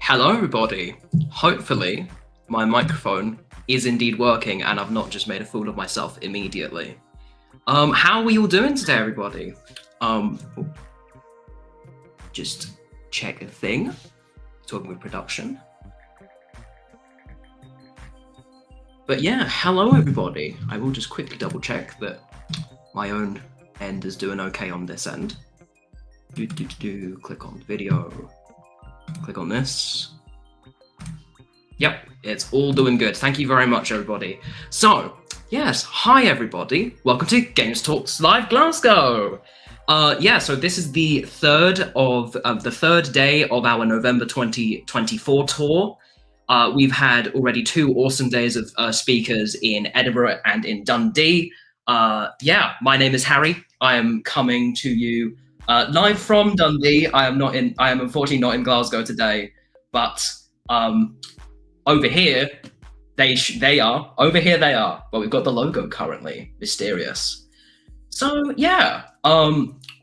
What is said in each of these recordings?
Hello, everybody. Hopefully, my microphone is indeed working and I've not just made a fool of myself immediately. How are we all doing today, everybody? Just check a thing. Talking with production. But yeah, hello, everybody. I will just quickly double check that my own end is doing okay on this end. Click on video. Click on this. Yep, it's all doing good. Thank you very much, everybody. So, yes, hi everybody. Welcome to Games Talks Live Glasgow. So this is the third day of our November 2024 tour. We've had already 2 awesome days of speakers in Edinburgh and in Dundee. My name is Harry. I am coming to you live from Dundee. I am unfortunately not in Glasgow today, but over here they are. Over here they are. But we've got the logo currently. Mysterious. So yeah.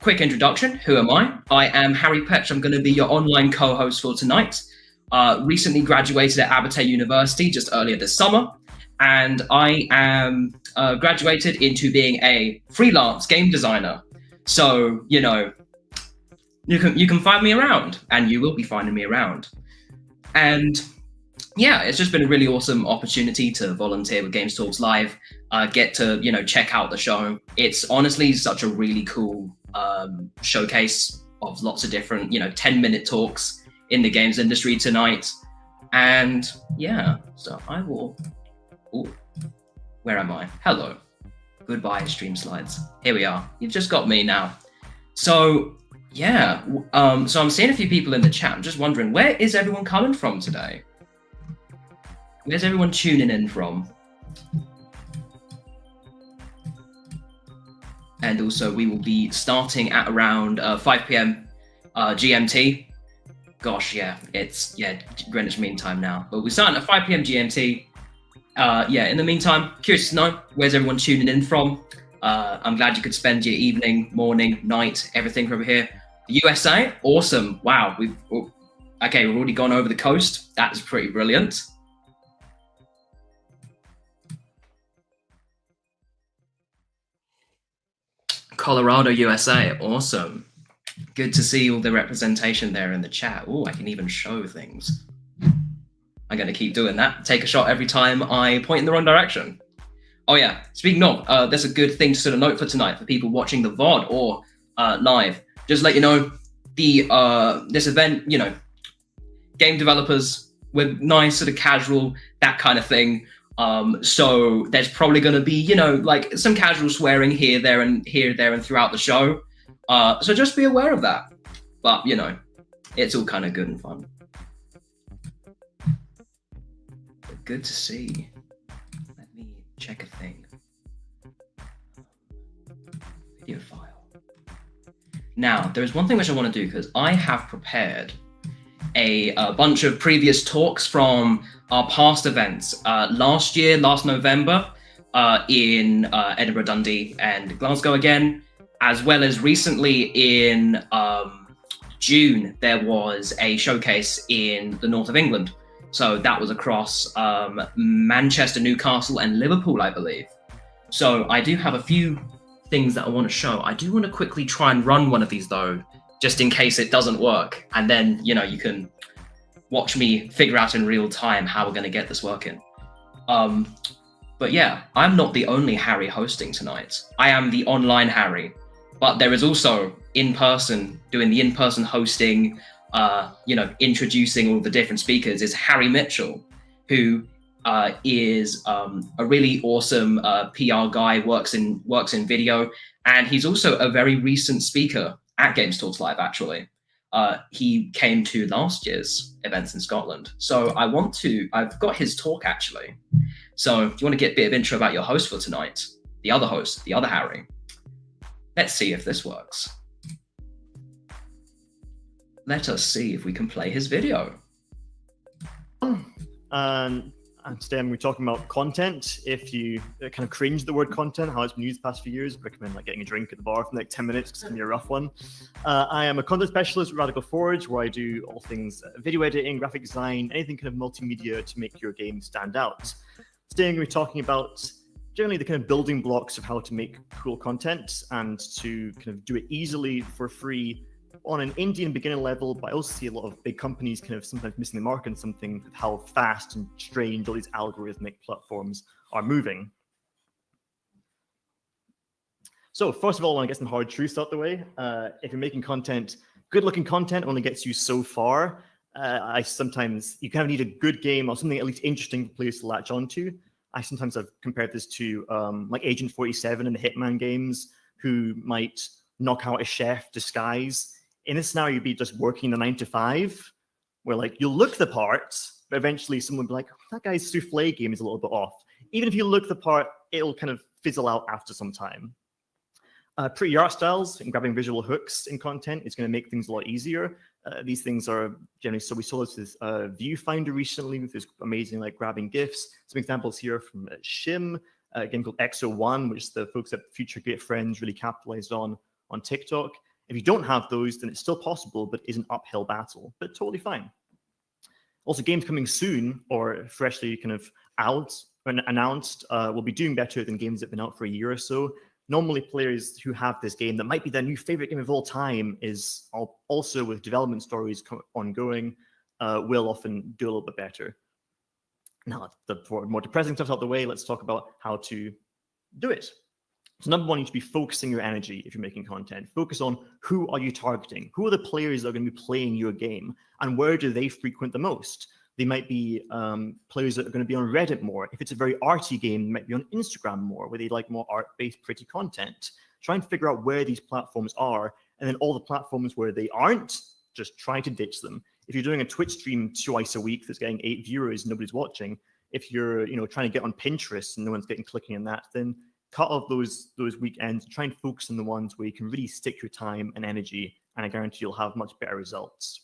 Quick introduction. Who am I? I am Harry Petch. I'm going to be your online co-host for tonight. Recently graduated at Abertay University just earlier this summer, and I am graduated into being a freelance game designer. So, you know, you can find me around, and you will be finding me around. And yeah, it's just been a really awesome opportunity to volunteer with Games Talks Live, get to, you know, check out the show. It's honestly such a really cool showcase of lots of different, 10-minute talks in the games industry tonight. And yeah, so I will... Ooh, where am I? Hello. Goodbye, stream slides. Here we are. You've just got me now. So yeah, so I'm seeing a few people in the chat. I'm just wondering, where is everyone coming from today? Where's everyone tuning in from? And also, we will be starting at around 5 p.m. GMT. Gosh, yeah, it's Greenwich Mean Time now. But we're starting at 5 p.m. GMT. In the meantime, curious to know, where's everyone tuning in from? I'm glad you could spend your evening, morning, night, everything from here. The USA, awesome. Wow, we've already gone over the coast. That is pretty brilliant. Colorado, USA, awesome. Good to see all the representation there in the chat. Oh, I can even show things. I'm going to keep doing that. Take a shot every time I point in the wrong direction. Oh yeah, speaking of, that's a good thing to sort of note for tonight for people watching the VOD or live. Just let you know, this event, game developers, we're nice, sort of casual, that kind of thing. So there's probably going to be, like some casual swearing here, there, and throughout the show. So just be aware of that. But, it's all kind of good and fun. But good to see. Let me check a thing. Video file. Now, there is one thing which I want to do, because I have prepared a bunch of previous talks from our past events. Last November, in Edinburgh, Dundee, and Glasgow again, as well as recently in June, there was a showcase in the north of England. So that was across Manchester, Newcastle, and Liverpool, I believe. So I do have a few things that I want to show. I do want to quickly try and run one of these though, just in case it doesn't work. And then, you can watch me figure out in real time how we're going to get this working. But yeah, I'm not the only Harry hosting tonight. I am the online Harry, but there is also doing the in-person hosting, introducing all the different speakers is Harry Mitchell, who is a really awesome PR guy, works in video, and he's also a very recent speaker at Games Talks Live, actually. He came to last year's events in Scotland. So I've got his talk, actually. So if you want to get a bit of intro about your host for tonight, the other host, the other Harry, let's see if this works. Let us see if we can play his video. And today I'm going to be talking about content. If you kind of cringe the word content, how it's been used the past few years, I recommend like getting a drink at the bar for like 10 minutes because it's going to be a rough one. I am a content specialist at Radical Forge, where I do all things video editing, graphic design, anything kind of multimedia to make your game stand out. Today I'm going to be talking about generally the kind of building blocks of how to make cool content and to kind of do it easily for free on an indie and beginner level, but I also see a lot of big companies kind of sometimes missing the mark on something with how fast and strange all these algorithmic platforms are moving. So first of all, I want to get some hard truths out the way. If you're making content, good-looking content only gets you so far. You kind of need a good game or something at least interesting for players to latch onto. I sometimes have compared this to like Agent 47 in the Hitman games, who might knock out a chef disguise. In this scenario, you'd be just working the 9 to 5, where like you'll look the part, but eventually someone will be like, oh, that guy's souffle game is a little bit off. Even if you look the part, it'll kind of fizzle out after some time. Pretty art styles and grabbing visual hooks in content is going to make things a lot easier. These things are generally, so we saw this with Viewfinder recently with this amazing like grabbing GIFs. Some examples here from Shim, a game called XO1, which the folks at Future Great Friends really capitalized on TikTok. If you don't have those, then it's still possible, but is an uphill battle, but totally fine. Also, games coming soon or freshly kind of out and announced will be doing better than games that have been out for a year or so. Normally, players who have this game that might be their new favorite game of all time is also with development stories ongoing, will often do a little bit better. Now, the more depressing stuff out the way, let's talk about how to do it. So number one, you should be focusing your energy if you're making content. Focus on who are you targeting? Who are the players that are going to be playing your game? And where do they frequent the most? They might be players that are going to be on Reddit more. If it's a very arty game, they might be on Instagram more, where they like more art-based, pretty content. Try and figure out where these platforms are, and then all the platforms where they aren't, just try to ditch them. If you're doing a Twitch stream twice a week that's getting 8 viewers, nobody's watching. If you're trying to get on Pinterest and no one's getting clicking on that, then cut off those weekends, try and focus on the ones where you can really stick your time and energy, and I guarantee you'll have much better results.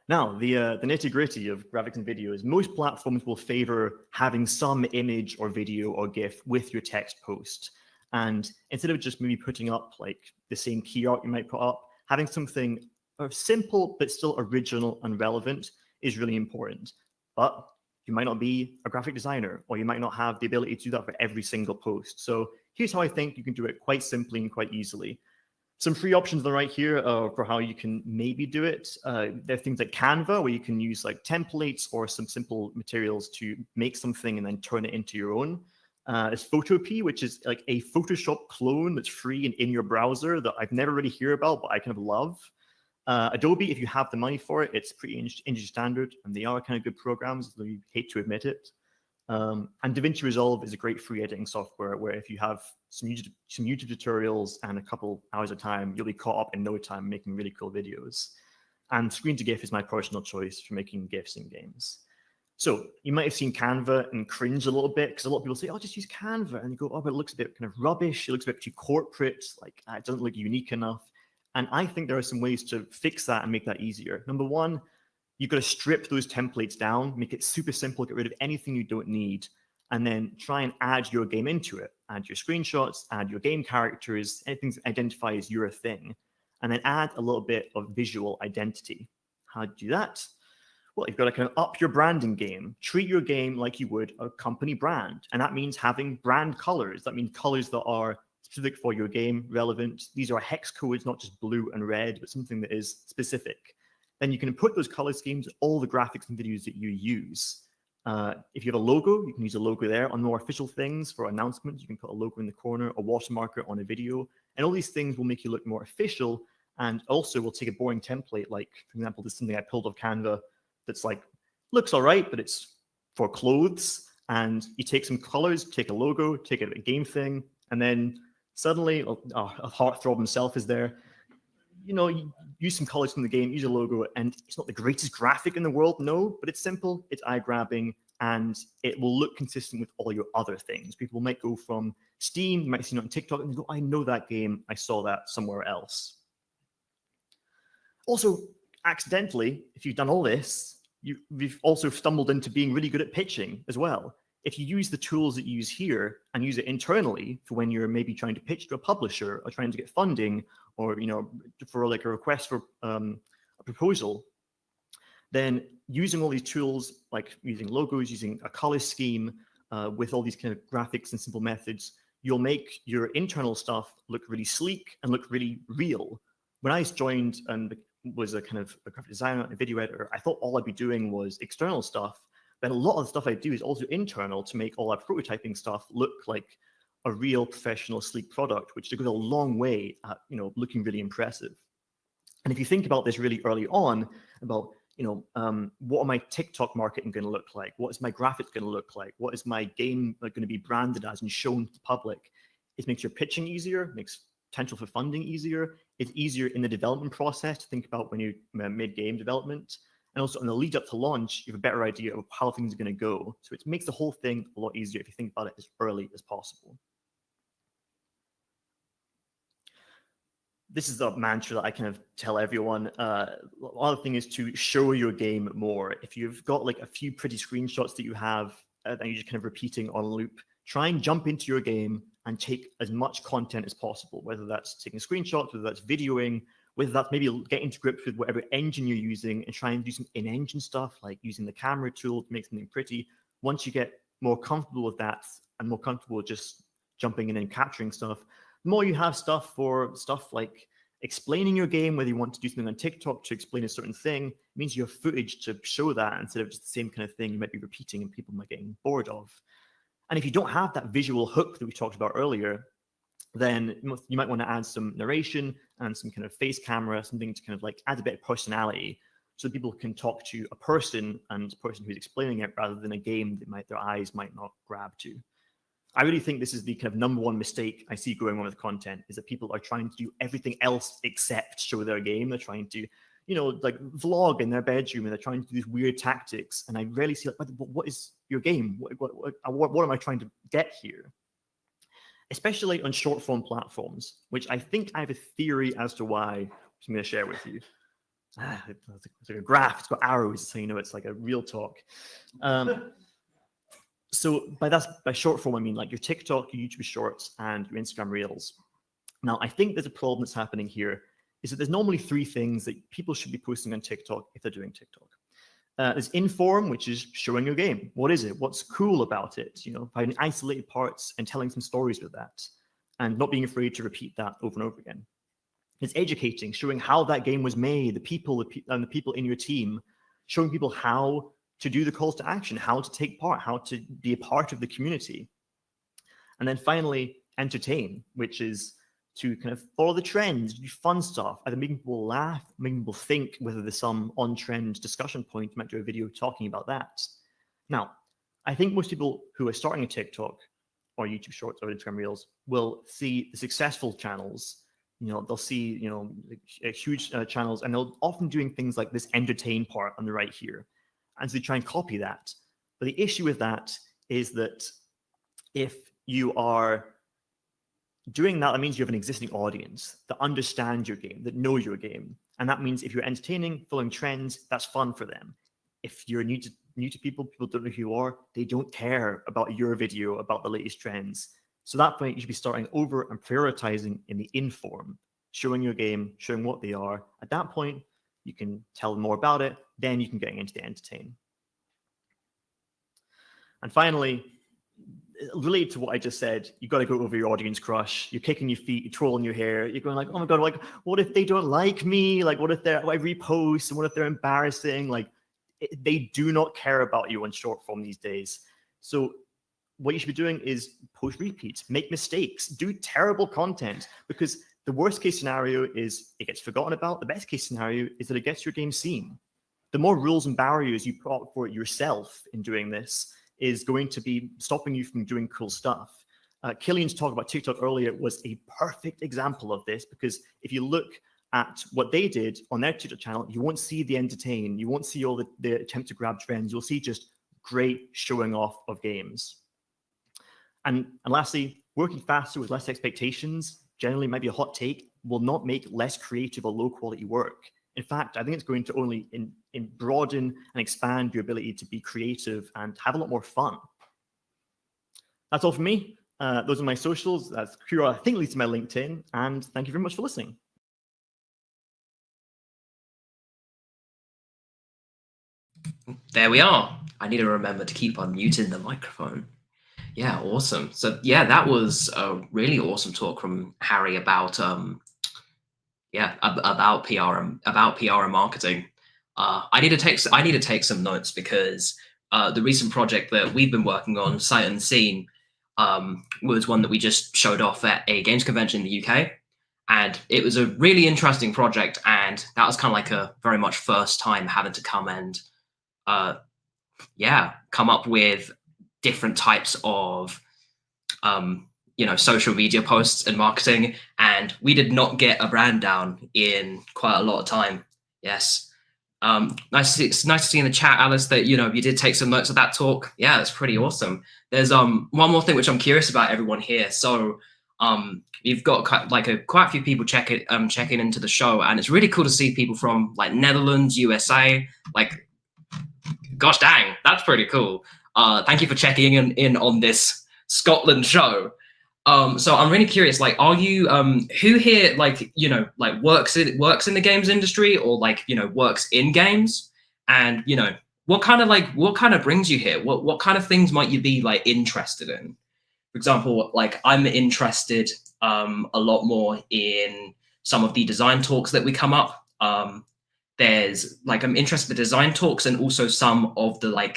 Now, the nitty-gritty of graphics and video is most platforms will favor having some image or video or GIF with your text post. And instead of just maybe putting up like the same key art you might put up, having something simple but still original and relevant is really important. But you might not be a graphic designer, or you might not have the ability to do that for every single post. So here's how I think you can do it quite simply and quite easily. Some free options on the right here for how you can maybe do it. There are things like Canva, where you can use like templates or some simple materials to make something and then turn it into your own. There's Photopea, which is like a Photoshop clone that's free and in your browser that I've never really heard about, but I kind of love. Adobe, if you have the money for it, it's pretty industry standard, and they are kind of good programs, though you hate to admit it. And DaVinci Resolve is a great free editing software where if you have some YouTube tutorials and a couple hours of time, you'll be caught up in no time making really cool videos. And Screen to GIF is my personal choice for making GIFs in games. So you might have seen Canva and cringe a little bit because a lot of people say, oh, just use Canva. And you go, oh, but it looks a bit kind of rubbish. It looks a bit too corporate. Like it doesn't look unique enough. And I think there are some ways to fix that and make that easier. Number one, you've got to strip those templates down, make it super simple, get rid of anything you don't need, and then try and add your game into it. Add your screenshots, add your game characters, anything that identifies your thing, and then add a little bit of visual identity. How do you do that? Well, you've got to kind of up your branding game. Treat your game like you would a company brand. And that means having brand colors. That means colors that are specific for your game, relevant. These are hex codes, not just blue and red, but something that is specific. Then you can put those color schemes, all the graphics and videos that you use. If you have a logo, you can use a logo there. On more official things for announcements, you can put a logo in the corner, a watermarker on a video. And all these things will make you look more official, and also will take a boring template. Like, for example, this is something I pulled off Canva that's like, looks all right, but it's for clothes. And you take some colors, take a logo, take a game thing, and then suddenly a heartthrob himself is there. You use some colors from the game, use a logo, and it's not the greatest graphic in the world, no, but it's simple, it's eye-grabbing, and it will look consistent with all your other things. People might go from Steam, you might see it on TikTok, and go, I know that game, I saw that somewhere else. Also, accidentally, if you've done all this, we've also stumbled into being really good at pitching as well. If you use the tools that you use here and use it internally for when you're maybe trying to pitch to a publisher or trying to get funding, or for like a request for a proposal, then using all these tools, like using logos, using a color scheme, with all these kind of graphics and simple methods, you'll make your internal stuff look really sleek and look really real. When I joined and was a kind of a graphic designer and a video editor, I thought all I'd be doing was external stuff. But a lot of the stuff I do is also internal to make all our prototyping stuff look like a real professional, sleek product, which goes a long way at looking really impressive. And if you think about this really early on, about what are my TikTok marketing going to look like? What is my graphics going to look like? What is my game going to be branded as and shown to the public? It makes your pitching easier, makes potential for funding easier. It's easier in the development process to think about when you mid-game development. And also in the lead up to launch, you have a better idea of how things are going to go. So it makes the whole thing a lot easier if you think about it as early as possible. This is the mantra that I kind of tell everyone. Other thing is to show your game more. If you've got like a few pretty screenshots that you have and you're just kind of repeating on loop, try and jump into your game and take as much content as possible, whether that's taking screenshots, whether that's videoing, whether that's maybe getting to grips with whatever engine you're using and try and do some in-engine stuff, like using the camera tool to make something pretty. Once you get more comfortable with that and more comfortable with just jumping in and capturing stuff, the more you have stuff for stuff like explaining your game, whether you want to do something on TikTok to explain a certain thing, it means you have footage to show that instead of just the same kind of thing you might be repeating and people might get bored of. And if you don't have that visual hook that we talked about earlier, then you might want to add some narration and some kind of face camera, something to kind of like add a bit of personality so that people can talk to a person and a person who's explaining it rather than a game that their eyes might not grab to. I really think this is the kind of number one mistake I see going on with content, is that people are trying to do everything else except show their game. They're trying to, like vlog in their bedroom, and they're trying to do these weird tactics. And I rarely see like, what is your game? What am I trying to get here? Especially on short form platforms, which I think I have a theory as to why, which I'm going to share with you. It's like a graph, it's got arrows, so it's like a real talk. So by short form, I mean like your TikTok, your YouTube Shorts, and your Instagram Reels. Now, I think there's a problem that's happening here, is that there's normally three things that people should be posting on TikTok if they're doing TikTok. There's inform, which is showing your game. What is it? What's cool about it? Finding isolated parts and telling some stories with that, and not being afraid to repeat that over and over again. It's educating, showing how that game was made, the people in your team, showing people how to do the calls to action, how to take part, how to be a part of the community. And then finally, entertain, which is to kind of follow the trends, do fun stuff, either making people laugh, making people think, whether there's some on-trend discussion point. You might do a video talking about that. Now, I think most people who are starting a TikTok or YouTube Shorts or Instagram Reels will see the successful channels. They'll see, huge channels, and they'll often doing things like this entertain part on the right here. And so they try and copy that. But the issue with that is that if you are doing that, that means you have an existing audience that understand your game, that know your game. And that means if you're entertaining, following trends, that's fun for them. If you're new to people don't know who you are, they don't care about your video, about the latest trends. So at that point, you should be starting over and prioritizing in the inform, showing your game, showing what they are. At that point, you can tell them more about it. Then you can get into the entertain. And finally, related to what I just said, you got to go over your audience crush. You're kicking your feet, you're twirling your hair. You're going like, oh my God, like, what if they don't like me? Like, what if I repost? And what if they're embarrassing? Like, they do not care about you on short form these days. So what you should be doing is post repeats, make mistakes, do terrible content, because the worst case scenario is it gets forgotten about. The best case scenario is that it gets your game seen. The more rules and barriers you put up for yourself in doing this is going to be stopping you from doing cool stuff. Killian's talk about TikTok earlier was a perfect example of this, because if you look at what they did on their TikTok channel, you won't see the entertain, you won't see all the attempt to grab trends, you'll see just great showing off of games. And lastly, working faster with less expectations generally might be a hot take, will not make less creative or low quality work. In fact, I think it's going to only broaden and expand your ability to be creative and have a lot more fun. That's all from me. Those are my socials. That's I think leads to my LinkedIn. And thank you very much for listening. There we are. I need to remember to keep unmuting the microphone. Yeah, awesome. So yeah, that was a really awesome talk from Harry about about PR and marketing. I need to take some notes because the recent project that we've been working on, Sight Unseen, was one that we just showed off at a games convention in the UK, and it was a really interesting project. And that was kind of like a very much first time having to come and come up with different types of social media posts and marketing, and we did not get a brand down in quite a lot of time. Yes. It's nice to see in the chat, Alice, that you did take some notes of that talk. Yeah, that's pretty awesome. There's one more thing which I'm curious about everyone here. So you've got quite a few people checking into the show, and it's really cool to see people from like Netherlands, USA. Like, gosh dang, that's pretty cool. Thank you for checking in on this Scotland show. So I'm really curious, like, are you who here works in the games industry, or works in games, and what kind of brings you here? What kind of things might you be interested in? For example, I'm interested a lot more in some of the design talks that we come up. There's I'm interested in the design talks, and also some of the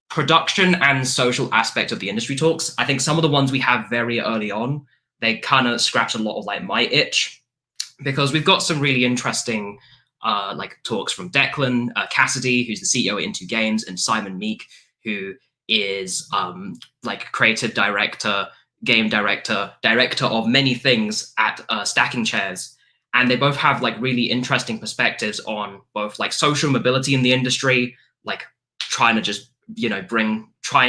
production and social aspect of the industry talks. I think some of the ones we have very early on, they kind of scratch a lot of my itch, because we've got some really interesting talks from Declan Cassidy, who's the CEO at Into Games, and Simon Meek, who is creative director, game director of many things at Stacking Chairs. And they both have really interesting perspectives on both social mobility in the industry, trying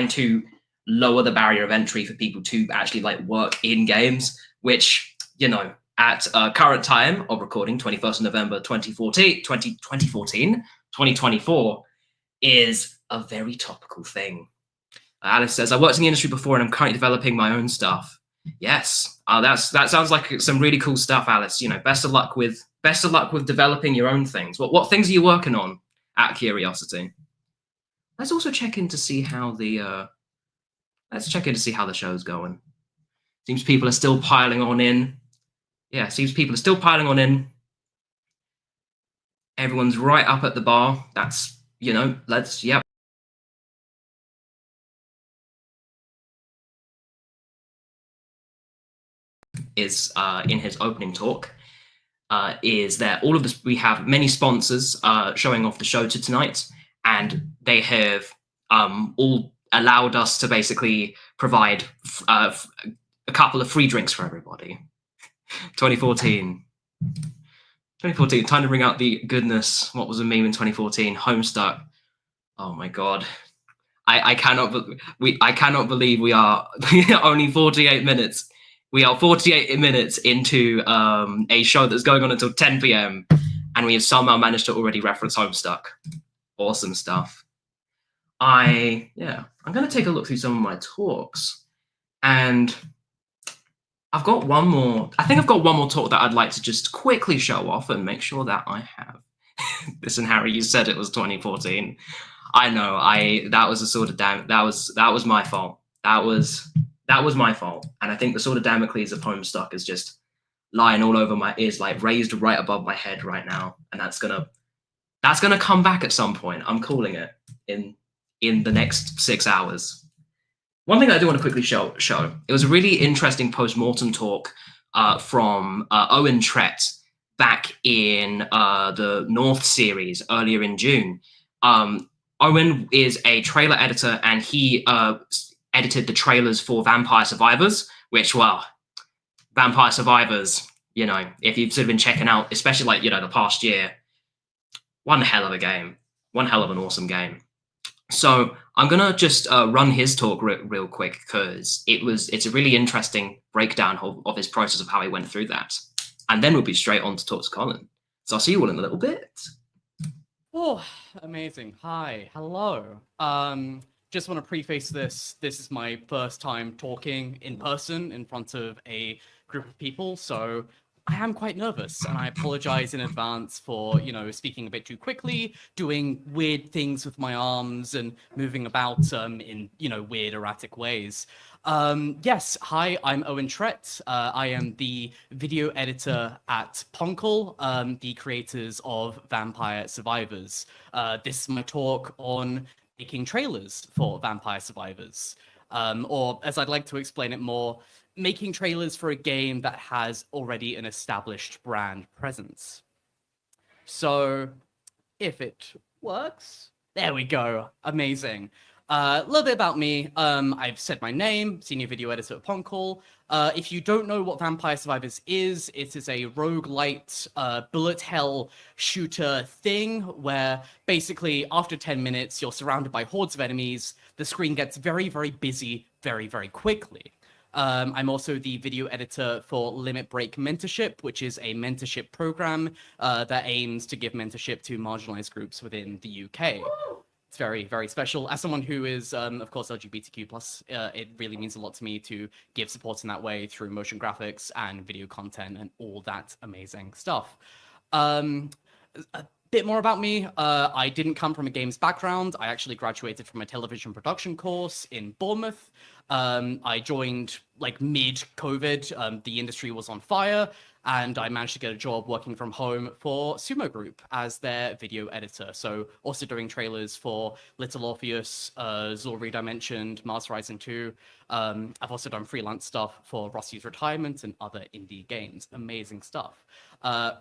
to lower the barrier of entry for people to actually work in games, which at current time of recording, 21st of November 2024, is a very topical thing. Alice says, I worked in the industry before and I'm currently developing my own stuff. Yes, that sounds like some really cool stuff, Alice. Best of luck with developing your own things. What things are you working on? Out of curiosity. Let's also check in to see how the show's going. Seems people are still piling on in. Yeah, Everyone's right up at the bar. That's is in his opening talk is that all of this, we have many sponsors showing off the show tonight, and they have all allowed us to basically provide a couple of free drinks for everybody. 2014, time to bring out the goodness. What was a meme in 2014? Homestuck. Oh my god. I cannot believe we are only 48 minutes. We are 48 minutes into a show that's going on until 10 p.m. and we have somehow managed to already reference Homestuck. Awesome stuff. I'm going to take a look through some of my talks, and I've got one more. I think I've got one more talk that I'd like to just quickly show off and make sure that I have. Listen, Harry, you said it was 2014. I know. That was a sort of that was my fault. That was my fault. And I think the sort of Damocles of Homestuck is just lying all over my ears, raised right above my head right now. And that's gonna come back at some point. I'm calling it in the next 6 hours. One thing I do want to quickly show. It was a really interesting post-mortem talk from Owen Trett back in the North series earlier in June. Owen is a trailer editor, and he edited the trailers for Vampire Survivors, which, well, Vampire Survivors, if you've sort of been checking out, especially the past year, one hell of a game, one hell of an awesome game. So I'm going to just run his talk real quick, because it's a really interesting breakdown of his process of how he went through that. And then we'll be straight on to talk to Colin. So I'll see you all in a little bit. Oh, amazing. Hi, hello. Just want to preface this. This is my first time talking in person in front of a group of people, so I am quite nervous, and I apologize in advance for, speaking a bit too quickly, doing weird things with my arms and moving about in, weird, erratic ways. Yes, hi, I'm Owen Trett. I am the video editor at Punkle, the creators of Vampire Survivors. This is my talk on making trailers for Vampire Survivors. Or, as I'd like to explain it more, making trailers for a game that has already an established brand presence. So, if it works, there we go. Amazing. A little bit about me. I've said my name, senior video editor at Punkle. If you don't know what Vampire Survivors is, it is a roguelite bullet hell shooter thing where basically after 10 minutes, you're surrounded by hordes of enemies. The screen gets very, very busy very, very quickly. I'm also the video editor for Limit Break Mentorship, which is a mentorship program that aims to give mentorship to marginalized groups within the UK. It's very, very special. As someone who is, of course, LGBTQ+, it really means a lot to me to give support in that way through motion graphics and video content and all that amazing stuff. A bit more about me. I didn't come from a games background. I actually graduated from a television production course in Bournemouth. I joined like mid-COVID. The industry was on fire, and I managed to get a job working from home for Sumo Group as their video editor. So also doing trailers for Little Orpheus, Zul Redimensioned, Mars Horizon 2. I've also done freelance stuff for Rossi's Retirement and other indie games. Amazing stuff.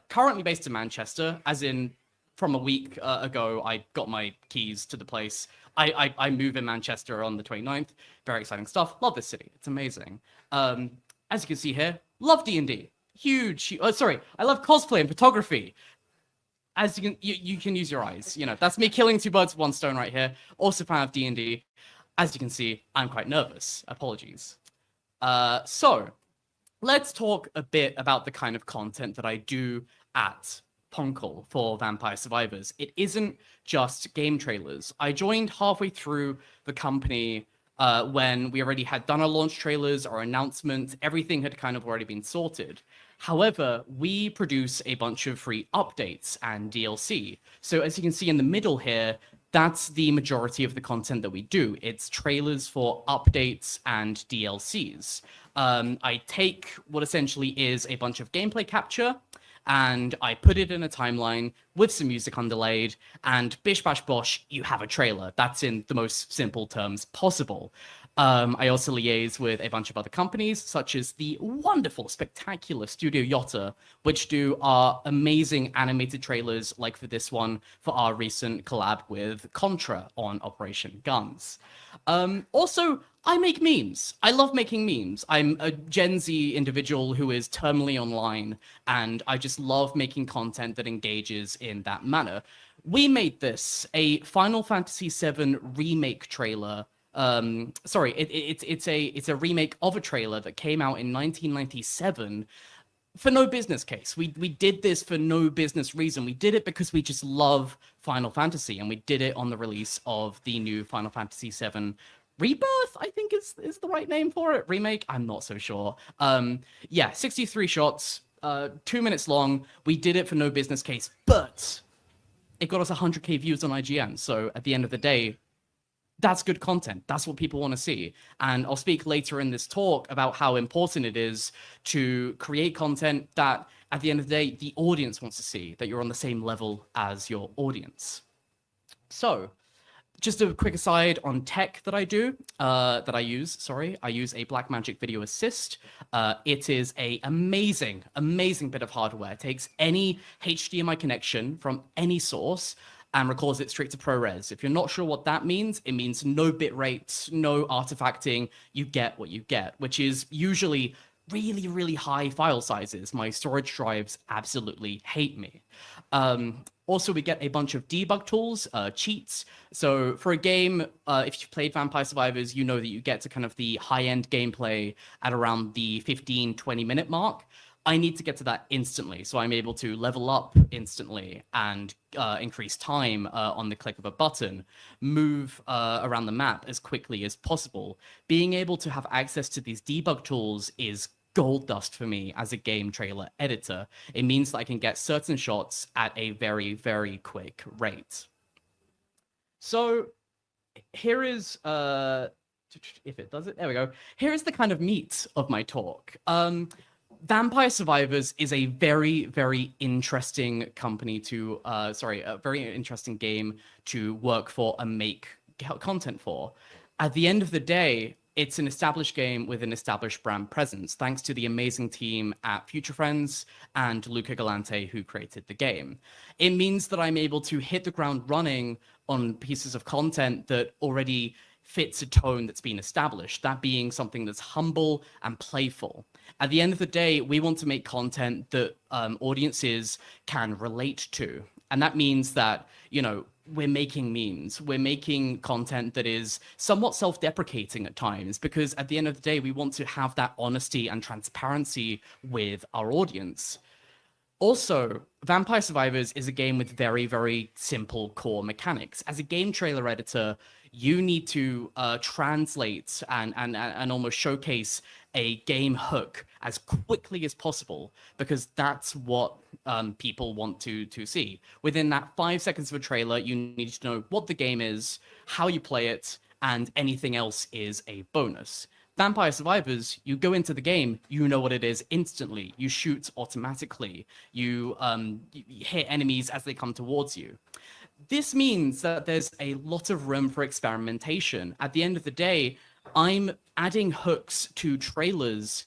Currently based in Manchester, as in from a week ago, I got my keys to the place. I move in Manchester on the 29th. Very exciting stuff. Love this city. It's amazing. As you can see here, love D&D. Huge. Sorry, I love cosplay and photography. As you can use your eyes. That's me killing two birds with one stone right here. Also fan of D&D. As you can see, I'm quite nervous. Apologies. So let's talk a bit about the kind of content that I do at Punkle for Vampire Survivors. It isn't just game trailers. I joined halfway through the company when we already had done our launch trailers, our announcement, everything had kind of already been sorted. However, we produce a bunch of free updates and DLC. So as you can see in the middle here, that's the majority of the content that we do. It's trailers for updates and DLCs. I take what essentially is a bunch of gameplay capture, and I put it in a timeline with some music underlaid, and bish bash bosh, you have a trailer. That's in the most simple terms possible. I also liaise with a bunch of other companies, such as the wonderful, spectacular Studio Yotta, which do our amazing animated trailers, like for this one, for our recent collab with Contra on Operation Guns. Also, I make memes. I love making memes. I'm a Gen Z individual who is terminally online, and I just love making content that engages in that manner. We made this a Final Fantasy VII remake trailer. Sorry, it's a remake of a trailer that came out in 1997 for no business case. We did this for no business reason. We did it because we just love Final Fantasy, and we did it on the release of the new Final Fantasy VII Rebirth, I think is the right name for it. Remake, I'm not so sure. Yeah, 63 shots, 2 minutes long. We did it for no business case, but it got us 100k views on IGN. So at the end of the day, that's good content. That's what people want to see. And I'll speak later in this talk about how important it is to create content that, at the end of the day, the audience wants to see, that you're on the same level as your audience. So, just a quick aside on tech that I use. I use a Blackmagic Video Assist. It is a amazing bit of hardware. It takes any HDMI connection from any source and records it straight to ProRes. If you're not sure what that means, it means no bit rates, no artifacting. You get what you get, which is usually really, really high file sizes. My storage drives absolutely hate me. Also, we get a bunch of debug tools, cheats. So for a game, if you've played Vampire Survivors, you know that you get to kind of the high-end gameplay at around the 15-20 minute mark. I need to get to that instantly, so I'm able to level up instantly and increase time on the click of a button, move around the map as quickly as possible. Being able to have access to these debug tools is gold dust for me as a game trailer editor. It means that I can get certain shots at a very, very quick rate. So here is, if it does it, there we go. Here is the kind of meat of my talk. Vampire Survivors is a very, very interesting company to, a very interesting game to work for and make content for. At the end of the day, it's an established game with an established brand presence, thanks to the amazing team at Future Friends and Luca Galante, who created the game. It means that I'm able to hit the ground running on pieces of content that already fits a tone that's been established, that being something that's humble and playful. At the end of the day, we want to make content that audiences can relate to. And that means that, you know, we're making memes, we're making content that is somewhat self-deprecating at times, because at the end of the day, we want to have that honesty and transparency with our audience. Also, Vampire Survivors is a game with very, very simple core mechanics. As a game trailer editor, you need to translate and almost showcase a game hook as quickly as possible, because that's what people want to see. Within that 5 seconds of a trailer, you need to know what the game is, how you play it, and anything else is a bonus. Vampire Survivors, you go into the game, you know what it is instantly. You shoot automatically. You hit enemies as they come towards you. This means that there's a lot of room for experimentation. At the end of the day, I'm adding hooks to trailers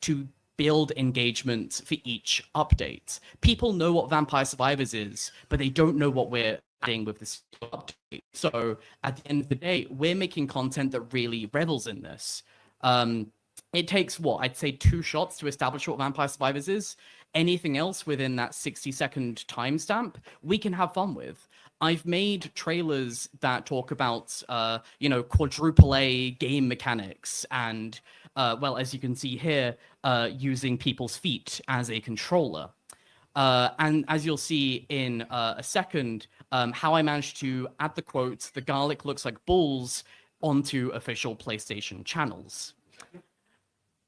to build engagement for each update. People know what Vampire Survivors is, but they don't know what we're adding with this update. So at the end of the day, we're making content that really revels in this. It takes, what, I'd say 2 shots to establish what Vampire Survivors is. Anything else within that 60-second timestamp, we can have fun with. I've made trailers that talk about, you know, quadruple A game mechanics and, well, as you can see here, using people's feet as a controller. And as you'll see in a second, how I managed to add the quote, "The garlic looks like balls," onto official PlayStation channels.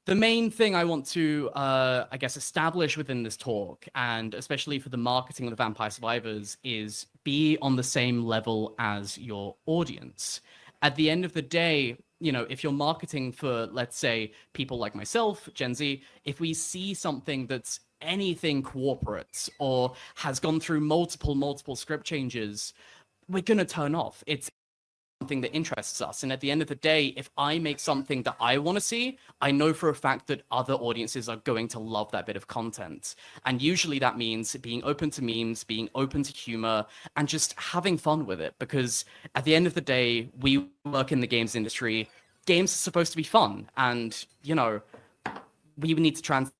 The main thing I want to, I guess, establish within this talk, and especially for the marketing of the Vampire Survivors, is be on the same level as your audience. At the end of the day, you know, if you're marketing for, let's say, people like myself, Gen Z, if we see something that's anything corporate or has gone through multiple script changes, we're going to turn off. It's something that interests us. And at the end of the day, if I make something that I want to see, I know for a fact that other audiences are going to love that bit of content. And usually that means being open to memes, being open to humor, and just having fun with it. Because at the end of the day, we work in the games industry. Games are supposed to be fun. And, you know, we need to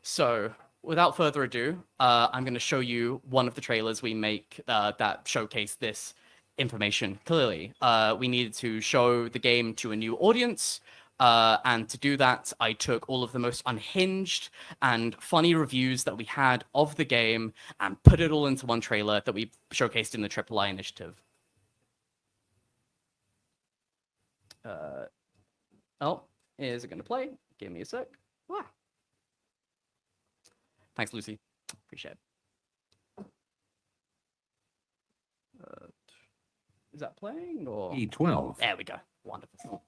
So without further ado, I'm going to show you one of the trailers we make that showcase this information clearly. We needed to show the game to a new audience, and to do that, I took all of the most unhinged and funny reviews that we had of the game and put it all into one trailer that we showcased in the Triple I initiative. Oh, is it going to play? Give me a sec. Ah. Thanks, Lucy. Appreciate it. Is that playing or? E12. There we go. Wonderful.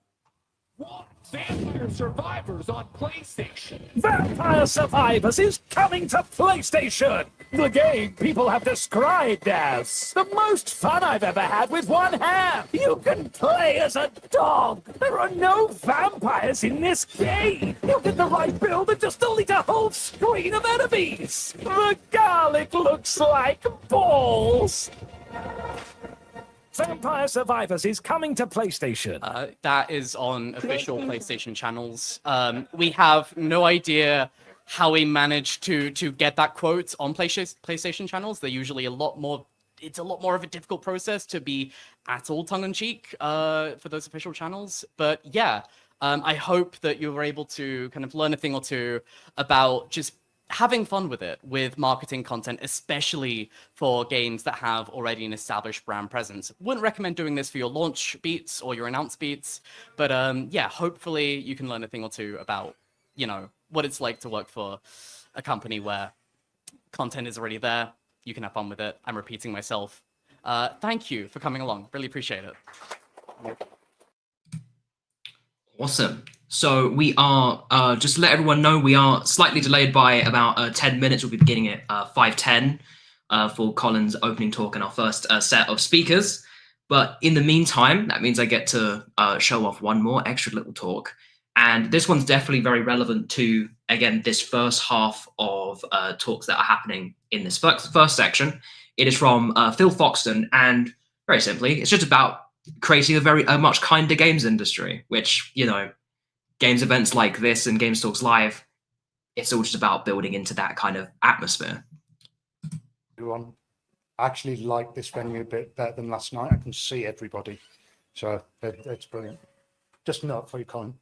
Vampire Survivors on PlayStation. Vampire Survivors is coming to PlayStation. The game people have described as the most fun I've ever had with one hand. You can play as a dog. There are no vampires in this game. You get the right build and just delete a whole screen of enemies. The garlic looks like balls. Vampire Survivors is coming to PlayStation. That is on official PlayStation channels. We have no idea how we managed to get that quote on PlayStation channels. They're usually it's a lot more of a difficult process to be at all tongue-in-cheek for those official channels. But yeah, I hope that you were able to kind of learn a thing or two about just having fun with it, with marketing content, especially for games that have already an established brand presence. Wouldn't recommend doing this for your launch beats or your announce beats, but yeah, hopefully you can learn a thing or two about, you know, what it's like to work for a company where content is already there. You can have fun with it. I'm repeating myself. Thank you for coming along. Really appreciate it. Awesome. So we are, just to let everyone know, we are slightly delayed by about 10 minutes. We'll be beginning at 5:10 for Colin's opening talk and our first set of speakers. But in the meantime, that means I get to show off one more extra little talk. And this one's definitely very relevant to, again, this first half of talks that are happening in this first section. It is from Phil Foxton, and very simply, it's just about creating a much kinder games industry, which, you know, games events like this and Games Talks Live, it's all just about building into that kind of atmosphere. Everyone, I actually like this venue a bit better than last night. I can see everybody, so it's brilliant. Just a note for you, Colin.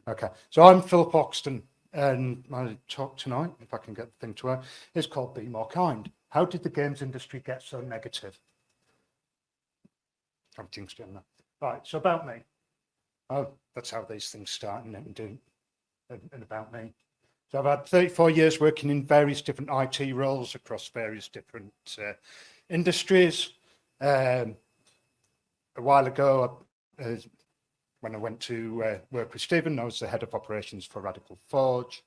Okay, so I'm Phil Foxton, and my talk tonight, if I can get the thing to work, is called Be More Kind. How did the games industry get so negative? Everything's doing that. Right, so about me. Oh, that's how these things start and about me. So I've had 34 years working in various different IT roles across various different industries. A while ago, when I went to work with Stephen, I was the head of operations for Radical Forge.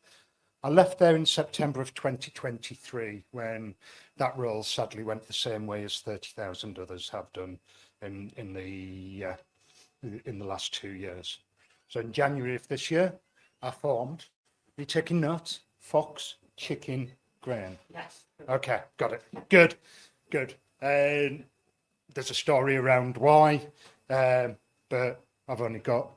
I left there in September of 2023, when that role sadly went the same way as 30,000 others have done in the last 2 years. So in January of this year, I formed, are you taking notes? Fox Chicken Grain. Yes. Okay, got it. Good, good. There's a story around why, but I've only got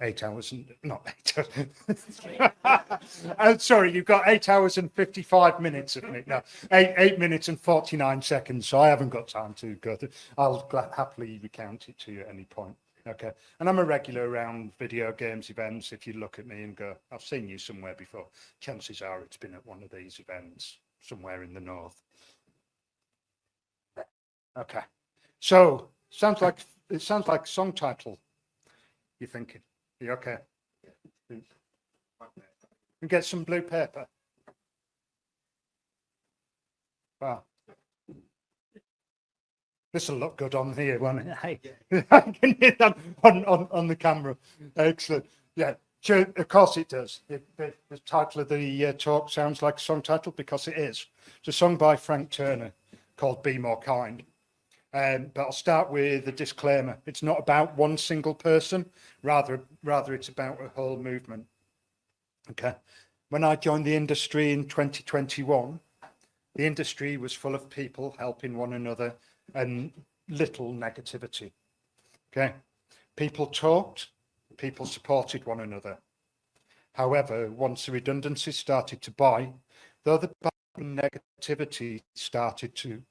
8 hours and not 8 hours. I'm sorry, you've got 8 hours and 55 minutes of me. No, 8 minutes and 49 seconds. So I haven't got time to go through. I'll happily recount it to you at any point. Okay. And I'm a regular around video games events. If you look at me and go, I've seen you somewhere before, chances are it's been at one of these events somewhere in the north. Okay. So it sounds like song title. You're thinking, are you okay? And get some blue paper. Wow. This will look good on here, won't it? Hey, I can hear that on the camera. Excellent. Yeah, sure, of course it does. The title of the talk sounds like a song title because it is. It's a song by Frank Turner called Be More Kind. But I'll start with a disclaimer. It's not about one single person, rather it's about a whole movement. Okay. When I joined the industry in 2021, the industry was full of people helping one another and little negativity. Okay. People talked, people supported one another. However, once the redundancy started to bite, though the negativity started to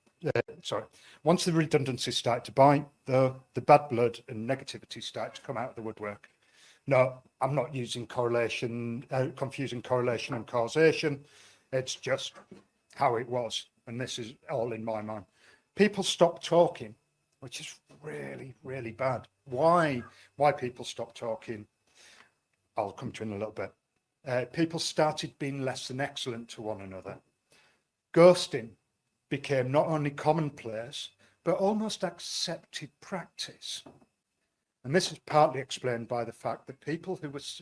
once the redundancy started to bite, the bad blood and negativity started to come out of the woodwork. No, I'm not using correlation, confusing correlation and causation. It's just how it was. And this is all in my mind. People stopped talking, which is really, really bad. Why people stopped talking? I'll come to in a little bit. People started being less than excellent to one another. Ghosting became not only commonplace, but almost accepted practice. And this is partly explained by the fact that people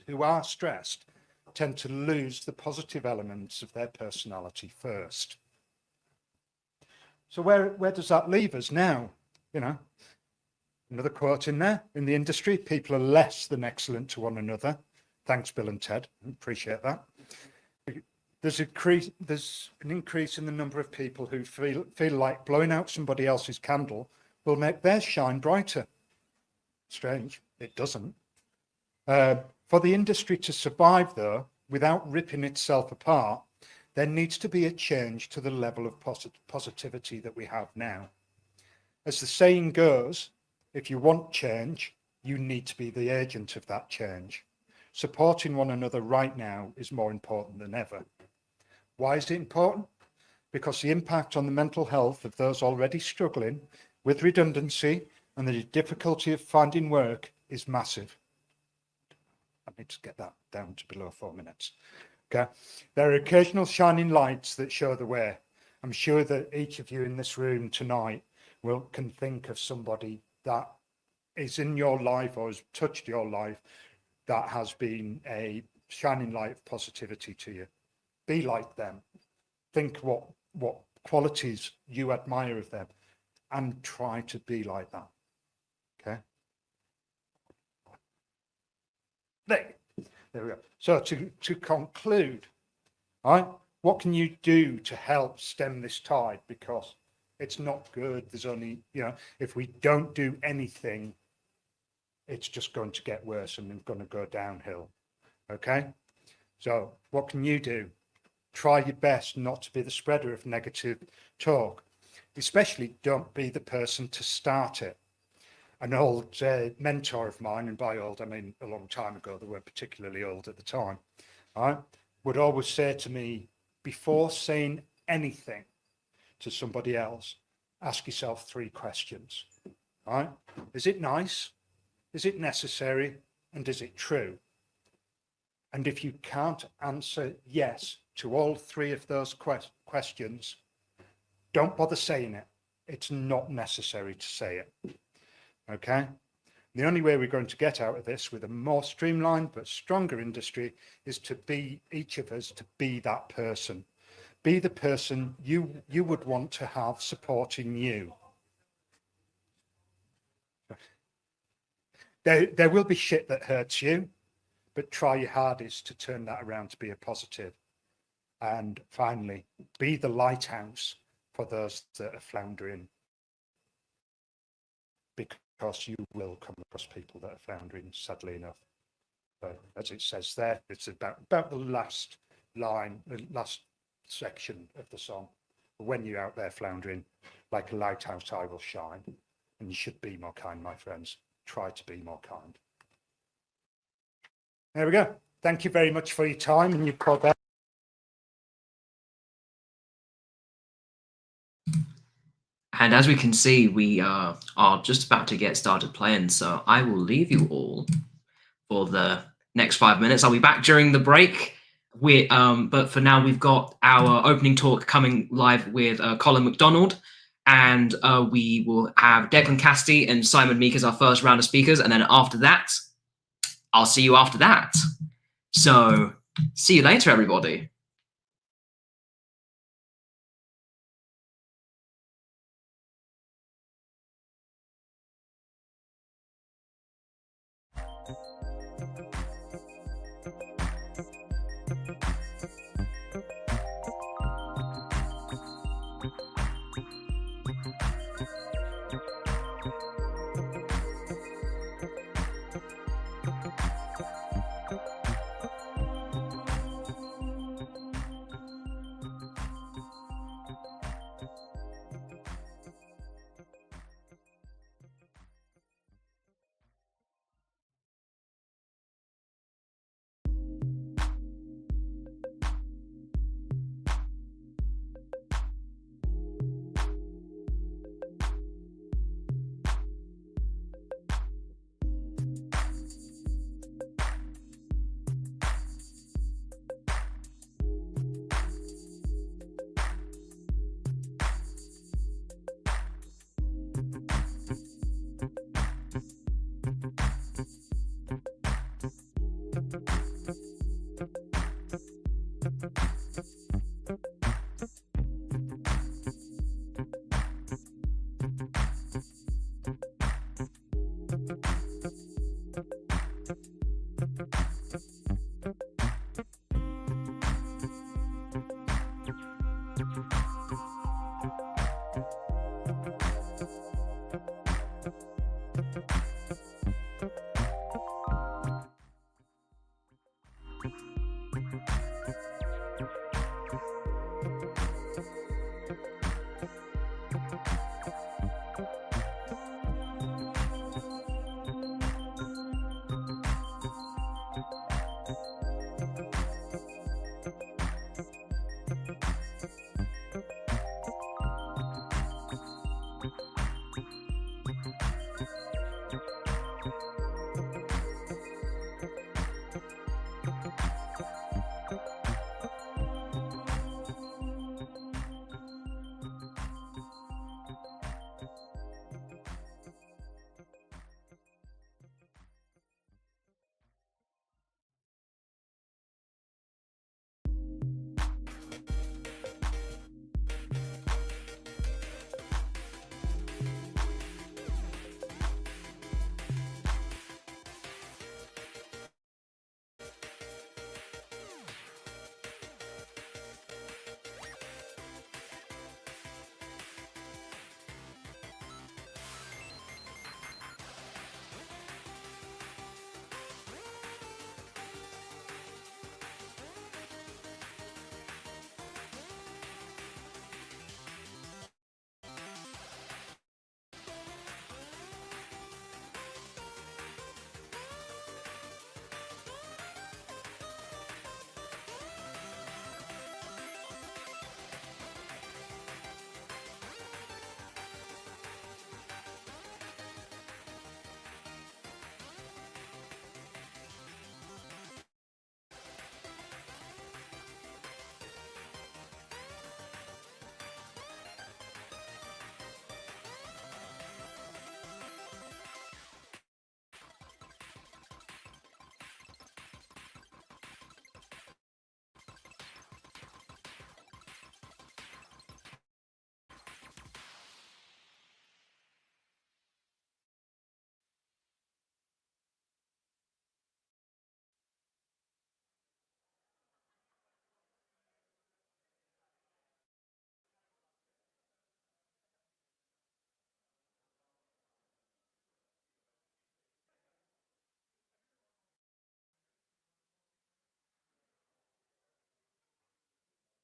who are stressed tend to lose the positive elements of their personality first. So where does that leave us now? You know, another quote in there, in the industry, people are less than excellent to one another. Thanks, Bill and Ted. Appreciate that. There's an increase in the number of people who feel like blowing out somebody else's candle will make theirs shine brighter. Strange, it doesn't. For the industry to survive, though, without ripping itself apart, there needs to be a change to the level of positivity that we have now. As the saying goes, if you want change, you need to be the agent of that change. supporting one another right now is more important than ever. Why is it important? Because the impact on the mental health of those already struggling with redundancy and the difficulty of finding work is massive. I need to get that down to below 4 minutes. Okay. There are occasional shining lights that show the way. I'm sure that each of you in this room tonight can think of somebody that is in your life or has touched your life that has been a shining light of positivity to you. Be like them. Think what qualities you admire of them and try to be like that. Okay. There we go. So to conclude, all right, what can you do to help stem this tide? Because it's not good. There's only, if we don't do anything, it's just going to get worse and we're going to go downhill. Okay. So what can you do? Try your best not to be the spreader of negative talk. Especially don't be the person to start it. An old mentor of mine, and by old I mean a long time ago, they weren't particularly old at the time, right, would always say to me, before saying anything to somebody else, ask yourself 3 questions. Right? Is it nice? Is it necessary? And is it true? And if you can't answer yes to all 3 of those questions, don't bother saying it. It's not necessary to say it. Okay? The only way we're going to get out of this with a more streamlined but stronger industry is to be, each of us, to be that person. Be the person you would want to have supporting you. There will be shit that hurts you, but try your hardest to turn that around to be a positive. And finally, be the lighthouse for those that are floundering. Because you will come across people that are floundering, sadly enough. But as it says there, it's about the last line, the last section of the song. When you're out there floundering, like a lighthouse, I will shine. And you should be more kind, my friends. Try to be more kind. There we go. Thank you very much for your time and your progress. And as we can see, we are just about to get started playing, so I will leave you all for the next 5 minutes. I'll be back during the break. But for now, we've got our opening talk coming live with Colin Macdonald, and we will have Declan Cassidy and Simon Meek as our first round of speakers, and then after that, I'll see you after that. So, see you later, everybody.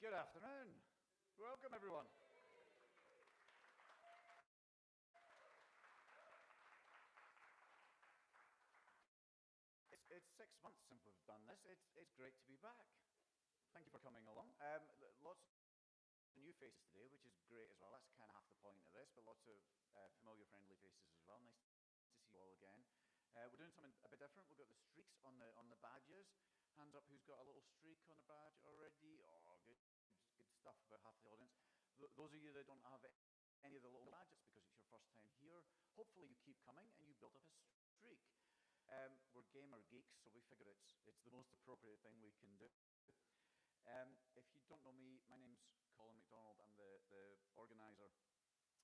Good afternoon. Welcome, everyone. It's 6 months since we've done this. It's great to be back. Thank you for coming along. Lots of new faces today, which is great as well. That's kind of half the point of this, but lots of familiar, friendly faces as well. Nice to see you all again. We're doing something a bit different. We've got the streaks on the badges. Hands up who's got a little streak on a badge already. Oh, good stuff, about half the audience. Those of you that don't have any of the little badges because it's your first time here, hopefully you keep coming and you build up a streak. We're gamer geeks, so we figure it's the most appropriate thing we can do. If you don't know me, my name's Colin Macdonald. I'm the organizer.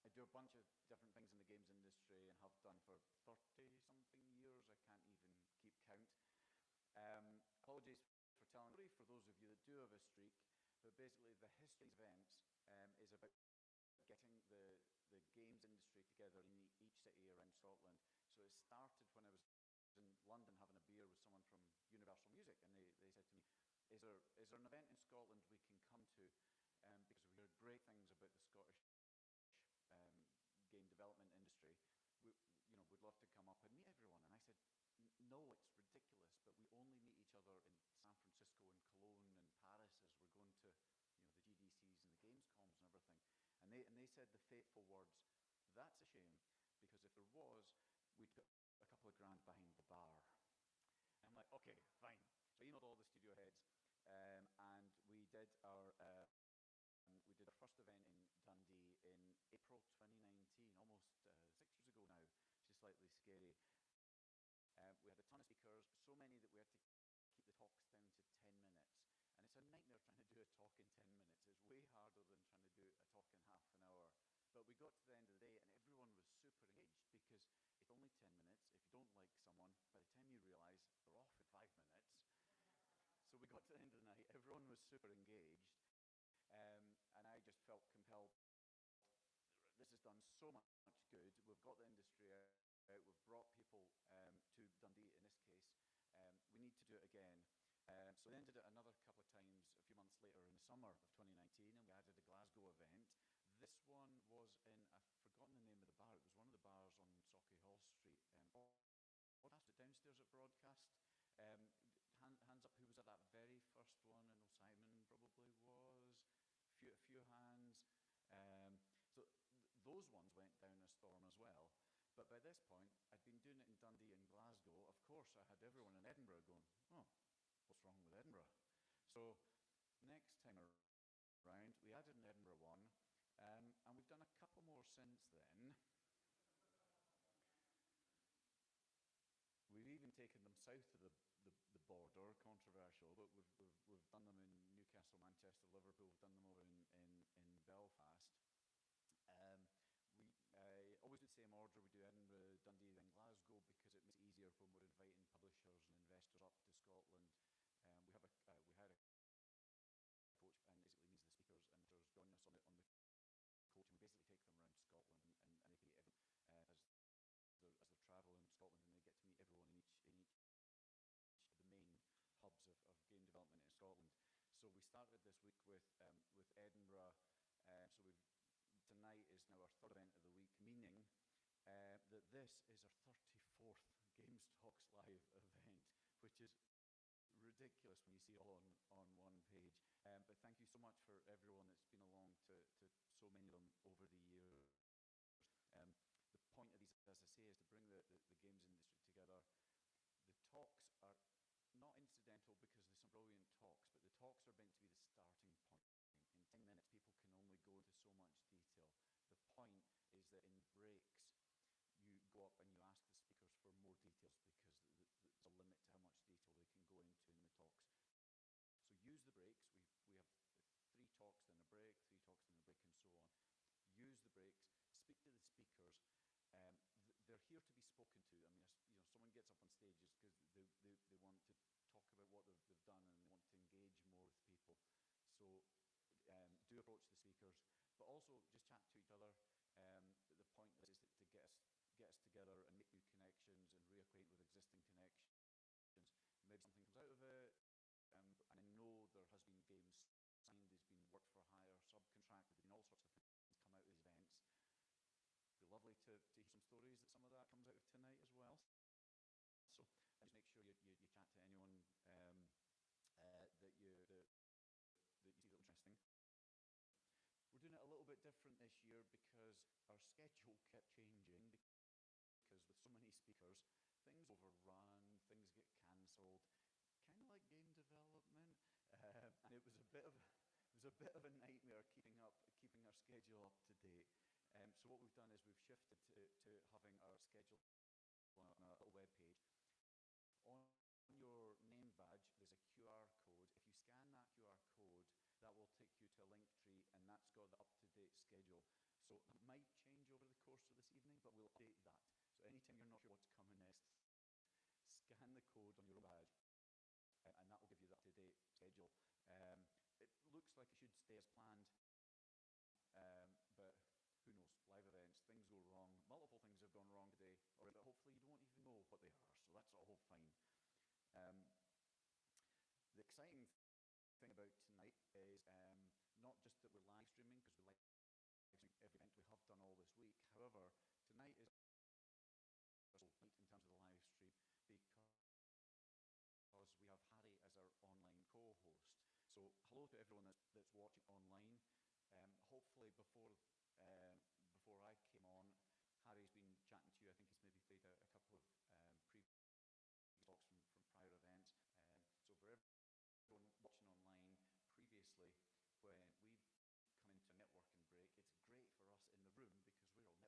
I do a bunch of different things in the games industry and have done for 30-something years. I can't even keep count. Apologies for telling you, for those of you that do have a streak, but basically the history of events is about getting the games industry together in each city around Scotland. So it started when I was in London having a beer with someone from Universal Music, and they said to me, is there an event in Scotland we can come to, because we heard great things about the Scottish game development industry. We'd love to come up and meet everyone. And I said, no, it's ridiculous, but we only meet each other in San Francisco and Cologne and Paris as we're going to the GDCs and the Gamescoms and everything. And they said the fateful words, that's a shame, because if there was, we'd got a couple of grand behind the bar. And I'm like, okay, fine. So I emailed all the studio heads, and we did our first event in Dundee in April 2019, almost 6 years ago now, which is slightly scary. We had a ton of speakers, so many that we had to keep the talks down to 10 minutes. And it's a nightmare trying to do a talk in 10 minutes. It's way harder than trying to do a talk in half an hour. But we got to the end of the day, and everyone was super engaged, because it's only 10 minutes. If you don't like someone, by the time you realize they're off in 5 minutes. So we got to the end of the night, everyone was super engaged. And I just felt compelled. This has done so much good. We've got the industry out. We've brought people to Dundee in this case. We need to do it again. So we then did it another couple of times a few months later in the summer of 2019, and we added a Glasgow event. This one was in, I've forgotten the name of the bar. It was one of the bars on Sauchiehall Street. Broadcast it downstairs at Broadcast. Hands up who was at that very first one. I know Simon probably was. A few hands. So those ones went down a storm as well. But by this point, I'd been doing it in Dundee and Glasgow. Of course, I had everyone in Edinburgh going, oh, what's wrong with Edinburgh? So next time around, we added an Edinburgh one, and we've done a couple more since then. We've even taken them south of the border, controversial, but we've done them in Newcastle, Manchester, Liverpool. We've done them over in Belfast. We always do the same order. We do Edinburgh, Dundee, then Glasgow, because it makes it easier when we're inviting publishers and investors up to Scotland. We hired a coach, and basically means the speakers and investors join us on the coach, and we basically take them around Scotland, and they can meet as they're travelling in Scotland, and they get to meet everyone in each of the main hubs of game development in Scotland. So we started this week with Edinburgh. So tonight is now our third event of the week, meaning that this is our 34th Games Talks Live event, which is ridiculous when you see it all on one page. But thank you so much for everyone that's been along to so many of them over the years. The point of these, as I say, is to bring the games industry together. The talks are not incidental because there's some brilliant talks, but the talks are meant to be the starting point. In 10 minutes, people can only go into so much detail. The point is that in breaks, you go up and you ask the speakers for more details, because there's a limit to how much detail they can go into in the talks. So use the breaks. We have 3 talks, then a break, 3 talks, then a break, and so on. Use the breaks. Speak to the speakers. They're here to be spoken to. I mean, someone gets up on stages because they want to talk about what they've done, and they want to engage more with people. So do approach the speakers, but also just chat to each other. The point is to get us together and make new connections and reacquaint with existing connections. Maybe something comes out of it, and I know there has been games signed, there's been work hear some stories that some of that comes out of tonight as well. So just make sure you chat to anyone that you see that's interesting. We're doing it a little bit different this year because our schedule kept changing, because with so many speakers, things overrun, things get cancelled, kind of like game development, and it was a bit of a nightmare keeping our schedule up to date. So what we've done is we've shifted to having our schedule on a little web page. On your name badge, there's a QR code. If you scan that QR code, that will take you to a link tree, and that's got the up-to-date schedule. So it might change over the course of this evening, but we'll update that. So anytime you're not sure what's coming next, scan the code on your badge, and that will give you the up-to-date schedule. It looks like it should stay as planned, but who knows? Live events, things go wrong. Multiple things have gone wrong today, or hopefully you don't even know what they are, so that's all fine. The exciting thing about tonight is not just that we're live streaming, because we live stream every event we have done all this week. However, tonight is in terms of the live stream, because we have Harry as our online co-host. So hello to everyone that's watching online. Hopefully before I came on, Harry's been chatting to you. I think he's maybe played a couple of previous talks from prior events. So for everyone watching online previously, when we've come into a networking break, it's great for us in the room because we're all networking and chatting to each other. For people online, I'm sorry, it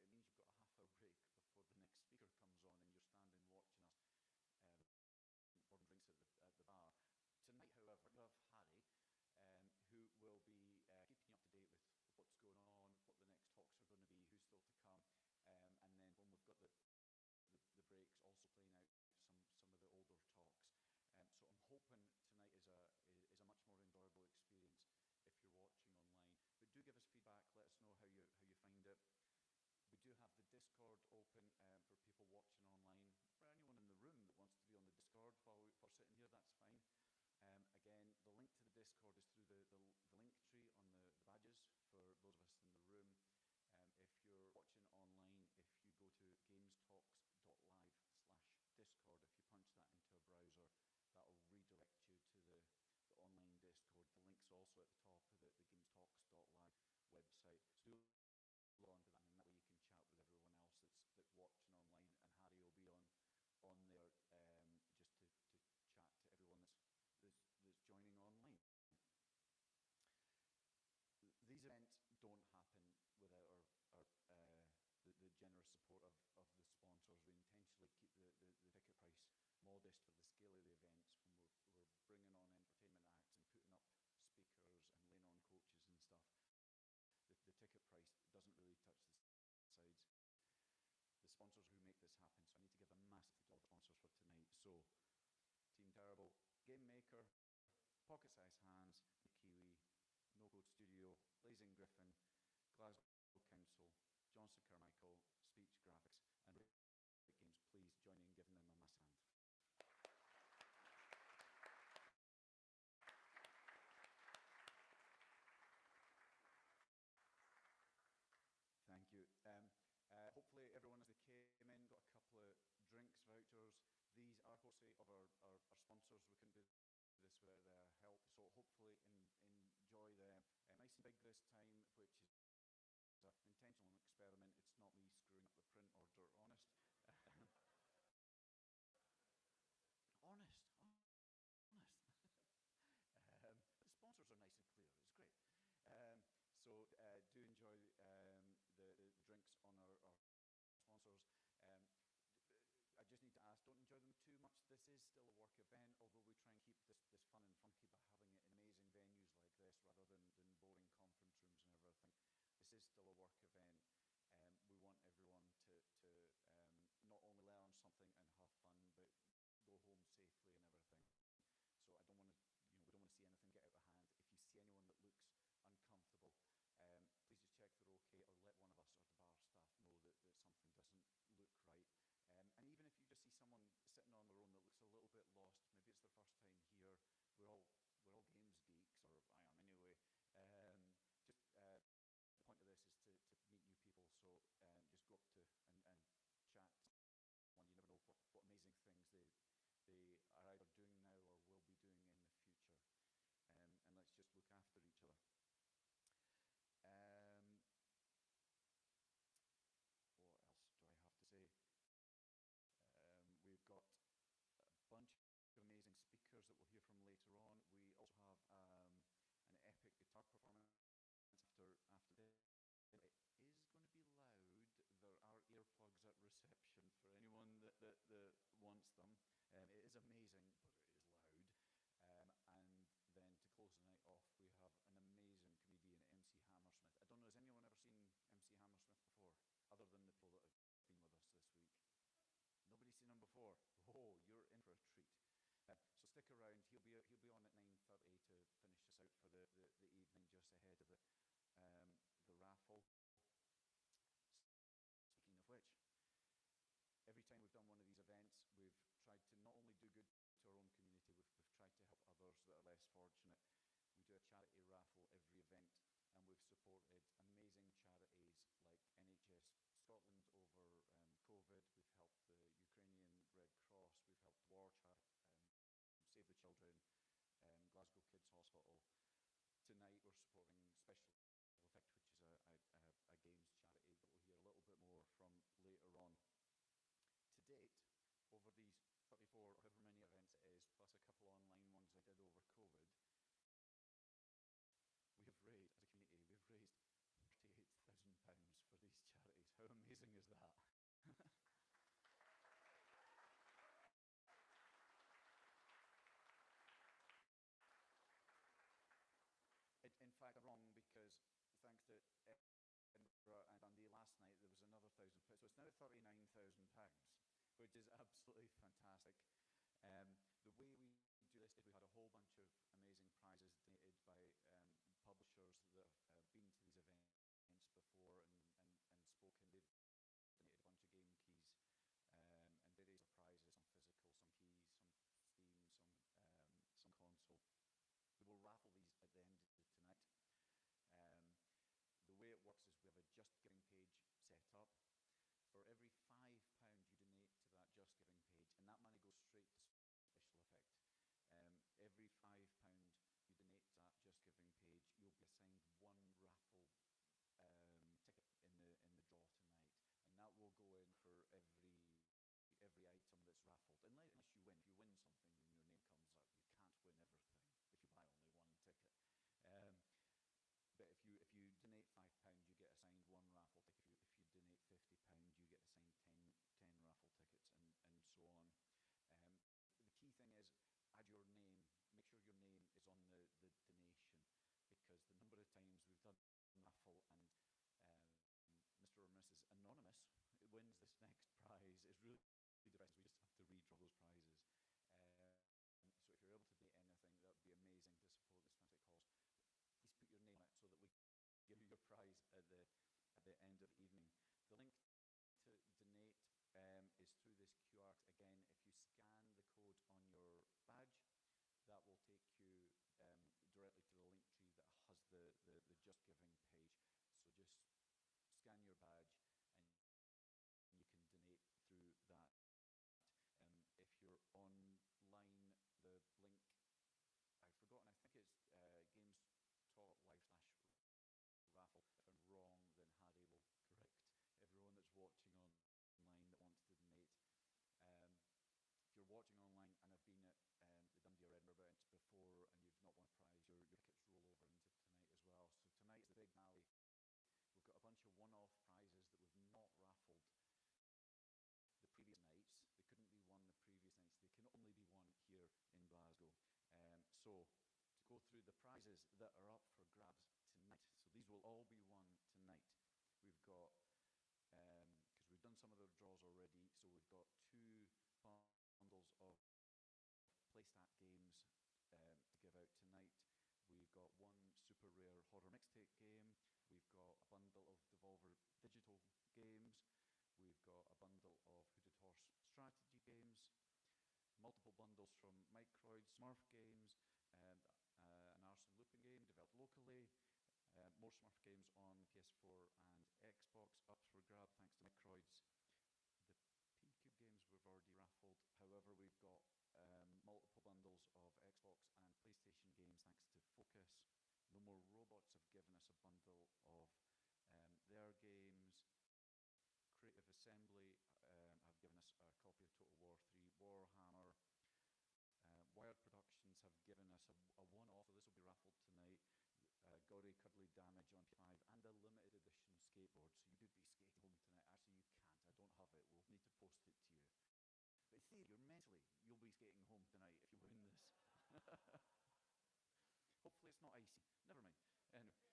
means you've got a half-hour break before the next speaker comes on and you're standing watching us ordering drinks at the bar. Tonight, however, we have Harry, who will be keeping you up to date with what's going on, what the next talks are going to be, who's still to come, and then when we've got the breaks, also playing out some of the older talks. So I'm hoping tonight is a much more enjoyable experience if you're watching online. But do give us feedback. Let us know how you find it. We do have the Discord open for people watching online. For anyone in the room that wants to be on the Discord while we're sitting here, that's fine. Again, the link to the Discord is through the link tree on the badges for those of us in the room. If you're watching online, if you go to gamestalks.live/Discord, if you punch that into a browser, that will redirect you to the online Discord. The link's also at the top of the gamestalks.live website. So do log on to that, and that way you can chat with everyone else that's watching online, and Harry will be on there just to chat to everyone that's joining online. These events don't happen without the generous support of the sponsors. We intentionally keep the ticket price modest for the scale of the events when we're bringing on entertainment acts and putting up speakers and laying on coaches and stuff. The ticket price doesn't really touch the sides. The sponsors who make this happen, so I need to give a massive thank you to all the sponsors for tonight. So, Team Terrible, Game Maker, Pocket Size Hands, Kiwi, No Code Studio, Blazing Griffin, Glasgow Council, Johnson Carmichael, Speech Graphics, and Rick Games. Please join in giving them a massive hand. Thank you. Hopefully everyone as they came in got a couple of drinks vouchers. These are courtesy of our sponsors. We couldn't do this without their help, so hopefully enjoy them. Nice and big this time, which is an intentional experiment. It's not me screwing up the print order, honest. honest. The sponsors are nice and clear. It's great. So do enjoy the drinks on our sponsors. I just need to ask, don't enjoy them too much. This is still a work event, although we try and keep this fun and funky by having it in amazing venues like this rather than boring conference rooms and everything. This is still a work event. We want everyone to not only learn something and have fun, but go home safely and everything. So I don't want to, we don't want to see anything get out of hand. If you see anyone that looks uncomfortable, please just check they're okay, or let one of us or the bar staff know that something doesn't look right. And even if you just see someone sitting on their own that looks a little bit lost, maybe it's their first time here, we're all reception for anyone that wants them. It is amazing, but it is loud. And then to close the night off, we have an amazing comedian, MC Hammersmith. I don't know, has anyone ever seen MC Hammersmith before, other than the people that have been with us this week? Nobody's seen him before. Oh, you're in for a treat. So stick around. He'll be on at 9:30 to finish us out for the evening, just ahead of the raffle. Speaking of which, every time we've done one of these events, we've tried to not only do good to our own community, we've tried to help others that are less fortunate. We do a charity raffle every event, and we've supported amazing charities like NHS Scotland over COVID. We've helped the Ukrainian Red Cross. We've helped War Charity, Save the Children, Glasgow Kids Hospital. Tonight we're supporting Special Effect, which is a games charity that we'll hear a little bit more from later on. To date, over these 34 or however many events it is, plus a couple online ones I did over COVID, we have raised, as a community, we've raised £38,000 for these charities. How amazing is that? In fact, I'm wrong, because thanks to Edinburgh and Dundee last night, there was another £1,000. So it's now £39,000, which is absolutely fantastic. The way we do this is we had a whole bunch of amazing prizes donated by publishers that have been to these events before and spoken. They've donated a bunch of game keys and various prizes, some physical, some keys, some Steam, some console. We will raffle these at the end of tonight. The way it works is we have a Just Giving page set up. For every £5 you donate to that Just Giving page, and that money goes straight to Special Effect. Every £5 you donate to that Just Giving page, you'll be assigned one raffle ticket in the draw tonight, and that will go in for every item that's raffled. Unless you win. If you win something and your name comes up, you can't win everything if you buy only one ticket. But if you donate £5, you get assigned one raffle ticket. If you donate £50, you get assigned 10 raffle tickets, and so on. The key thing is, add your name. Make sure your name is on the donation, because the number of times we've done a raffle and Mr. or Mrs. Anonymous wins this next prize is really depressing. We just have to redraw those prizes. So if you're able to donate anything, that would be amazing to support this fantastic cause. Please put your name on it so that we give you your prize at the end of the evening. The link to donate is through this QR. Again, if you scan the code on your badge, that will take you directly to the link tree that has the Just Giving page. So just scan your badge and you can donate through that. If you're online, the link, I've forgotten, I think it's GamesTalk/raffle. If I'm wrong, then Harry will correct everyone that's watching online that wants to donate. If you're watching online and have been at the Dundee or Edinburgh events before and you've not won a prize, your tickets roll over into tonight as well. So tonight is the big finale. We've got a bunch of one-off prizes that we've not raffled the previous nights. They couldn't be won the previous nights. They can only be won here in Glasgow. So to go through the prizes that are up for grabs tonight. So these will all be won tonight. We've got, because we've done some of the draws already, so we've got 2 bundles of Playstat games to give out tonight. We've got 1 super rare horror mixtape game. We've got a bundle of Devolver digital games. We've got a bundle of Hooded Horse strategy games. Multiple bundles from Microid Smurf games, an arson looping game developed locally. More Smurf games on PS4 and Xbox up for grab thanks to Microids. The P-Cube games we've already raffled. However, we've got multiple bundles of Xbox and PlayStation games thanks to Focus. No More Robots have given us a bundle of their games. Creative Assembly have given us a copy of Total War 3 Warhammer. Wired Productions have given us a one-off, so this will be raffled tonight, Gory Cuddly Damage on P5 and a limited edition skateboard, so you could be skating home tonight. Actually, you can't. I don't have it. We'll post it to you. But in theory, mentally, you'll be skating home tonight if you win this. Hopefully it's not icy. Never mind. Anyway,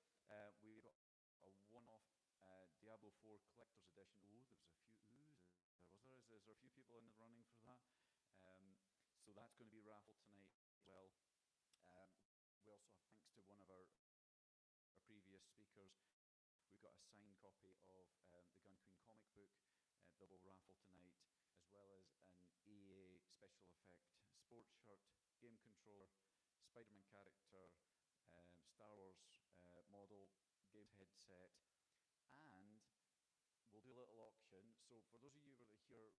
we've got a one-off Diablo 4 Collector's Edition. Oh, there's a few. Is there a few people in the running for that? So that's going to be raffled tonight as well. We also have, thanks to one of our previous speakers, we've got a signed copy of the Gun Queen comic book that will raffle tonight, as well as an EA special effect sports shirt, game controller, Spider-Man character, Star Wars model, game headset, and we'll do a little auction. So for those of you who were here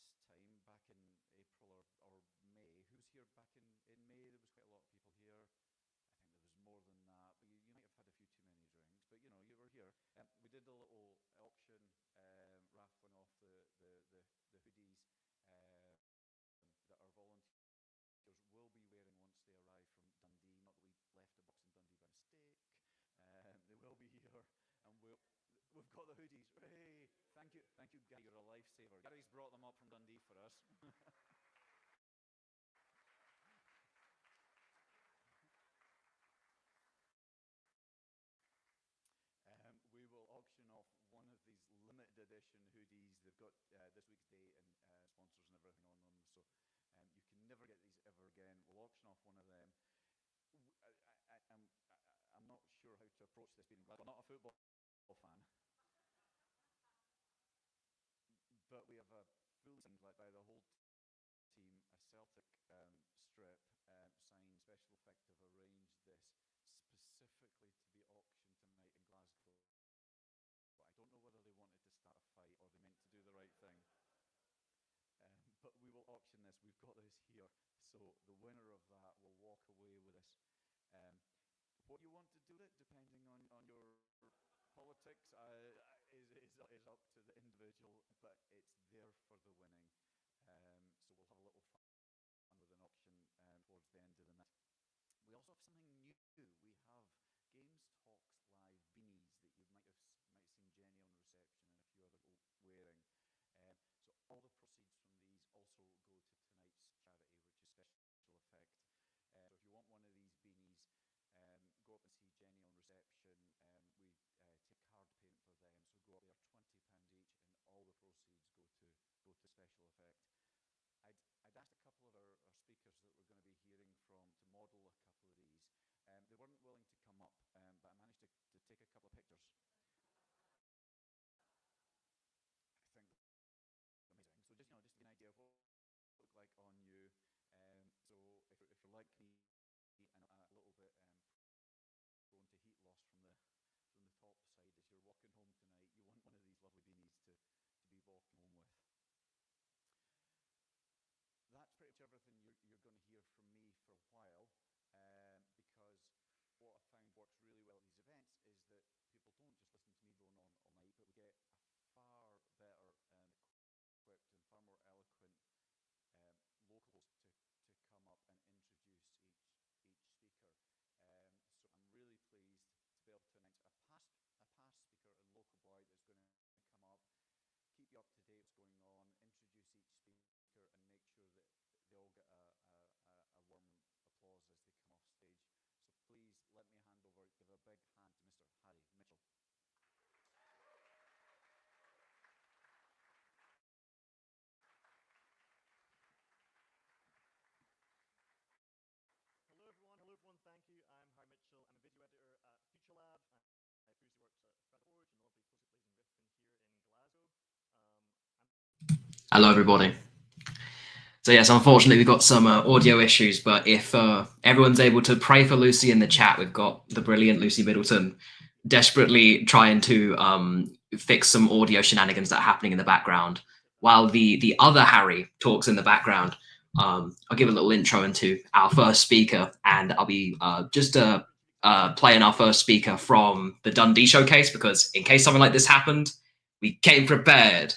last time, back in April or May, who was here back in May? There was quite a lot of people here. I think there was more than that, but you might have had a few too many drinks, but you know, you were here. We did a little auction, raffling off the hoodies that our volunteers will be wearing once they arrive from Dundee. Not that we left a box in Dundee by mistake. They will be here, and we've got the hoodies. Hey, thank you, Gary. You're a lifesaver. Gary's brought them up from Dundee for us. We will auction off one of these limited edition hoodies. They've got this week's date and sponsors and everything on them, so you can never get these ever again. We'll auction off one of them. I'm not sure how to approach this being in Glasgow. I'm not a football fan, but we have a full signed by the whole team, a Celtic strip signed special effect. Have arranged this specifically to be auctioned tonight in Glasgow. But I don't know whether they wanted to start a fight or they meant to do the right thing. But we will auction this. We've got this here, so the winner of that will walk away with this. What you want to do it, depending on your politics, is up to the individual, but it's there for the winning. So we'll have a little fun with an auction towards the end of the night. We also have something new. We have Games Talks Live beanies that you might seen Jenny on reception and a few other people wearing. So all the proceeds from these also go to tonight's charity, which is Special Effect. So if you want one of these beanies, go up and see Jenny on reception. We take card payment for them, so go up there, £20 each, and all the proceeds go to Special Effect. I'd asked a couple of our speakers that we're going to be hearing from to model a couple of these. They weren't willing to come up, but I managed to take a couple of pictures. I think amazing. So just to give you an idea of what it look like on you. So if you're like me and a little bit prone to heat loss from the top side as you're walking home tonight, you want one of these lovely beanies to be walking home with. That's pretty much everything you're going to hear from me for a while, because what I found works really well at these events is that people don't just listen to me drone on all night, but we get a far better equipped and far more eloquent locals to come up and introduce each speaker. So I'm really pleased to be able to announce a past speaker and local boy that's going to come up, keep you up to date what's going on, introduce each speaker, and make sure that they all get a warm applause as they come off stage. So please let me give a big hand to Mr. Harry Mitchell. Hello everyone, thank you. I'm Harry Mitchell. I'm a video editor at Future Lab. I previously worked at Fred Forge and lovely Closely Blazing Griffin here in Glasgow. Hello everybody. So yes, unfortunately we've got some audio issues, but if everyone's able to pray for Lucy in the chat, we've got the brilliant Lucy Middleton desperately trying to fix some audio shenanigans that are happening in the background, while the other Harry talks in the background. I'll give a little intro into our first speaker, and I'll be just playing our first speaker from the Dundee showcase, because in case something like this happened, we came prepared.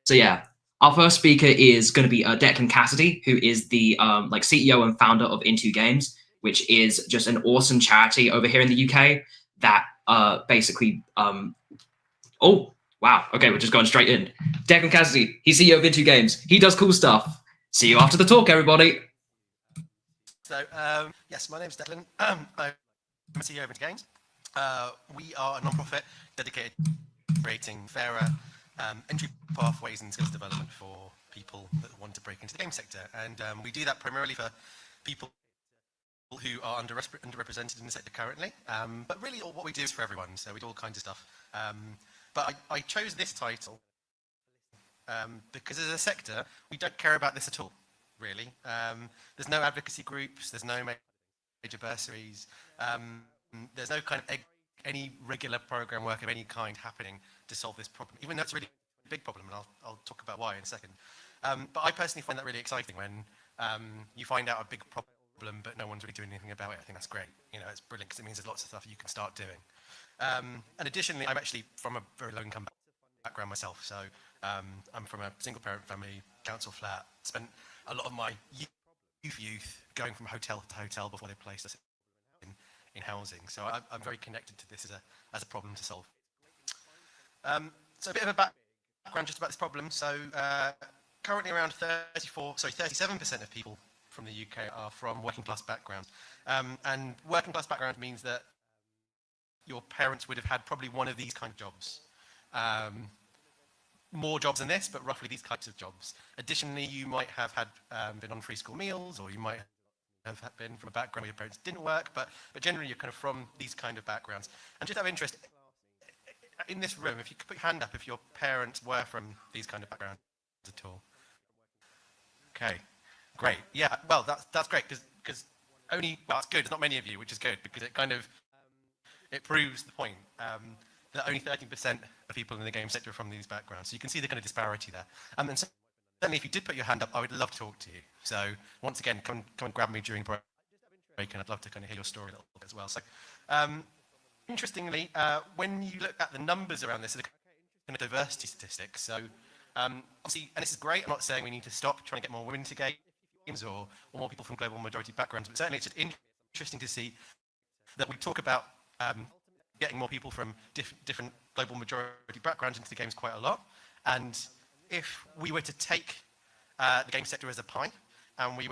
So yeah. Our first speaker is going to be Declan Cassidy, who is the CEO and founder of Into Games, which is just an awesome charity over here in the UK that basically. Oh, Wow. Okay, we're just going straight in. Declan Cassidy, he's CEO of Into Games. He does cool stuff. See you after the talk, everybody. So, yes, my name's Declan. I'm CEO of Into Games. We are a non-profit dedicated to creating fairer entry pathways and skills development for people that want to break into the game sector. And we do that primarily for people who are underrepresented in the sector currently. But really, what we do is for everyone. So we do all kinds of stuff. But I chose this title because as a sector, we don't care about this at all, really. There's no advocacy groups, there's no major bursaries, there's no kind of any regular program work of any kind happening to solve this problem, even though it's a really big problem, and I'll talk about why in a second. But I personally find that really exciting when you find out a big problem, but no one's really doing anything about it. I think that's great. You know, it's brilliant because it means there's lots of stuff you can start doing. And additionally, I'm actually from a very low income background myself. So I'm from a single parent family, council flat, spent a lot of my youth going from hotel to hotel before they placed us in housing. So I'm very connected to this as a problem to solve. So a bit of a background just about this problem. So currently around 37% of people from the UK are from working class backgrounds. And working class background means that your parents would have had probably one of these kind of jobs. More jobs than this, but roughly these types of jobs. Additionally, you might have had been on free school meals, or you might have been from a background where your parents didn't work, but generally you're kind of from these kind of backgrounds. And just out of interest, in this room, if you could put your hand up if your parents were from these kind of backgrounds at all. Okay, great. Yeah, well, that's great, because only, well, it's good, there's not many of you, which is good, because it kind of, it proves the point that only 13% of people in the game sector are from these backgrounds. So you can see the kind of disparity there. And certainly if you did put your hand up, I would love to talk to you. So once again, come and grab me during break, and I'd love to kind of hear your story a little bit as well. So interestingly, when you look at the numbers around this, the kind of diversity statistics, so obviously, and this is great, I'm not saying we need to stop trying to get more women to games or more people from global majority backgrounds, but certainly it's just interesting to see that we talk about getting more people from different global majority backgrounds into the games quite a lot. And if we were to take the game sector as a pie, and we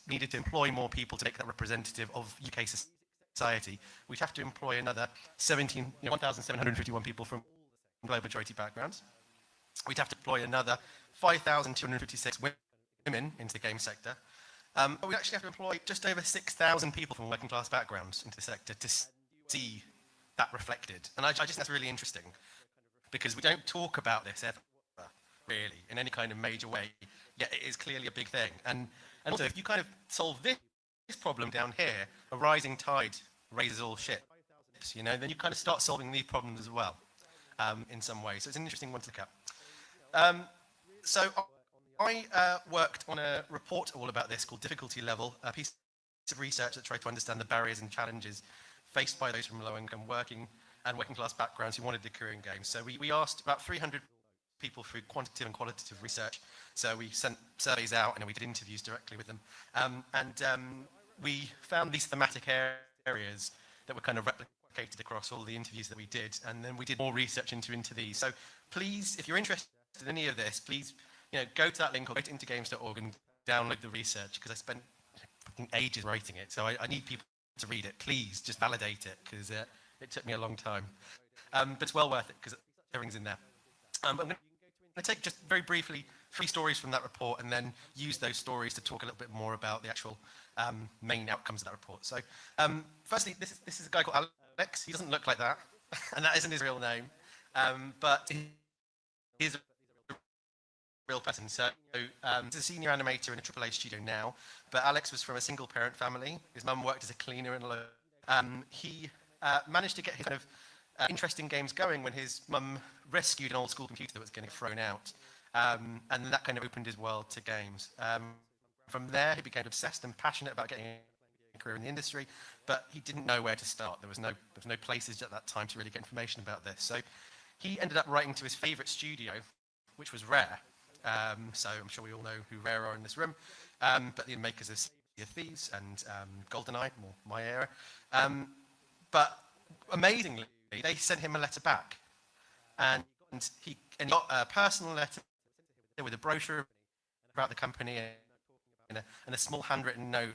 needed to employ more people to make that representative of UK society, we'd have to employ another 1,751 people from global majority backgrounds. We'd have to employ another 5,256 women into the game sector. But we actually have to employ just over 6,000 people from working class backgrounds into the sector to see that reflected. And I just think that's really interesting, because we don't talk about this ever, really, in any kind of major way, yet it is clearly a big thing. And also, if you kind of solve this problem down here, a rising tide raises all ships, you know, then you kind of start solving these problems as well, in some way. So it's an interesting one to look at. So I worked on a report all about this called Difficulty Level, a piece of research that tried to understand the barriers and challenges faced by those from low-income working class backgrounds who wanted to career in games. So we asked about 300 people through quantitative and qualitative research. So we sent surveys out and we did interviews directly with them. We found these thematic areas that were kind of replicated across all the interviews that we did. And then we did more research into these. So please, if you're interested in any of this, please, you know, go to that link or go to intergames.org and download the research, because I spent ages writing it. So I need people to read it. Please just validate it, because it took me a long time. But it's well worth it, because everything's in there. I'm going to take just very briefly 3 stories from that report, and then use those stories to talk a little bit more about the actual main outcomes of that report. So firstly, this is a guy called Alex. He doesn't look like that, and that isn't his real name, but he's a real person. So he's a senior animator in a AAA studio now, but Alex was from a single parent family. His mum worked as a cleaner in a he managed to get his kind of interest in games going when his mum rescued an old school computer that was getting thrown out. And that kind of opened his world to games. From there, he became obsessed and passionate about getting a career in the industry, but he didn't know where to start. There was no places at that time to really get information about this. So he ended up writing to his favorite studio, which was Rare. So I'm sure we all know who Rare are in this room, but the makers of Sea of Thieves and GoldenEye, more my era. But amazingly, they sent him a letter back, and he got a personal letter with a brochure about the company and a small handwritten note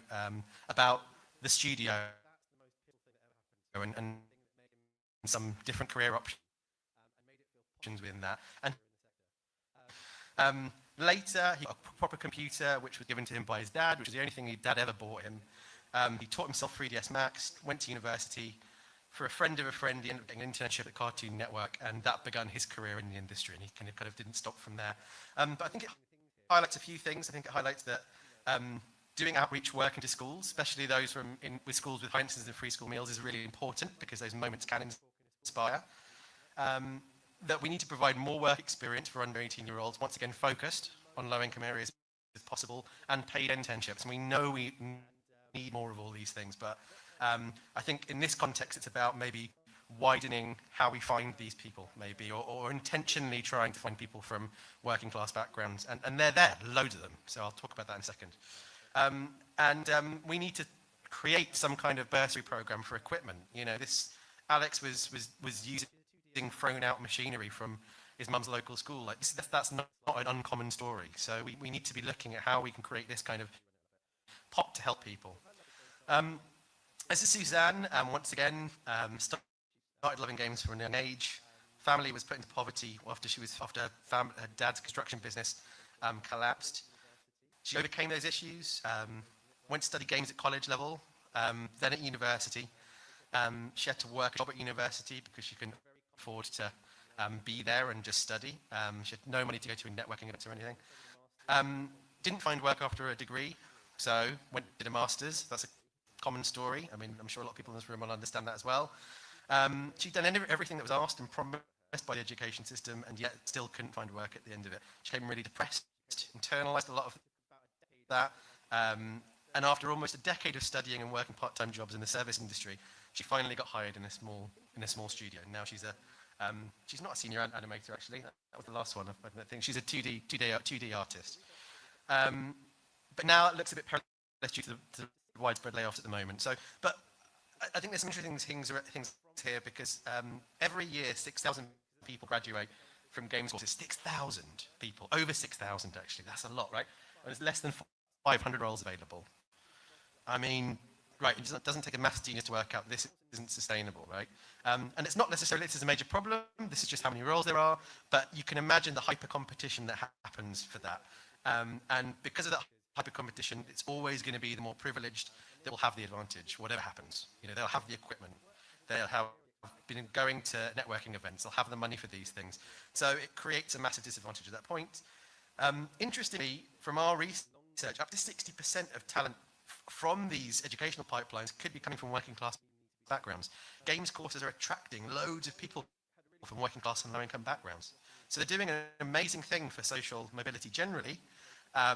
about the studio and some different career options within that. And later, he got a proper computer, which was given to him by his dad, which was the only thing his dad ever bought him. He taught himself 3ds Max, went to university. For a friend of a friend, he ended up getting an internship at Cartoon Network, and that began his career in the industry, and he kind of didn't stop from there. But I think it highlights a few things. I think it highlights that doing outreach work into schools, especially those with schools with high instances of free school meals, is really important because those moments can inspire. That we need to provide more work experience for under 18-year-olds, once again focused on low-income areas if possible, and paid internships. And we know we need more of all these things, but I think in this context, it's about maybe widening how we find these people, maybe, or intentionally trying to find people from working class backgrounds. And they're there, loads of them. So I'll talk about that in a second. We need to create some kind of bursary program for equipment. You know, Alex was using thrown out machinery from his mum's local school. Like that's not an uncommon story. So we need to be looking at how we can create this kind of pot to help people. This is Suzanne. Once again, started loving games from a young age. Family was put into poverty after her dad's construction business collapsed. She overcame those issues. Went to study games at college level, then at university. She had to work a job at university because she couldn't afford to be there and just study. She had no money to go to networking events or anything. Didn't find work after a degree, so did a master's. That's a common story. I mean, I'm sure a lot of people in this room will understand that as well. She'd done everything that was asked and promised by the education system, and yet still couldn't find work at the end of it. She became really depressed, internalized a lot of that. And after almost a decade of studying and working part-time jobs in the service industry, she finally got hired in a small studio. Now she's not a senior animator, actually. That was the last one. I think she's a 2D artist. But now it looks a bit perilous due to the widespread layoffs at the moment. But I think there's some interesting things here because every year 6,000 people graduate from games courses. 6,000 people, over 6,000 actually. That's a lot, right? And there's less than 500 roles available. I mean, right, it doesn't take a maths genius to work out this isn't sustainable, right? And it's not necessarily this is a major problem, this is just how many roles there are, but you can imagine the hyper competition that happens for that. And because of that hyper competition, it's always going to be the more privileged that will have the advantage, whatever happens. You know, they'll have the equipment, they'll have been going to networking events, they'll have the money for these things. So it creates a massive disadvantage at that point. Interestingly, from our research, up to 60% of talent from these educational pipelines could be coming from working class backgrounds. Games courses are attracting loads of people from working class and low income backgrounds. So they're doing an amazing thing for social mobility generally,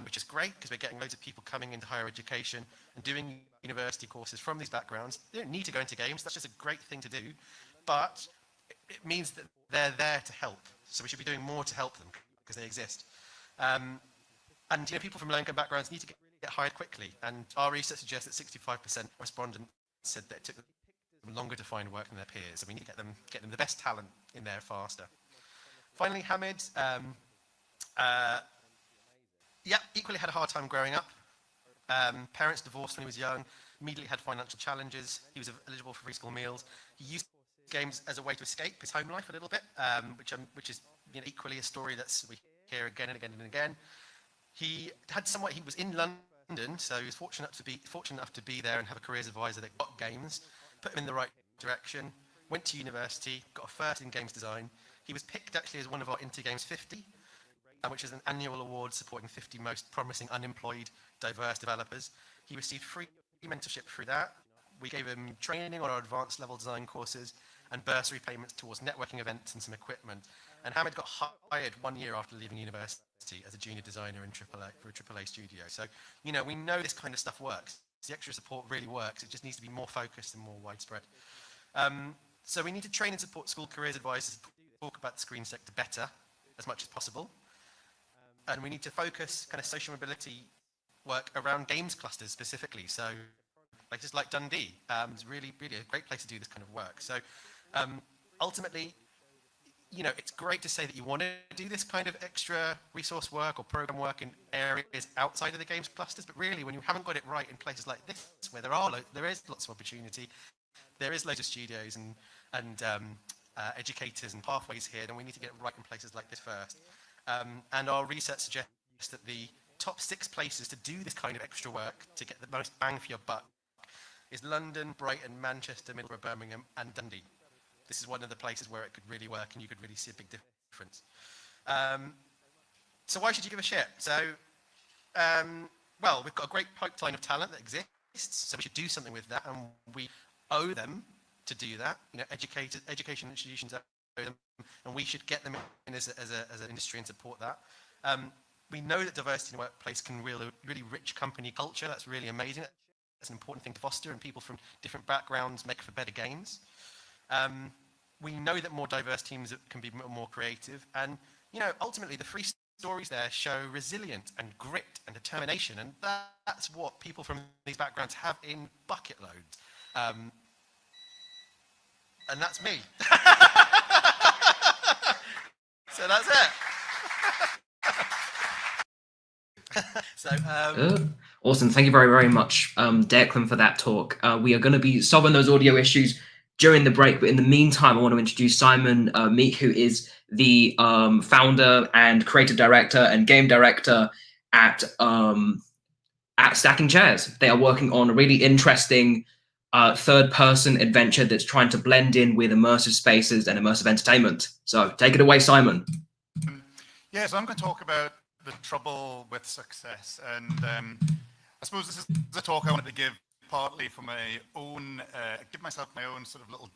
which is great because we're getting loads of people coming into higher education and doing university courses from these backgrounds. They don't need to go into games, that's just a great thing to do, but it means that they're there to help. So we should be doing more to help them because they exist. And you know, people from low income backgrounds need to get hired quickly, and our research suggests that 65% of respondents said that it took them longer to find work than their peers, so we need to get them the best talent in there faster. Finally, Hamid, equally had a hard time growing up. Parents divorced when he was young, immediately had financial challenges. He was eligible for free school meals. He used games as a way to escape his home life a little bit, which is equally a story that we hear again and again and again. He was in London, so he was fortunate enough to be there and have a careers advisor that got games, put him in the right direction, went to university, got a first in games design. He was picked actually as one of our Intergames 50, which is an annual award supporting 50 most promising unemployed diverse developers. He received free mentorship through that. We gave him training on our advanced level design courses and bursary payments towards networking events and some equipment. And Hamid got hired 1 year after leaving university as a junior designer for a AAA studio. So, we know this kind of stuff works. The extra support really works. It just needs to be more focused and more widespread. So we need to train and support school careers advisors to talk about the screen sector better as much as possible. And we need to focus kind of social mobility work around games clusters specifically. So places like Dundee is really, really a great place to do this kind of work. So ultimately, you know, it's great to say that you want to do this kind of extra resource work or program work in areas outside of the games clusters, but really when you haven't got it right in places like this, where there is lots of opportunity, there is loads of studios and educators and pathways here, then we need to get it right in places like this first. And our research suggests that the top 6 places to do this kind of extra work to get the most bang for your buck is London, Brighton, Manchester, Middlesbrough, Birmingham, and Dundee. This is one of the places where it could really work and you could really see a big difference. So why should you give a shit? So, well, we've got a great pipeline of talent that exists, so we should do something with that, and we owe them to do that. You know, education institutions owe them, and we should get them in as an industry and support that. We know that diversity in the workplace can really rich company culture. That's really amazing. That's an important thing to foster, and people from different backgrounds make for better games. We know that more diverse teams can be more creative, and you know, ultimately the 3 stories there show resilience and grit and determination, and that's what people from these backgrounds have in bucket loads. And that's me. So that's it. So, awesome. Thank you very, very much, Declan, for that talk. We are going to be solving those audio issues during the break, but in the meantime, I want to introduce Simon Meek, who is the founder and creative director and game director at Stackin Chairs. They are working on a really interesting third-person adventure that's trying to blend in with immersive spaces and immersive entertainment. So take it away, Simon. Yeah, so I'm going to talk about the trouble with success, and I suppose this is a talk I wanted to give partly for my own, give myself my own sort of little,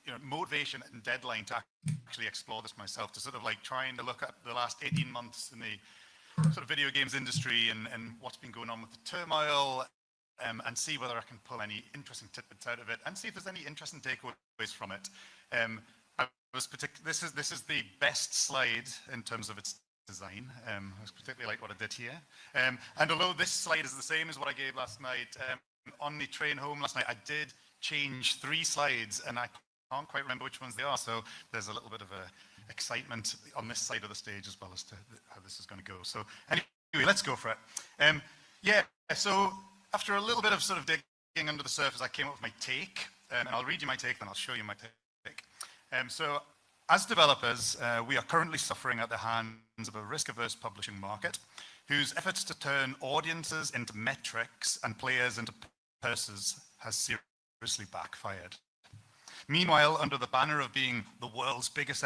you know, motivation and deadline to actually explore this myself, to sort of like trying to look at the last 18 months in the sort of video games industry and what's been going on with the turmoil, and see whether I can pull any interesting tidbits out of it, and see if there's any interesting takeaways from it. This is the best slide in terms of its design. I was particularly like what I did here. And although this slide is the same as what I gave last night, on the train home last night, I did change 3 slides, and I can't quite remember which ones they are. So there's a little bit of excitement on this side of the stage as well as to how this is going to go. So anyway, let's go for it. Yeah, so after a little bit of sort of digging under the surface, I came up with my take, and I'll read you my take, then I'll show you my take. So as developers, we are currently suffering at the hands of a risk-averse publishing market whose efforts to turn audiences into metrics and players into purses has seriously backfired. Meanwhile, under the banner of being the world's biggest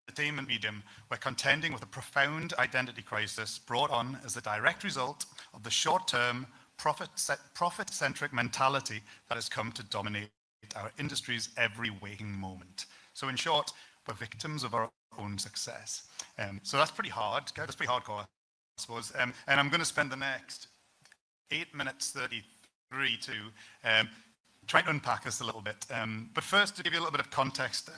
entertainment medium, we're contending with a profound identity crisis brought on as a direct result of the short-term, profit-centric mentality that has come to dominate our industry's every waking moment. So in short, we're victims of our own success. So that's pretty hard. That's pretty hardcore, I suppose. And I'm going to spend the next 8 minutes 33 to try and unpack this a little bit. But first, to give you a little bit of context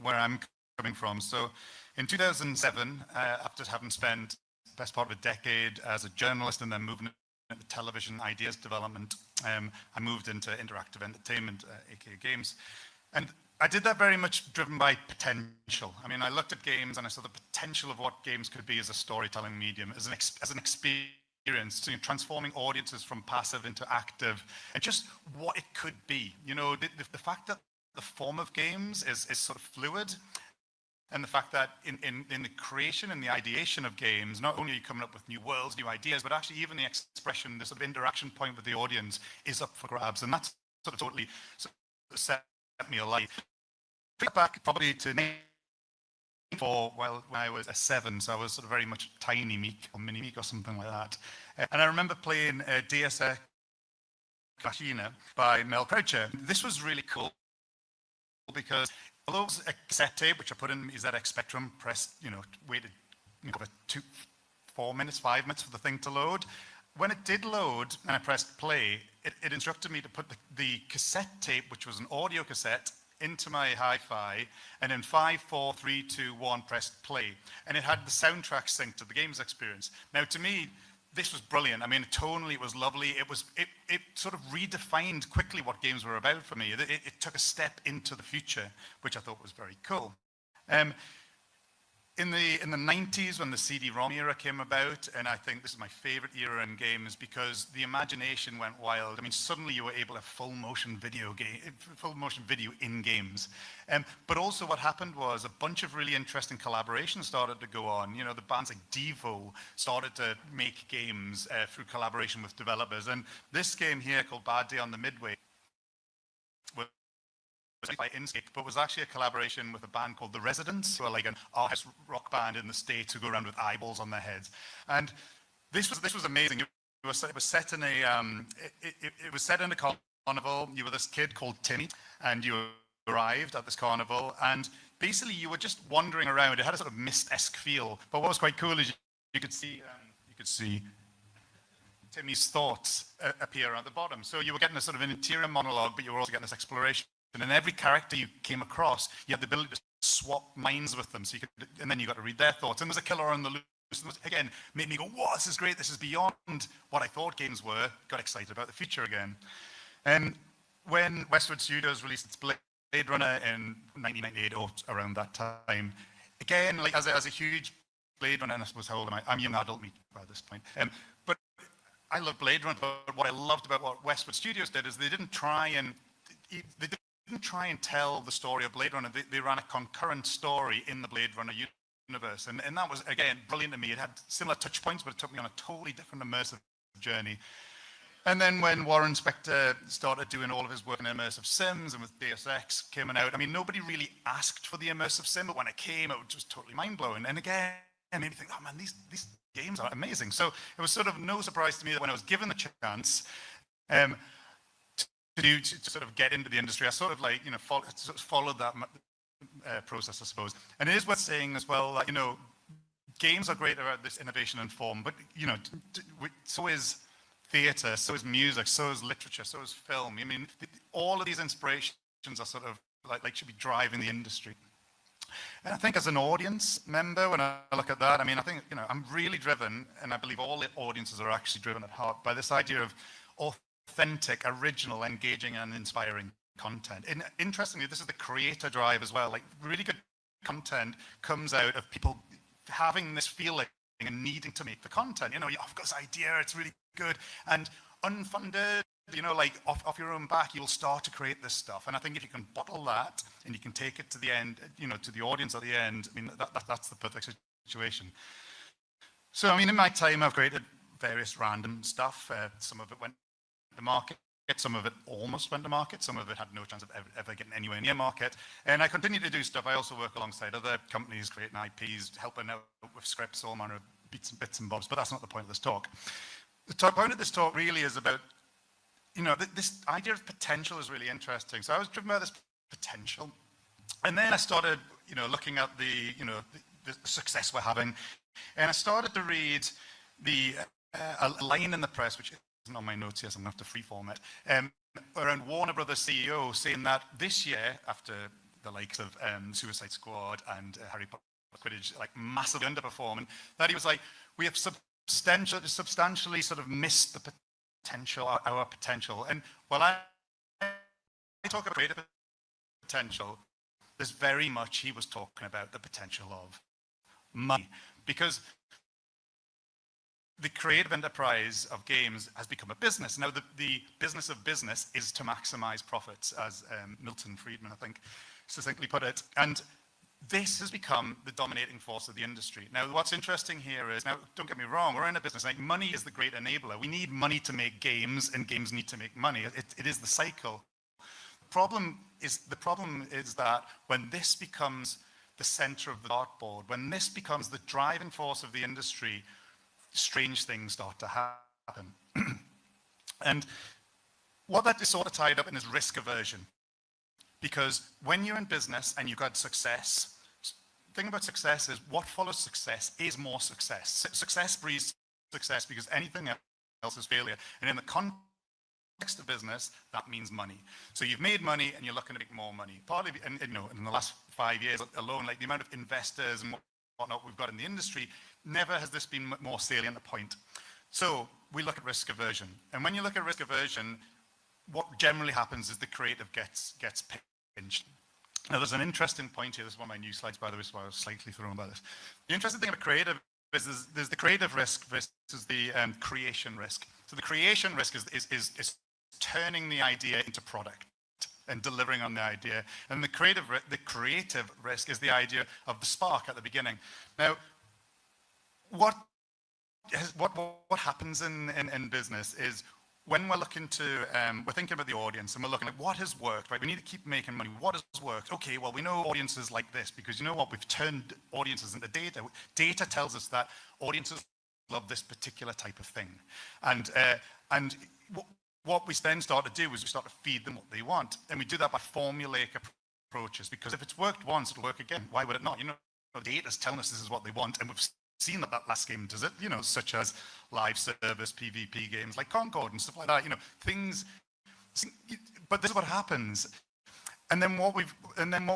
where I'm coming from. So in 2007, after having spent the best part of a decade as a journalist and then moving into television ideas development, I moved into interactive entertainment, aka games. And I did that very much driven by potential. I mean, I looked at games and I saw the potential of what games could be as a storytelling medium, as an experience, you know, transforming audiences from passive into active, and just what it could be. You know, the fact that the form of games is sort of fluid, and the fact that in the creation and the ideation of games, not only are you coming up with new worlds, new ideas, but actually even the expression, the sort of interaction point with the audience is up for grabs, and that's sort of totally sort of set me alight. Back probably to when I was a 7, so I was sort of very much tiny Meek or mini Meek or something like that. And I remember playing Deus Ex Machina by Mel Croucher. This was really cool because although it was a cassette tape, which I put in my ZX Spectrum, pressed, you know, waited 4 minutes, 5 minutes for the thing to load. When it did load and I pressed play, it instructed me to put the cassette tape, which was an audio cassette, into my hi-fi, and in 5, 4, 3, 2, 1, pressed play. And it had the soundtrack synced to the game's experience. Now, to me, this was brilliant. I mean, tonally, it was lovely. It sort of redefined quickly what games were about for me. It took a step into the future, which I thought was very cool. in the 90s when the CD-ROM era came about, and I think this is my favorite era in games because the imagination went wild. I mean, suddenly you were able to have full motion video in games. But also what happened was a bunch of really interesting collaborations started to go on. You know, the bands like Devo started to make games through collaboration with developers. And this game here called Bad Day on the Midway was by Inkscape, but was actually a collaboration with a band called The Residents, who are like an art house rock band in the States who go around with eyeballs on their heads. And this was amazing. It was set in a carnival. You were this kid called Timmy, and you arrived at this carnival, and basically you were just wandering around. It had a sort of mist-esque feel, but what was quite cool is you could see Timmy's thoughts appear at the bottom. So you were getting a sort of an interior monologue, but you were also getting this exploration. And every character you came across, you had the ability to swap minds with them. So you could, and then you got to read their thoughts. And there was a killer on the loose. And again, made me go, "Whoa, this is great! This is beyond what I thought games were." Got excited about the future again. And when Westwood Studios released its Blade Runner in 1998 or around that time, again, like as a huge Blade Runner, and I suppose how old am I? I'm a young adult me by this point. But I love Blade Runner. But what I loved about what Westwood Studios did is they didn't try and tell the story of Blade Runner. They ran a concurrent story in the Blade Runner universe. And that was, again, brilliant to me. It had similar touch points, but it took me on a totally different immersive journey. And then when Warren Spector started doing all of his work in immersive sims and with Deus Ex coming out, I mean, nobody really asked for the immersive sim, but when it came, it was just totally mind-blowing. And again, it made me think, oh man, these games are amazing. So it was sort of no surprise to me that when I was given the chance, to sort of get into the industry, I sort of like, you know, followed that process, I suppose. And it is worth saying as well that, you know, games are great about this innovation and form, but, you know, so is theatre, so is music, so is literature, so is film. I mean, all of these inspirations are sort of like should be driving the industry. And I think as an audience member, when I look at that, I mean, I think, you know, I'm really driven, and I believe all audiences are actually driven at heart by this idea of authentic, original, engaging, and inspiring content. And interestingly, this is the creator drive as well. Like, really good content comes out of people having this feeling and needing to make the content. You know, I've got this idea, it's really good, and unfunded, you know, like off your own back, you'll start to create this stuff. And I think if you can bottle that and you can take it to the end, you know, to the audience at the end, I mean, that's the perfect situation. So, I mean, in my time, I've created various random stuff. Some of it went to market, some of it almost went to market, some of it had no chance of ever getting anywhere near market. And I continue to do stuff. I also work alongside other companies, creating IPs, helping out with scripts, all manner of bits and bobs, but that's not the point of this talk. The point of this talk really is about, you know, this idea of potential is really interesting. So I was driven by this potential. And then I started, you know, looking at the success we're having. And I started to read a line in the press, which isn't on my notes here, so I'm going to have to freeform it, around Warner Brothers CEO saying that this year, after the likes of Suicide Squad and Harry Petch like massively underperforming, that he was like, we have substantially sort of missed the potential, our potential. And while I talk about creative potential, there's very much he was talking about the potential of money, because the creative enterprise of games has become a business. Now, the business of business is to maximize profits, as Milton Friedman, I think, succinctly put it. And this has become the dominating force of the industry. Now, what's interesting here is, now, don't get me wrong, we're in a business, like, money is the great enabler. We need money to make games, and games need to make money. It is the cycle. The problem is that when this becomes the center of the dartboard, when this becomes the driving force of the industry, strange things start to happen. And what that is sort of tied up in is risk aversion. Because when you're in business and you've got success, the thing about success is what follows success is more success. Success breeds success because anything else is failure. And in the context of business, that means money. So you've made money and you're looking to make more money. Partly, and, you know, in the last 5 years alone, like the amount of investors and whatnot we've got in the industry, never has this been more salient a point. So we look at risk aversion. And when you look at risk aversion, what generally happens is the creative gets pinched. Now, there's an interesting point here. This is one of my new slides, by the way, so I was slightly thrown by this. The interesting thing about creative is there's the creative risk versus the creation risk. So the creation risk is turning the idea into product and delivering on the idea. And the creative risk is the idea of the spark at the beginning. Now, what happens in business is when we're looking to, we're thinking about the audience and we're looking at what has worked, right? We need to keep making money. What has worked? Okay, well, we know audiences like this because you know what? We've turned audiences into data. Data tells us that audiences love this particular type of thing. And what we then start to do is we start to feed them what they want. And we do that by formulaic approaches, because if it's worked once, it'll work again. Why would it not? You know, data's telling us this is what they want, and we've seen that last game does it, you know, such as live service PvP games like Concord and stuff like that, you know, things. But this is what happens. And then what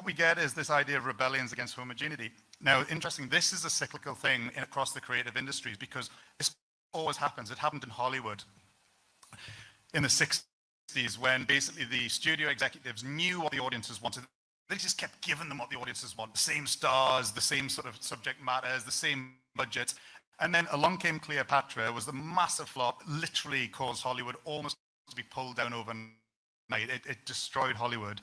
we get is this idea of rebellions against homogeneity. Now, interesting, this is a cyclical thing across the creative industries because this always happens. It happened in Hollywood in the 60s when basically the studio executives knew what the audiences wanted. They just kept giving them what the audiences want, the same stars, the same sort of subject matters, the same budgets. And then along came Cleopatra, was the massive flop, literally caused Hollywood almost to be pulled down overnight. It destroyed Hollywood.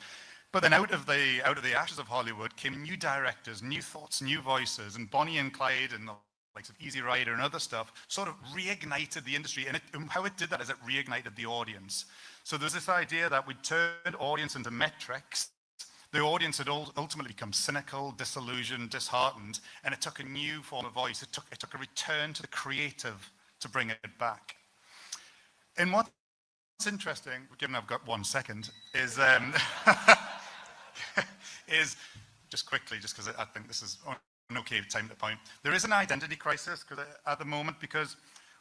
But then out of the ashes of Hollywood came new directors, new thoughts, new voices, and Bonnie and Clyde and the likes of Easy Rider and other stuff sort of reignited the industry. And how it did that is it reignited the audience. So there's this idea that we turned audience into metrics. The audience had ultimately become cynical, disillusioned, disheartened, and it took a new form of voice. It took a return to the creative to bring it back. And what's interesting, given I've got 1 second, is is just quickly, just because I think this is an okay time to point. There is an identity crisis at the moment, because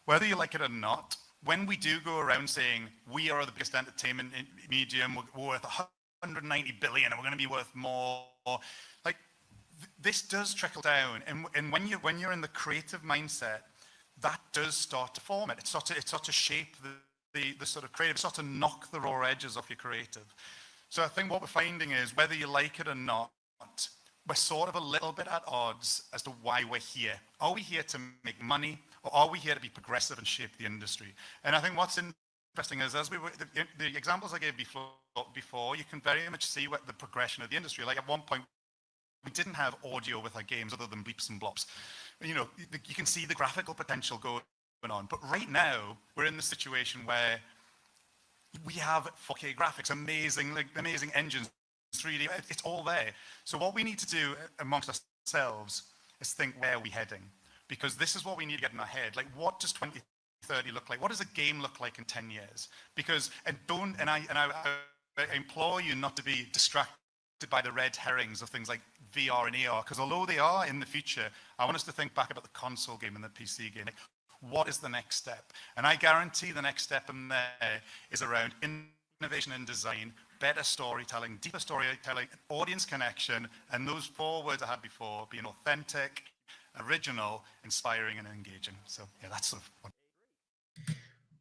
whether you like it or not, when we do go around saying we are the biggest entertainment medium, we're worth 190 billion and we're going to be worth more, like this does trickle down, and when you're in the creative mindset, that does start to form it. It starts to shape the sort of creative, start to knock the raw edges off your creative. So I think what we're finding is, whether you like it or not, we're sort of a little bit at odds as to why we're here. Are we here to make money, or are we here to be progressive and shape the industry? And I think what's interesting is, as the examples I gave before, you can very much see what the progression of the industry. Like at one point, we didn't have audio with our games other than bleeps and blops. You know, you can see the graphical potential going on. But right now, we're in the situation where we have 4K graphics, amazing engines, 3D, it's all there. So what we need to do amongst ourselves is think, where are we heading? Because this is what we need to get in our head. Like, what does 2030 look like? What does a game look like in 10 years? Because, I implore you not to be distracted by the red herrings of things like VR and AR, because although they are in the future, I want us to think back about the console game and the PC game. Like, what is the next step? And I guarantee the next step in there is around innovation and design, better storytelling, deeper storytelling, audience connection, and those 4 words I had before, being authentic, original, inspiring, and engaging. So yeah, that's sort of what.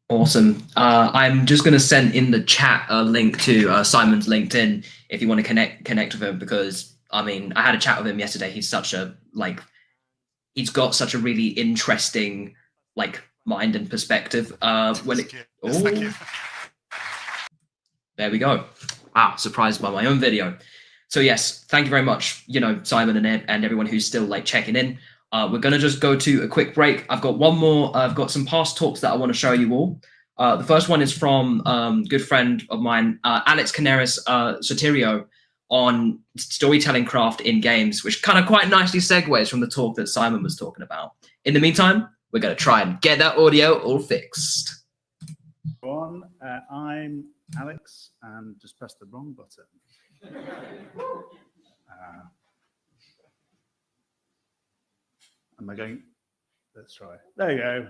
Awesome. I'm just going to send in the chat a link to Simon's LinkedIn if you want to connect with him, because I mean, I had a chat with him yesterday. He's such a he's got such a really interesting mind and perspective. Thank you. There we go. Wow, surprised by my own video. So yes, thank you very much, Simon and everyone who's still checking in. We're going to just go to a quick break. I've got one more. I've got some past talks that I want to show you all. The first one is from good friend of mine, Alex Canaris Soterio, on storytelling craft in games, which kind of quite nicely segues from the talk that Simon was talking about. In the meantime, we're going to try and get that audio all fixed. I'm Alex, and just pressed the wrong button. Am I going? Let's try. There you go.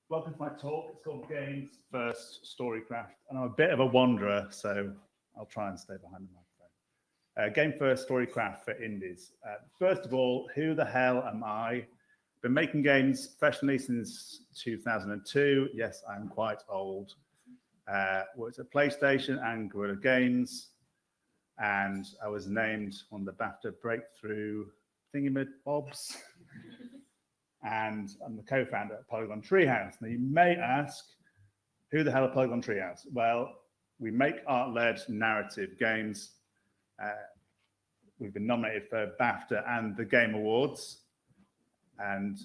Welcome to my talk. It's called Games First Storycraft, and I'm a bit of a wanderer, so I'll try and stay behind the microphone. Game First Storycraft for indies. First of all, who the hell am I? Been making games professionally since 2002. Yes, I'm quite old. Worked at PlayStation and Guerrilla Games. and I was named one of the BAFTA Breakthrough Thingamabobs. And I'm the co-founder at Polygon Treehouse. Now you may ask, who the hell are Polygon Treehouse? Well, we make art-led narrative games. We've been nominated for BAFTA and the Game Awards. And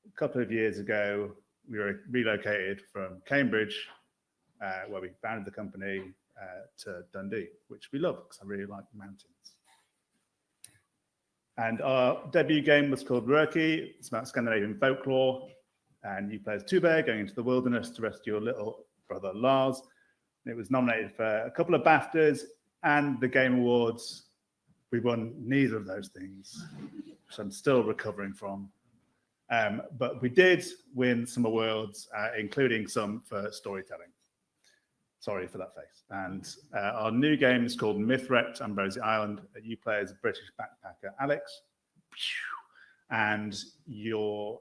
a couple of years ago, we were relocated from Cambridge, where we founded the company, to Dundee, which we love because I really like mountains. And our debut game was called Rurki. It's about Scandinavian folklore. And you play as two bear going into the wilderness to rescue your little brother Lars. And it was nominated for a couple of BAFTAs and the Game Awards. We won neither of those things, which I'm still recovering from. But we did win some awards, including some for storytelling. Sorry for that face. And our new game is called Mythwrecked Ambrosia Island. You play as British backpacker Alex. And you're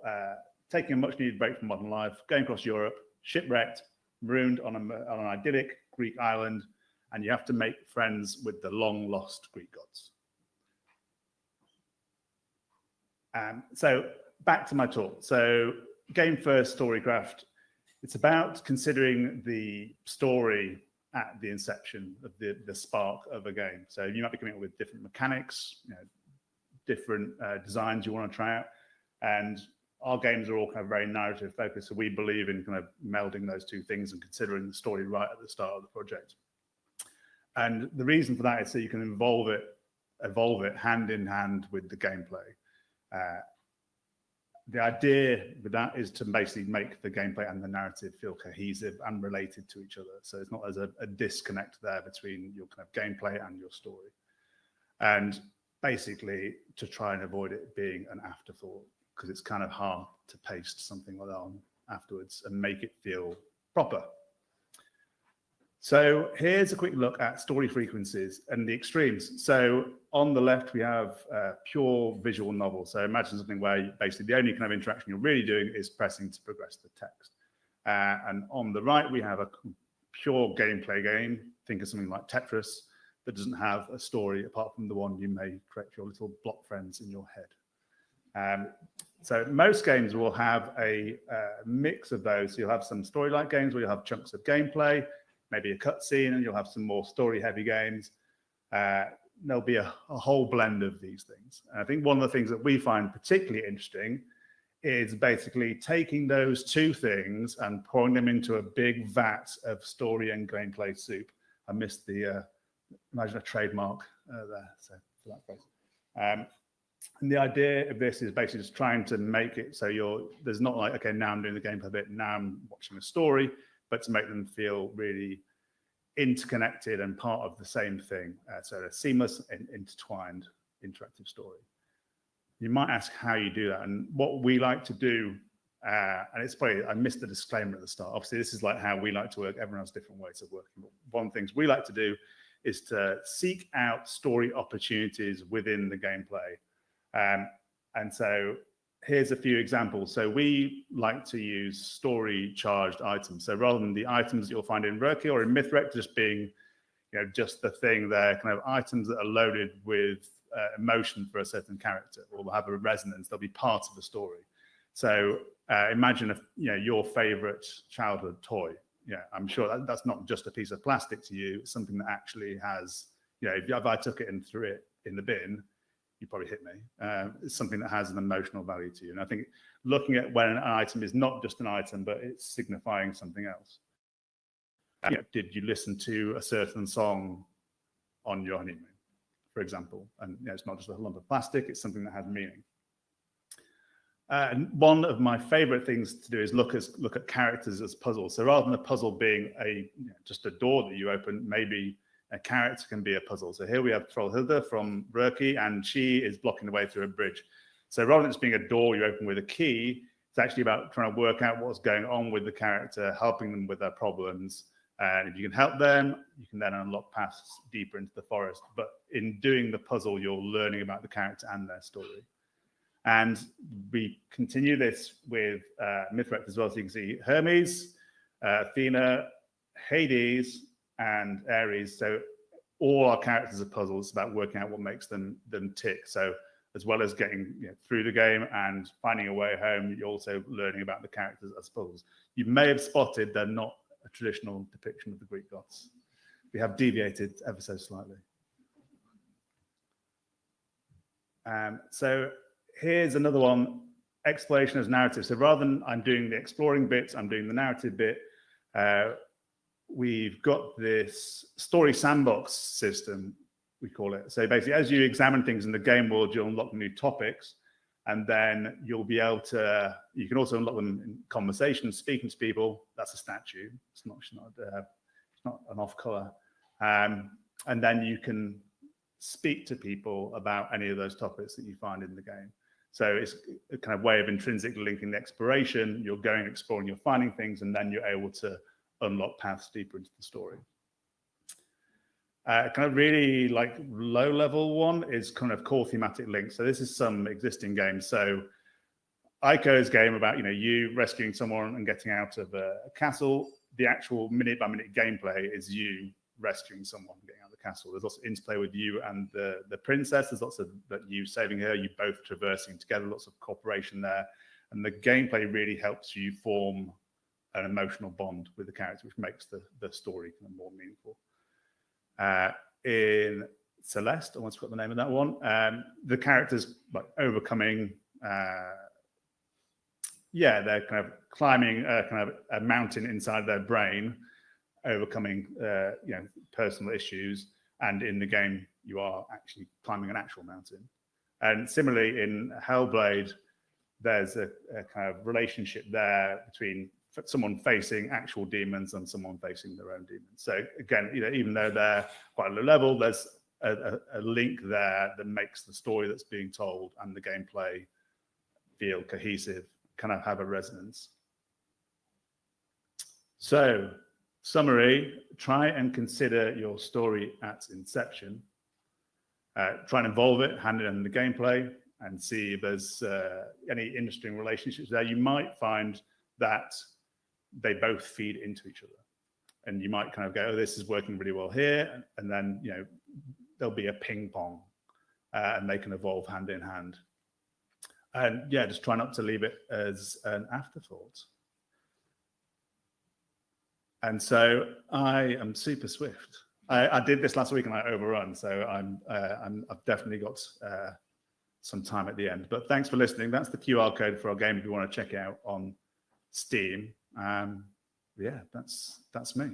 taking a much needed break from modern life, going across Europe, shipwrecked, marooned on an idyllic Greek island, and you have to make friends with the long lost Greek gods. So back to my talk. So game first, storycraft. It's about considering the story at the inception of the spark of a game. So you might be coming up with different mechanics, different designs you want to try out. And our games are all kind of very narrative focused. So we believe in kind of melding those two things and considering the story right at the start of the project. And the reason for that is so you can evolve it hand in hand with the gameplay. The idea with that is to basically make the gameplay and the narrative feel cohesive and related to each other. So it's not as a disconnect there between your kind of gameplay and your story. And basically to try and avoid it being an afterthought, because it's kind of hard to paste something like that on afterwards and make it feel proper. So here's a quick look at story frequencies and the extremes. So on the left, we have pure visual novel. So imagine something where basically the only kind of interaction you're really doing is pressing to progress the text. And on the right, we have a pure gameplay game. Think of something like Tetris that doesn't have a story apart from the one you may create your little block friends in your head. So most games will have a mix of those. So you'll have some story-like games where you'll have chunks of gameplay, maybe a cutscene, and you'll have some more story-heavy games. There'll be a whole blend of these things. And I think one of the things that we find particularly interesting is basically taking those two things and pouring them into a big vat of story and gameplay soup. I missed the, imagine a trademark there, so for that phrase. And the idea of this is basically just trying to make it so there's not like, okay, now I'm doing the gameplay bit, now I'm watching a story, but to make them feel really interconnected and part of the same thing. So a seamless and intertwined interactive story. You might ask how you do that. And what we like to do, and it's probably, I missed the disclaimer at the start. Obviously, this is like how we like to work. Everyone has different ways of working. But one of the things we like to do is to seek out story opportunities within the gameplay. And so here's a few examples. So we like to use story-charged items. So rather than the items that you'll find in Rurki or in Mythwrecked just being, just the thing, they're kind of items that are loaded with emotion for a certain character, or will have a resonance. They'll be part of the story. So imagine your favorite childhood toy. Yeah, I'm sure that's not just a piece of plastic to you. It's something that actually has, if I took it and threw it in the bin, you probably hit me. It's something that has an emotional value to you. And I think looking at when an item is not just an item, but it's signifying something else. Did you listen to a certain song on your honeymoon, for example? And it's not just a lump of plastic, it's something that has meaning. And one of my favorite things to do is look at characters as puzzles. So rather than a puzzle being just a door that you open, maybe a character can be a puzzle. So here we have Trollhilda from Rurki, and she is blocking the way through a bridge. So rather than just being a door you open with a key, it's actually about trying to work out what's going on with the character, helping them with their problems. And if you can help them, you can then unlock paths deeper into the forest. But in doing the puzzle, you're learning about the character and their story. And we continue this with Mythwrecked as well. So you can see Hermes, Athena, Hades, and Ares. So all our characters are puzzles. It's about working out what makes them tick. So as well as getting through the game and finding a way home, you're also learning about the characters as puzzles. You may have spotted they're not a traditional depiction of the Greek gods. We have deviated ever so slightly. So here's another one, exploration as narrative. So rather than I'm doing the exploring bits, I'm doing the narrative bit. We've got this story sandbox system, we call it. So basically, as you examine things in the game world, you'll unlock new topics, and then you'll be able to, you can also unlock them in conversations, speaking to people. That's a statue. It's not an off color. And then you can speak to people about any of those topics that you find in the game. So it's a kind of way of intrinsically linking the exploration. You're going, exploring, you're finding things, and then you're able to unlock paths deeper into the story. Kind of really like low level one is kind of core thematic links. So this is some existing games. So Aiko's game about, you rescuing someone and getting out of a castle. The actual minute by minute gameplay is you rescuing someone, getting out of the castle. There's lots of interplay with you and the princess. There's lots of you saving her, you both traversing together, lots of cooperation there. And the gameplay really helps you form an emotional bond with the character, which makes the story kind of more meaningful. In Celeste, I once forgot the name of that one, the characters like overcoming, they're kind of climbing kind of a mountain inside their brain, overcoming personal issues, and in the game you are actually climbing an actual mountain. And similarly in Hellblade, there's a kind of relationship there between someone facing actual demons and someone facing their own demons. So again, even though they're quite low level, there's a link there that makes the story that's being told and the gameplay feel cohesive, kind of have a resonance. So summary, try and consider your story at inception. Try and involve it hand in the gameplay and see if there's any interesting relationships there. You might find that they both feed into each other, and you might kind of go, oh, this is working really well here, and then there'll be a ping pong, and they can evolve hand in hand. And just try not to leave it as an afterthought. And so I am super swift. I did this last week and I overrun, so I've definitely got some time at the end. But thanks for listening. That's the QR code for our game if you want to check it out on Steam. That's me.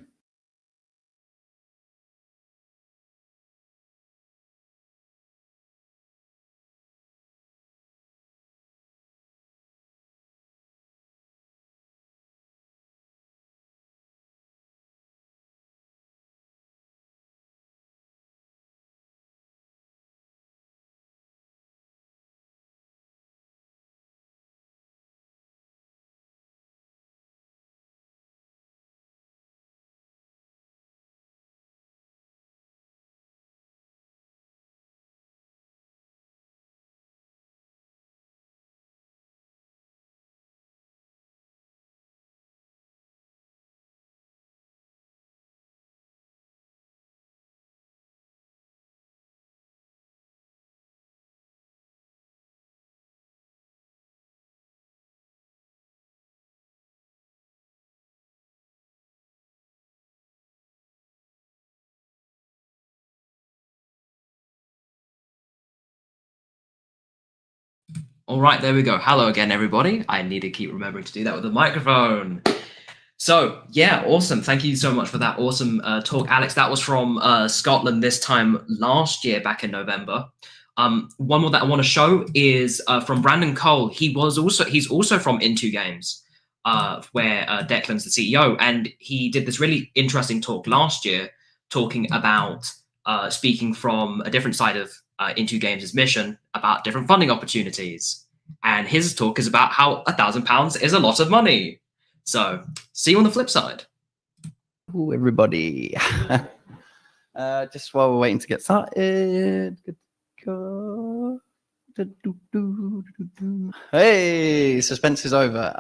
All right, there we go. Hello again, everybody. I need to keep remembering to do that with the microphone. So, yeah, awesome. Thank you so much for that awesome talk, Alex. That was from Scotland this time last year, back in November. One more that I want to show is from Brandon Cole. He's also from Into Games, where Declan's the CEO, and he did this really interesting talk last year, talking about speaking from a different side of Into Games' mission about different funding opportunities. And his talk is about how £1,000 is a lot of money. So see you on the flip side. Ooh, everybody. Just while we're waiting to get started. Hey, suspense is over.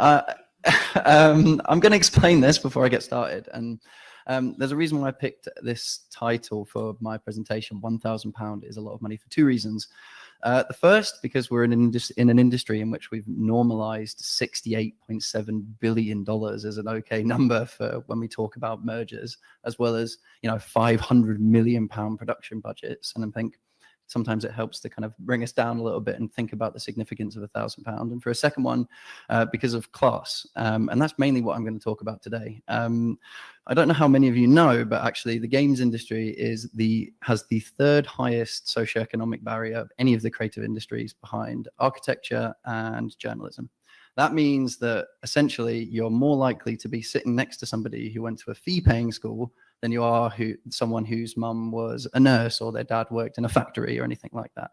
I'm going to explain this before I get started. And There's a reason why I picked this title for my presentation. £1,000 is a lot of money for two reasons. The first, because we're in an industry in which we've normalized $68.7 billion as an okay number for when we talk about mergers, as well as, you know, £500 million production budgets. And I think sometimes it helps to kind of bring us down a little bit and think about the significance of £1,000. And for a second one, because of class. And that's mainly what I'm going to talk about today. I don't know how many of you know, but actually the games industry has the third highest socioeconomic barrier of any of the creative industries behind architecture and journalism. That means that essentially you're more likely to be sitting next to somebody who went to a fee-paying school than you are someone whose mum was a nurse or their dad worked in a factory or anything like that.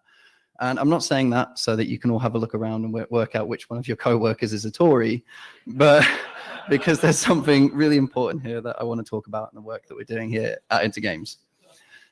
And I'm not saying that so that you can all have a look around and work out which one of your co-workers is a Tory, but because there's something really important here that I want to talk about in the work that we're doing here at Intergames.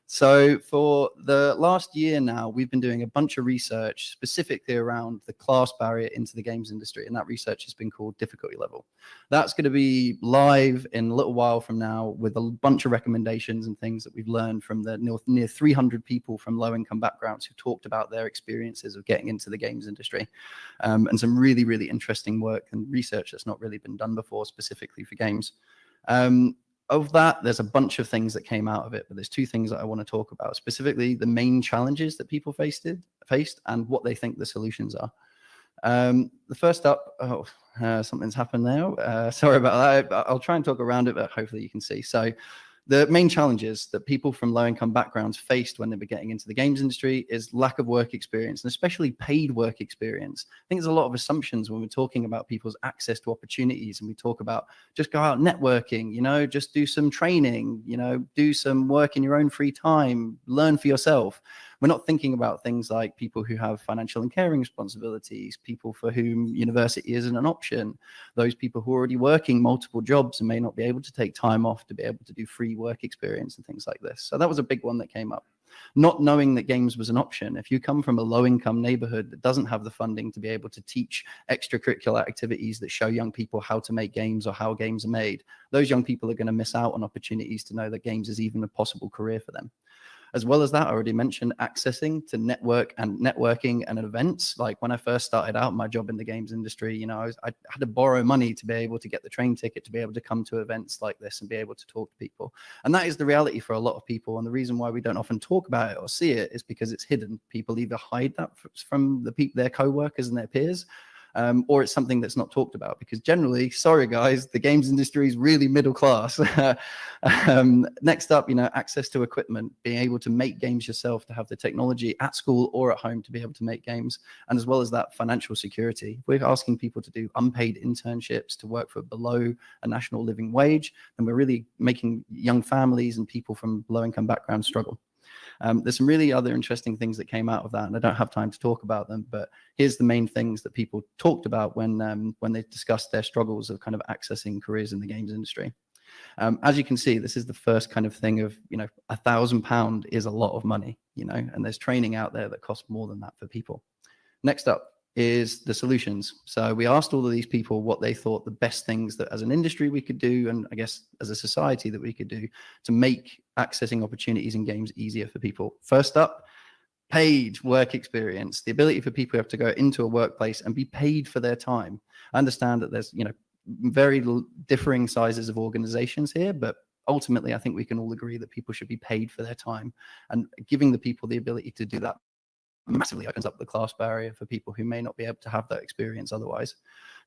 So for the last year now, we've been doing a bunch of research specifically around the class barrier into the games industry, and that research has been called difficulty level. That's going to be live in a little while from now with a bunch of recommendations and things that we've learned from the near 300 people from low-income backgrounds who talked about their experiences of getting into the games industry, and some really, really interesting work and research that's not really been done before specifically for games. Of that, there's a bunch of things that came out of it, but there's two things that I want to talk about, specifically the main challenges that people faced and what they think the solutions are. The first up, something's happened now. Sorry about that. I'll try and talk around it, but hopefully you can see. So the main challenges that people from low-income backgrounds faced when they were getting into the games industry is lack of work experience, and especially paid work experience. I think there's a lot of assumptions when we're talking about people's access to opportunities, and we talk about just go out networking, you know, just do some training, you know, do some work in your own free time, learn for yourself. We're not thinking about things like people who have financial and caring responsibilities, people for whom university isn't an option, those people who are already working multiple jobs and may not be able to take time off to be able to do free work experience and things like this. So that was a big one that came up. Not knowing that games was an option. If you come from a low-income neighborhood that doesn't have the funding to be able to teach extracurricular activities that show young people how to make games or how games are made, those young people are going to miss out on opportunities to know that games is even a possible career for them. As well as that, I already mentioned accessing to networking and events. Like when I first started out my job in the games industry, you know, I had to borrow money to be able to get the train ticket, to be able to come to events like this and be able to talk to people. And that is the reality for a lot of people. And the reason why we don't often talk about it or see it is because it's hidden. People either hide that from their co-workers and their peers, or it's something that's not talked about, because generally, sorry guys, the games industry is really middle class. Next up, you know, access to equipment, being able to make games yourself, to have the technology at school or at home to be able to make games, and as well as that, financial security. We're asking people to do unpaid internships, to work for below a national living wage, and we're really making young families and people from low-income backgrounds struggle. There's some really other interesting things that came out of that, and I don't have time to talk about them, but here's the main things that people talked about when they discussed their struggles of kind of accessing careers in the games industry. As you can see, this is the first kind of thing of, you know, £1,000 is a lot of money, you know, and there's training out there that costs more than that for people. Next up is the solutions. So we asked all of these people what they thought the best things that as an industry we could do, and I guess as a society that we could do to make accessing opportunities in games easier for people. First up, paid work experience, the ability for people who have to go into a workplace and be paid for their time. I understand that there's, you know, very differing sizes of organizations here, but ultimately I think we can all agree that people should be paid for their time, and giving the people the ability to do that massively opens up the class barrier for people who may not be able to have that experience otherwise.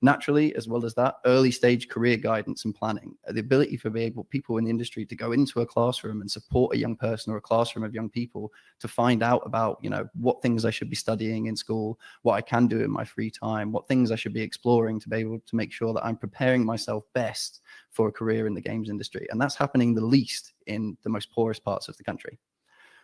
Naturally, as well as that, early stage career guidance and planning, the ability for people in the industry to go into a classroom and support a young person or a classroom of young people to find out about, you know, what things I should be studying in school, what I can do in my free time, what things I should be exploring to be able to make sure that I'm preparing myself best for a career in the games industry. And that's happening the least in the most poorest parts of the country.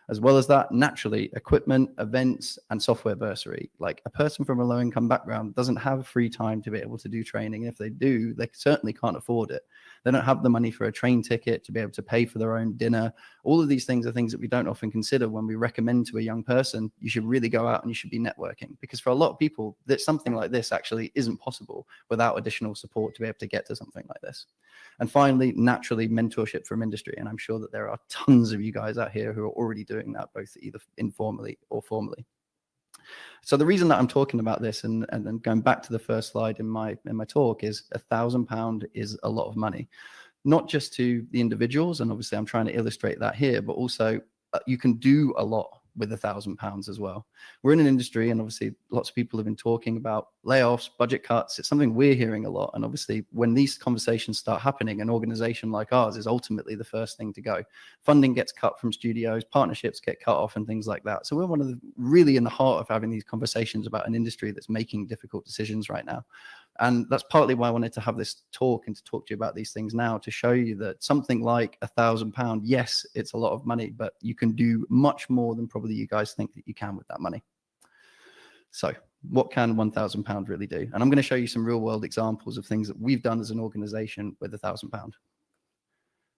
As well as that, naturally, equipment, events, and software bursary. Like a person from a low-income background doesn't have free time to be able to do training. If they do, they certainly can't afford it. They don't have the money for a train ticket to be able to pay for their own dinner. All of these things are things that we don't often consider when we recommend to a young person, you should really go out and you should be networking. Because for a lot of people, that something like this actually isn't possible without additional support to be able to get to something like this. And finally, naturally, mentorship from industry. And I'm sure that there are tons of you guys out here who are already doing that, both either informally or formally. So the reason that I'm talking about this and then going back to the first slide in my talk is £1,000 is a lot of money, not just to the individuals. And obviously I'm trying to illustrate that here, but also you can do a lot with £1,000 as well. We're in an industry, and obviously lots of people have been talking about layoffs, budget cuts. It's something we're hearing a lot. And obviously when these conversations start happening, an organization like ours is ultimately the first thing to go. Funding gets cut from studios, partnerships get cut off and things like that. So we're one of the really in the heart of having these conversations about an industry that's making difficult decisions right now. And that's partly why I wanted to have this talk and to talk to you about these things now, to show you that something like £1,000, yes, it's a lot of money, but you can do much more than probably you guys think that you can with that money. So what can £1,000 really do? And I'm going to show you some real world examples of things that we've done as an organization with £1,000.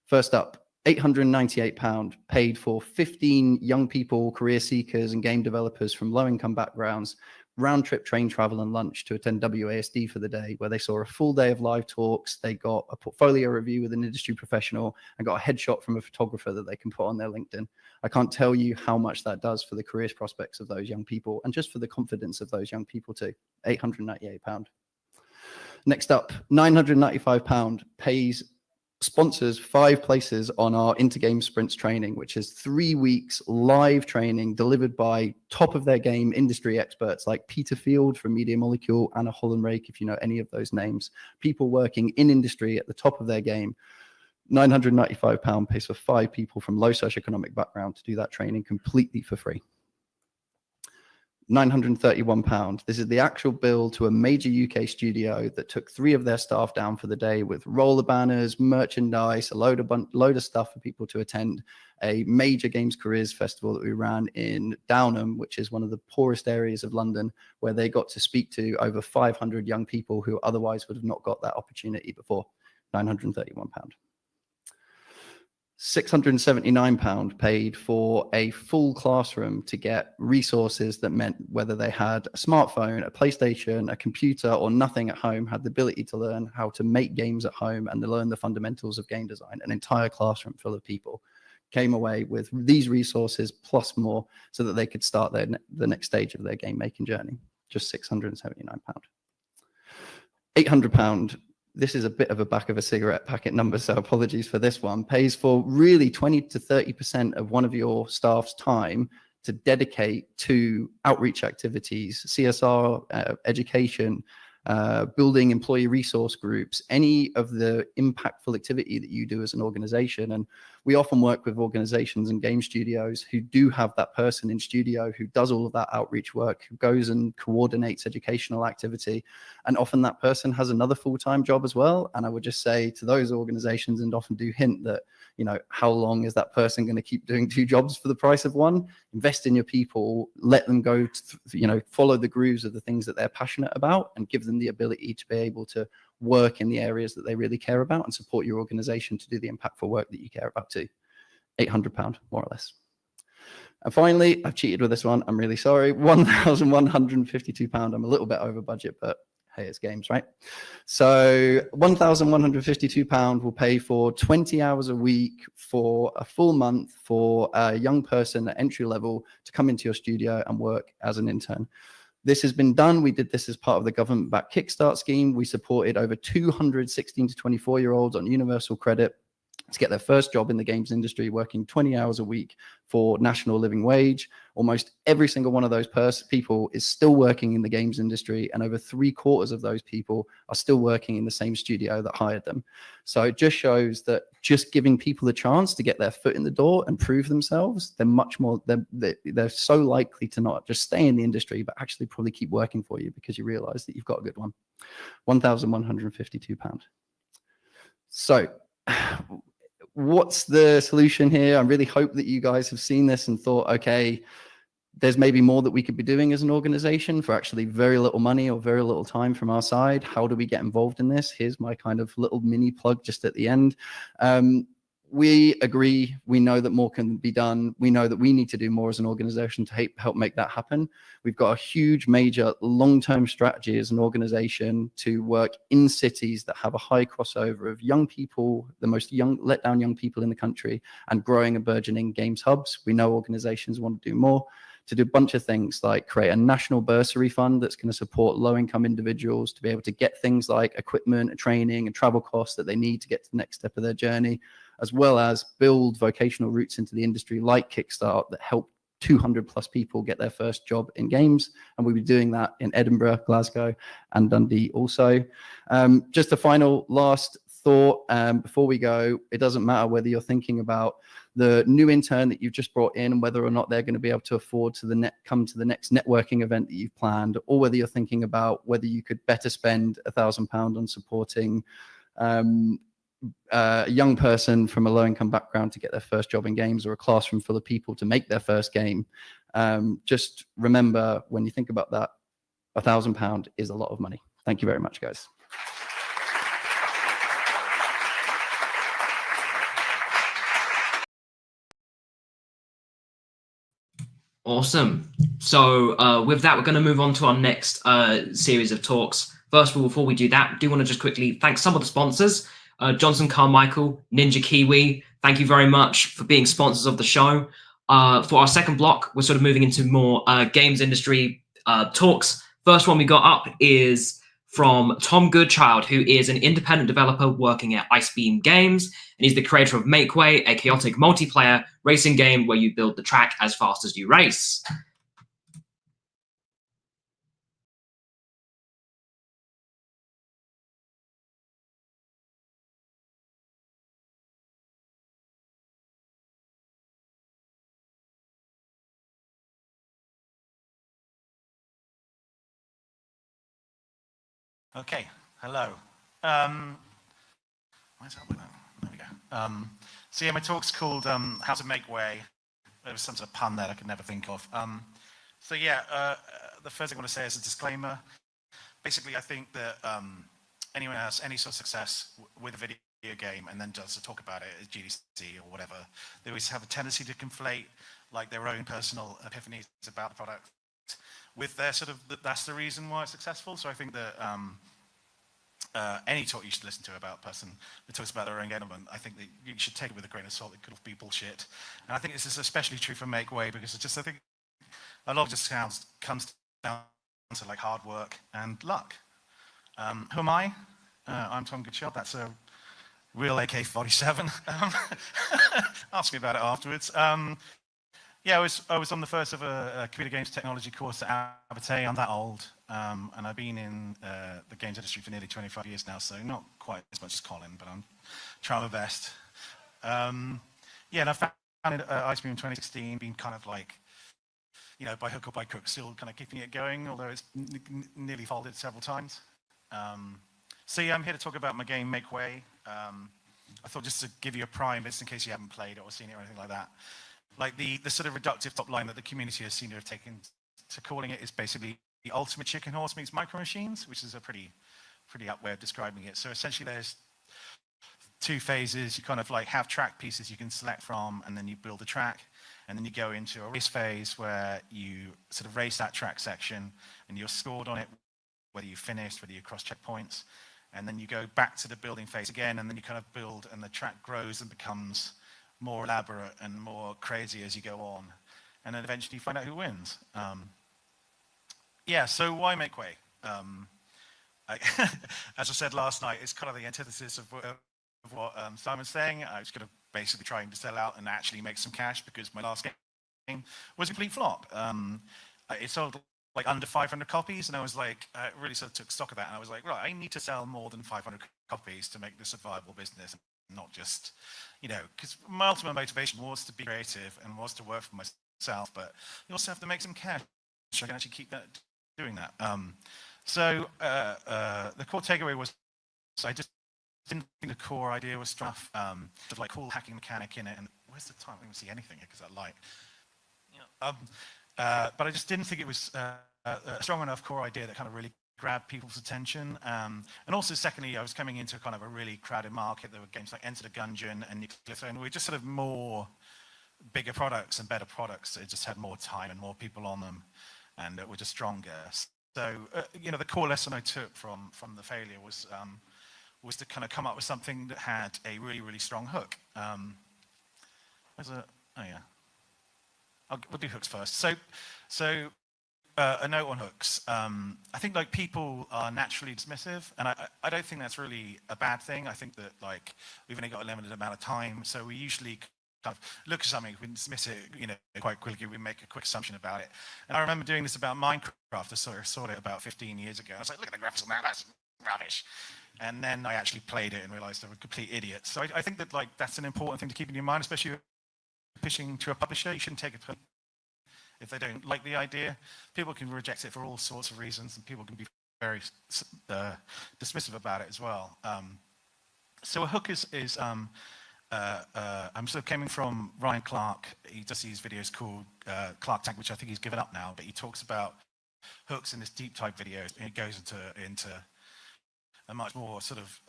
First up, £898 paid for 15 young people, career seekers and game developers from low income backgrounds, round trip train travel and lunch to attend WASD for the day, where they saw a full day of live talks. They got a portfolio review with an industry professional and got a headshot from a photographer that they can put on their LinkedIn. I can't tell you how much that does for the career prospects of those young people and just for the confidence of those young people too. £898. Next up, £995 sponsors 5 places on our Intergame Sprints training, which is 3 weeks live training delivered by top of their game industry experts like Peter Field from Media Molecule, Anna Hollenrake, if you know any of those names, people working in industry at the top of their game. £995 pays for 5 people from low socioeconomic background to do that training completely for free. £931. This is the actual bill to a major UK studio that took 3 of their staff down for the day with roller banners, merchandise, a load of stuff for people to attend a major games careers festival that we ran in Downham, which is one of the poorest areas of London, where they got to speak to over 500 young people who otherwise would have not got that opportunity before. £931. £679 paid for a full classroom to get resources that meant whether they had a smartphone, a PlayStation, a computer, or nothing at home, had the ability to learn how to make games at home and to learn the fundamentals of game design. An entire classroom full of people came away with these resources plus more so that they could start the next stage of their game making journey. Just £679. £800. This is a bit of a back of a cigarette packet number, so apologies for this one, pays for really 20 to 30% of one of your staff's time to dedicate to outreach activities, CSR, education, building employee resource groups, any of the impactful activity that you do as an organization. And we often work with organizations and game studios who do have that person in studio who does all of that outreach work, who goes and coordinates educational activity. And often that person has another full-time job as well. And I would just say to those organizations, and often do hint that, you know, how long is that person going to keep doing 2 jobs for the price of 1? Invest in your people, let them go, follow the grooves of the things that they're passionate about and give them the ability to be able to work in the areas that they really care about and support your organization to do the impactful work that you care about too. £800, more or less. And finally, I've cheated with this one. I'm really sorry. £1,152. I'm a little bit over budget, but hey, it's games, right? So £1,152 will pay for 20 hours a week for a full month for a young person at entry level to come into your studio and work as an intern. This has been done. We did this as part of the government-backed Kickstart scheme. We supported over 200 16 to 24-year-olds on universal credit to get their first job in the games industry, working 20 hours a week for national living wage. Almost every single one of those people is still working in the games industry, and over 3/4 of those people are still working in the same studio that hired them. So it just shows that just giving people a chance to get their foot in the door and prove themselves, they're much more, they're so likely to not just stay in the industry, but actually probably keep working for you because you realize that you've got a good one. £1,152. So what's the solution here? I really hope that you guys have seen this and thought, okay, there's maybe more that we could be doing as an organization for actually very little money or very little time from our side. How do we get involved in this? Here's my kind of little mini plug just at the end. We agree. We know that more can be done. We know that we need to do more as an organization to help make that happen. We've got a huge, major, long-term strategy as an organization to work in cities that have a high crossover of young people, the most let down young people in the country, and growing and burgeoning games hubs. We know organizations want to do more, to do a bunch of things like create a national bursary fund that's going to support low-income individuals to be able to get things like equipment and training and travel costs that they need to get to the next step of their journey, as well as build vocational routes into the industry like Kickstart that help 200 plus people get their first job in games. And we'll be doing that in Edinburgh, Glasgow, and Dundee also. Just a final last thought before we go. It doesn't matter whether you're thinking about the new intern that you've just brought in and whether or not they're going to be able to afford to come to the next networking event that you've planned, or whether you're thinking about whether you could better spend £1,000 on supporting a young person from a low-income background to get their first job in games, or a classroom full of people to make their first game. Just remember, when you think about that, £1,000 is a lot of money. Thank you very much, guys. Awesome. So with that, we're going to move on to our next series of talks. First of all, before we do that, I do want to just quickly thank some of the sponsors. Johnson Carmichael, Ninja Kiwi, thank you very much for being sponsors of the show. For our second block, we're sort of moving into more games industry talks. First one we got up is from Tom Goodchild, who is an independent developer working at Icebeam Games, and he's the creator of MakeWay, a chaotic multiplayer racing game where you build the track as fast as you race. Okay, hello. Where's that? There we go. So yeah, my talk's called How to Make Way. There was some sort of pun there I could never think of. So yeah, the first thing I want to say is a disclaimer. Basically, I think that anyone who has any sort of success with a video game and then does a talk about it at GDC or whatever, they always have a tendency to conflate like their own personal epiphanies about the product with their sort of, that's the reason why it's successful. So I think that any talk you should listen to about a person that talks about their own engagement, I think that you should take it with a grain of salt. It could be bullshit. And I think this is especially true for MakeWay because it's just, I think a lot of it just comes down to like hard work and luck. Who am I? I'm Tom Goodchild. That's a real AK-47. Ask me about it afterwards. Yeah, I was on the first of a computer games technology course at Aberdeen. I'm that old, and I've been in the games industry for nearly 25 years now, so not quite as much as Colin, but I'm trying my best. Yeah, and I founded Icebeam in 2016, been kind of like, you know, by hook or by crook, still kind of keeping it going, although it's nearly folded several times. So yeah, I'm here to talk about my game, MakeWay. I thought just to give you a prime, just in case you haven't played it or seen it or anything like that. Like the sort of reductive top line that the community has seen to have taken to calling it is basically the ultimate chicken horse meets micro machines, which is a pretty apt way of describing it. So essentially there's two phases. You kind of like have track pieces you can select from, and then you build a track, and then you go into a race phase where you sort of race that track section and you're scored on it, whether you finished, whether you cross checkpoints, and then you go back to the building phase again, and then you kind of build, and the track grows and becomes more elaborate and more crazy as you go on, and then eventually you find out who wins. Yeah, so why MakeWay? As I said last night, it's kind of the antithesis of what Simon's saying. I was going to basically trying to sell out and actually make some cash because my last game was a complete flop. It sold like under 500 copies, and I was like, I really sort of took stock of that, and I was like, right, I need to sell more than 500 copies to make this a viable business. Not just, you know, because my ultimate motivation was to be creative and was to work for myself, but you also have to make some cash so I can actually keep doing that. So the core takeaway was, so I just didn't think the core idea was strong enough. Sort of like cool hacking mechanic in it. And where's the time? I don't even see anything here because that light. But I just didn't think it was a strong enough core idea that kind of really grabbed people's attention. And also, secondly, I was coming into kind of a really crowded market. There were games like Enter the Gungeon and Nuclear Throne. We were just sort of more bigger products and better products. It just had more time and more people on them, and were just stronger. So, you know, the core lesson I took from the failure was to kind of come up with something that had a really, really strong hook. We'll do hooks first. So a note on hooks. I think like people are naturally dismissive, and I don't think that's really a bad thing. I think that like we've only got a limited amount of time, so we usually kind of look at something, we dismiss it, you know, quite quickly. We make a quick assumption about it. And I remember doing this about Minecraft. I saw it about 15 years ago. I was like, look at the graphics on that, that's rubbish. And then I actually played it and realized I'm a complete idiot. So I think that like that's an important thing to keep in your mind, especially if you're pitching to a publisher. You shouldn't take it if they don't like the idea. People can reject it for all sorts of reasons, and people can be very dismissive about it as well. So a hook is I'm sort of coming from Ryan Clark. He does these videos called Clark Tank, which I think he's given up now, but he talks about hooks in this deep type videos, and it goes into a much more sort of,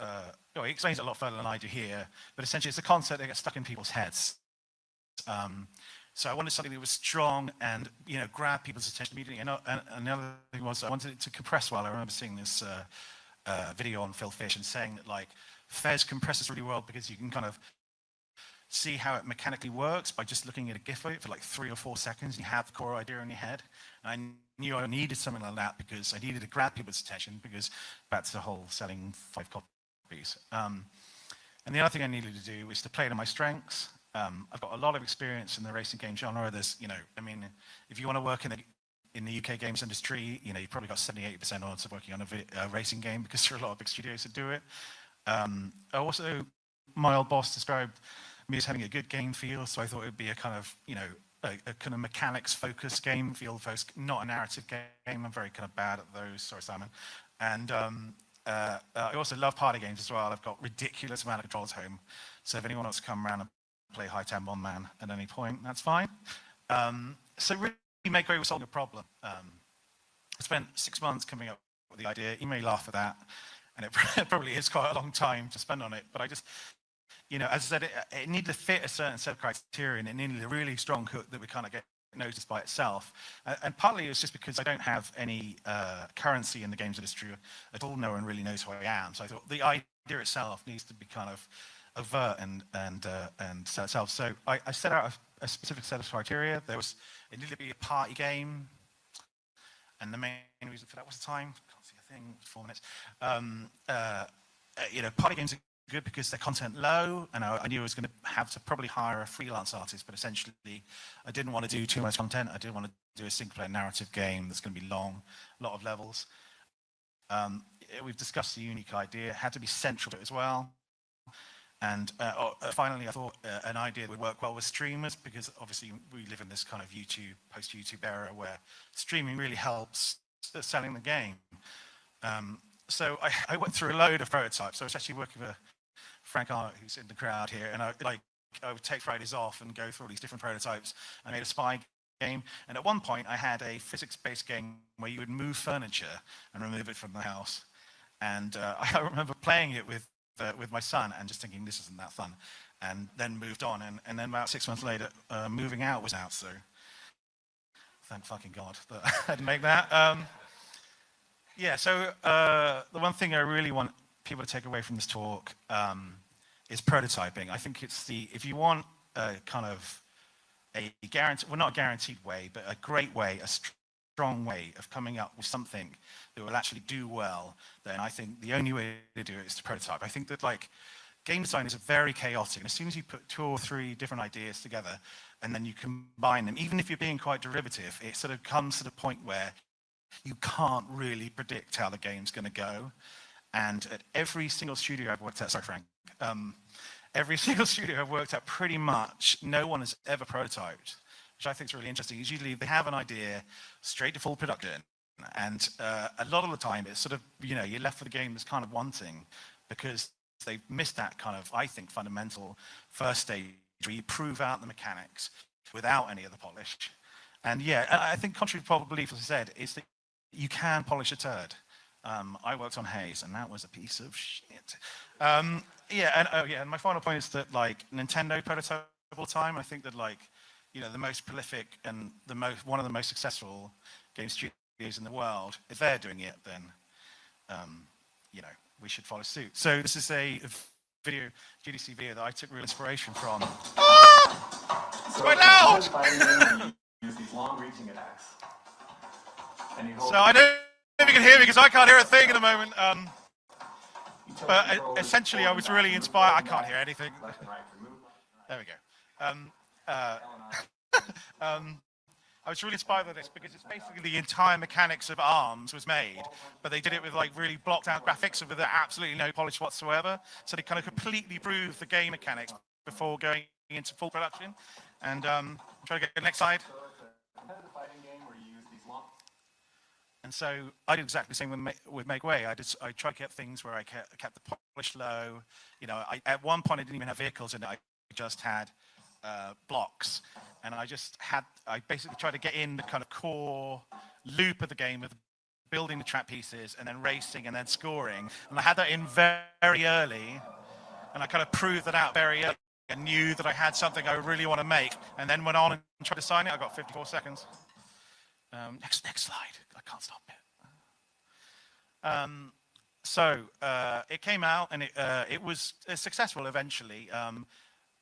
he explains it a lot further than I do here, but essentially it's a concept that gets stuck in people's heads. So I wanted something that was strong and, you know, grab people's attention immediately. And the other thing was I wanted it to compress well. I remember seeing this video on Phil Fish and saying that like Fez compresses really well because you can kind of see how it mechanically works by just looking at a GIF of it for like 3 or 4 seconds. You have the core idea in your head. And I knew I needed something like that because I needed to grab people's attention, because that's the whole selling 5 copies. And the other thing I needed to do was to play to my strengths. I've got a lot of experience in the racing game genre. There's, you know, I mean, if you want to work in the UK games industry, you know, you've probably got 70-80% odds of working on a racing game because there are a lot of big studios that do it. Also, my old boss described me as having a good game feel, so I thought it would be a kind of, you know, a kind of mechanics-focused game feel, not a narrative game. I'm very kind of bad at those. Sorry, Simon. And I also love party games as well. I've got ridiculous amount of controls at home, so if anyone wants to come around and play High Temp One Man at any point, that's fine. So really, MakeWay was solving a problem. I spent 6 months coming up with the idea. You may laugh at that, and it probably is quite a long time to spend on it, but I just, you know, as I said, it needed to fit a certain set of criteria, and it needed a really strong hook that would kind of get noticed by itself. And partly it was just because I don't have any currency in the games industry at all. No one really knows who I am. So I thought the idea itself needs to be kind of overt and sell itself. So I set out a specific set of criteria. It needed to be a party game, and the main reason for that was the time. Can't see a thing. 4 minutes. You know, party games are good because they're content low, and I knew I was going to have to probably hire a freelance artist, but essentially I didn't want to do too much content. I didn't want to do a single-player narrative game that's going to be long, a lot of levels. We've discussed the unique idea. It had to be central to it as well. And finally, I thought an idea that would work well with streamers, because obviously we live in this kind of post-YouTube era where streaming really helps selling the game. So I went through a load of prototypes. I was actually working with Frank Arnott, who's in the crowd here, and I would take Fridays off and go through all these different prototypes. I made a spy game, and at one point I had a physics-based game where you would move furniture and remove it from the house. And I remember playing it with my son and just thinking, this isn't that fun, and then moved on. And then about 6 months later, Moving Out was out, so thank fucking God that I didn't make that. Yeah, so the one thing I really want people to take away from this talk is prototyping. I think if you want a kind of a guaranteed, well, not a guaranteed way, but a great way, a strong way of coming up with something that will actually do well, then I think the only way to do it is to prototype. I think that like game design is very chaotic, and as soon as you put 2 or 3 different ideas together and then you combine them, even if you're being quite derivative, it sort of comes to the point where you can't really predict how the game's going to go. And at every single studio I've worked at, sorry Frank, every single studio I've worked at, pretty much no one has ever prototyped, which I think is really interesting. Is usually they have an idea straight to full production, and a lot of the time it's sort of, you know, you're left with a game that's kind of wanting, because they've missed that kind of, I think, fundamental first stage where you prove out the mechanics without any of the polish. And yeah, I think contrary to popular belief, as I said, is that you can polish a turd. I worked on Haze, and that was a piece of shit. And my final point is that like Nintendo prototype all time, I think that like, you know, the most prolific and one of the most successful game studios in the world, if they're doing it, then you know, we should follow suit. So this is a video, GDC video that I took real inspiration from. It's quite loud! Use these long-reaching attacks. So I don't know if you can hear me because I can't hear a thing at the moment. But essentially, I was really inspired. I can't hear anything. There we go. I was really inspired by this because it's basically the entire mechanics of ARMS was made, but they did it with like really blocked out graphics and with absolutely no polish whatsoever. So they kind of completely proved the game mechanics before going into full production. And try to get the next slide. And so I did exactly the same with MakeWay. I tried to get things where I kept the polish low. You know, at one point I didn't even have vehicles in it. I just had blocks, and I basically tried to get in the kind of core loop of the game with building the track pieces and then racing and then scoring. And I had that in very early, and I kind of proved that out very early. I knew that I had something I really want to make, and then went on and tried to sign it. I got 54 seconds. Next slide. I can't stop it. It came out, and it was successful eventually.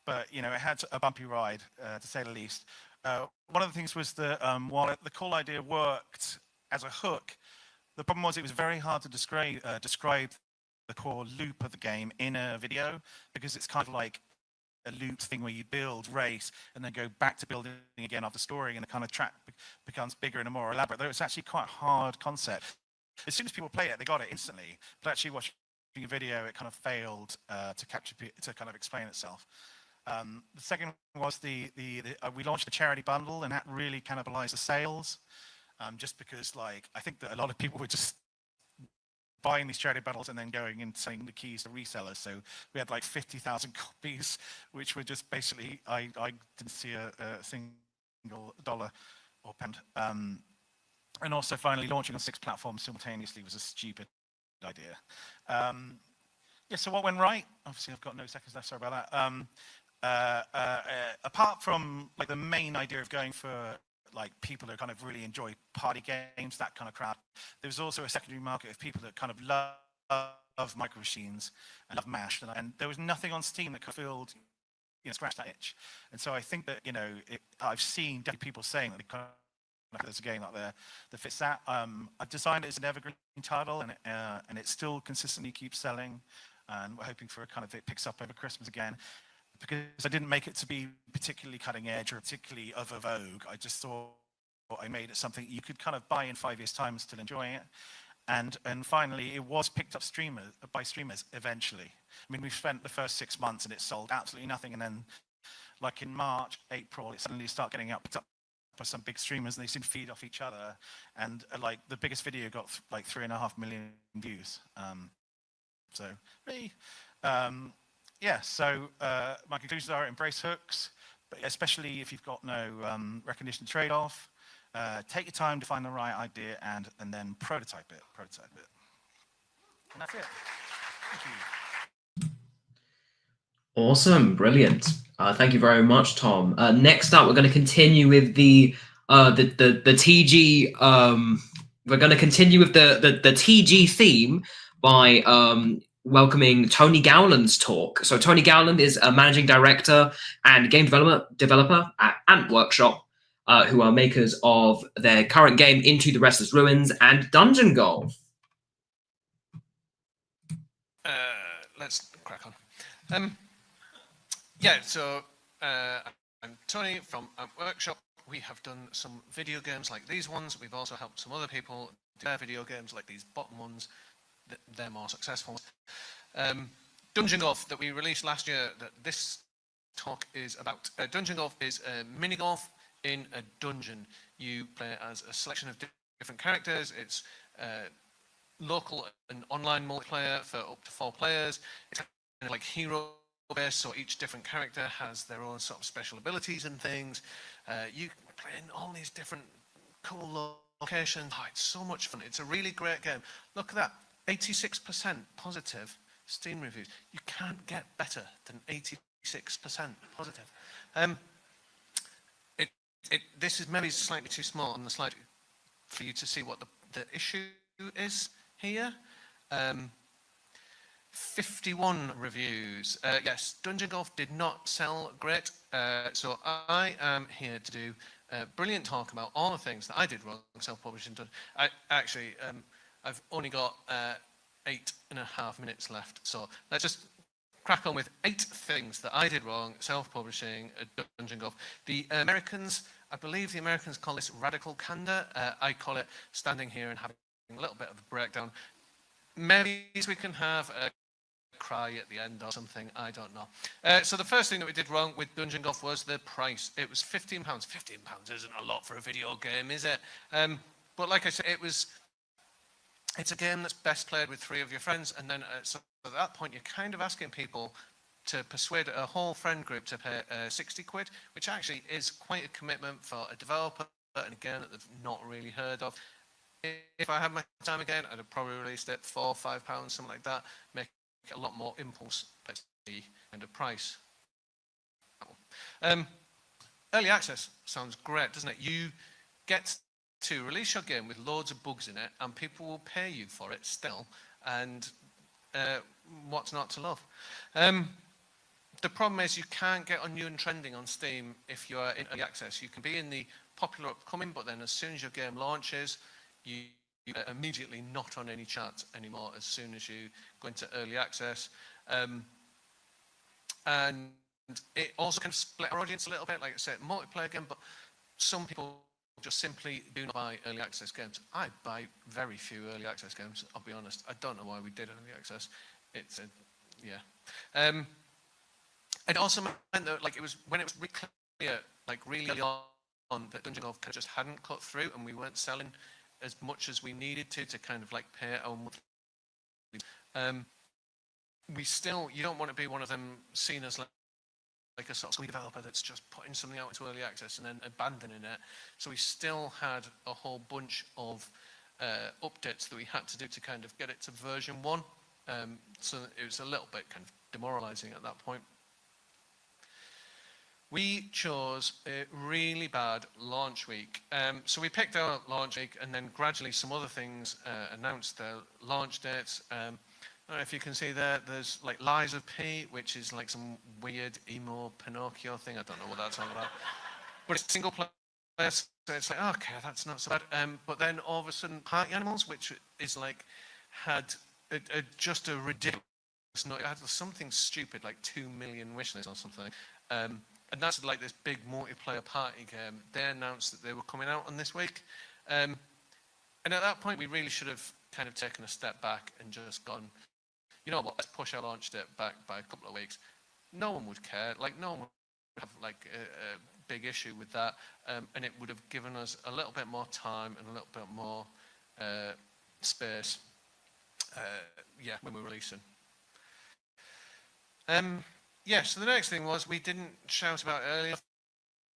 But you know, it had a bumpy ride, to say the least. One of the things was that while the core idea worked as a hook, the problem was it was very hard to describe the core loop of the game in a video, because it's kind of like a loop thing where you build, race, and then go back to building again after scoring, and the kind of track becomes bigger and more elaborate. Though it's actually quite a hard concept. As soon as people play it, they got it instantly. But actually watching a video, it kind of failed to kind of explain itself. The second was we launched the charity bundle, and that really cannibalized the sales, just because like I think that a lot of people were just buying these charity bundles and then going and selling the keys to resellers. So we had like 50,000 copies, which were just basically, I didn't see a single dollar or pound. And also finally launching on 6 platforms simultaneously was a stupid idea. So what went right? Obviously I've got no seconds left, sorry about that. Apart from like the main idea of going for like people who kind of really enjoy party games, that kind of crowd, there's also a secondary market of people that kind of love micro machines and love MASH, and there was nothing on Steam that could filled, you know, scratch that itch. And so I think that, you know, I've seen definitely people saying that they kind of, there's a game out there that fits that. I've designed it as an evergreen title, and it still consistently keeps selling, and we're hoping for a kind of, it picks up over Christmas again. Because I didn't make it to be particularly cutting edge or particularly of a vogue. I just thought I made it something you could kind of buy in 5 years' time and still enjoy it. And finally, it was picked up by streamers eventually. I mean, we spent the first 6 months and it sold absolutely nothing. And then, like in March, April, it suddenly started getting picked up by some big streamers, and they seemed to feed off each other. And like the biggest video got like 3.5 million views. So really. So my conclusions are embrace hooks, but especially if you've got no recognition trade-off. Take your time to find the right idea and then prototype it. And that's it. Thank you. Awesome, brilliant. Thank you very much, Tom. Next up, we're going to continue with the TG. We're going to continue with the TG theme by welcoming Tony Gowland's talk. So Tony Gowland is a managing director and game developer at Ant Workshop, who are makers of their current game Into the Restless Ruins and Dungeon Golf. Let's crack on. I'm Tony from Ant Workshop. We have done some video games like these ones. We've also helped some other people do their video games like these bottom ones. They're more successful. Dungeon Golf that we released last year, that this talk is about. Dungeon Golf is a mini golf in a dungeon. You play as a selection of different characters. It's local and online multiplayer for up to 4 players. It's of like hero based, so each different character has their own sort of special abilities and things. You can play in all these different cool locations. Oh, it's so much fun. It's a really great game. Look at that, 86% positive Steam reviews. You can't get better than 86% positive. This is maybe slightly too small on the slide for you to see what the issue is here. 51 reviews. Yes, Dungeon Golf did not sell great, so I am here to do a brilliant talk about all the things that I did wrong self-publishing. I've only got 8.5 minutes left, so let's just crack on with 8 things that I did wrong self-publishing Dungeon Golf. The Americans, I believe the Americans call this radical candor. I call it standing here and having a little bit of a breakdown. Maybe we can have a cry at the end or something, I don't know. So the first thing that we did wrong with Dungeon Golf was the price. It was £15. £15 isn't a lot for a video game, is it? But like I said, it's a game that's best played with 3 of your friends, and then so at that point you're kind of asking people to persuade a whole friend group to pay 60 quid, which actually is quite a commitment for a developer and a game that they've not really heard of. If I had my time again, I'd have probably released it £4 or £5, something like that, make a lot more impulse kind of price. Early access sounds great, doesn't it? You get to release your game with loads of bugs in it, and people will pay you for it still, and what's not to love? The problem is you can't get on new and trending on Steam if you are in early access. You can be in the popular upcoming, but then as soon as your game launches, you are immediately not on any charts anymore as soon as you go into early access. And it also can split our audience a little bit, like I said, multiplayer game, but some people just simply do not buy early access games. I buy very few early access games, I'll be honest. I don't know why we did early access. It also meant that like it was when it was really clear, like really early on, that Dungeon Golf just hadn't cut through, and we weren't selling as much as we needed to kind of like pay our monthly. You don't want to be one of them seen as like a sort of developer that's just putting something out into early access and then abandoning it. So we still had a whole bunch of updates that we had to do to kind of get it to version 1. So it was a little bit kind of demoralizing at that point. We chose a really bad launch week. So we picked our launch week, and then gradually some other things announced their launch dates. I don't know if you can see there, there's like Lies of P, which is like some weird emo Pinocchio thing. I don't know what that's all about. But it's single player, so it's like, okay, that's not so bad. But then all of a sudden, Party Animals, which is like, had just a ridiculous, it had something stupid, like 2 million wish lists or something. And that's like this big multiplayer party game. They announced that they were coming out on this week. And at that point, we really should have kind of taken a step back and just gone, you know what, let's push our launch date back by a couple of weeks. No one would care. Like, no one would have like a big issue with that. And it would have given us a little bit more time and a little bit more space, when we're releasing. So the next thing was we didn't shout about it earlier.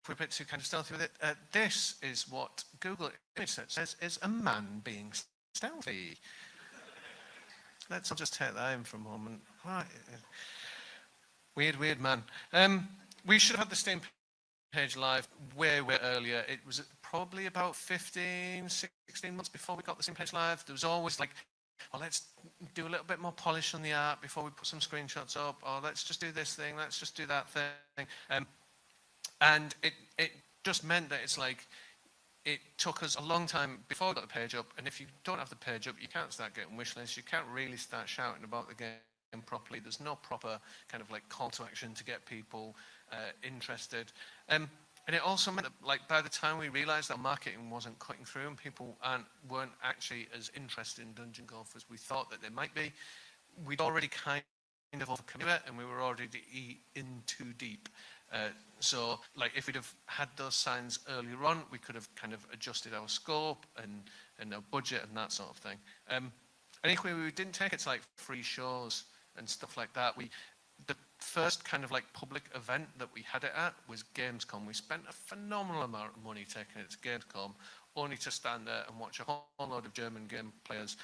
We're a bit too kind of stealthy with it. This is what Google Image Search says is a man being stealthy. Let's just take that in for a moment. Weird man. We should have had the Steam page live way earlier. It was probably about 15, 16 months before we got the Steam page live. There was always like, well, let's do a little bit more polish on the art before we put some screenshots up, or let's just do this thing, let's just do that thing. And it just meant that it's like, it took us a long time before we got the page up, and if you don't have the page up, you can't start getting wish lists, you can't really start shouting about the game properly. There's no proper kind of like call to action to get people interested. And it also meant that, like, by the time we realised that marketing wasn't cutting through and people weren't actually as interested in Dungeon Golf as we thought that they might be, we'd already kind of overcome it, and we were already in too deep. So, like, if we'd have had those signs earlier on, we could have kind of adjusted our scope and our budget and that sort of thing. And equally, we didn't take it to like free shows and stuff like that. first kind of like public event that we had it at was Gamescom. We spent a phenomenal amount of money taking it to Gamescom, only to stand there and watch a whole load of German game players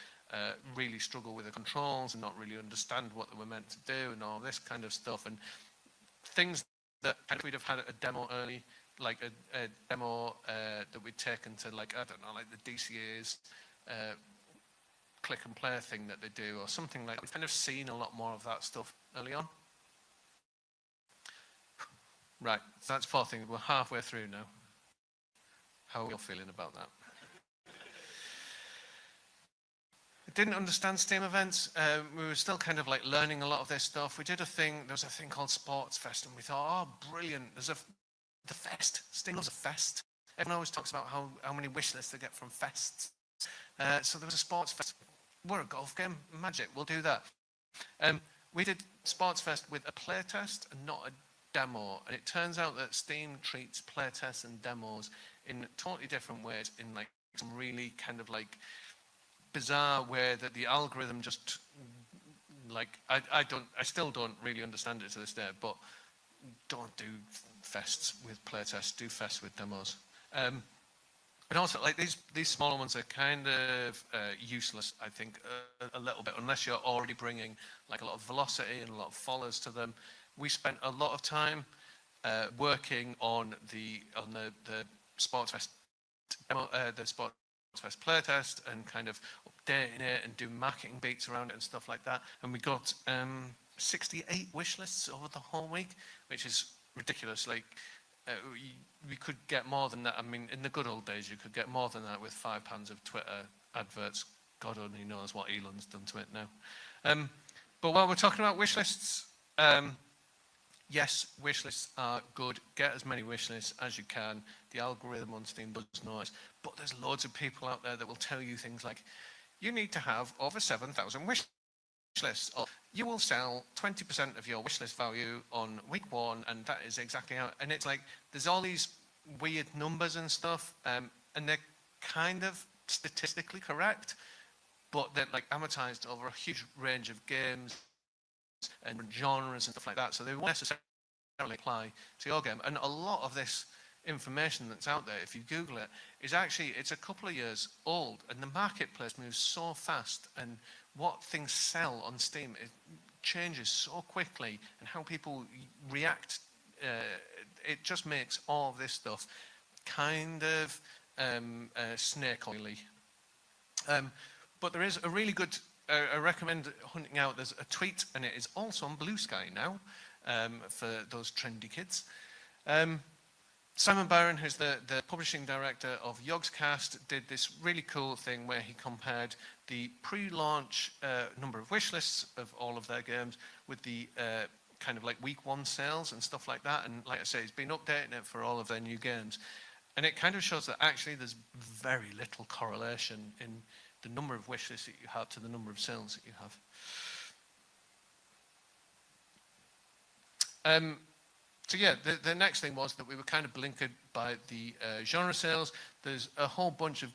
really struggle with the controls and not really understand what they were meant to do and all this kind of stuff. And things that we'd have had a demo early, like a demo that we'd taken to, like, I don't know, like the DCA's click and play thing that they do or something like that. We've kind of seen a lot more of that stuff early on. Right, so that's 4 things. We're halfway through now. How are you feeling about that? I didn't understand Steam events. We were still kind of like learning a lot of this stuff. We did a thing, there was a thing called Sports Fest, and we thought, oh, brilliant. There's the fest. Steam loves a fest. Everyone always talks about how many wish lists they get from fests. So there was a Sports Fest. We're a golf game, magic, we'll do that. We did Sports Fest with a playtest and not a demo, and it turns out that Steam treats playtests and demos in totally different ways, in like some really kind of like bizarre way that the algorithm just like, I still don't really understand it to this day, but don't do fests with playtests, do fests with demos. And also, like, these smaller ones are kind of useless, I think, a little bit, unless you're already bringing like a lot of velocity and a lot of followers to them. We spent a lot of time working on the Sports Fest demo, the Sports Fest playtest, and kind of updating it and doing marketing beats around it and stuff like that. And we got 68 wish lists over the whole week, which is ridiculous. Like, we could get more than that. I mean, in the good old days, you could get more than that with £5 of Twitter adverts. God only knows what Elon's done to it now. But while we're talking about wish lists, yes, wish lists are good. Get as many wish lists as you can. The algorithm on Steam does noise. But there's loads of people out there that will tell you things like, you need to have over 7,000 wish lists, or you will sell 20% of your wish list value on week 1, and that is exactly how. And it's like, there's all these weird numbers and stuff, and they're kind of statistically correct, but they're like amortized over a huge range of games and genres and stuff like that, so they won't necessarily apply to your game. And a lot of this information that's out there, if you Google it, is actually, it's a couple of years old, and the marketplace moves so fast, and what things sell on Steam, it changes so quickly, and how people react, it just makes all of this stuff kind of snake oily. But there is a really good, I recommend hunting out, there's a tweet, and it is also on Blue Sky now, for those trendy kids. Simon Byron, who's the publishing director of Yogscast, did this really cool thing where he compared the pre-launch number of wish lists of all of their games with the kind of like week 1 sales and stuff like that. And like I say, he's been updating it for all of their new games. And it kind of shows that actually there's very little correlation in the number of wish lists that you have to the number of sales that you have. So yeah, the next thing was that we were kind of blinkered by the genre sales. There's a whole bunch of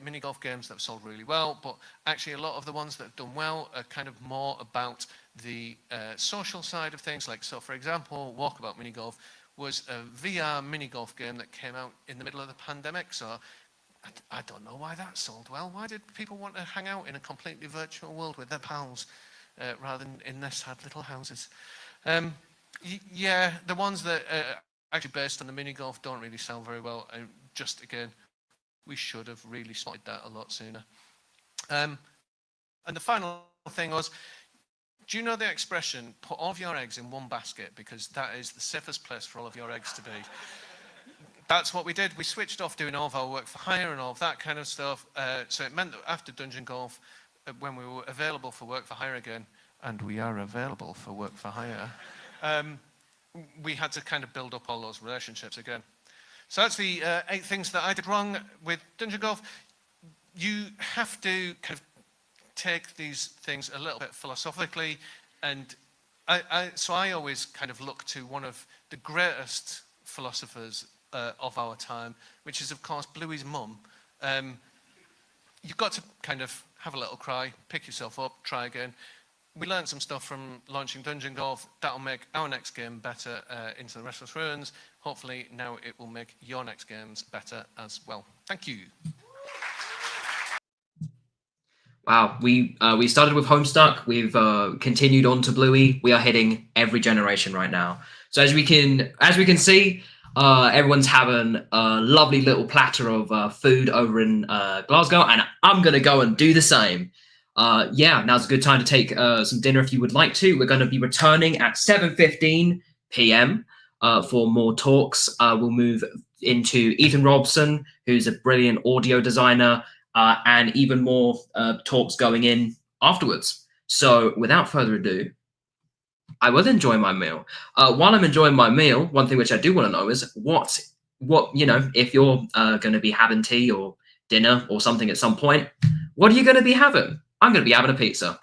mini golf games that have sold really well, but actually a lot of the ones that have done well are kind of more about the social side of things. Like, so for example, Walkabout Mini Golf was a VR mini golf game that came out in the middle of the pandemic. So I don't know why that sold well. Why did people want to hang out in a completely virtual world with their pals rather than in their sad little houses? Yeah, the ones that are actually based on the mini golf don't really sell very well. And just again, we should have really spotted that a lot sooner. And the final thing was, do you know the expression, put all of your eggs in one basket, because that is the safest place for all of your eggs to be? That's what we did. We switched off doing all of our work for hire and all of that kind of stuff. So it meant that after Dungeon Golf, when we were available for work for hire again, and we are available for work for hire, we had to kind of build up all those relationships again. So that's the 8 things that I did wrong with Dungeon Golf. You have to kind of take these things a little bit philosophically, and so I always kind of look to one of the greatest philosophers of our time, which is of course Bluey's mum. You've got to kind of have a little cry, pick yourself up, try again. we learned some stuff from launching Dungeon Golf. That'll make our next game better into the Restless Ruins. Hopefully now it will make your next games better as well. Thank you. Wow, we started with Homestuck. We've continued on to Bluey. We are hitting every generation right now. So as we can see, everyone's having a lovely little platter of food over in Glasgow, and I'm gonna go and do the same. Yeah, now's a good time to take some dinner if you would like to. We're going to be returning at 7:15 p.m. For more talks. We'll move into Ethan Robson, who's a brilliant audio designer, and even more talks going in afterwards. So without further ado, I will enjoy my meal. While I'm enjoying my meal, one thing which I do want to know is what if you're going to be having tea or dinner or something at some point, what are you going to be having? I'm going to be having a pizza.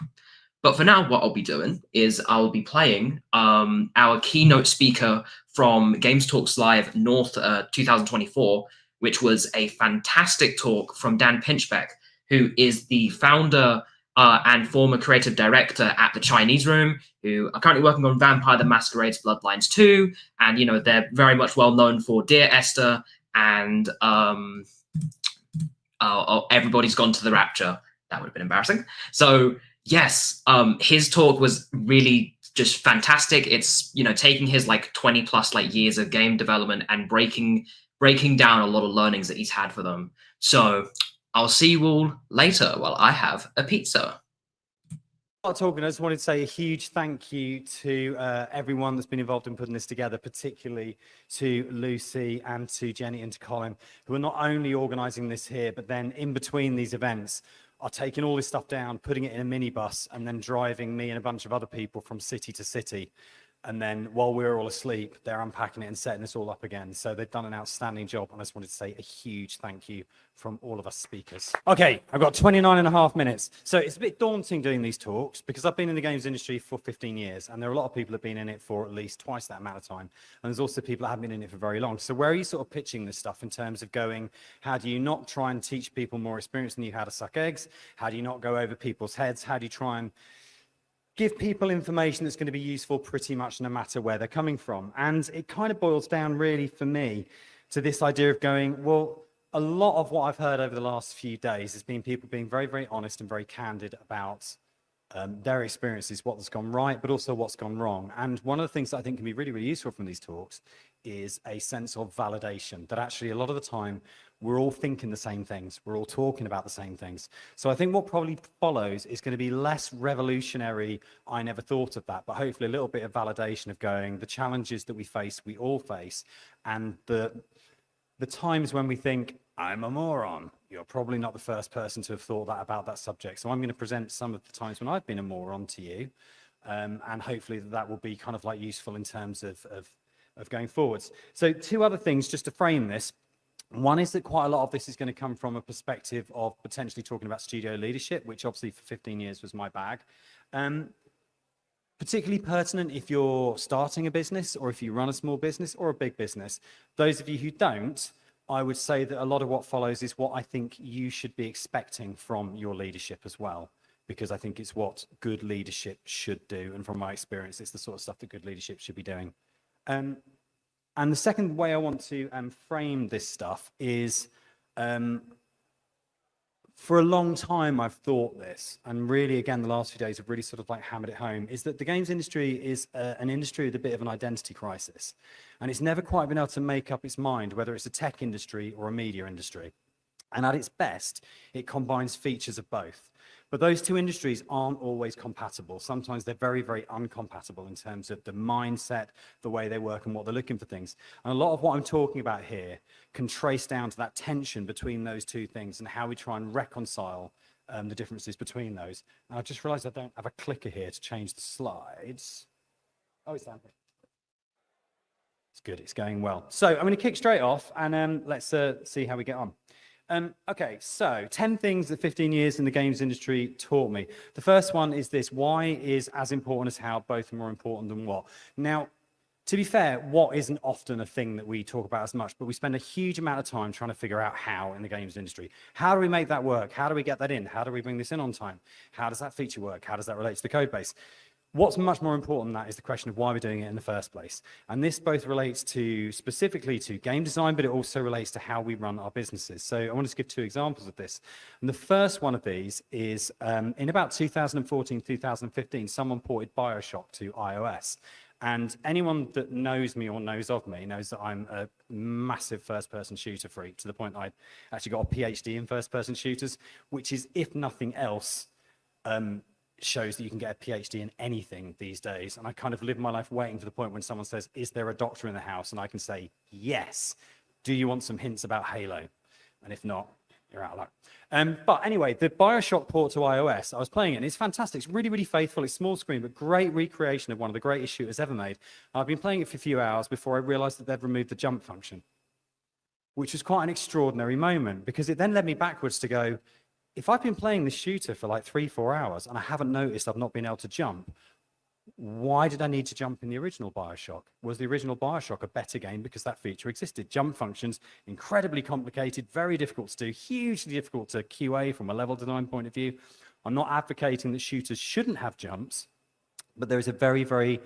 But for now, what I'll be doing is I'll be playing our keynote speaker from Games Talks Live North 2024, which was a fantastic talk from Dan Pinchbeck, who is the founder and former creative director at the Chinese Room, who are currently working on Vampire the Masquerade's Bloodlines 2. And, they're very much well known for Dear Esther and Everybody's Gone to the Rapture. That would have been embarrassing. So yes, his talk was really just fantastic. It's, taking his 20 plus years of game development and breaking down a lot of learnings that he's had for them. So I'll see you all later while I have a pizza. Talking, I just wanted to say a huge thank you to everyone that's been involved in putting this together, particularly to Lucy and to Jenny and to Colin, who are not only organising this here, but then in between these events are taking all this stuff down, putting it in a minibus, and then driving me and a bunch of other people from city to city. And then while we're all asleep, they're unpacking it and setting this all up again. So they've done an outstanding job. And I just wanted to say a huge thank you from all of us speakers. Okay, I've got 29 and a half minutes. So it's a bit daunting doing these talks because I've been in the games industry for 15 years. And there are a lot of people who have been in it for at least twice that amount of time. And there's also people that haven't been in it for very long. So where are you sort of pitching this stuff in terms of going, how do you not try and teach people more experience than you how to suck eggs? How do you not go over people's heads? How do you try and give people information that's going to be useful pretty much no matter where they're coming from? And it kind of boils down really for me to this idea of going, well, a lot of what I've heard over the last few days has been people being very, very honest and very candid about their experiences, what's gone right, but also what's gone wrong. And one of the things that I think can be really, really useful from these talks is a sense of validation, that actually a lot of the time we're all thinking the same things, we're all talking about the same things. So I think what probably follows is going to be less revolutionary, I never thought of that, but hopefully a little bit of validation of going, the challenges that we face, we all face, and the times when we think, I'm a moron, you're probably not the first person to have thought that about that subject. So I'm going to present some of the times when I've been a moron to you, and hopefully that will be kind of useful in terms of going forwards. So two other things just to frame this. One is that quite a lot of this is going to come from a perspective of potentially talking about studio leadership, which obviously for 15 years was my bag. Particularly pertinent if you're starting a business or if you run a small business or a big business. Those of you who don't, I would say that a lot of what follows is what I think you should be expecting from your leadership as well, because I think it's what good leadership should do. And from my experience, it's the sort of stuff that good leadership should be doing. And the second way I want to frame this stuff is, for a long time I've thought this, and really again the last few days have really sort of hammered it home, is that the games industry is an industry with a bit of an identity crisis, and it's never quite been able to make up its mind whether it's a tech industry or a media industry. And at its best, it combines features of both. But those two industries aren't always compatible. Sometimes they're very, very uncompatible in terms of the mindset, the way they work, and what they're looking for things. And a lot of what I'm talking about here can trace down to that tension between those two things and how we try and reconcile the differences between those. And I just realized I don't have a clicker here to change the slides. Oh, it's down here. It's good, it's going well. So I'm going to kick straight off and let's see how we get on. Okay, so 10 things that 15 years in the games industry taught me. The first one is this: why is as important as how, both are more important than what. Now, To be fair, what isn't often a thing that we talk about as much, but we spend a huge amount of time trying to figure out how in the games industry. How do we make that work? How do we get that in? How do we bring this in on time? How does that feature work? How does that relate to the code base? What's much more important than that is the question of why we're doing it in the first place. And this both relates to specifically to game design, but it also relates to how we run our businesses. So I want to give 2 examples of this. And the first one of these is in about 2014, 2015, someone ported BioShock to iOS. And anyone that knows me or knows of me knows that I'm a massive first-person shooter freak, to the point that I actually got a PhD in first-person shooters, which is, if nothing else, shows that you can get a PhD in anything these days. And I kind of live my life waiting for the point when someone says, is there a doctor in the house? And I can say, yes. Do you want some hints about Halo? And if not, you're out of luck. But anyway, the BioShock port to iOS, I was playing it, and it's fantastic. It's really, really faithful. It's small screen, but great recreation of one of the greatest shooters ever made. I've been playing it for a few hours before I realized that they'd removed the jump function, which was quite an extraordinary moment, because it then led me backwards to go, if I've been playing this shooter for like 3-4 hours and I haven't noticed I've not been able to jump, why did I need to jump in the original BioShock? Was the original BioShock a better game because that feature existed? Jump functions, incredibly complicated, very difficult to do, hugely difficult to QA from a level design point of view. I'm not advocating that shooters shouldn't have jumps, but there is a very, very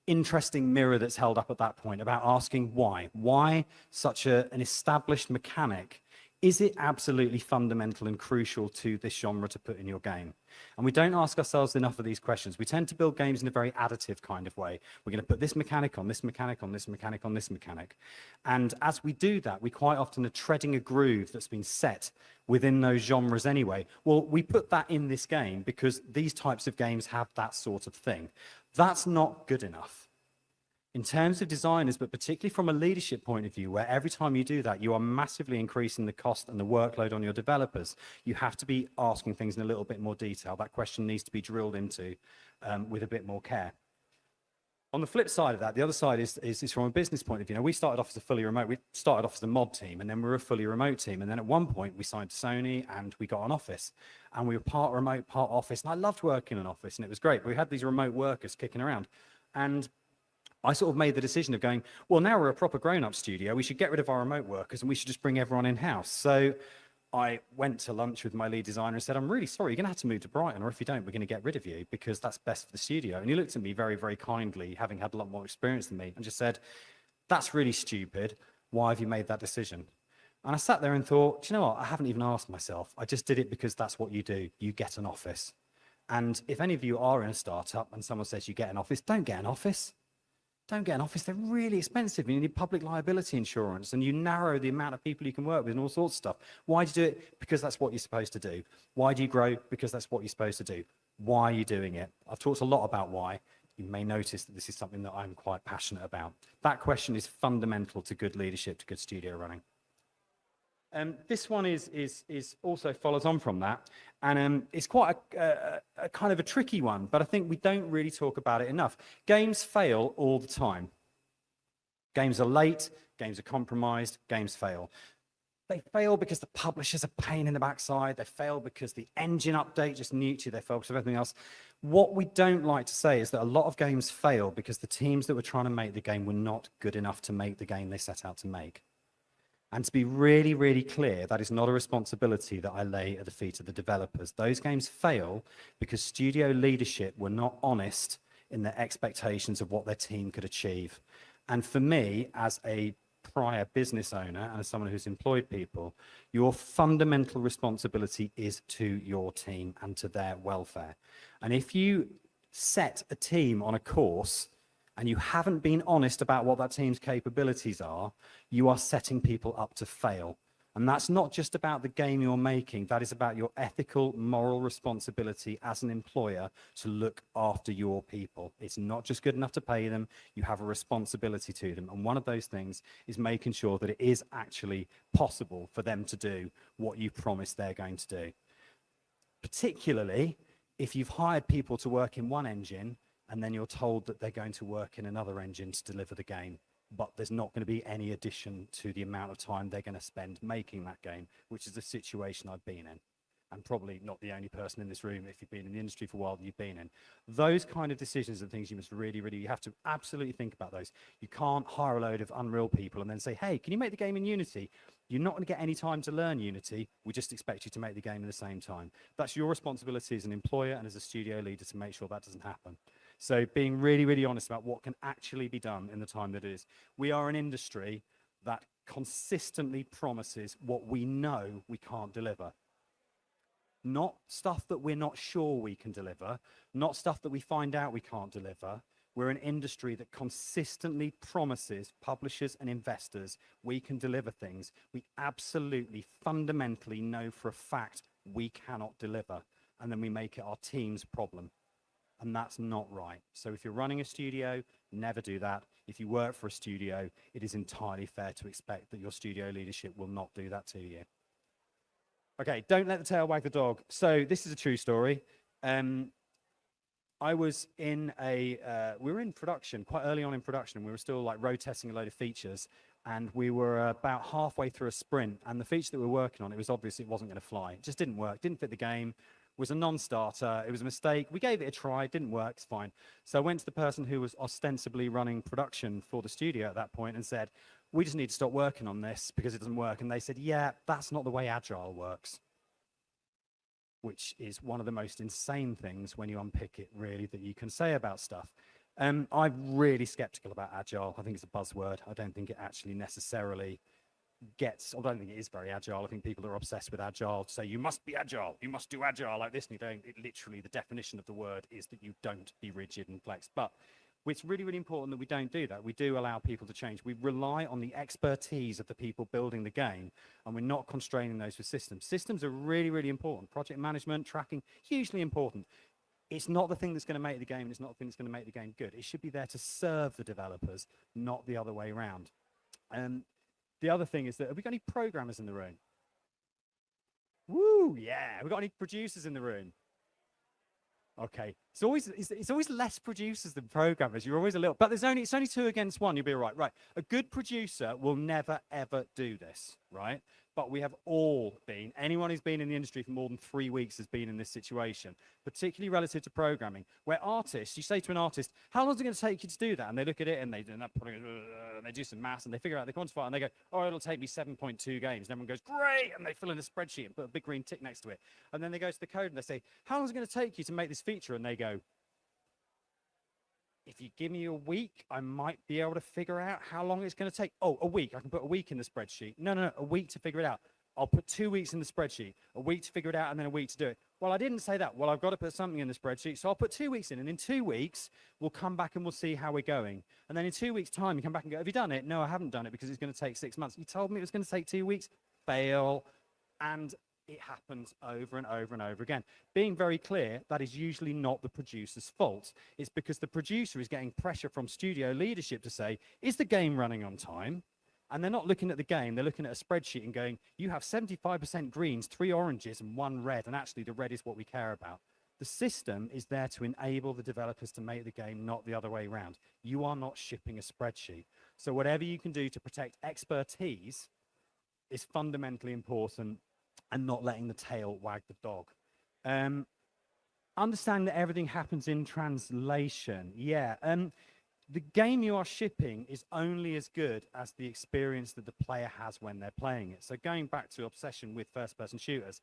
interesting mirror that's held up at that point about asking why. Why such an established mechanic? Is it absolutely fundamental and crucial to this genre to put in your game? And we don't ask ourselves enough of these questions. We tend to build games in a very additive kind of way. We're going to put this mechanic on this mechanic on this mechanic on this mechanic. And as we do that, we quite often are treading a groove that's been set within those genres anyway. Well, we put that in this game because these types of games have that sort of thing. That's not good enough. In terms of designers, but particularly from a leadership point of view, where every time you do that, you are massively increasing the cost and the workload on your developers. You have to be asking things in a little bit more detail. That question needs to be drilled into with a bit more care. On the flip side of that, the other side is from a business point of view. Now, we started off as a fully remote. We started off as a mod team, and then we were a fully remote team. And then at one point, we signed to Sony, and we got an office. And we were part remote, part office. And I loved working in an office, and it was great. But we had these remote workers kicking around. And I sort of made the decision of going, well, now we're a proper grown-up studio. We should get rid of our remote workers, and we should just bring everyone in-house. So I went to lunch with my lead designer and said, I'm really sorry, you're going to have to move to Brighton, or if you don't, we're going to get rid of you because that's best for the studio. And he looked at me very, very kindly, having had a lot more experience than me, and just said, that's really stupid. Why have you made that decision? And I sat there and thought, do you know what? I haven't even asked myself. I just did it because that's what you do. You get an office. And if any of you are in a startup and someone says you get an office, don't get an office. Don't get an office. They're really expensive. You need public liability insurance, and you narrow the amount of people you can work with and all sorts of stuff. Why do you do it? Because that's what you're supposed to do. Why do you grow? Because that's what you're supposed to do. Why are you doing it? I've talked a lot about why. You may notice that this is something that I'm quite passionate about. That question is fundamental to good leadership, to good studio running. This one is also follows on from that, and it's quite a kind of a tricky one, but I think we don't really talk about it enough. Games fail all the time. Games are late, games are compromised, games fail. They fail because the publisher's a pain in the backside. They fail because the engine update just nuked you. They fail because of everything else. What we don't like to say is that a lot of games fail because the teams that were trying to make the game were not good enough to make the game they set out to make. And to be really, really clear, that is not a responsibility that I lay at the feet of the developers. Those games fail because studio leadership were not honest in their expectations of what their team could achieve. And for me, as a prior business owner and as someone who's employed people, your fundamental responsibility is to your team and to their welfare. And if you set a team on a course and you haven't been honest about what that team's capabilities are, you are setting people up to fail. And that's not just about the game you're making, that is about your ethical, moral responsibility as an employer to look after your people. It's not just good enough to pay them, you have a responsibility to them. And one of those things is making sure that it is actually possible for them to do what you promised they're going to do. Particularly if you've hired people to work in one engine, and then you're told that they're going to work in another engine to deliver the game, but there's not going to be any addition to the amount of time they're going to spend making that game, which is the situation I've been in. and probably not the only person in this room if you've been in the industry for a while that you've been in. Those kind of decisions and things you must really, you have to absolutely think about those. You can't hire a load of Unreal people and then say, hey, can you make the game in Unity? You're not going to get any time to learn Unity. We just expect you to make the game in the same time. That's your responsibility as an employer and as a studio leader to make sure that doesn't happen. So being really, really honest about what can actually be done in the time that it is. We are an industry that consistently promises what we know we can't deliver. Not stuff that we're not sure we can deliver, not stuff that we find out we can't deliver. We're an industry that consistently promises publishers and investors we can deliver things we absolutely fundamentally know for a fact we cannot deliver, and then we make it our team's problem. And that's not right. So if you're running a studio, never do that. If you work for a studio, it is entirely fair to expect that your studio leadership will not do that to you. Okay, don't let the tail wag the dog. So this is a true story. I was in we were in production, quite early on in production. We were still like road testing a load of features, and we were about halfway through a sprint, and the feature that we were working on, it was obvious it wasn't going to fly. It just didn't work, didn't fit the game, was a non-starter. It was a mistake. We gave it a try, didn't work, it's fine. So I went to the person who was ostensibly running production for the studio at that point and said, we just need to stop working on this because it doesn't work. And they said, yeah, that's not the way Agile works. Which is one of the most insane things when you unpick it, really, that you can say about stuff. I'm really skeptical about Agile. I think it's a buzzword. I don't think it actually necessarily I don't think it is very agile. I think people are obsessed with Agile say you must be agile, you must do Agile like this, and you don't. It literally, the definition of the word is that you don't be rigid and flex. But it's really, really important that we don't do that. We do allow people to change. We rely on the expertise of the people building the game, and we're not constraining those with systems. Systems are really, really important. Project management, tracking, hugely important. It's not the thing that's going to make the game, and it's not the thing that's going to make the game good. It should be there to serve the developers, not the other way around. The other thing is that, have we got any programmers in the room? Woo, yeah. Have we got any producers in the room? Okay. It's always less producers than programmers. You're always a little, but it's only 2 against 1. You'll be all right. Right. A good producer will never, ever do this, right? But we have all been, anyone who's been in the industry for more than 3 weeks has been in this situation, particularly relative to programming, where artists, you say to an artist, how long is it going to take you to do that? And they look at it and they do some maths and they figure out, they quantify it and they go, oh, it'll take me 7.2 games. And everyone goes, great. And they fill in a spreadsheet and put a big green tick next to it. And then they go to the code and they say, how long is it going to take you to make this feature? And they go, if you give me a week, I might be able to figure out how long it's going to take. Oh, a week. I can put a week in the spreadsheet. No, a week to figure it out. I'll put 2 weeks in the spreadsheet, a week to figure it out, and then a week to do it. Well, I didn't say that. Well, I've got to put something in the spreadsheet, so I'll put 2 weeks in, and in 2 weeks, we'll come back and we'll see how we're going. And then in 2 weeks' time, you come back and go, have you done it? No, I haven't done it because it's going to take 6 months. You told me it was going to take 2 weeks. Fail. And it happens over and over and over again. Being very clear, that is usually not the producer's fault. It's because the producer is getting pressure from studio leadership to say, is the game running on time? And they're not looking at the game, they're looking at a spreadsheet and going, you have 75% greens, 3 oranges, and 1 red, and actually the red is what we care about. The system is there to enable the developers to make the game, not the other way around. You are not shipping a spreadsheet. So whatever you can do to protect expertise is fundamentally important, and not letting the tail wag the dog. Understand that everything happens in translation. Yeah. The game you are shipping is only as good as the experience that the player has when they're playing it. So going back to obsession with first-person shooters,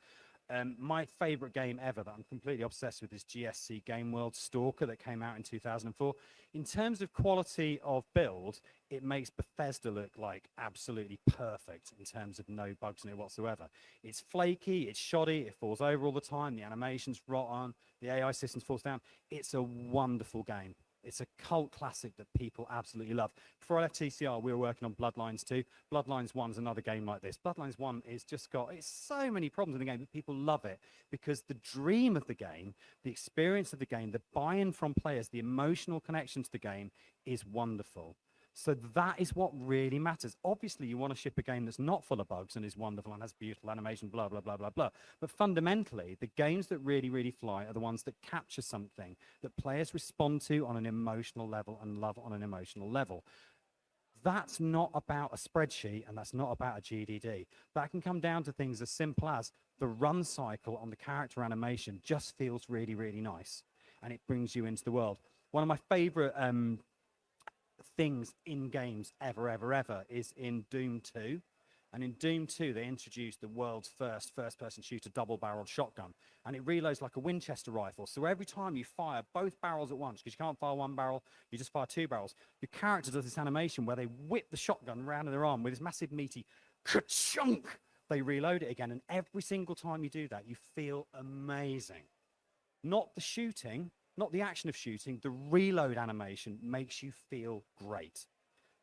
my favorite game ever that I'm completely obsessed with is GSC Game World Stalker that came out in 2004. In terms of quality of build, it makes Bethesda look like absolutely perfect in terms of no bugs in it whatsoever. It's flaky, it's shoddy, it falls over all the time, the animation's rotten, the AI systems falls down. It's a wonderful game. It's a cult classic that people absolutely love. Before I left TCR, we were working on Bloodlines 2. Bloodlines 1 is another game like this. Bloodlines 1 is just it's so many problems in the game, but people love it because the dream of the game, the experience of the game, the buy-in from players, the emotional connection to the game is wonderful. So that is what really matters. Obviously, you want to ship a game that's not full of bugs and is wonderful and has beautiful animation, blah, blah, blah, blah, blah. But fundamentally, the games that really, really fly are the ones that capture something that players respond to on an emotional level and love on an emotional level. That's not about a spreadsheet and that's not about a GDD. That can come down to things as simple as the run cycle on the character animation just feels really, really nice. And it brings you into the world. One of my favorite things in games ever is in Doom 2. And in Doom 2, they introduced the world's first-person shooter double-barreled shotgun. And it reloads like a Winchester rifle. So every time you fire both barrels at once, because you can't fire one barrel, you just fire two barrels, your character does this animation where they whip the shotgun around in their arm with this massive meaty ka-chunk. They reload it again. And every single time you do that, you feel amazing. Not the shooting, not the action of shooting, the reload animation makes you feel great.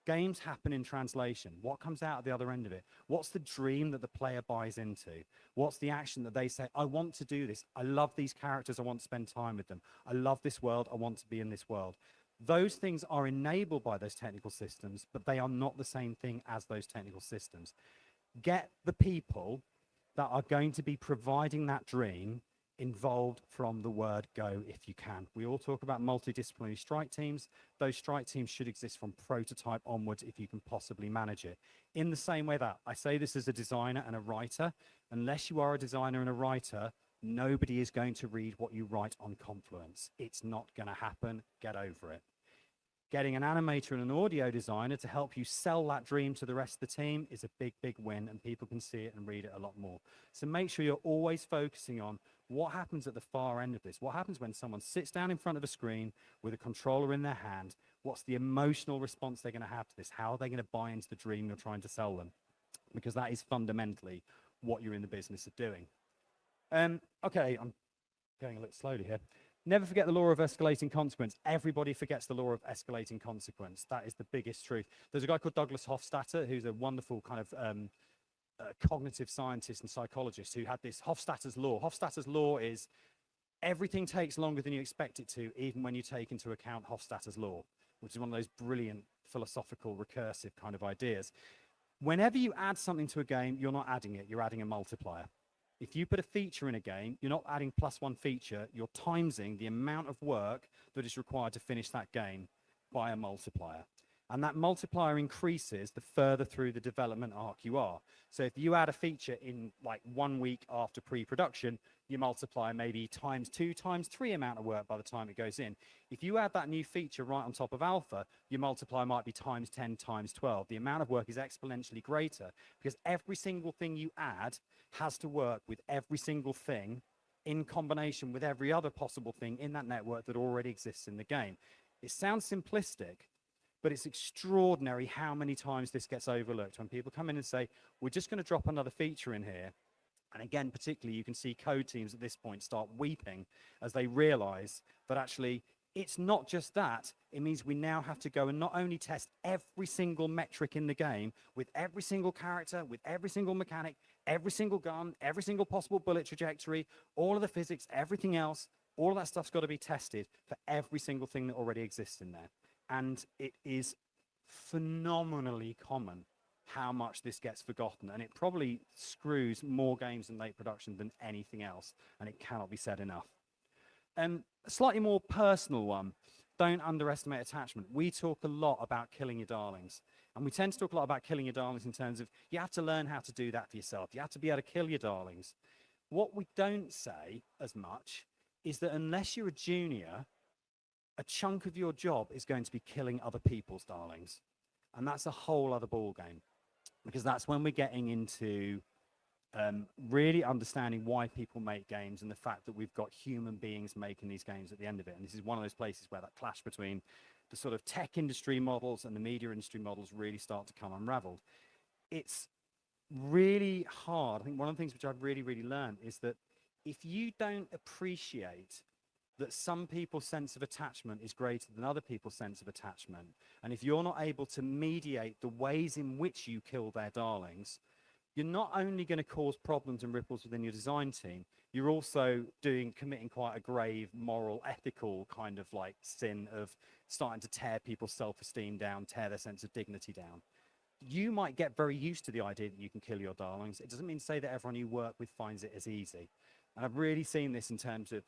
Games happen in translation. What comes out at the other end of it? What's the dream that the player buys into? What's the action that they say, I want to do this. I love these characters. I want to spend time with them. I love this world. I want to be in this world. Those things are enabled by those technical systems, but they are not the same thing as those technical systems. Get the people that are going to be providing that dream involved from the word go if you can. We all talk about multidisciplinary strike teams. Those strike teams should exist from prototype onwards if you can possibly manage it. In the same way that I say this as a designer and a writer, unless you are a designer and a writer, nobody is going to read what you write on Confluence. It's not going to happen. Get over it. Getting an animator and an audio designer to help you sell that dream to the rest of the team is a big, big win, and people can see it and read it a lot more. So make sure you're always focusing on what happens at the far end of this. What happens when someone sits down in front of a screen with a controller in their hand? What's the emotional response they're going to have to this? How are they going to buy into the dream you're trying to sell them? Because that is fundamentally what you're in the business of doing. Okay, I'm going a little slowly here. Never forget the law of escalating consequence. Everybody forgets the law of escalating consequence. That is the biggest truth. There's a guy called Douglas Hofstadter, who's a wonderful kind of cognitive scientist and psychologist, who had this Hofstadter's law. Hofstadter's law is everything takes longer than you expect it to, even when you take into account Hofstadter's law, which is one of those brilliant philosophical recursive kind of ideas. Whenever you add something to a game, you're not adding it, you're adding a multiplier. If you put a feature in a game, you're not adding +1 feature, you're timesing the amount of work that is required to finish that game by a multiplier. And that multiplier increases the further through the development arc you are. So if you add a feature in like 1 week after pre-production, your multiplier may be ×2, ×3 amount of work by the time it goes in. If you add that new feature right on top of alpha, your multiplier might be ×10, ×12. The amount of work is exponentially greater because every single thing you add has to work with every single thing in combination with every other possible thing in that network that already exists in the game. It sounds simplistic, but it's extraordinary how many times this gets overlooked when people come in and say, we're just going to drop another feature in here. And again, particularly, you can see code teams at this point start weeping as they realize that actually it's not just that. It means we now have to go and not only test every single metric in the game with every single character, with every single mechanic, every single gun, every single possible bullet trajectory, all of the physics, everything else, all of that stuff's got to be tested for every single thing that already exists in there. And it is phenomenally common how much this gets forgotten. And it probably screws more games in late production than anything else. And it cannot be said enough. A slightly more personal one, don't underestimate attachment. We talk a lot about killing your darlings. And we tend to talk a lot about killing your darlings in terms of you have to learn how to do that for yourself. You have to be able to kill your darlings. What we don't say as much is that unless you're a junior, a chunk of your job is going to be killing other people's darlings. And that's a whole other ball game, because that's when we're getting into really understanding why people make games and the fact that we've got human beings making these games at the end of it. And this is one of those places where that clash between the sort of tech industry models and the media industry models really start to come unraveled. It's really hard. I think one of the things which I've really, really learned is that if you don't appreciate that some people's sense of attachment is greater than other people's sense of attachment, and if you're not able to mediate the ways in which you kill their darlings, you're not only going to cause problems and ripples within your design team, you're also committing quite a grave moral, ethical kind of like sin of starting to tear people's self-esteem down, tear their sense of dignity down. You might get very used to the idea that you can kill your darlings. It doesn't mean to say that everyone you work with finds it as easy. And I've really seen this in terms of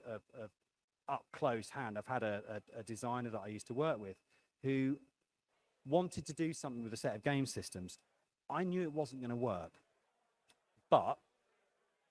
up close hand. I've had a designer that I used to work with who wanted to do something with a set of game systems. I knew it wasn't going to work, but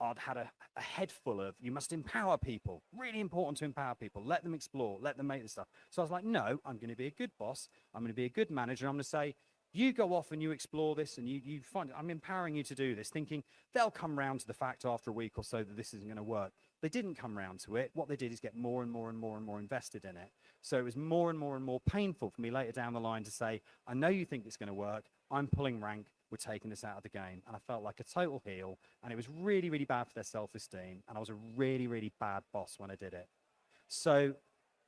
I'd had a head full of, you must empower people. Really important to empower people. Let them explore. Let them make this stuff. So I was like, no, I'm going to be a good boss. I'm going to be a good manager. I'm going to say, you go off and you explore this and you find it. I'm empowering you to do this, thinking they'll come round to the fact after a week or so that this isn't going to work. They didn't come round to it. What they did is get more and more and more and more invested in it. So it was more and more and more painful for me later down the line to say, I know you think it's going to work. I'm pulling rank. We're taking this out of the game. And I felt like a total heel. And it was really, really bad for their self-esteem. And I was a really, really bad boss when I did it. So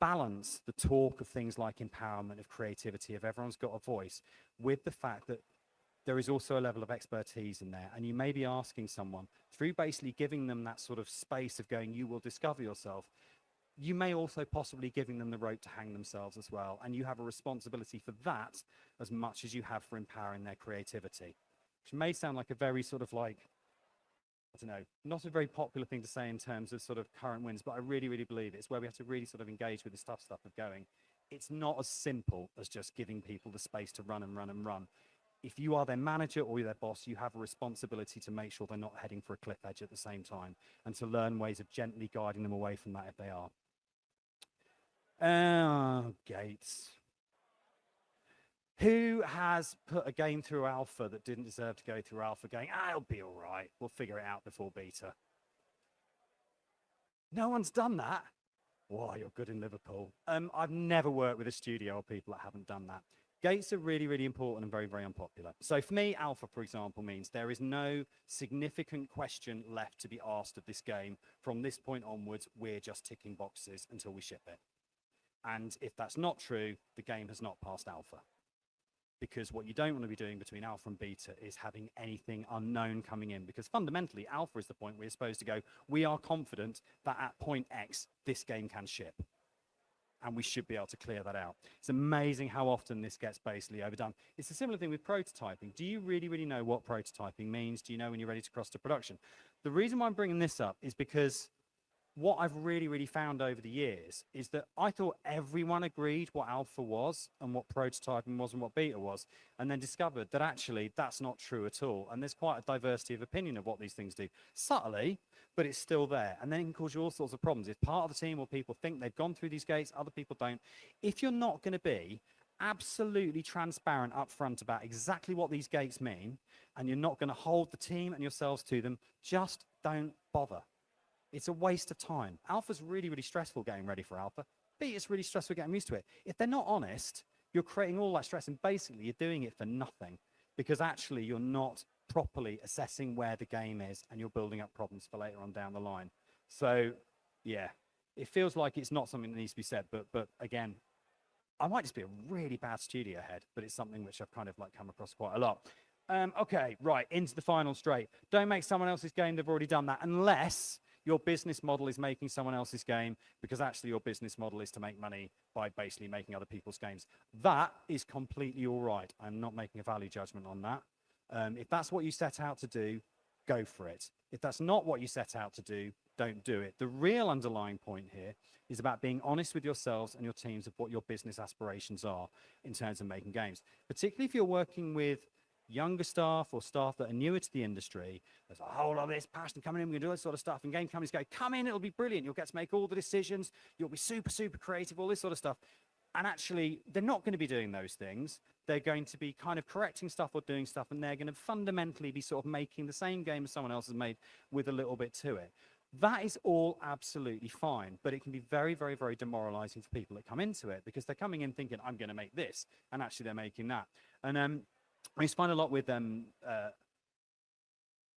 balance the talk of things like empowerment, of creativity, of everyone's got a voice, with the fact that there is also a level of expertise in there. And you may be asking someone, through basically giving them that sort of space of going, you will discover yourself, you may also possibly giving them the rope to hang themselves as well. And you have a responsibility for that as much as you have for empowering their creativity, which may sound like a very sort of like, I don't know, not a very popular thing to say in terms of sort of current wins, but I really, really believe it's where we have to really sort of engage with this tough stuff of going. It's not as simple as just giving people the space to run and run and run. If you are their manager or you're their boss, you have a responsibility to make sure they're not heading for a cliff edge at the same time, and to learn ways of gently guiding them away from that if they are. Gates. Who has put a game through alpha that didn't deserve to go through alpha, going, it'll be all right, we'll figure it out before beta? No one's done that. Wow, you're good in Liverpool. I've never worked with a studio or people that haven't done that. Gates are really, really important and very, very unpopular. So for me, alpha, for example, means there is no significant question left to be asked of this game. From this point onwards, we're just ticking boxes until we ship it. And if that's not true, the game has not passed alpha. Because what you don't want to be doing between alpha and beta is having anything unknown coming in. Because fundamentally, alpha is the point where you're supposed to go, we are confident that at point X, this game can ship. And we should be able to clear that out. It's amazing how often this gets basically overdone. It's a similar thing with prototyping. Do you really, really know what prototyping means? Do you know when you're ready to cross to production? The reason why I'm bringing this up is because what I've really, really found over the years is that I thought everyone agreed what alpha was and what prototyping was and what beta was, and then discovered that actually that's not true at all. And there's quite a diversity of opinion of what these things do. Subtly, but it's still there. And then it can cause you all sorts of problems. If part of the team or people think they've gone through these gates, other people don't. If you're not going to be absolutely transparent up front about exactly what these gates mean, and you're not going to hold the team and yourselves to them, just don't bother. It's a waste of time. Alpha's really, really stressful getting ready for alpha. Beta's really stressful getting used to it. If they're not honest, you're creating all that stress, and basically you're doing it for nothing, because actually you're not properly assessing where the game is, and you're building up problems for later on down the line. So yeah, it feels like it's not something that needs to be said, but again, I might just be a really bad studio head, but it's something which I've kind of like come across quite a lot. Okay, right, into the final straight. Don't make someone else's game. They've already done that, unless your business model is making someone else's game, because actually your business model is to make money by basically making other people's games. That is completely all right. I'm not making a value judgment on that. If that's what you set out to do, go for it. If that's not what you set out to do, don't do it. The real underlying point here is about being honest with yourselves and your teams of what your business aspirations are in terms of making games. Particularly if you're working with younger staff or staff that are newer to the industry, there's a whole lot of this passion coming in, we're going to do this sort of stuff, and game companies go, come in, it'll be brilliant, you'll get to make all the decisions, you'll be super, super creative, all this sort of stuff. And actually, they're not going to be doing those things. They're going to be kind of correcting stuff or doing stuff, and they're going to fundamentally be sort of making the same game as someone else has made with a little bit to it. That is all absolutely fine, but it can be very, very, very demoralizing for people that come into it, because they're coming in thinking, I'm going to make this, and actually they're making that. And I used to find a lot with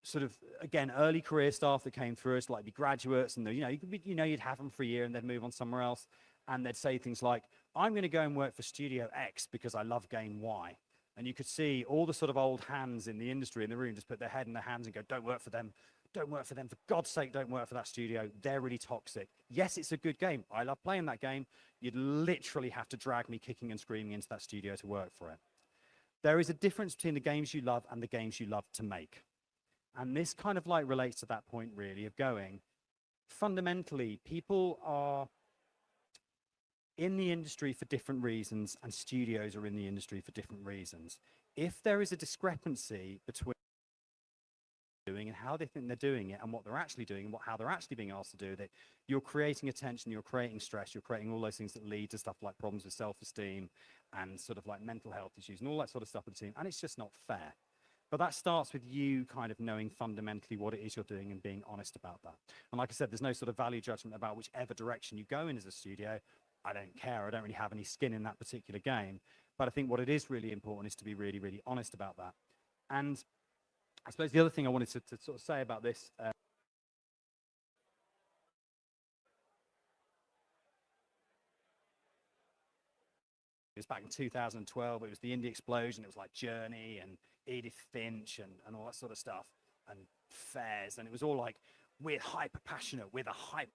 sort of, again, early career staff that came through us, like the graduates, and you'd have them for a year and they'd move on somewhere else, and they'd say things like, I'm going to go and work for Studio X because I love game Y. And you could see all the sort of old hands in the industry in the room just put their head in their hands and go, don't work for them. Don't work for them. For God's sake, don't work for that studio. They're really toxic. Yes, it's a good game. I love playing that game. You'd literally have to drag me kicking and screaming into that studio to work for it. There is a difference between the games you love and the games you love to make. And this kind of like relates to that point really of going, fundamentally, people are in the industry for different reasons, and studios are in the industry for different reasons. If there is a discrepancy between doing and how they think they're doing it and what they're actually doing and how they're actually being asked to do it, you're creating attention, you're creating stress, you're creating all those things that lead to stuff like problems with self-esteem and sort of like mental health issues and all that sort of stuff with the team. And it's just not fair. But that starts with you kind of knowing fundamentally what it is you're doing and being honest about that. And like I said, there's no sort of value judgment about whichever direction you go in as a studio. I don't care. I don't really have any skin in that particular game. But I think what it is really important is to be really, really honest about that. And I suppose the other thing I wanted to sort of say about this it was back in 2012. It was the indie explosion. It was like Journey and Edith Finch and all that sort of stuff and Fairs. And it was all like, we're hyper passionate. We're the hype.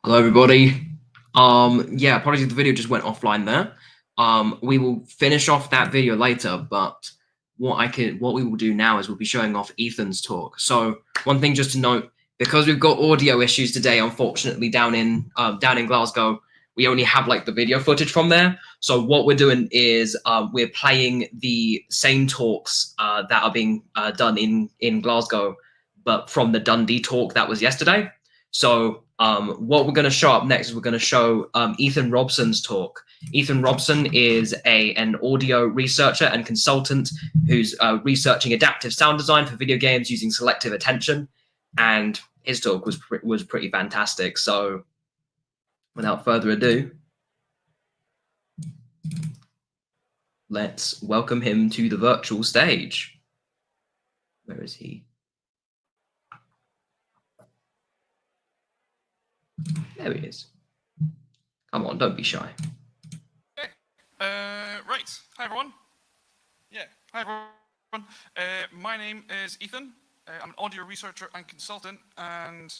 Hello, everybody. Yeah, apologies, the video just went offline there. We will finish off that video later, but what we will do now is we'll be showing off Ethan's talk. So one thing just to note, because we've got audio issues today, unfortunately, down in Glasgow, we only have like the video footage from there. So what we're doing is we're playing the same talks that are being done in Glasgow, but from the Dundee talk that was yesterday. So what we're going to show up next is we're going to show Ethan Robson's talk. Ethan Robson is an audio researcher and consultant who's researching adaptive sound design for video games using selective attention, and his talk was pretty fantastic. So without further ado, let's welcome him to the virtual stage. Where is he? There he is. Come on, don't be shy. Okay. Right. Hi, everyone. Yeah. Hi, everyone. My name is Ethan. I'm an audio researcher and consultant, and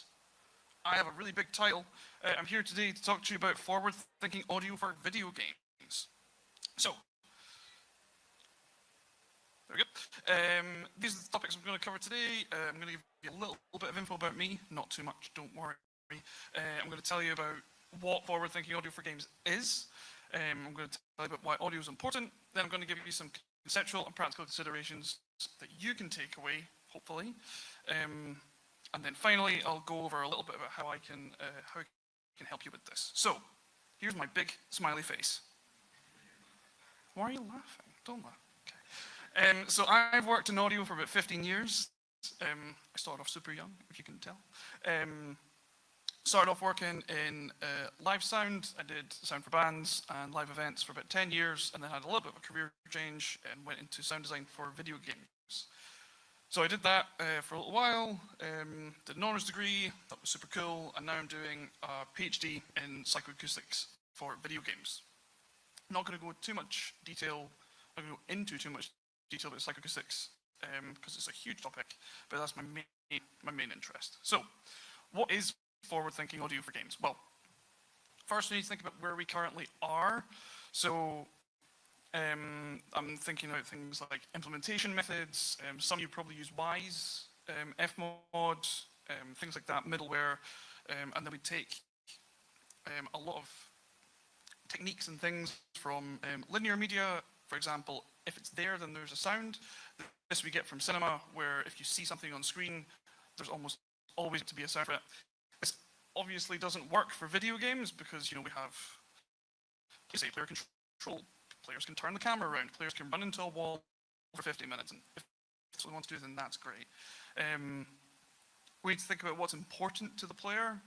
I have a really big title. I'm here today to talk to you about forward-thinking audio for video games. So, there we go. These are the topics I'm going to cover today. I'm going to give you a little bit of info about me, not too much, don't worry. I'm going to tell you about what forward-thinking audio for games is. I'm going to tell you about why audio is important. Then I'm going to give you some conceptual and practical considerations that you can take away, hopefully. And then finally, I'll go over a little bit about how I can help you with this. So, here's my big smiley face. Why are you laughing? Don't laugh. Okay. So I've worked in audio for about 15 years. I started off super young, if you can tell. Started off working in live sound. I did sound for bands and live events for about 10 years, and then had a little bit of a career change and went into sound design for video games. So I did that for a little while, did an honours degree, that was super cool, and now I'm doing a PhD in psychoacoustics for video games. I'm not going to go into too much detail about psychoacoustics because it's a huge topic, but that's my main interest. So, what is forward-thinking audio for games? Well, first we need to think about where we currently are. So I'm thinking about things like implementation methods. Some of you probably use Wise, Fmod, things like that, middleware, and then we take a lot of techniques and things from linear media. For example, if it's there, then there's a sound. This we get from cinema, where if you see something on screen, there's almost always to be a sound for it. This obviously doesn't work for video games because, you know, we have, say, player control. Players can turn the camera around. Players can run into a wall for 50 minutes. And if that's what they want to do, then that's great. We need to think about what's important to the player.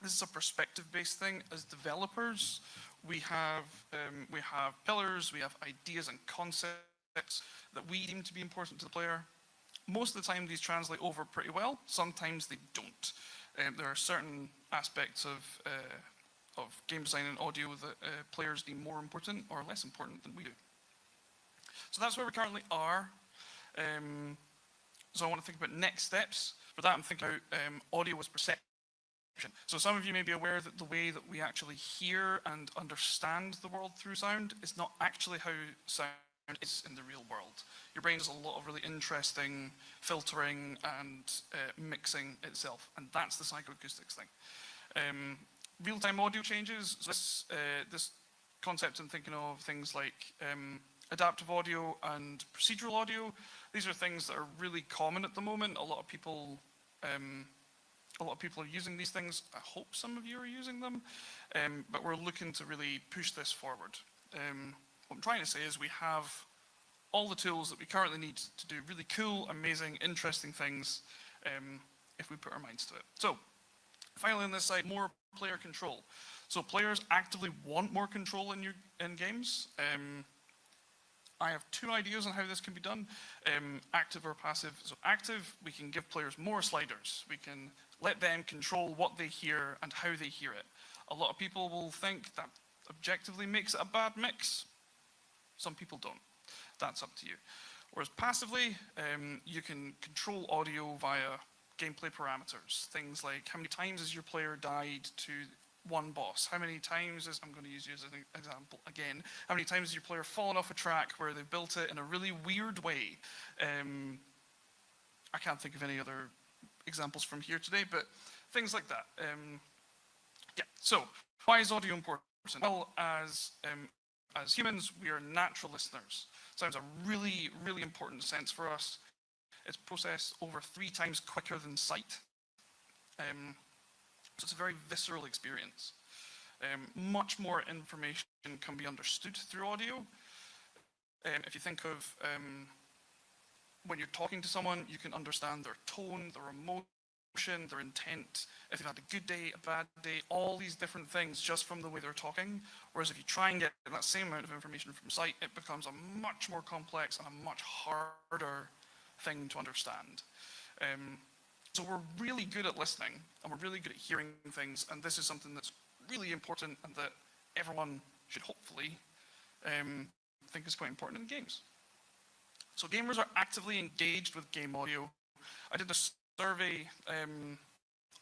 This is a perspective-based thing. As developers, we have pillars, we have ideas and concepts that we deem to be important to the player. Most of the time, these translate over pretty well. Sometimes they don't. There are certain aspects of game design and audio that players deem more important or less important than we do. So that's where we currently are. So I want to think about next steps. For that, I'm thinking about audio as perception. So some of you may be aware that the way that we actually hear and understand the world through sound is not actually how sound is in the real world. Your brain does a lot of really interesting filtering and mixing itself, and that's the psychoacoustics thing. Real-time audio changes. So this concept I'm thinking of things like adaptive audio and procedural audio. These are things that are really common at the moment. A lot of people are using these things. I hope some of you are using them, but we're looking to really push this forward. What I'm trying to say is we have all the tools that we currently need to do really cool, amazing, interesting things if we put our minds to it. So finally on this side, more player control. So players actively want more control in games. I have two ideas on how this can be done, active or passive. So active, we can give players more sliders. We can let them control what they hear and how they hear it. A lot of people will think that objectively makes it a bad mix. Some people don't. That's up to you. Whereas passively, you can control audio via gameplay parameters. Things like how many times has your player died to one boss? How many times I'm going to use you as an example again, how many times has your player fallen off a track where they built it in a really weird way? I can't think of any other examples from here today, but things like that. Yeah, so why is audio important? Well, as humans, we are natural listeners. Sounds a really, really important sense for us. It's processed over 3 times quicker than sight. So it's a very visceral experience. Much more information can be understood through audio. If you think of when you're talking to someone, you can understand their tone, their emotion, their intent, if they've had a good day, a bad day, all these different things just from the way they're talking. Whereas if you try and get that same amount of information from sight, it becomes a much more complex and a much harder thing to understand. So we're really good at listening, and we're really good at hearing things, and this is something that's really important and that everyone should hopefully think is quite important in games. So gamers are actively engaged with game audio. I did a survey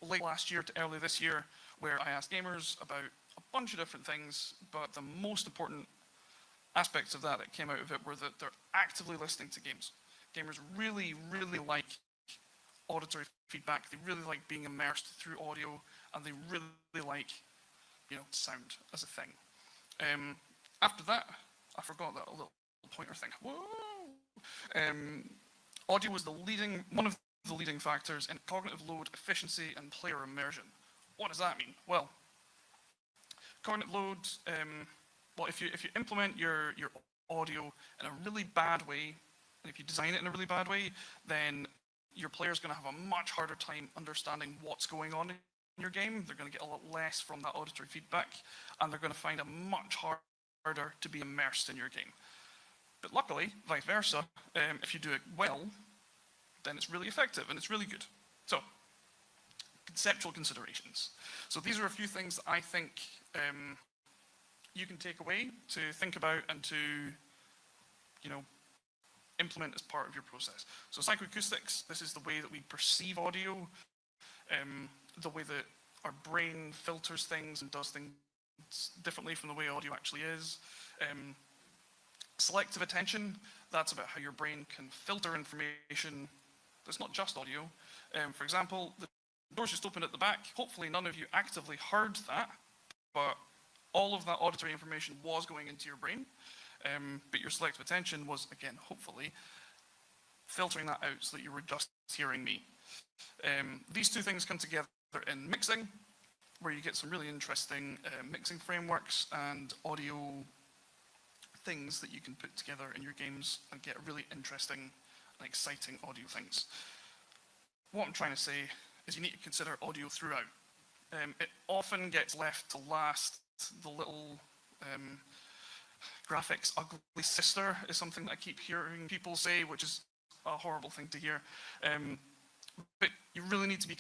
late last year to early this year where I asked gamers about a bunch of different things, but the most important aspects of that came out of it were that they're actively listening to games. Gamers really, really like auditory feedback. They really like being immersed through audio, and they really like, sound as a thing. After that, I forgot that little pointer thing. Whoa! Audio was one of the leading factors in cognitive load, efficiency, and player immersion. What does that mean? Well, cognitive load. Well, if you implement your audio in a really bad way, and if you design it in a really bad way, then your player's going to have a much harder time understanding what's going on in your game. They're going to get a lot less from that auditory feedback, and they're going to find it much harder to be immersed in your game. But luckily, vice versa, if you do it well, then it's really effective and it's really good. So, conceptual considerations. So these are a few things that I think you can take away to think about and to, implement as part of your process. So psychoacoustics, this is the way that we perceive audio, the way that our brain filters things and does things differently from the way audio actually is. Selective attention, that's about how your brain can filter information that's not just audio. For example, the doors just opened at the back. Hopefully none of you actively heard that, but all of that auditory information was going into your brain. But your selective attention was, again, hopefully, filtering that out so that you were just hearing me. These two things come together in mixing, where you get some really interesting mixing frameworks and audio things that you can put together in your games and get really interesting and exciting audio things. What I'm trying to say is you need to consider audio throughout. It often gets left to last. The little graphics ugly sister is something that I keep hearing people say, which is a horrible thing to hear. But you really need to be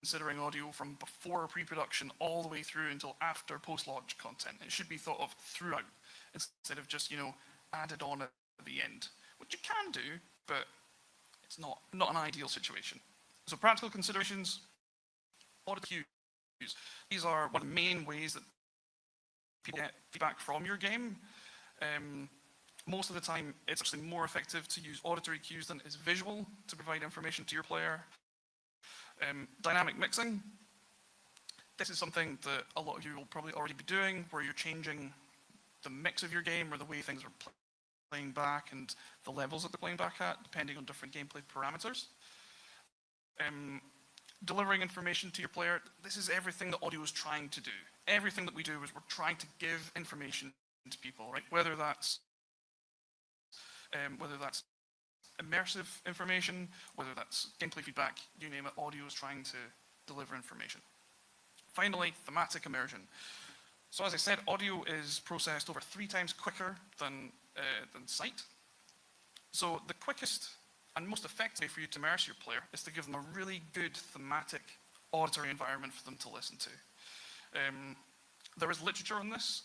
considering audio from before pre-production all the way through until after post-launch content. It should be thought of throughout instead of just, added on at the end, which you can do, but it's not an ideal situation. So practical considerations, audit cues. These are one of the main ways that people get feedback from your game. Most of the time, it's actually more effective to use auditory cues than it is visual to provide information to your player. Dynamic mixing. This is something that a lot of you will probably already be doing, where you're changing the mix of your game or the way things are playing back and the levels that they're playing back at, depending on different gameplay parameters. Delivering information to your player. This is everything that audio is trying to do. Everything that we do is we're trying to give information to people, right? Whether that's immersive information, whether that's gameplay feedback, you name it, audio is trying to deliver information. Finally, thematic immersion. So as I said, audio is processed over 3 times quicker than sight. So the quickest and most effective way for you to immerse your player is to give them a really good thematic auditory environment for them to listen to. There is literature on this.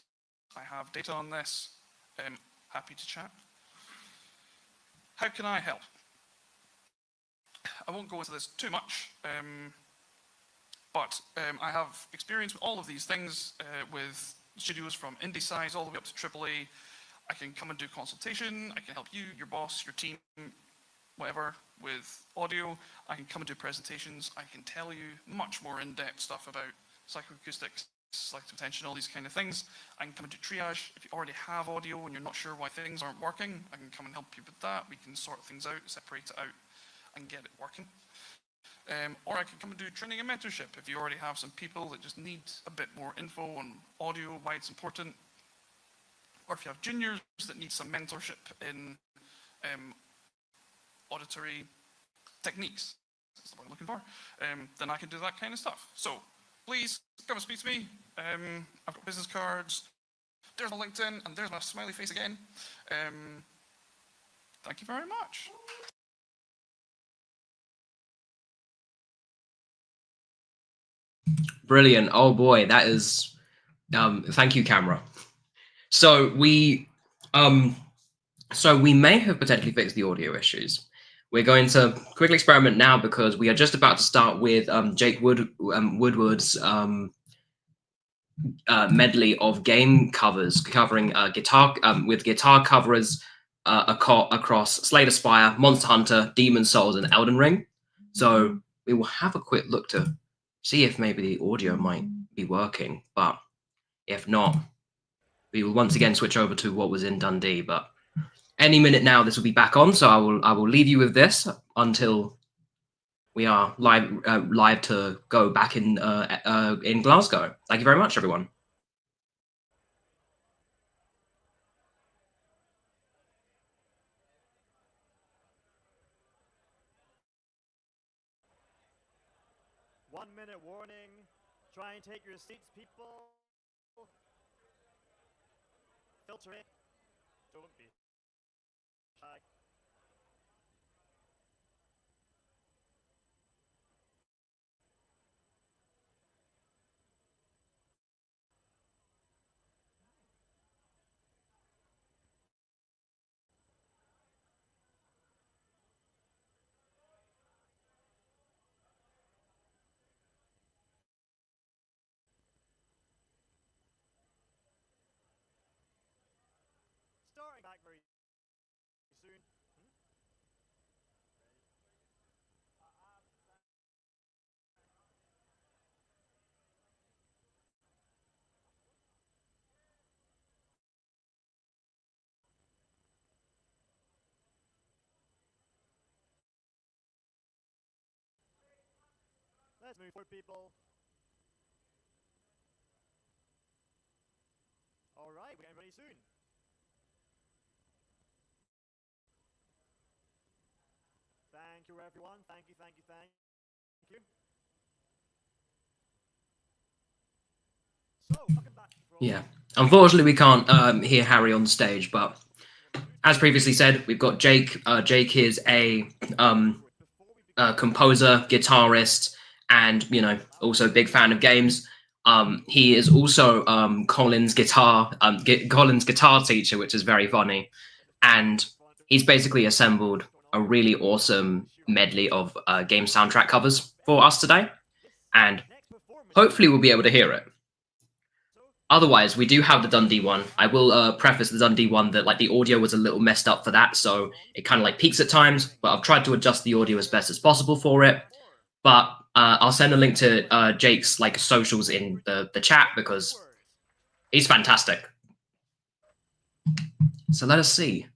I have data on this. Happy to chat. How can I help? I won't go into this too much, but I have experience with all of these things with studios from indie size all the way up to AAA. I can come and do consultation. I can help you, your boss, your team, whatever, with audio. I can come and do presentations. I can tell you much more in-depth stuff about psychoacoustics selective attention, all these kind of things. I can come and do triage. If you already have audio and you're not sure why things aren't working, I can come and help you with that. We can sort things out, separate it out, and get it working. Or I can come and do training and mentorship if you already have some people that just need a bit more info on audio, why it's important. Or if you have juniors that need some mentorship in auditory techniques, that's the word I'm looking for, then I can do that kind of stuff. So please come and speak to me. I've got business cards. There's my LinkedIn, and there's my smiley face again. Thank you very much. Brilliant. Oh boy, that is thank you, camera. So we may have potentially fixed the audio issues. We're going to quickly experiment now because we are just about to start with Jake Woodward's medley of game covers covering guitar with guitar covers across Slay the Spire, Monster Hunter, Demon's Souls, and Elden Ring. So we will have a quick look to see if maybe the audio might be working, but if not, we will once again switch over to what was in Dundee. But any minute now, this will be back on, so I will leave you with this until we are live to go back in Glasgow. Thank you very much, everyone. One-minute warning. Try and take your seats, people. Filter it. Don't be shy. Starting back very soon. Let's move forward, people. All right, we're getting ready soon. Thank you, everyone. Thank you, thank you, thank you. So, welcome back. Yeah, unfortunately we can't hear Harry on stage, but as previously said, we've got Jake. Jake is a composer, guitarist, and also a big fan of games. He is also Colin's guitar teacher, which is very funny, and he's basically assembled a really awesome medley of game soundtrack covers for us today, and hopefully we'll be able to hear it. Otherwise, we do have the Dundee one. I will preface the Dundee one that the audio was a little messed up for that, so it kind of peaks at times, but I've tried to adjust the audio as best as possible for it. But I'll send a link to Jake's socials in the chat because he's fantastic. So let us see.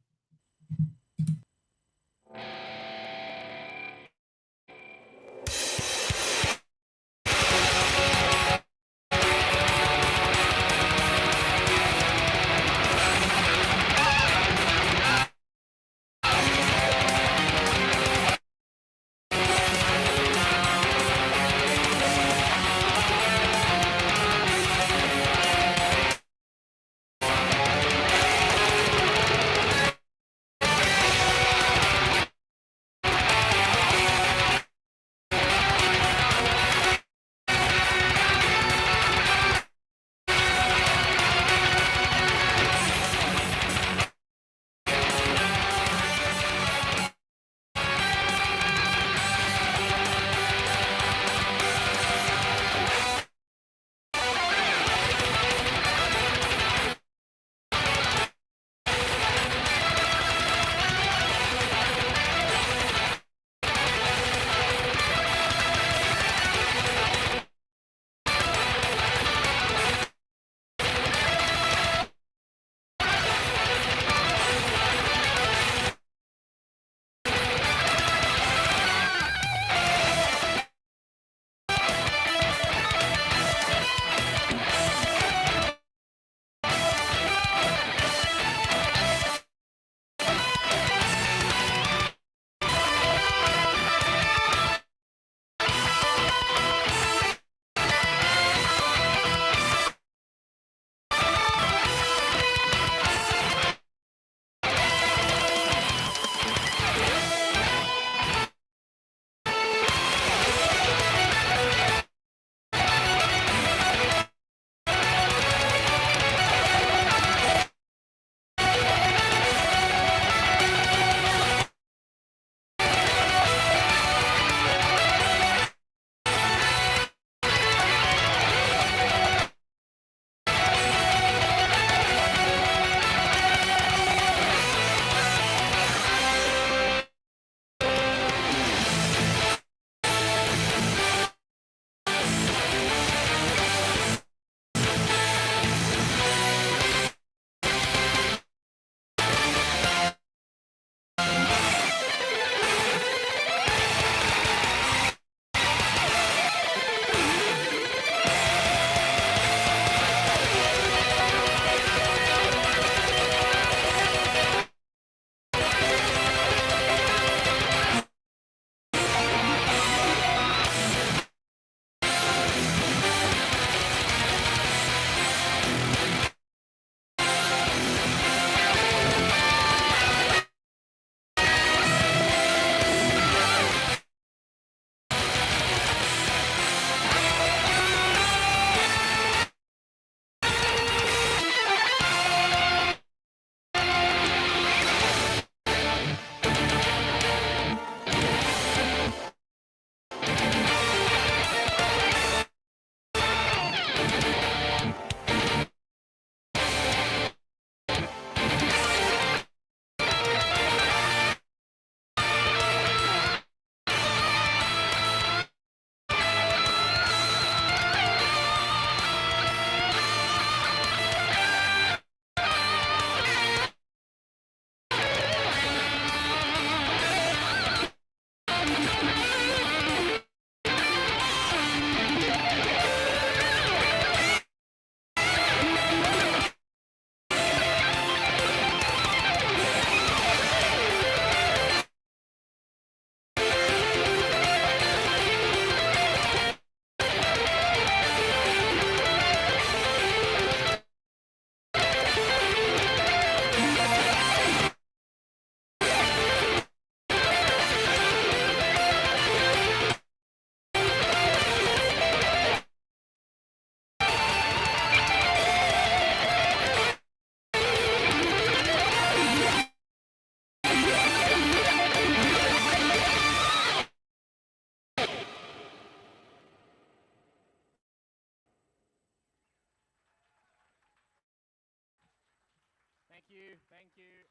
you, thank you.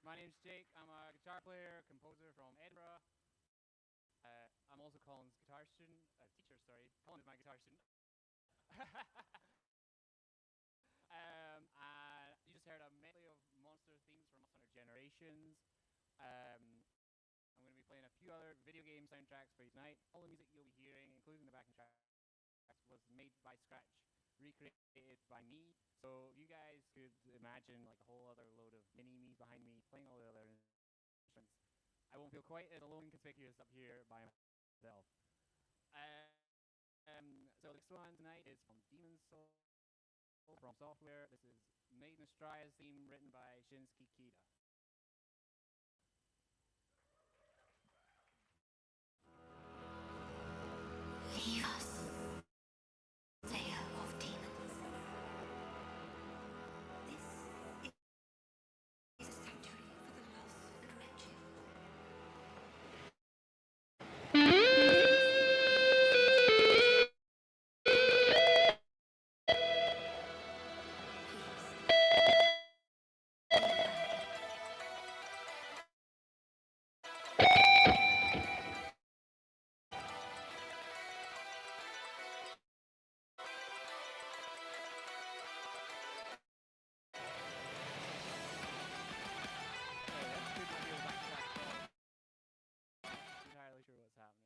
My name's Jake. I'm a guitar player, composer from Edinburgh. I'm also Colin's guitar student, teacher, sorry. Colin is my guitar student. And you just heard a medley of monster themes from 100 Generations. I'm going to be playing a few other video game soundtracks for you tonight. All the music you'll be hearing, including the backing tracks, was made by scratch, recreated by me. So you guys could imagine like a whole other load of mini-me's behind me playing all the other instruments. I won't feel quite as alone and conspicuous up here by myself. So the next one tonight is from Demon's Soul from Software. This is Made in Australia's theme written by Shinsuke Kida. Leave us, slayer of demons. This is a sanctuary for the lost and wretched. Entirely sure what's happening.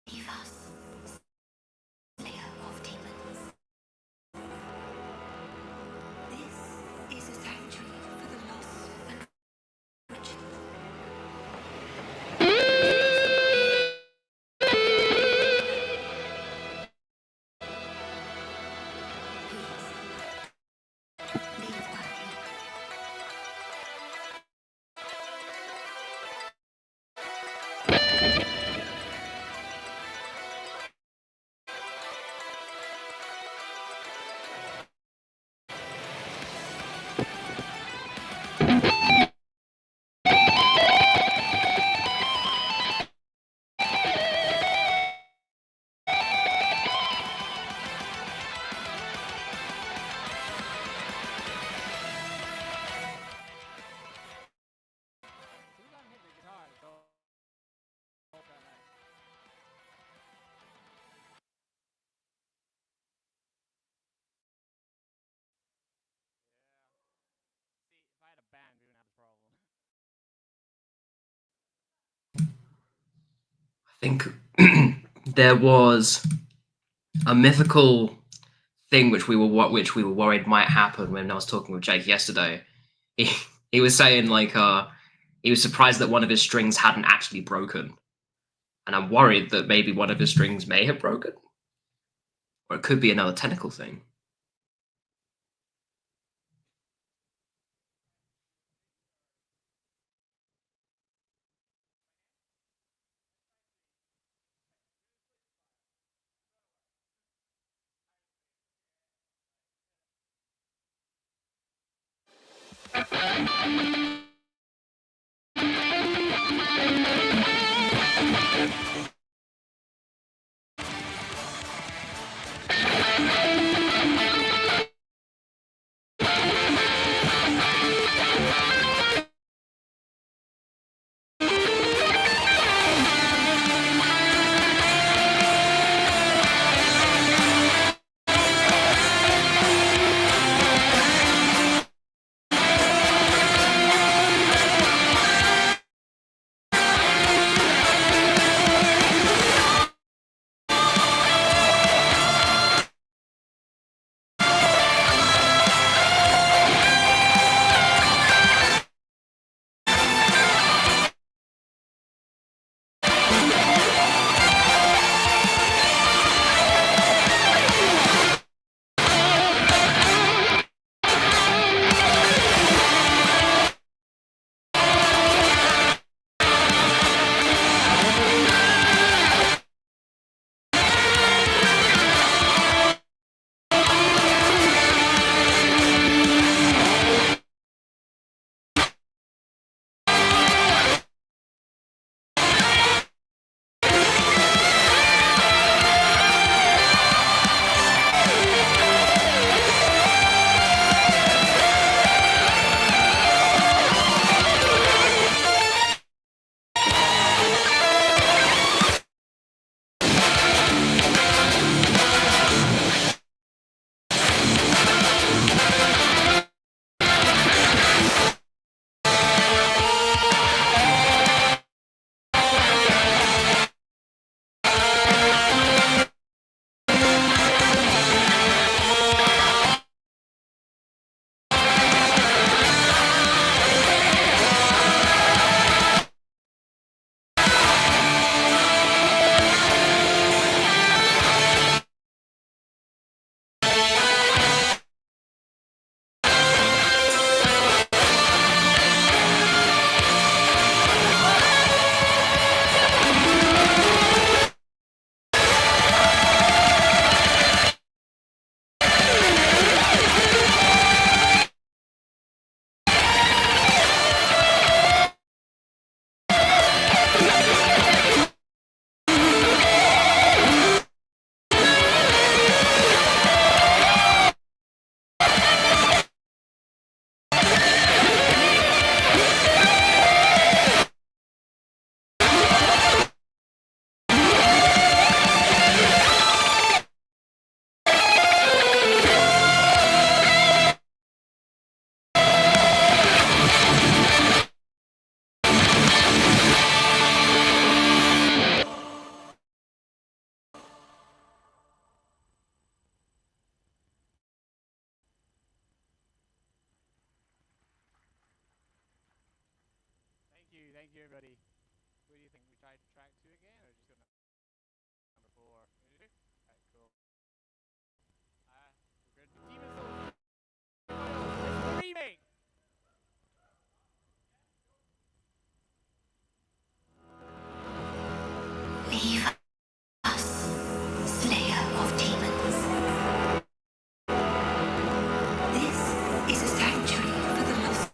Leave us, slayer of demons. This is a sanctuary for the lost and wretched. Leave working. Who's on hit the guitar? So, okay, nice. See, if I had a band, we wouldn't have this problem. I think there was a mythical thing which we were worried might happen when I was talking with Jake yesterday. He was saying like he was surprised that one of his strings hadn't actually broken, and I'm worried that maybe one of his strings may have broken, or it could be another technical thing. thank you, everybody. What do you think? We try track 2 again, or just go number 4? Alright, cool. We're good. Demon Souls. It's the remake. Leave us, Slayer of Demons. This is a sanctuary for the lost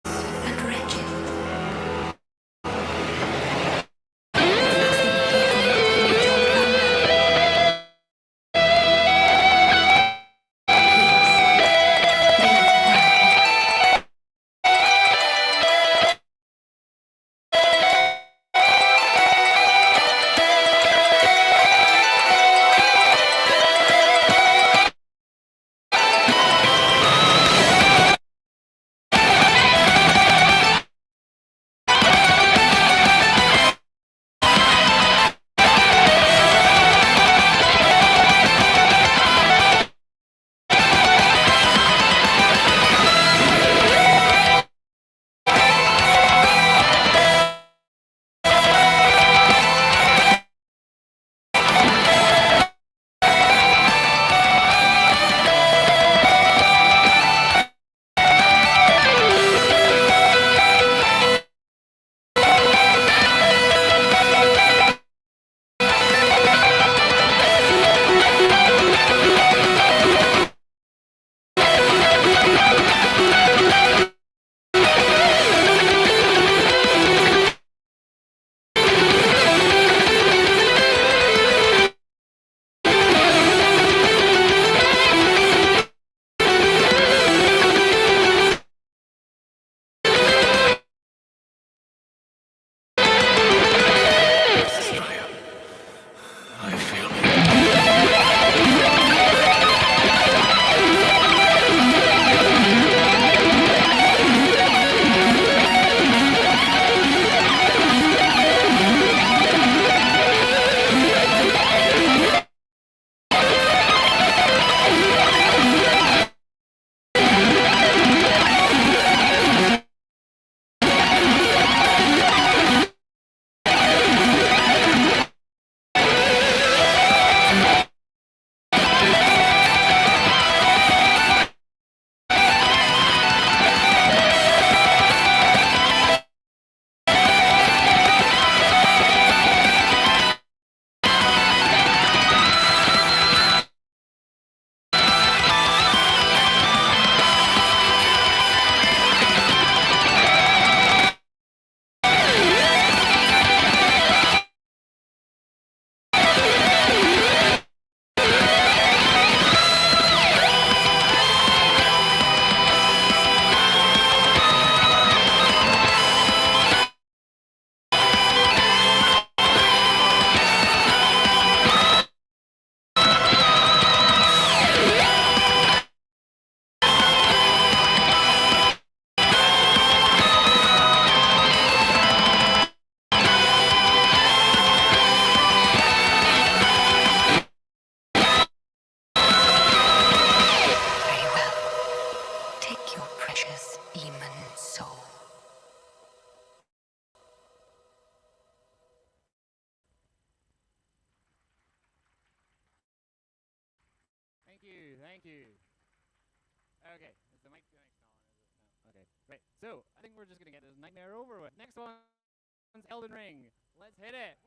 and wretched. Thank you. Okay, is the mic connected on? Is it? No. Okay, great. So I think we're just gonna get this nightmare over with. Next one's Elden Ring. Let's hit it.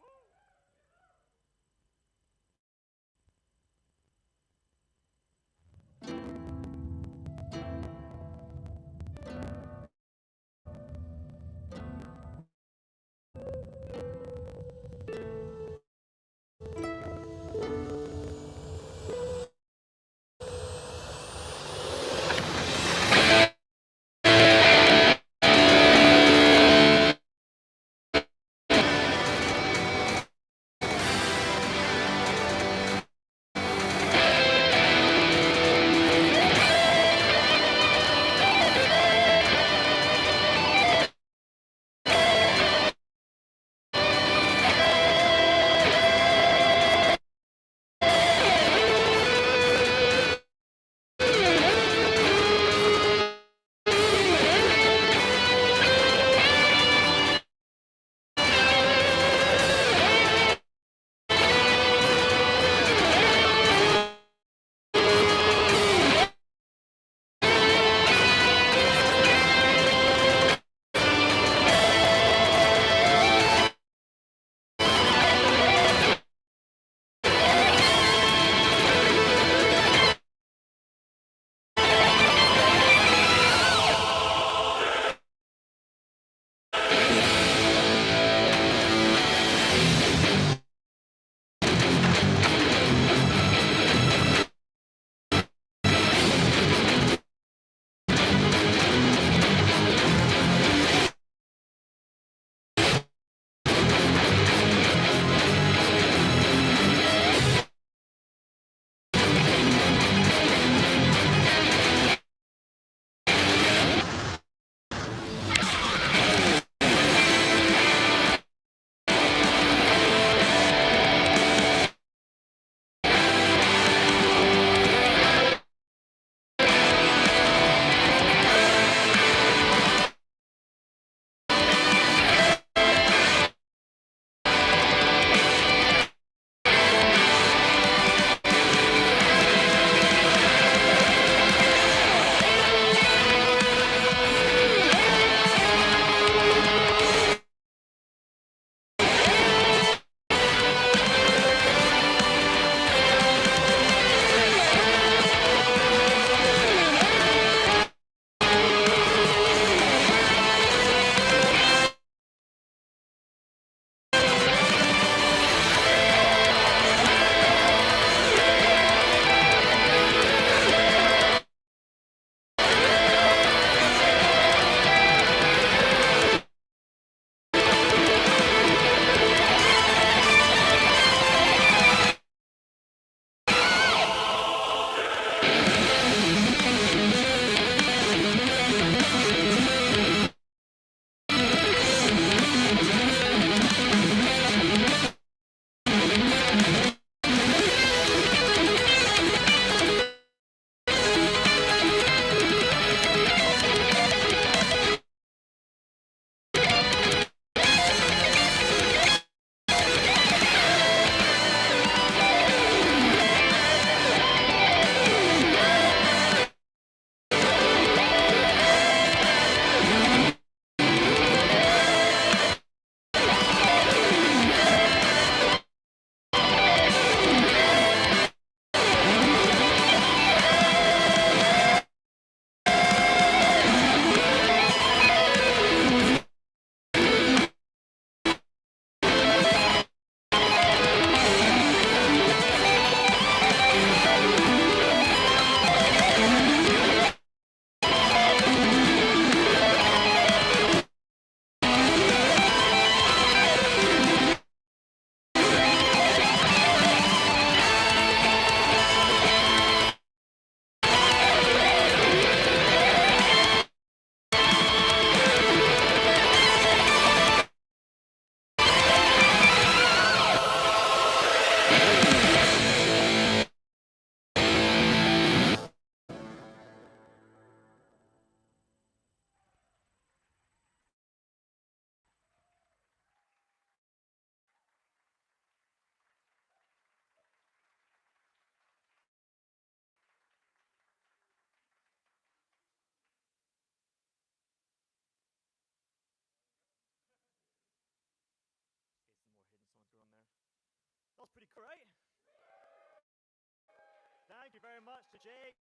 All right. Thank you very much to Jake.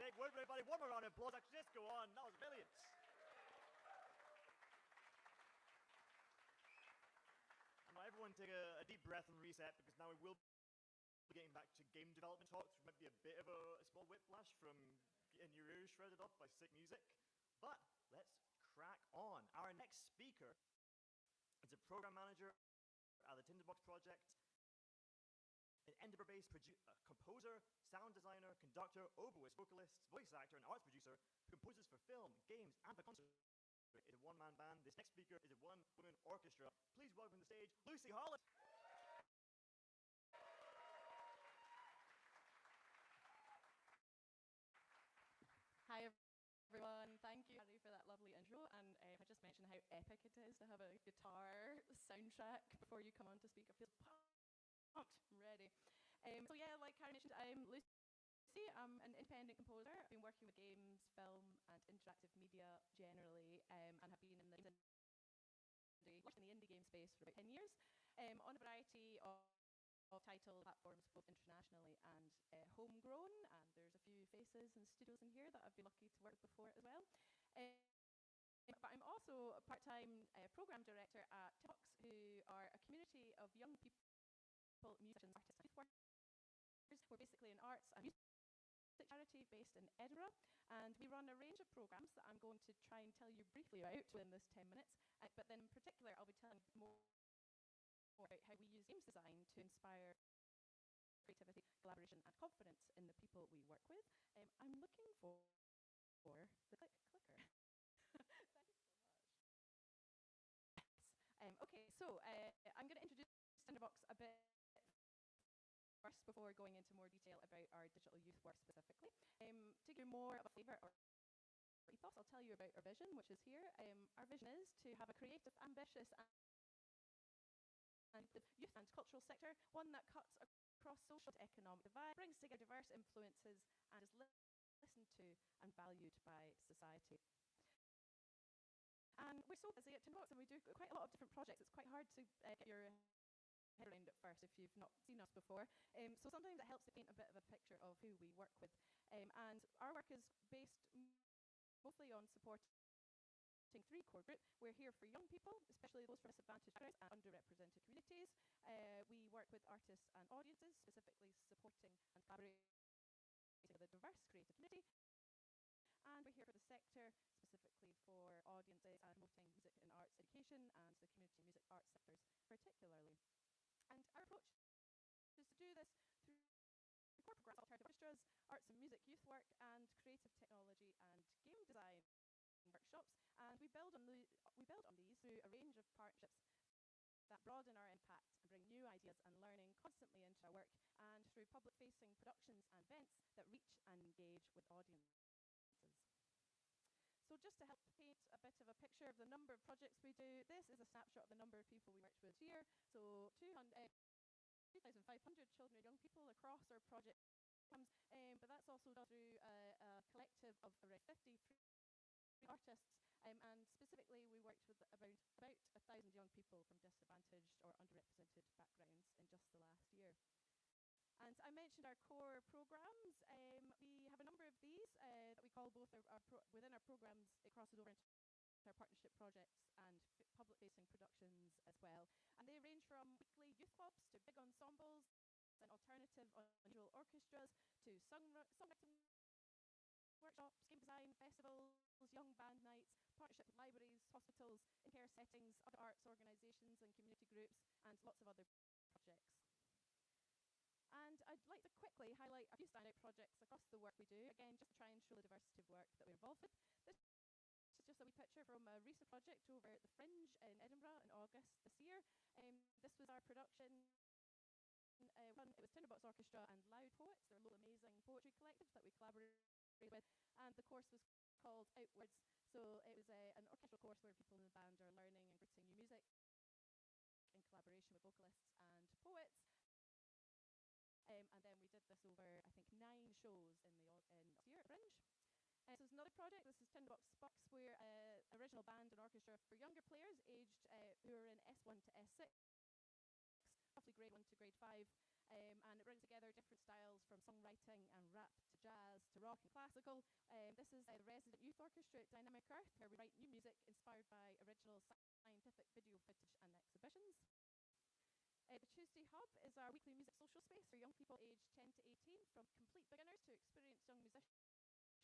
Jake Woodward, everybody. One more round of applause. Actually, just go on. That was brilliant. And now everyone take a deep breath and reset, because now we will be getting back to game development talks. There might be a bit of a small whiplash from getting your ears shredded off by sick music. But let's crack on. Our next speaker is a program manager at the Tinderbox project, an Edinburgh-based composer, sound designer, conductor, oboist, vocalist, voice actor, and arts producer who composes for film, games, and for concerts. It's a one-man band. This next speaker is a one-woman orchestra. Please welcome to the stage, Luci Holland. Hi, everyone. Thank you, Harry, for that lovely intro. And I just mentioned how epic it is to have a guitar soundtrack before you come on to speak. I feel pumped. I'm ready. So yeah, like Harry mentioned, I'm Luci. I'm an independent composer. I've been working with games, film, and interactive media generally, and have been in the indie game space for about 10 years, on a variety of title platforms, both internationally and homegrown. And there's a few faces and studios in here that I've been lucky to work with before as well. But I'm also a part-time program director at Tinderbox, who are a community of young people, musicians, artists, and youth workers. We're basically an arts and music charity based in Edinburgh, and we run a range of programs that I'm going to try and tell you briefly about within this 10 minutes. But then in particular, I'll be telling you more about how we use games design to inspire creativity, collaboration, and confidence in the people we work with. I'm looking for the clicker. Thank you so much. Okay, so I'm going to introduce Tinderbox a bit first before going into more detail about our digital youth work specifically. To give you more of a flavour or ethos, I'll tell you about our vision, which is here. Our vision is to have a creative, ambitious, and youth and cultural sector, one that cuts across social and economic divide, brings together diverse influences, and is listened to and valued by society. And we're so busy at Tinderbox, and we do quite a lot of different projects. It's quite hard to get your head around at first if you've not seen us before. So sometimes it helps to paint a bit of a picture of who we work with. And our work is based mostly on supporting three core groups. We're here for young people, especially those from disadvantaged backgrounds and underrepresented communities. We work with artists and audiences, specifically supporting and collaborating with a diverse creative community. And we're here for the sector, specifically for audiences and promoting music and arts education and the community music arts sectors particularly. And our approach is to do this through core programs, alternative orchestras, arts and music youth work, and creative technology and game design workshops. And we build on these through a range of partnerships that broaden our impact and bring new ideas and learning constantly into our work, and through public-facing productions and events that reach and engage with audiences. So just to help paint a bit of a picture of the number of projects we do, this is a snapshot of the number of people we worked with here. So 2,500 children and young people across our project. But that's also done through a collective of around 53 artists, and specifically we worked with about 1,000 young people from disadvantaged or underrepresented backgrounds in just the last year. And I mentioned our core programs. We have a number of these that we call both within our programs. It crosses over into our partnership projects and public-facing productions as well. And they range from weekly youth clubs to big ensembles and alternative unusual orchestras to songwriting workshops, game design, festivals, young band nights, partnership with libraries, hospitals, in-care settings, other arts organisations and community groups, and lots of other projects. And I'd like to quickly highlight a few standout projects across the work we do, again, just to try and show the diversity of work that we're involved with. This is just a wee picture from a recent project over at the Fringe in Edinburgh in August this year. This was our production. It was Tinderbox Orchestra and Loud Poets. They're a local amazing poetry collective that we collaborated with, and the course was called Outwards. So it was an orchestral course where people in the band are learning and creating new music in collaboration with vocalists and poets. And then we did this over, I think, 9 shows in last year at Fringe. So there's another project. This is Tinderbox Sparks. We're an original band and orchestra for younger players aged who are in S1 to S6, roughly grade 1 to grade 5. and it brings together different styles from songwriting and rap to jazz to rock and classical. This is the resident youth orchestra at Dynamic Earth, where we write new music inspired by original scientific video footage and exhibitions. The Tuesday Hub is our weekly music social space for young people aged 10 to 18, from complete beginners to experienced young musicians,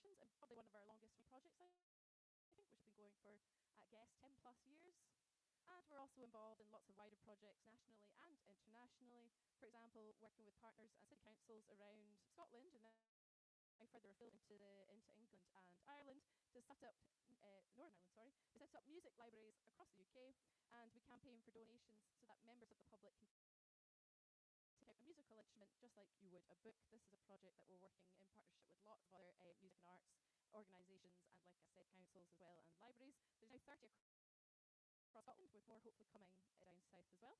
and probably one of our longest projects, I think, which has been going for, at guess, 10 plus years. And we're also involved in lots of wider projects nationally and internationally. For example, working with partners and city councils around Scotland and now further afield into England and Ireland to set up Northern Ireland, sorry, to set up music libraries across the UK, and we campaign for donations so that members of the public can take out a musical instrument just like you would a book. This is a project that we're working in partnership with lots of other music and arts organisations and, like I said, councils as well, and libraries. There's now 30 across Scotland, with more hopefully coming down south as well.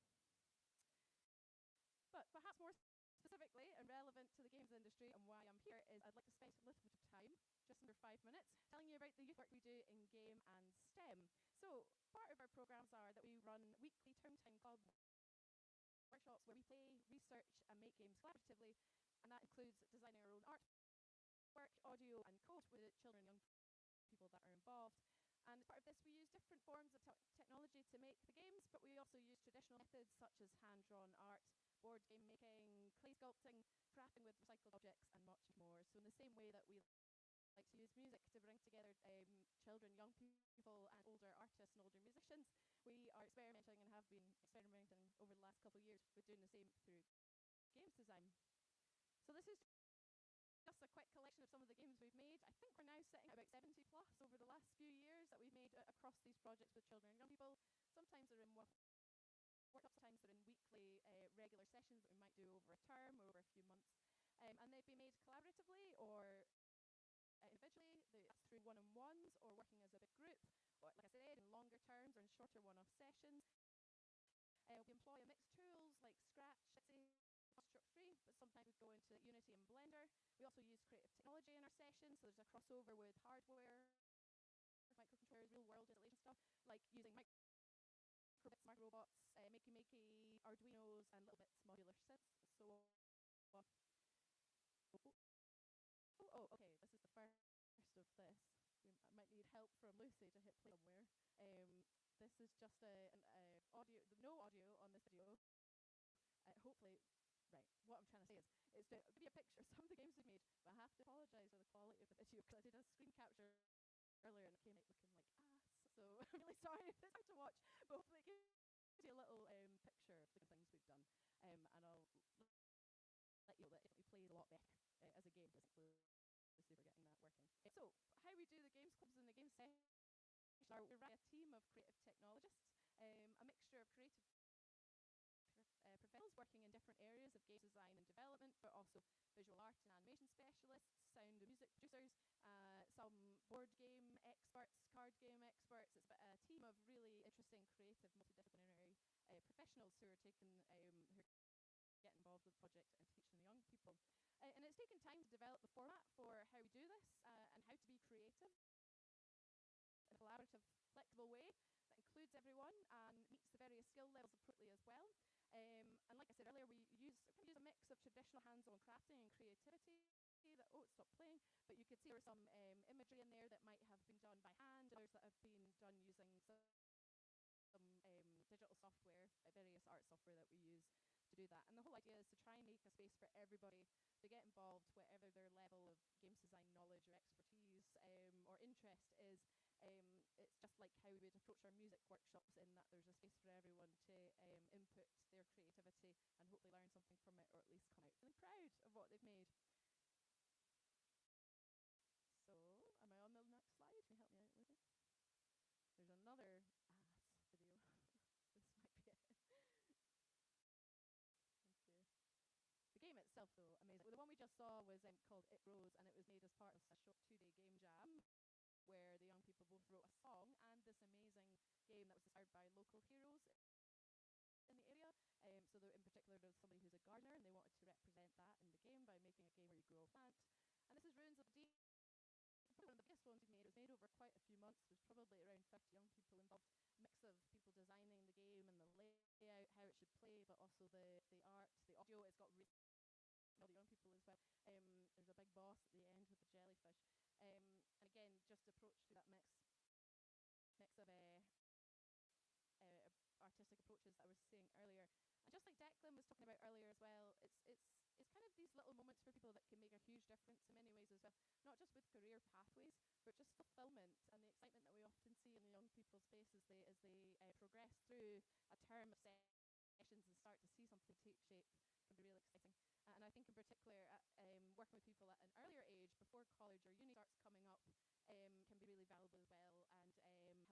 But perhaps more specifically and relevant to the games industry and why I'm here is I'd like to spend a little bit of time, just under 5 minutes, telling you about the youth work we do in game and STEM. So part of our programmes are that we run weekly term time club workshops where we play, research and make games collaboratively, and that includes designing our own artwork, audio and code with children and young people that are involved. And as part of this, we use different forms of technology to make the games, but we also use traditional methods such as hand-drawn art, board game making, clay sculpting, crafting with recycled objects, and much more. So in the same way that we like to use music to bring together children, young people, and older artists and older musicians, we are experimenting and have been experimenting over the last couple of years with doing the same through games design. So this is just a quick collection of some of the games we've made. I think we're now sitting at about 70 plus over the last few years that we've made across these projects with children and young people. Sometimes they're in workshops, sometimes they're in weekly regular sessions that we might do over a term or over a few months. And they've been made collaboratively or individually, that's through one-on-ones or working as a big group, or like I said, in longer terms or in shorter one-off sessions. We employ a mixed tools like Scratch, Construct Free, but sometimes we go into Unity and Blender. We also use creative technology in our sessions, so there's a crossover with hardware, microcontrollers, real-world installation stuff, like using microbits, smart robots, makey, Arduinos, and little bits modular synths. So, oh, okay, this is the first of this. I might need help from Lucy to hit play somewhere. This is just an audio, no audio on this video. Hopefully. Right, what I'm trying to say is to give you a picture of some of the games we've made, but I have to apologise for the quality of the video because I did a screen capture earlier and it came out looking like ass. So I'm really sorry if it's hard to watch, but hopefully it gives you a little picture of the things we've done. And I'll let you know that it definitely plays a lot better as a game. Lucy for getting that working. So how we do the games clubs and the game sessions are we run a team of creative technologists, a mixture of creative professionals working in different areas of game design and development, but also visual art and animation specialists, sound and music producers, some board game experts, card game experts. It's a team of really interesting, creative, multidisciplinary professionals who are taking who get involved with the project and teaching the young people. And it's taken time to develop the format for how we do this and how to be creative in a collaborative, flexible way that includes everyone and meets the various skill levels appropriately as well. And like I said earlier, we use a mix of traditional hands-on crafting and creativity. Oh, it stopped playing. But you could see there was some imagery in there that might have been done by hand, others that have been done using some digital software, various art software that we use to do that. And the whole idea is to try and make a space for everybody to get involved, whatever their level of games design knowledge or expertise or interest is. It's just like how we would approach our music workshops, in that there's a space for everyone to input their creativity and hopefully learn something from it, or at least come out feeling proud of what they've made. So, am I on the next slide? Can you help me out with it? There's another video. This might be it. Thank you. The game itself, though, amazing. Well, the one we just saw was called It Rose, and it was made as part of a short 2-day game jam, where the young people both wrote a song and this amazing game that was inspired by local heroes in the area. So in particular, there's somebody who's a gardener, and they wanted to represent that in the game by making a game where you grow a plant. And this is Ruins of the Deep. One of the biggest ones we've made. It was made over quite a few months. There's probably around 50 young people involved. A mix of people designing the game and the layout, how it should play, but also the art, the audio. It's got all the young people as well. There's a big boss at the end with the jellyfish. And again, just approach to that mix of artistic approaches that I was saying earlier. And just like Declan was talking about earlier as well, it's kind of these little moments for people that can make a huge difference in many ways as well. Not just with career pathways, but just fulfillment and the excitement that we often see in the young people's faces as they progress through a term of sessions and start to see something take shape can be really exciting. And I think in particular, working with people at an earlier age, before college or uni starts coming up, can be really valuable as well, and helps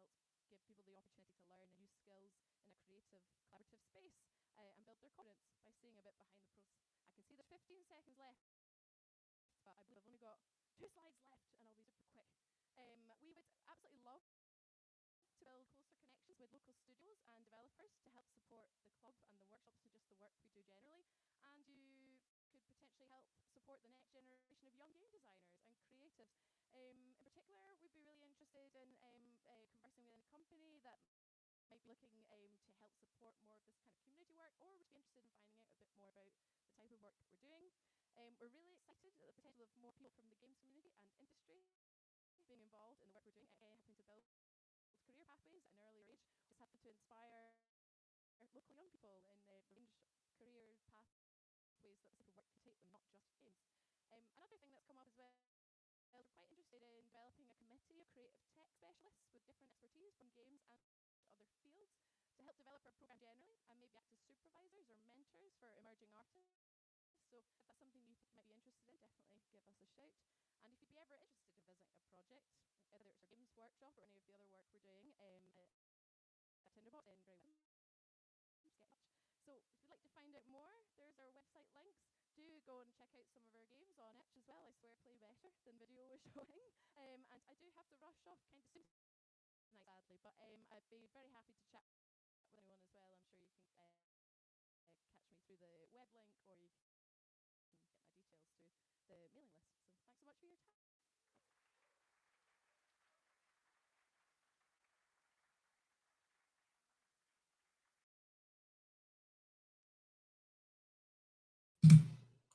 give people the opportunity to learn new skills in a creative, collaborative space, and build their confidence by seeing a bit behind the process. I can see there's 15 seconds left, but I believe I've only got 2 slides left, and I'll be super quick. We would absolutely love to build closer connections with local studios and developers to help support the club and the workshops and just the work we do generally. And you could potentially help support the next generation of young game designers and creatives. In particular, we'd be really interested in conversing with any company that might be looking to help support more of this kind of community work, or would be interested in finding out a bit more about the type of work that we're doing. We're really excited at the potential of more people from the games community and industry being involved in the work we're doing, helping to build career pathways at an earlier age, just helping to inspire local young people in the range career pathways that this type of work can take them, not just games. Another thing that's come up as well, we're quite interested in developing a committee of creative tech specialists with different expertise from games and other fields to help develop our program generally, and maybe act as supervisors or mentors for emerging artists. So if that's something you think you might be interested in, definitely give us a shout. And if you'd be ever interested in visiting a project, whether it's our games workshop or any of the other work we're doing at Tinderbox in Grey, get in touch. So if you'd like to find out more, there's our website links. Do go and check out some of our games on Itch as well. I swear play better than video was showing. And I do have to rush off kind of soon tonight, sadly, but I'd be very happy to chat with anyone as well. I'm sure you can catch me through the web link, or you can get my details through the mailing list. So thanks so much for your time.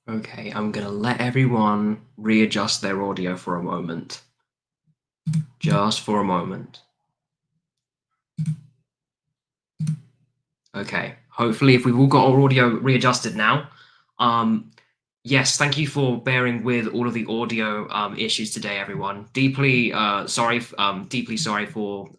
Okay, I'm gonna let everyone readjust their audio for a moment. Just for a moment. Okay, hopefully if we've all got our audio readjusted now. Yes, thank you for bearing with all of the audio issues today, everyone. Deeply sorry for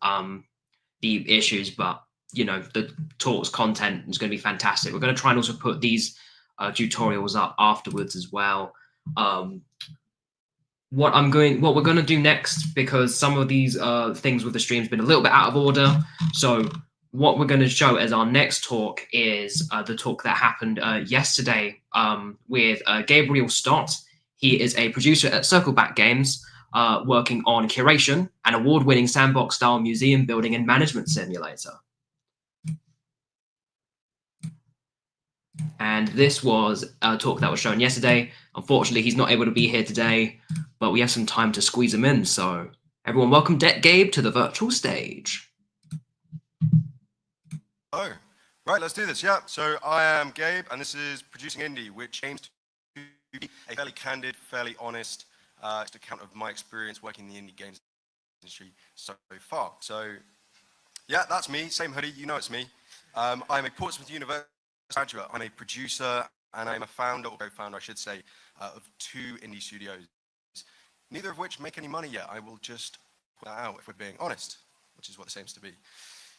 the issues, but you know, the talk's content is going to be fantastic. We're going to try and also put these tutorials up afterwards as well. What we're going to do next, because some of these things with the stream's been a little bit out of order, so what we're going to show as our next talk is the talk that happened yesterday with Gabriel Stott. He is a producer at Circleback Games, working on curation, an award-winning sandbox-style museum building and management simulator. And this was a talk that was shown yesterday. Unfortunately, he's not able to be here today, but we have some time to squeeze him in. So everyone, welcome Gabe to the virtual stage. Oh, right, let's do this. Yeah, so I am Gabe, and this is Producing Indie, which aims to be a fairly candid, fairly honest account of my experience working in the indie games industry so far. So yeah, that's me, same hoodie, you know it's me. I'm a Portsmouth University graduate. I'm a producer, and I'm a founder, or co-founder, I should say, of 2 indie studios, neither of which make any money yet. I will just put that out if we're being honest, which is what this aims to be.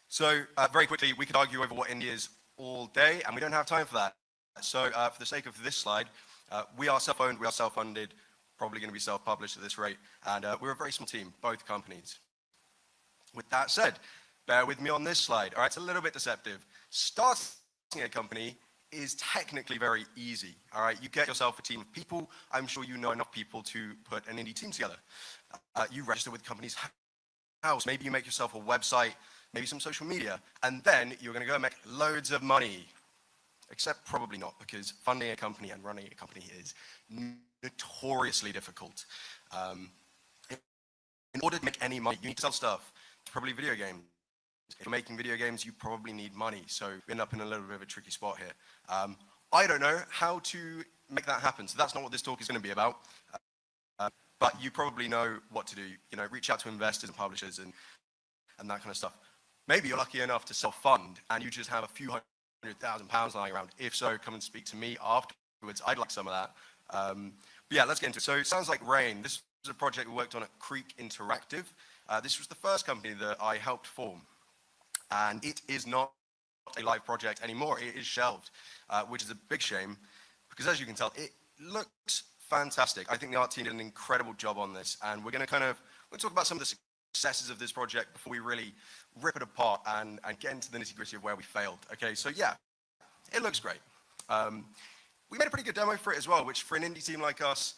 So very quickly, we could argue over what indie is all day, and we don't have time for that. So for the sake of this slide, we are self-owned, we are self-funded, probably going to be self-published at this rate, and we're a very small team, both companies. With that said, bear with me on this slide. All right, it's a little bit deceptive. Starting a company is technically very easy. All right, you get yourself a team of people. I'm sure you know enough people to put an indie team together. You register with the company's house. Maybe you make yourself a website, maybe some social media, and then you're going to go make loads of money. Except probably not, because funding a company and running a company is notoriously difficult. In order to make any money, you need to sell stuff, probably video games. if you're making video games, you probably need money. So we end up in a little bit of a tricky spot here. I don't know how to make that happen. So that's not what this talk is going to be about. But you probably know what to do. You know, reach out to investors and publishers and that kind of stuff. Maybe you're lucky enough to self-fund and you just have a few £100,000 lying around. If so, come and speak to me afterwards. I'd like some of that. But yeah, let's get into it. So it sounds like rain. This was a project we worked on at Creek Interactive. This was the first company that I helped form. And it is not a live project anymore. It is shelved, which is a big shame because as you can tell, it looks fantastic. I think the art team did an incredible job on this. And we're going to talk about some of the successes of this project before we really rip it apart and get into the nitty-gritty of where we failed. Okay, so yeah, it looks great. We made a pretty good demo for it as well, which for an indie team like us,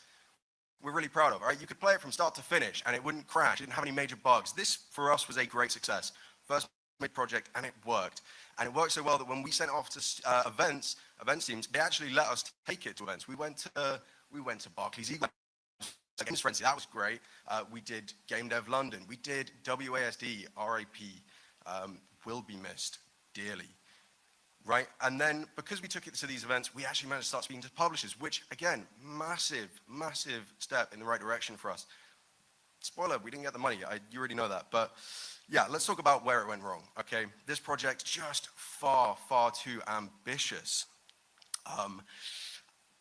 we're really proud of, right? You could play it from start to finish and it wouldn't crash. It didn't have any major bugs. This, for us, was a great success. First made project and it worked. And it worked so well that when we sent off to events teams, they actually let us take it to events. We went to Barclays Eagle. Games Frenzy, that was great. We did Game Dev London. We did WASD, RIP, will be missed dearly, right? And then because we took it to these events, we actually managed to start speaking to publishers, which again, massive step in the right direction for us. Spoiler, we didn't get the money. You already know that. But yeah, let's talk about where it went wrong, okay? This project's just far too ambitious.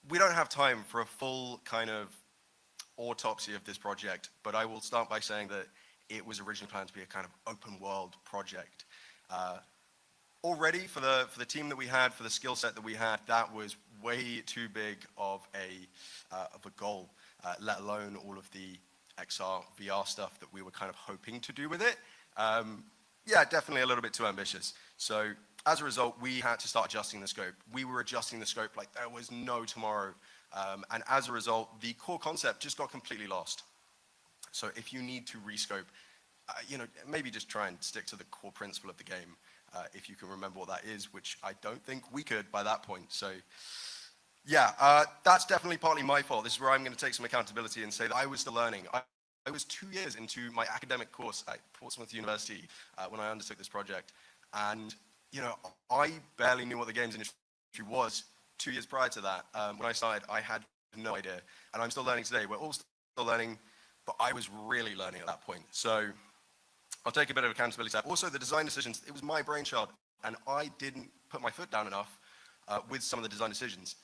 We don't have time for a full kind of autopsy of this project, but I will start by saying that it was originally planned to be a kind of open world project. Already for the team that we had, for the skill set that we had, that was way too big of a goal, let alone all of the XR, VR stuff that we were kind of hoping to do with it. Yeah, definitely a little bit too ambitious. So as a result, we had to start adjusting the scope. We were adjusting the scope like there was no tomorrow. And as a result, the core concept just got completely lost. So if you need to rescope, maybe just try and stick to the core principle of the game, if you can remember what that is, which I don't think we could by that point. So yeah, that's definitely partly my fault. This is where I'm going to take some accountability and say that I was still learning. I was 2 years into my academic course at Portsmouth University when I undertook this project. And, I barely knew what the games industry was 2 years prior to that. When I started, I had no idea. And I'm still learning today. We're all still learning, but I was really learning at that point. So I'll take a bit of accountability for that. Also, the design decisions, it was my brainchild, and I didn't put my foot down enough with some of the design decisions.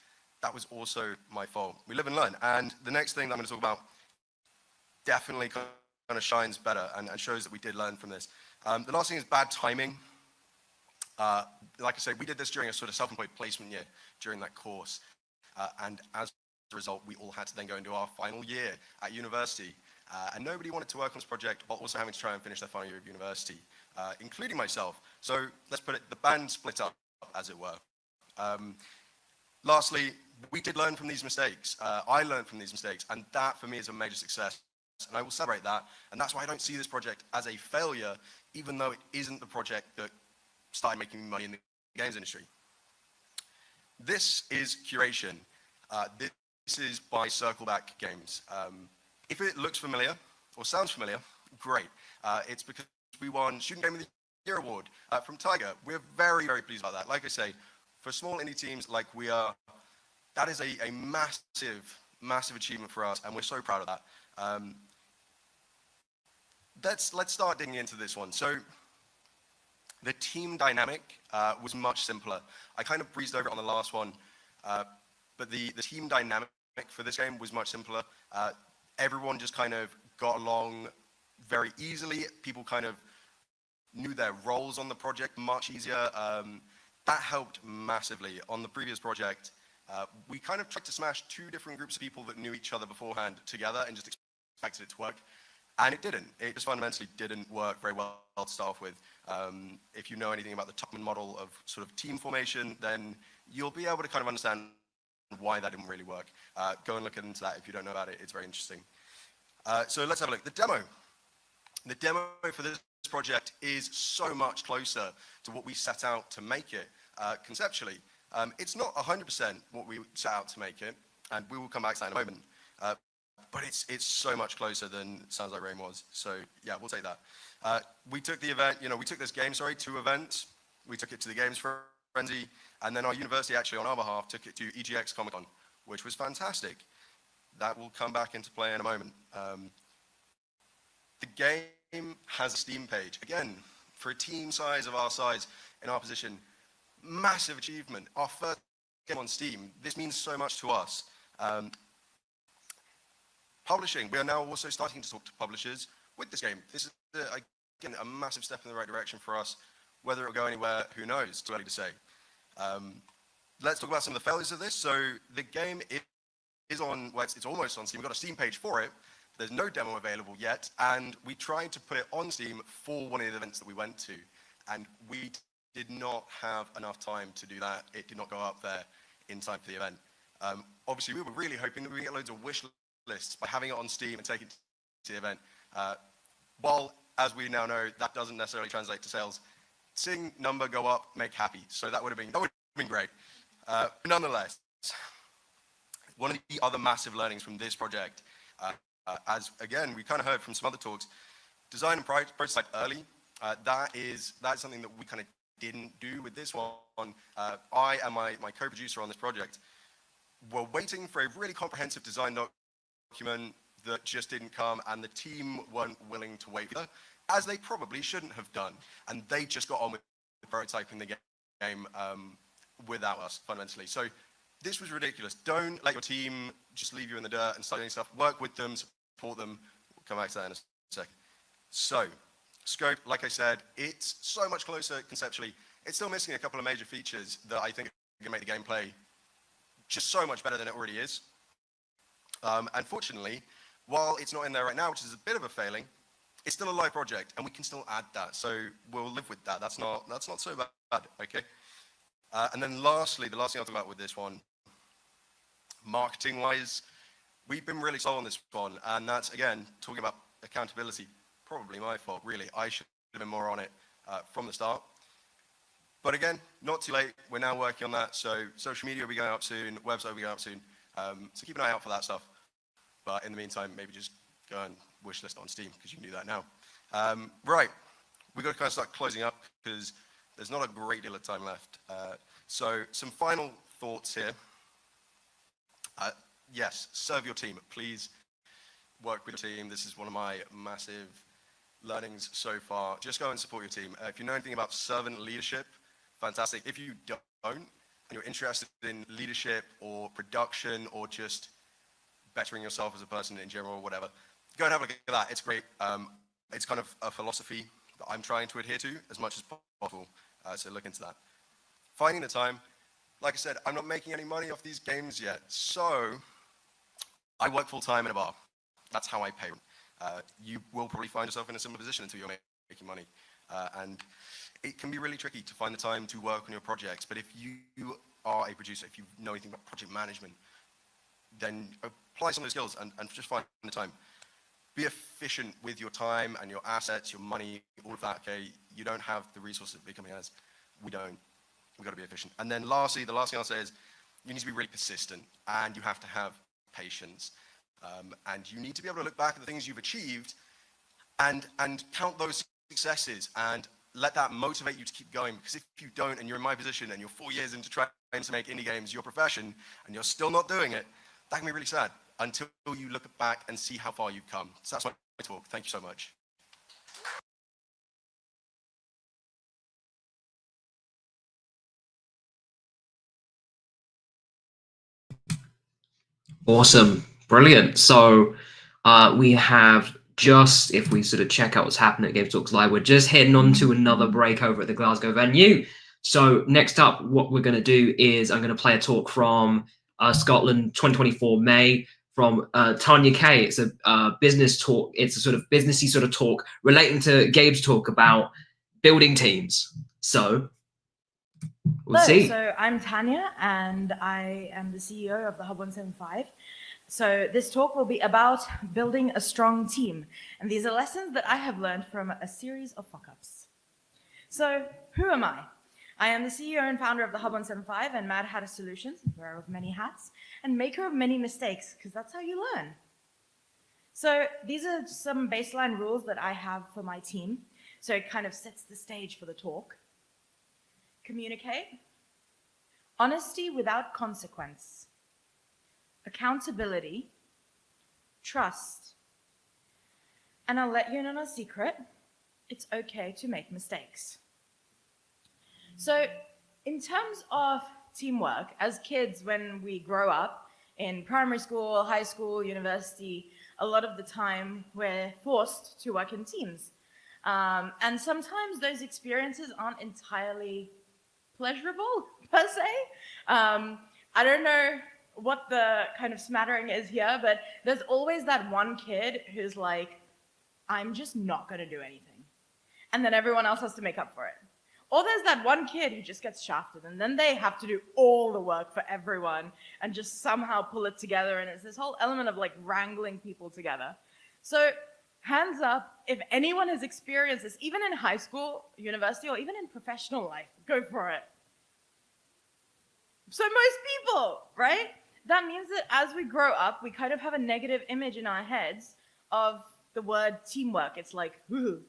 That was also my fault. We live and learn. And the next thing that I'm going to talk about definitely kind of shines better and shows that we did learn from this. The last thing is bad timing. Like I said, we did this during a sort of self-employed placement year during that course. And as a result, we all had to then go into our final year at university. And nobody wanted to work on this project while also having to try and finish their final year of university, including myself. So let's put it, the band split up, as it were. Lastly, we did learn from these mistakes. I learned from these mistakes, and that for me is a major success. And I will celebrate that. And that's why I don't see this project as a failure, even though it isn't the project that started making money in the games industry. This is curation. This is by Circleback Games. If it looks familiar or sounds familiar, great. It's because we won Student Game of the Year award from Tiger. We're very pleased about that. Like I say, for small indie teams like we are, that is a massive achievement for us, and we're so proud of that. Let's start digging into this one. So the team dynamic was much simpler. I kind of breezed over it on the last one, but the team dynamic for this game was much simpler. Everyone just kind of got along very easily. People kind of knew their roles on the project much easier. That helped massively. On the previous project, we kind of tried to smash two different groups of people that knew each other beforehand together and just expected it to work. And it didn't. It just fundamentally didn't work very well to start off with. If you know anything about the Tuckman model of sort of team formation, then you'll be able to kind of understand why that didn't really work. Go and look into that if you don't know about it. It's very interesting. So let's have a look. The demo for this project is so much closer to what we set out to make it conceptually. It's not 100% what we set out to make it, and we will come back to that in a moment. but it's so much closer than Sounds Like Rain was. So yeah, we'll take that. We took the event, we took this game, to events. We took it to the Games Frenzy, and then our university actually on our behalf took it to EGX Comic Con, which was fantastic. That will come back into play in a moment. The game has a Steam page. Again, for a team size of our size, in our position, massive achievement. Our first game on Steam. This means so much to us. Publishing, we are now also starting to talk to publishers with this game. This is, again, a massive step in the right direction for us. Whether it will go anywhere, who knows? Too early to say. Let's talk about some of the failures of this. So the game is on, well, it's almost on Steam. We've got a Steam page for it. There's no demo available yet, and we tried to put it on Steam for one of the events that we went to, and we did not have enough time to do that. It did not go up there in time for the event. Obviously, we were really hoping that we would get loads of wish lists by having it on Steam and taking it to the event. While, as we now know, that doesn't necessarily translate to sales, seeing number go up, make happy. So that would have been great. Nonetheless, one of the other massive learnings from this project, as again, we kind of heard from some other talks, design and prototype early. That's something that we kind of didn't do with this one. I and my co-producer on this project were waiting for a really comprehensive design document that just didn't come, and the team weren't willing to wait for that, as they probably shouldn't have done. And they just got on with prototyping the game without us, fundamentally. So this was ridiculous. Don't let your team just leave you in the dirt and start doing stuff. Work with them, support them. We'll come back to that in a second. So, scope, like I said, it's so much closer conceptually. It's still missing a couple of major features that I think are going to make the gameplay just so much better than it already is. Unfortunately, while it's not in there right now, which is a bit of a failing, it's still a live project, and we can still add that. So we'll live with that. That's not so bad, okay? And then lastly, the last thing I'll talk about with this one, marketing-wise, we've been really slow on this one, and that's, again, talking about accountability, probably my fault, really. I should have been more on it from the start. But again, not too late. We're now working on that, so social media will be going up soon, website will be going up soon, so keep an eye out for that stuff. But in the meantime, maybe just go and wish list on Steam, because you can do that now. Right, we've got to kind of start closing up, because there's not a great deal of time left. So some final thoughts here. Yes, serve your team. Please work with your team. This is one of my massive learnings so far. Just go and support your team. If you know anything about servant leadership, fantastic. If you don't, and you're interested in leadership or production or just bettering yourself as a person in general or whatever, go and have a look at that. It's great. It's kind of a philosophy that I'm trying to adhere to as much as possible. So look into that. Finding the time. Like I said, I'm not making any money off these games yet. So I work full time in a bar. That's how I pay. You will probably find yourself in a similar position until you're making money. And it can be really tricky to find the time to work on your projects. But if you are a producer, if you know anything about project management, then apply some of those skills and just find the time. Be efficient with your time and your assets, your money, all of that, okay? You don't have the resources that becoming as we don't. We've got to be efficient. And then lastly, the last thing I'll say is you need to be really persistent, and you have to have patience. And you need to be able to look back at the things you've achieved and count those successes and let that motivate you to keep going. Because if you don't, and you're in my position and you're 4 years into trying to make indie games your profession and you're still not doing it, that can be really sad until you look back and see how far you've come. So that's my talk. Thank you so much. Awesome. Brilliant. So we have just, if we sort of check out what's happening at Game Talks Live, we're just heading on to another break over at the Glasgow venue. So next up, what we're going to do is I'm going to play a talk from Scotland 2024 May from Tanya Kay. It's a business talk. It's a sort of businessy sort of talk relating to Gabe's talk about building teams. So we'll see. So I'm Tanya, and I am the CEO of the Hub 175. So this talk will be about building a strong team. And these are lessons that I have learned from a series of fuck-ups. So who am I? I am the CEO and founder of the Hub 175 and Mad Hatter Solutions, wearer of many hats, and maker of many mistakes, because that's how you learn. So these are some baseline rules that I have for my team. So it kind of sets the stage for the talk. Communicate. Honesty without consequence. Accountability. Trust. And I'll let you in on a secret. It's okay to make mistakes. So in terms of teamwork, as kids, when we grow up in primary school, high school, university, a lot of the time we're forced to work in teams. And sometimes those experiences aren't entirely pleasurable, per se. I don't know what the kind of smattering is here, but there's always that one kid who's like, I'm just not going to do anything. And then everyone else has to make up for it. Or there's that one kid who just gets shafted, and then they have to do all the work for everyone and just somehow pull it together. And it's this whole element of like wrangling people together. So hands up, if anyone has experienced this, even in high school, university, or even in professional life, go for it. So most people, right? That means that as we grow up, we kind of have a negative image in our heads of the word teamwork. It's like, ooh.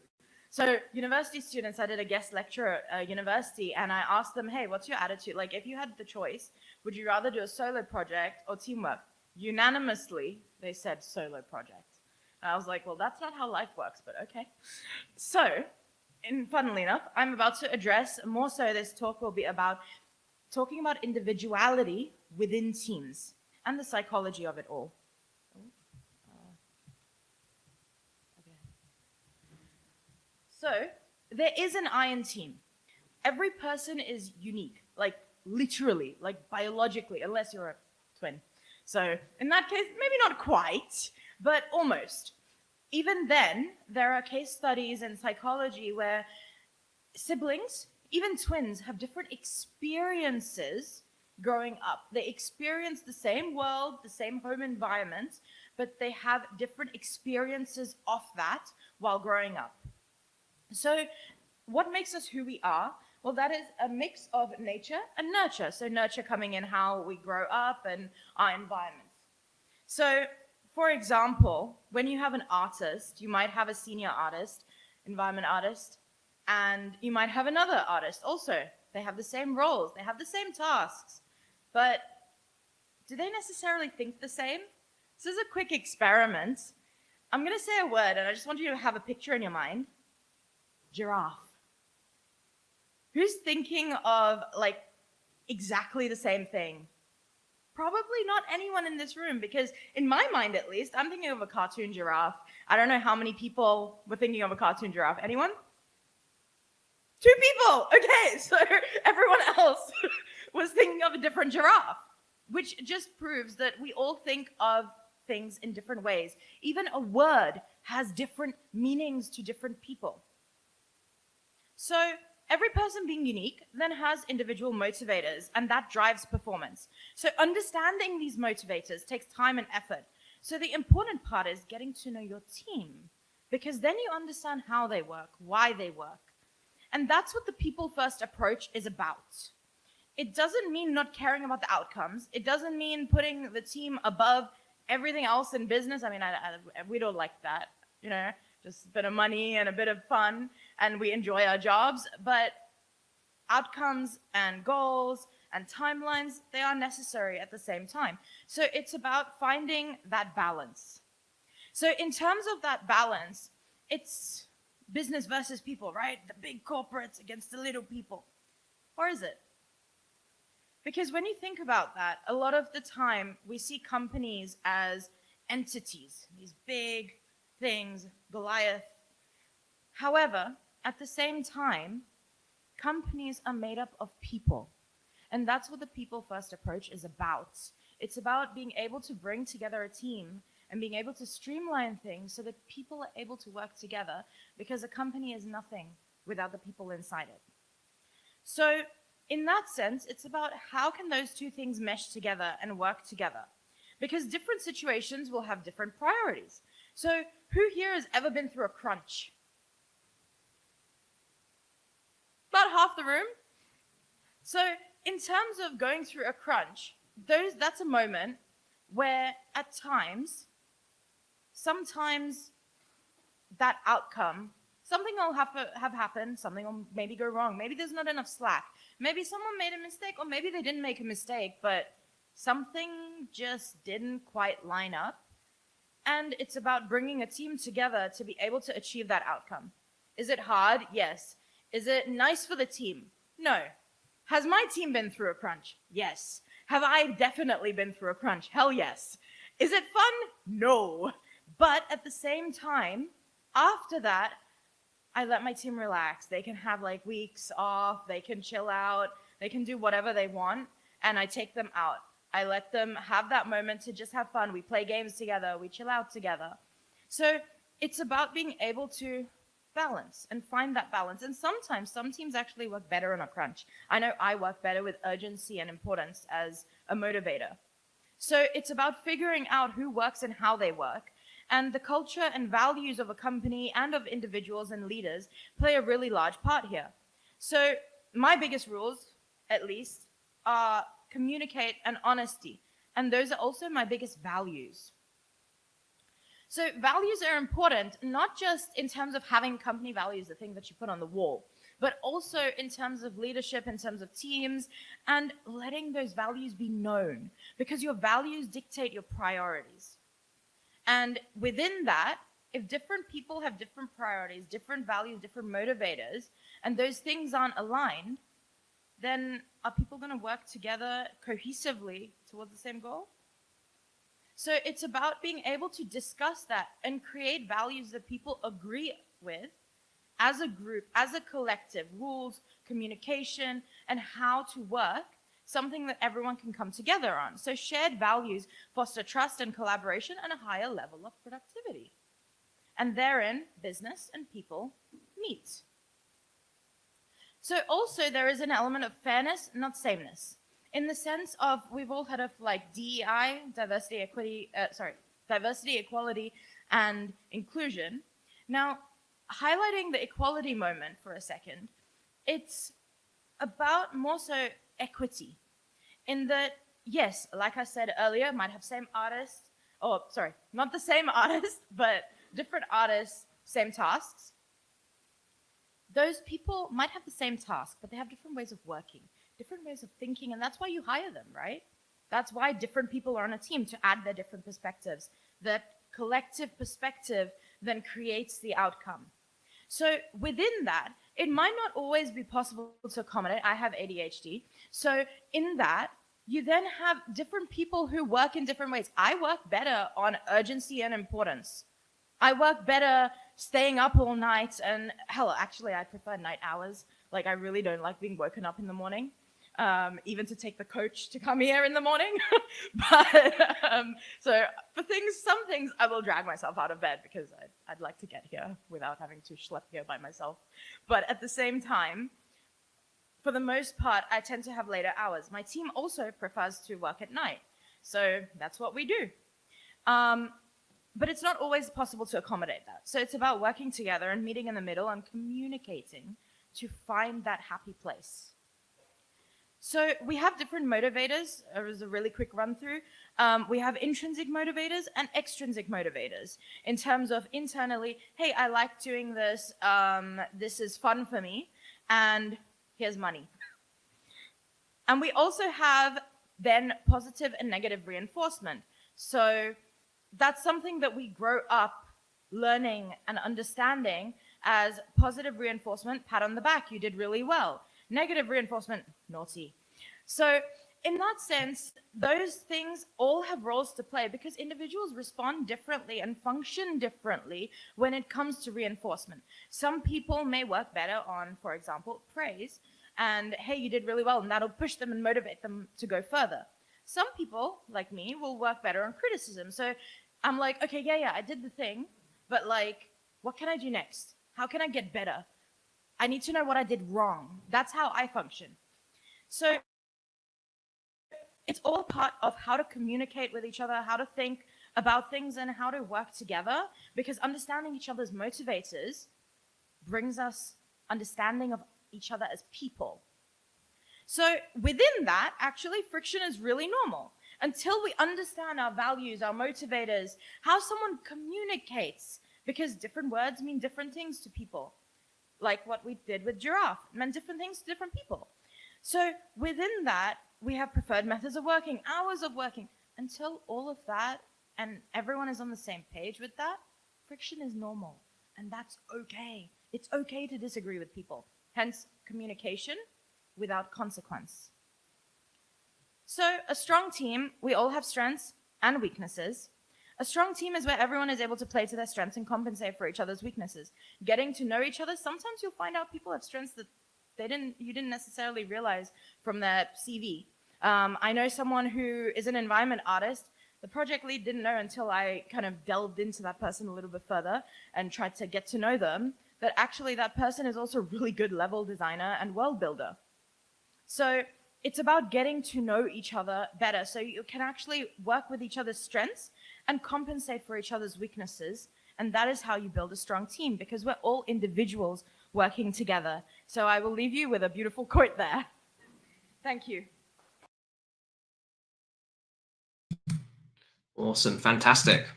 So university students, I did a guest lecture at university, and I asked them, hey, what's your attitude? Like, if you had the choice, would you rather do a solo project or teamwork? Unanimously, they said solo project. And I was like, well, that's not how life works, but okay. So, funnily enough, I'm about to address, more so this talk will be about talking about individuality within teams and the psychology of it all. So there is an I in team. Every person is unique, like literally, like biologically, unless you're a twin. So in that case, maybe not quite, but almost. Even then, there are case studies in psychology where siblings, even twins, have different experiences growing up. They experience the same world, the same home environment, but they have different experiences of that while growing up. So what makes us who we are? Well, that is a mix of nature and nurture. So nurture coming in how we grow up and our environment. So for example, when you have an artist, you might have a senior artist, environment artist, and you might have another artist also. They have the same roles, they have the same tasks, but do they necessarily think the same? This is a quick experiment. I'm gonna say a word and I just want you to have a picture in your mind. Giraffe. Who's thinking of like exactly the same thing? Probably not anyone in this room, because in my mind at least, I'm thinking of a cartoon giraffe. I don't know how many people were thinking of a cartoon giraffe. Anyone? 2 people. Okay, so everyone else was thinking of a different giraffe, which just proves that we all think of things in different ways. Even a word has different meanings to different people. So every person being unique then has individual motivators, and that drives performance. So understanding these motivators takes time and effort. So the important part is getting to know your team, because then you understand how they work, why they work. And that's what the people first approach is about. It doesn't mean not caring about the outcomes. It doesn't mean putting the team above everything else in business. I mean, we don't like that, you know, just a bit of money and a bit of fun, and we enjoy our jobs, but outcomes and goals and timelines, they are necessary at the same time. So it's about finding that balance. So in terms of that balance, it's business versus people, right? The big corporates against the little people. Or is it? Because when you think about that, a lot of the time we see companies as entities, these big things, Goliath. However, at the same time, companies are made up of people. And that's what the people first approach is about. It's about being able to bring together a team and being able to streamline things so that people are able to work together, because a company is nothing without the people inside it. So in that sense, it's about how can those two things mesh together and work together? Because different situations will have different priorities. So who here has ever been through a crunch? About half the room. So in terms of going through a crunch, that's a moment where at times sometimes that outcome, something will have happened, something will maybe go wrong. Maybe there's not enough slack. Maybe someone made a mistake, or maybe they didn't make a mistake, but something just didn't quite line up. And it's about bringing a team together to be able to achieve that outcome. Is it hard? Yes. Is it nice for the team? No. Has my team been through a crunch? Yes. Have I definitely been through a crunch? Hell yes. Is it fun? No. But at the same time, after that, I let my team relax. They can have like weeks off, they can chill out, they can do whatever they want, and I take them out. I let them have that moment to just have fun. We play games together, we chill out together. So it's about being able to balance and find that balance. And sometimes some teams actually work better in a crunch. I know I work better with urgency and importance as a motivator. So it's about figuring out who works and how they work. And the culture and values of a company and of individuals and leaders play a really large part here. So my biggest rules, at least, are communicate and honesty. And those are also my biggest values. So values are important, not just in terms of having company values, the thing that you put on the wall, but also in terms of leadership, in terms of teams, and letting those values be known, because your values dictate your priorities. And within that, if different people have different priorities, different values, different motivators, and those things aren't aligned, then are people going to work together cohesively towards the same goal? So it's about being able to discuss that and create values that people agree with as a group, as a collective, rules, communication, and how to work, something that everyone can come together on. So shared values foster trust and collaboration and a higher level of productivity. And therein, business and people meet. So also there is an element of fairness, not sameness, in the sense of we've all heard of like DEI, diversity, equality, and inclusion. Now, highlighting the equality moment for a second, it's about more so equity, in that, yes, like I said earlier, might have same artists, or sorry, not the same artist, but different artists, same tasks. Those people might have the same task, but they have different ways of working, different ways of thinking, and that's why you hire them, right? That's why different people are on a team, to add their different perspectives. That collective perspective then creates the outcome. So within that, it might not always be possible to accommodate. I have ADHD. So in that, you then have different people who work in different ways. I work better on urgency and importance. I work better staying up all night, and hell, actually, I prefer night hours. Like, I really don't like being woken up in the morning, even to take the coach to come here in the morning. But so for some things, I will drag myself out of bed because I'd like to get here without having to schlep here by myself. But at the same time, for the most part, I tend to have later hours. My team also prefers to work at night. So that's what we do. But it's not always possible to accommodate that. So it's about working together and meeting in the middle and communicating to find that happy place. So we have different motivators. As a really quick run through. We have intrinsic motivators and extrinsic motivators. In terms of internally, hey, I like doing this. This is fun for me. And here's money. And we also have then positive and negative reinforcement. So that's something that we grow up learning and understanding as positive reinforcement, pat on the back, you did really well. Negative reinforcement, naughty. So in that sense, those things all have roles to play because individuals respond differently and function differently when it comes to reinforcement. Some people may work better on, for example, praise, and hey, you did really well, and that'll push them and motivate them to go further. Some people, like me, will work better on criticism. So I'm like, okay, yeah, I did the thing, but like, what can I do next? How can I get better? I need to know what I did wrong. That's how I function. So it's all part of how to communicate with each other, how to think about things, and how to work together, because understanding each other's motivators brings us understanding of each other as people. So within that, actually, friction is really normal. until we understand our values, our motivators, how someone communicates, because different words mean different things to people. Like what we did with giraffe meant different things to different people. So within that, we have preferred methods of working, hours of working. Until all of that and everyone is on the same page with that, friction is normal. And that's okay. It's okay to disagree with people. Hence, communication without consequence. So a strong team, we all have strengths and weaknesses. A strong team is where everyone is able to play to their strengths and compensate for each other's weaknesses. Getting to know each other, sometimes you'll find out people have strengths that you didn't necessarily realize from their CV. I know someone who is an environment artist. The project lead didn't know until I kind of delved into that person a little bit further and tried to get to know them, that actually that person is also a really good level designer and world builder. So it's about getting to know each other better so you can actually work with each other's strengths and compensate for each other's weaknesses. And that is how you build a strong team, because we're all individuals working together. So I will leave you with a beautiful quote there. Thank you. Awesome, fantastic,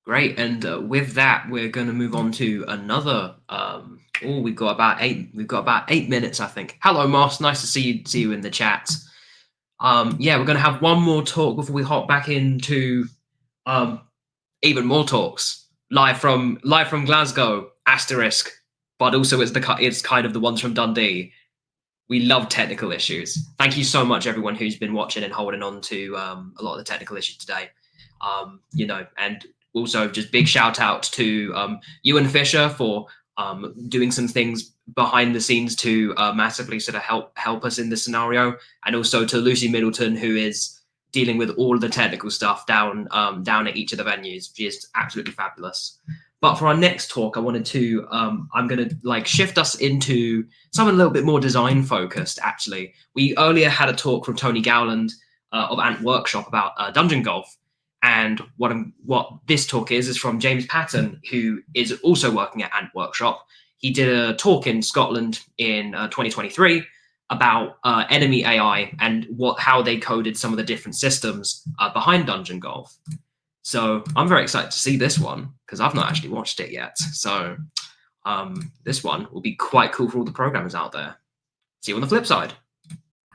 great. And with that, we're going to move on to another. We've got about 8 minutes, I think. Hello, Moss. Nice to see you in the chat. Yeah, we're going to have one more talk before we hop back into even more talks live from Glasgow. Asterisk, but also it's kind of the ones from Dundee. We love technical issues. Thank you so much, everyone who's been watching and holding on to a lot of the technical issues today. And also just big shout out to Ewan Fisher for doing some things behind the scenes to massively sort of help us in this scenario, and also to Lucy Middleton, who is dealing with all the technical stuff down at each of the venues. She is absolutely fabulous. But for our next talk, I wanted to, I'm going to shift us into something a little bit more design focused, actually. We earlier had a talk from Tony Gowland of Ant Workshop about Dungeon Golf. And what this talk is from James Patton, who is also working at Ant Workshop. He did a talk in Scotland in 2023 about enemy AI and how they coded some of the different systems behind Dungeon Golf. So I'm very excited to see this one because I've not actually watched it yet. So this one will be quite cool for all the programmers out there. See you on the flip side.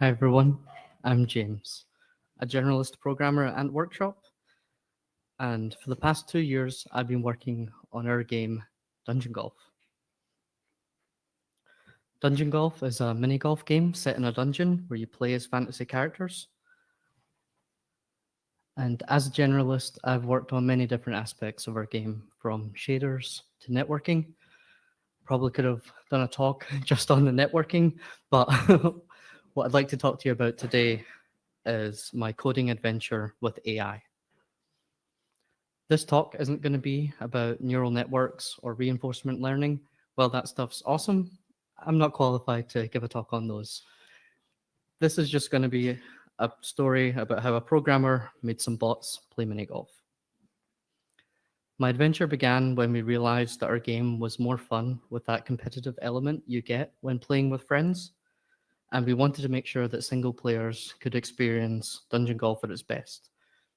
Hi everyone, I'm James, a generalist programmer at Ant Workshop. And for the past 2 years, I've been working on our game, Dungeon Golf. Dungeon Golf is a mini golf game set in a dungeon where you play as fantasy characters. And as a generalist, I've worked on many different aspects of our game, from shaders to networking. Probably could have done a talk just on the networking, but what I'd like to talk to you about today is my coding adventure with AI. This talk isn't going to be about neural networks or reinforcement learning. Well, that stuff's awesome. I'm not qualified to give a talk on those. This is just going to be a story about how a programmer made some bots play Minigolf. My adventure began when we realized that our game was more fun with that competitive element you get when playing with friends, and we wanted to make sure that single players could experience Dungeon Golf at its best.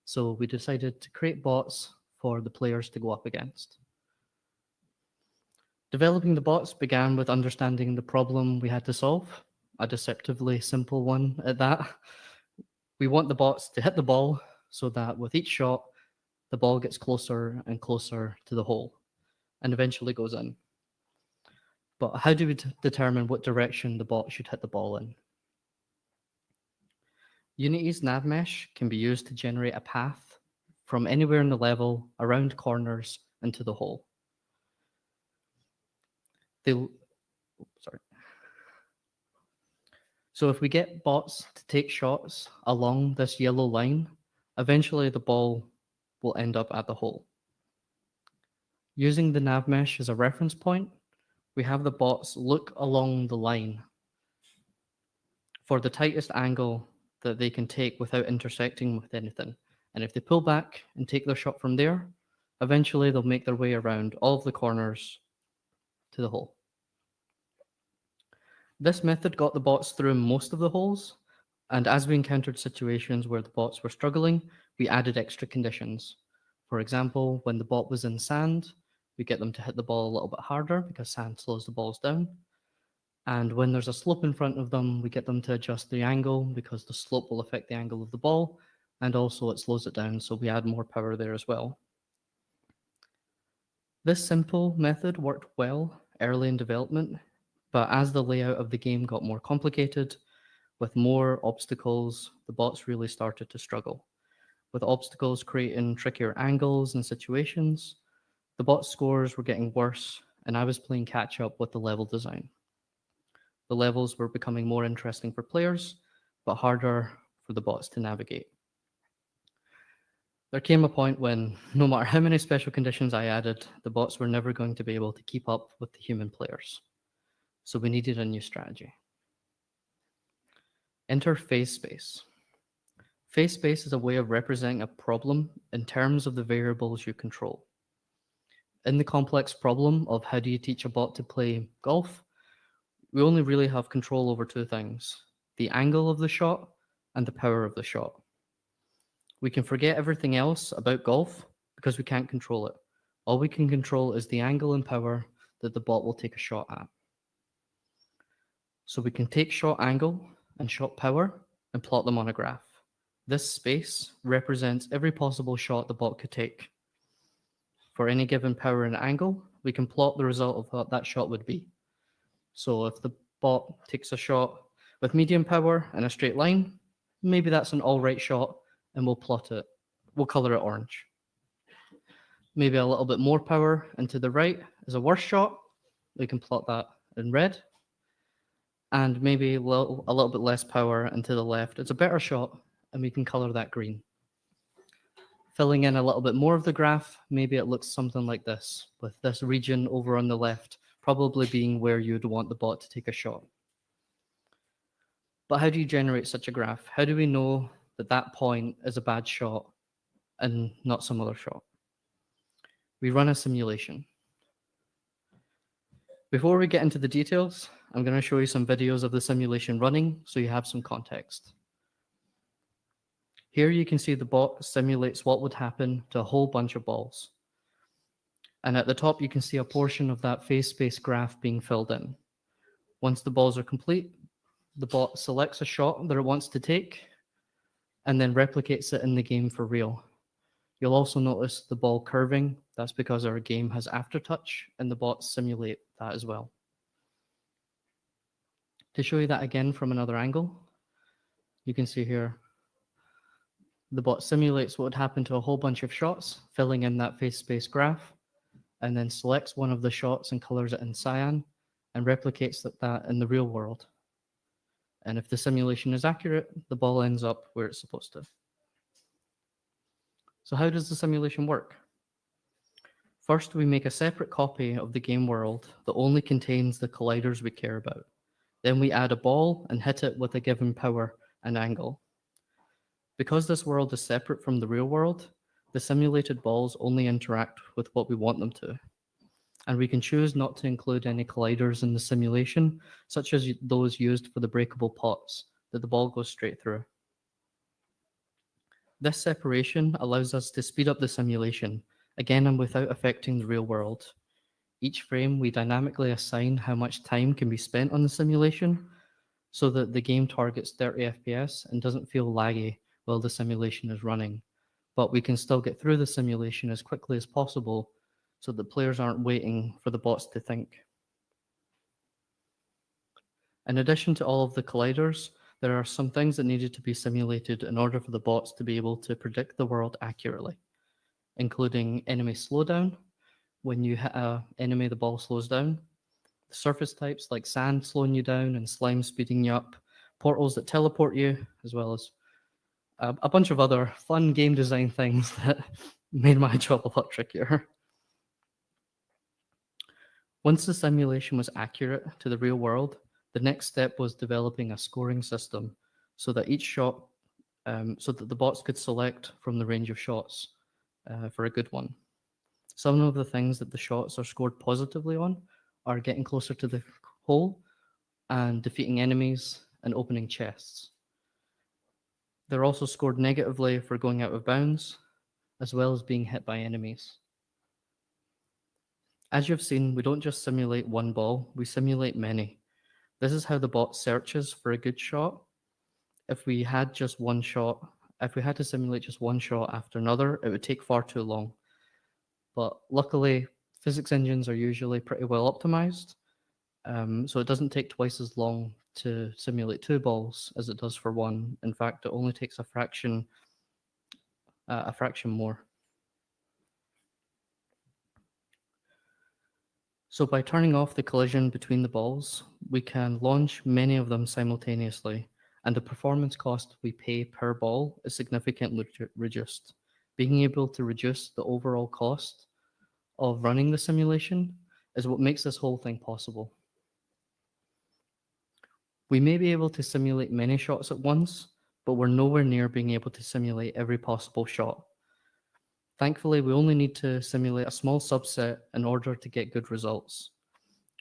So we decided to create bots for the players to go up against. Developing the bots began with understanding the problem we had to solve, a deceptively simple one at that. We want the bots to hit the ball so that with each shot, the ball gets closer and closer to the hole and eventually goes in. But how do we determine what direction the bot should hit the ball in? Unity's nav mesh can be used to generate a path from anywhere in the level, around corners, and to the hole. So if we get bots to take shots along this yellow line, eventually the ball will end up at the hole. Using the nav mesh as a reference point, we have the bots look along the line for the tightest angle that they can take without intersecting with anything. And if they pull back and take their shot from there, eventually they'll make their way around all of the corners to the hole. This method got the bots through most of the holes, And as we encountered situations where the bots were struggling, we added extra conditions. For example, when the bot was in sand, we get them to hit the ball a little bit harder because sand slows the balls down. And when there's a slope in front of them, we get them to adjust the angle because the slope will affect the angle of the ball, and also it slows it down, so we add more power there as well. This simple method worked well early in development, but as the layout of the game got more complicated, with more obstacles, the bots really started to struggle. With obstacles creating trickier angles and situations, the bot scores were getting worse, and I was playing catch up with the level design. The levels were becoming more interesting for players, but harder for the bots to navigate. There came a point when, no matter how many special conditions I added, the bots were never going to be able to keep up with the human players. So we needed a new strategy. Enter phase space. Phase space is a way of representing a problem in terms of the variables you control. In the complex problem of how do you teach a bot to play golf, we only really have control over two things: the angle of the shot and the power of the shot. We can forget everything else about golf because we can't control it. All we can control is the angle and power that the bot will take a shot at. So we can take shot angle and shot power and plot them on a graph. This space represents every possible shot the bot could take. For any given power and angle, we can plot the result of what that shot would be. So if the bot takes a shot with medium power and a straight line, maybe that's an all right shot, and we'll plot it. We'll color it orange. Maybe a little bit more power and to the right is a worse shot. We can plot that in red. And maybe a little bit less power and to the left it's a better shot, and we can color that green. Filling in a little bit more of the graph, maybe it looks something like this, with this region over on the left probably being where you'd want the bot to take a shot. But how do you generate such a graph? How do we know that that point is a bad shot and not some other shot? We run a simulation. Before we get into the details, I'm going to show you some videos of the simulation running so you have some context. Here you can see the bot simulates what would happen to a whole bunch of balls. And at the top you can see a portion of that phase space graph being filled in. Once the balls are complete, the bot selects a shot that it wants to take and then replicates it in the game for real. You'll also notice the ball curving. That's because our game has aftertouch and the bots simulate that as well. To show you that again from another angle, you can see here the bot simulates what would happen to a whole bunch of shots, filling in that phase space graph, and then selects one of the shots and colors it in cyan and replicates that in the real world. And if the simulation is accurate, the ball ends up where it's supposed to. So how does the simulation work? First, we make a separate copy of the game world that only contains the colliders we care about. Then we add a ball and hit it with a given power and angle. Because this world is separate from the real world, the simulated balls only interact with what we want them to. And we can choose not to include any colliders in the simulation, such as those used for the breakable pots that the ball goes straight through. This separation allows us to speed up the simulation, again and without affecting the real world. Each frame we dynamically assign how much time can be spent on the simulation so that the game targets 30 FPS and doesn't feel laggy while the simulation is running. But we can still get through the simulation as quickly as possible so that players aren't waiting for the bots to think. In addition to all of the colliders, there are some things that needed to be simulated in order for the bots to be able to predict the world accurately, including enemy slowdown. When you hit an enemy, the ball slows down. The surface types like sand slowing you down and slime speeding you up. Portals that teleport you, as well as a bunch of other fun game design things that made my job a lot trickier. Once the simulation was accurate to the real world, the next step was developing a scoring system so that each shot, so that the bots could select from the range of shots for a good one. Some of the things that the shots are scored positively on are getting closer to the hole and defeating enemies and opening chests. They're also scored negatively for going out of bounds, as well as being hit by enemies. As you've seen, we don't just simulate one ball, we simulate many. This is how the bot searches for a good shot. If we had to simulate just one shot after another, it would take far too long. But luckily, physics engines are usually pretty well optimized, so it doesn't take twice as long to simulate 2 balls as it does for 1. In fact, it only takes a fraction more. So by turning off the collision between the balls, we can launch many of them simultaneously, and the performance cost we pay per ball is significantly reduced. Being able to reduce the overall cost of running the simulation is what makes this whole thing possible. We may be able to simulate many shots at once, but we're nowhere near being able to simulate every possible shot. Thankfully, we only need to simulate a small subset in order to get good results.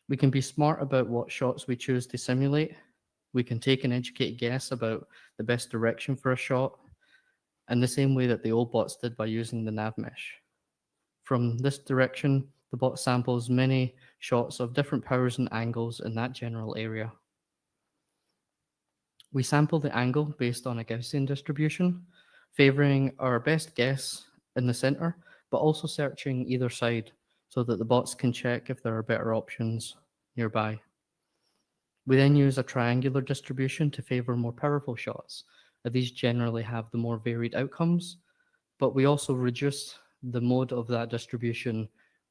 We can be smart about what shots we choose to simulate. We can take an educated guess about the best direction for a shot, in the same way that the old bots did by using the nav mesh. From this direction, the bot samples many shots of different powers and angles in that general area. We sample the angle based on a Gaussian distribution, favoring our best guess in the center, but also searching either side so that the bots can check if there are better options nearby. We then use a triangular distribution to favor more powerful shots. These generally have the more varied outcomes, but we also reduce the mode of that distribution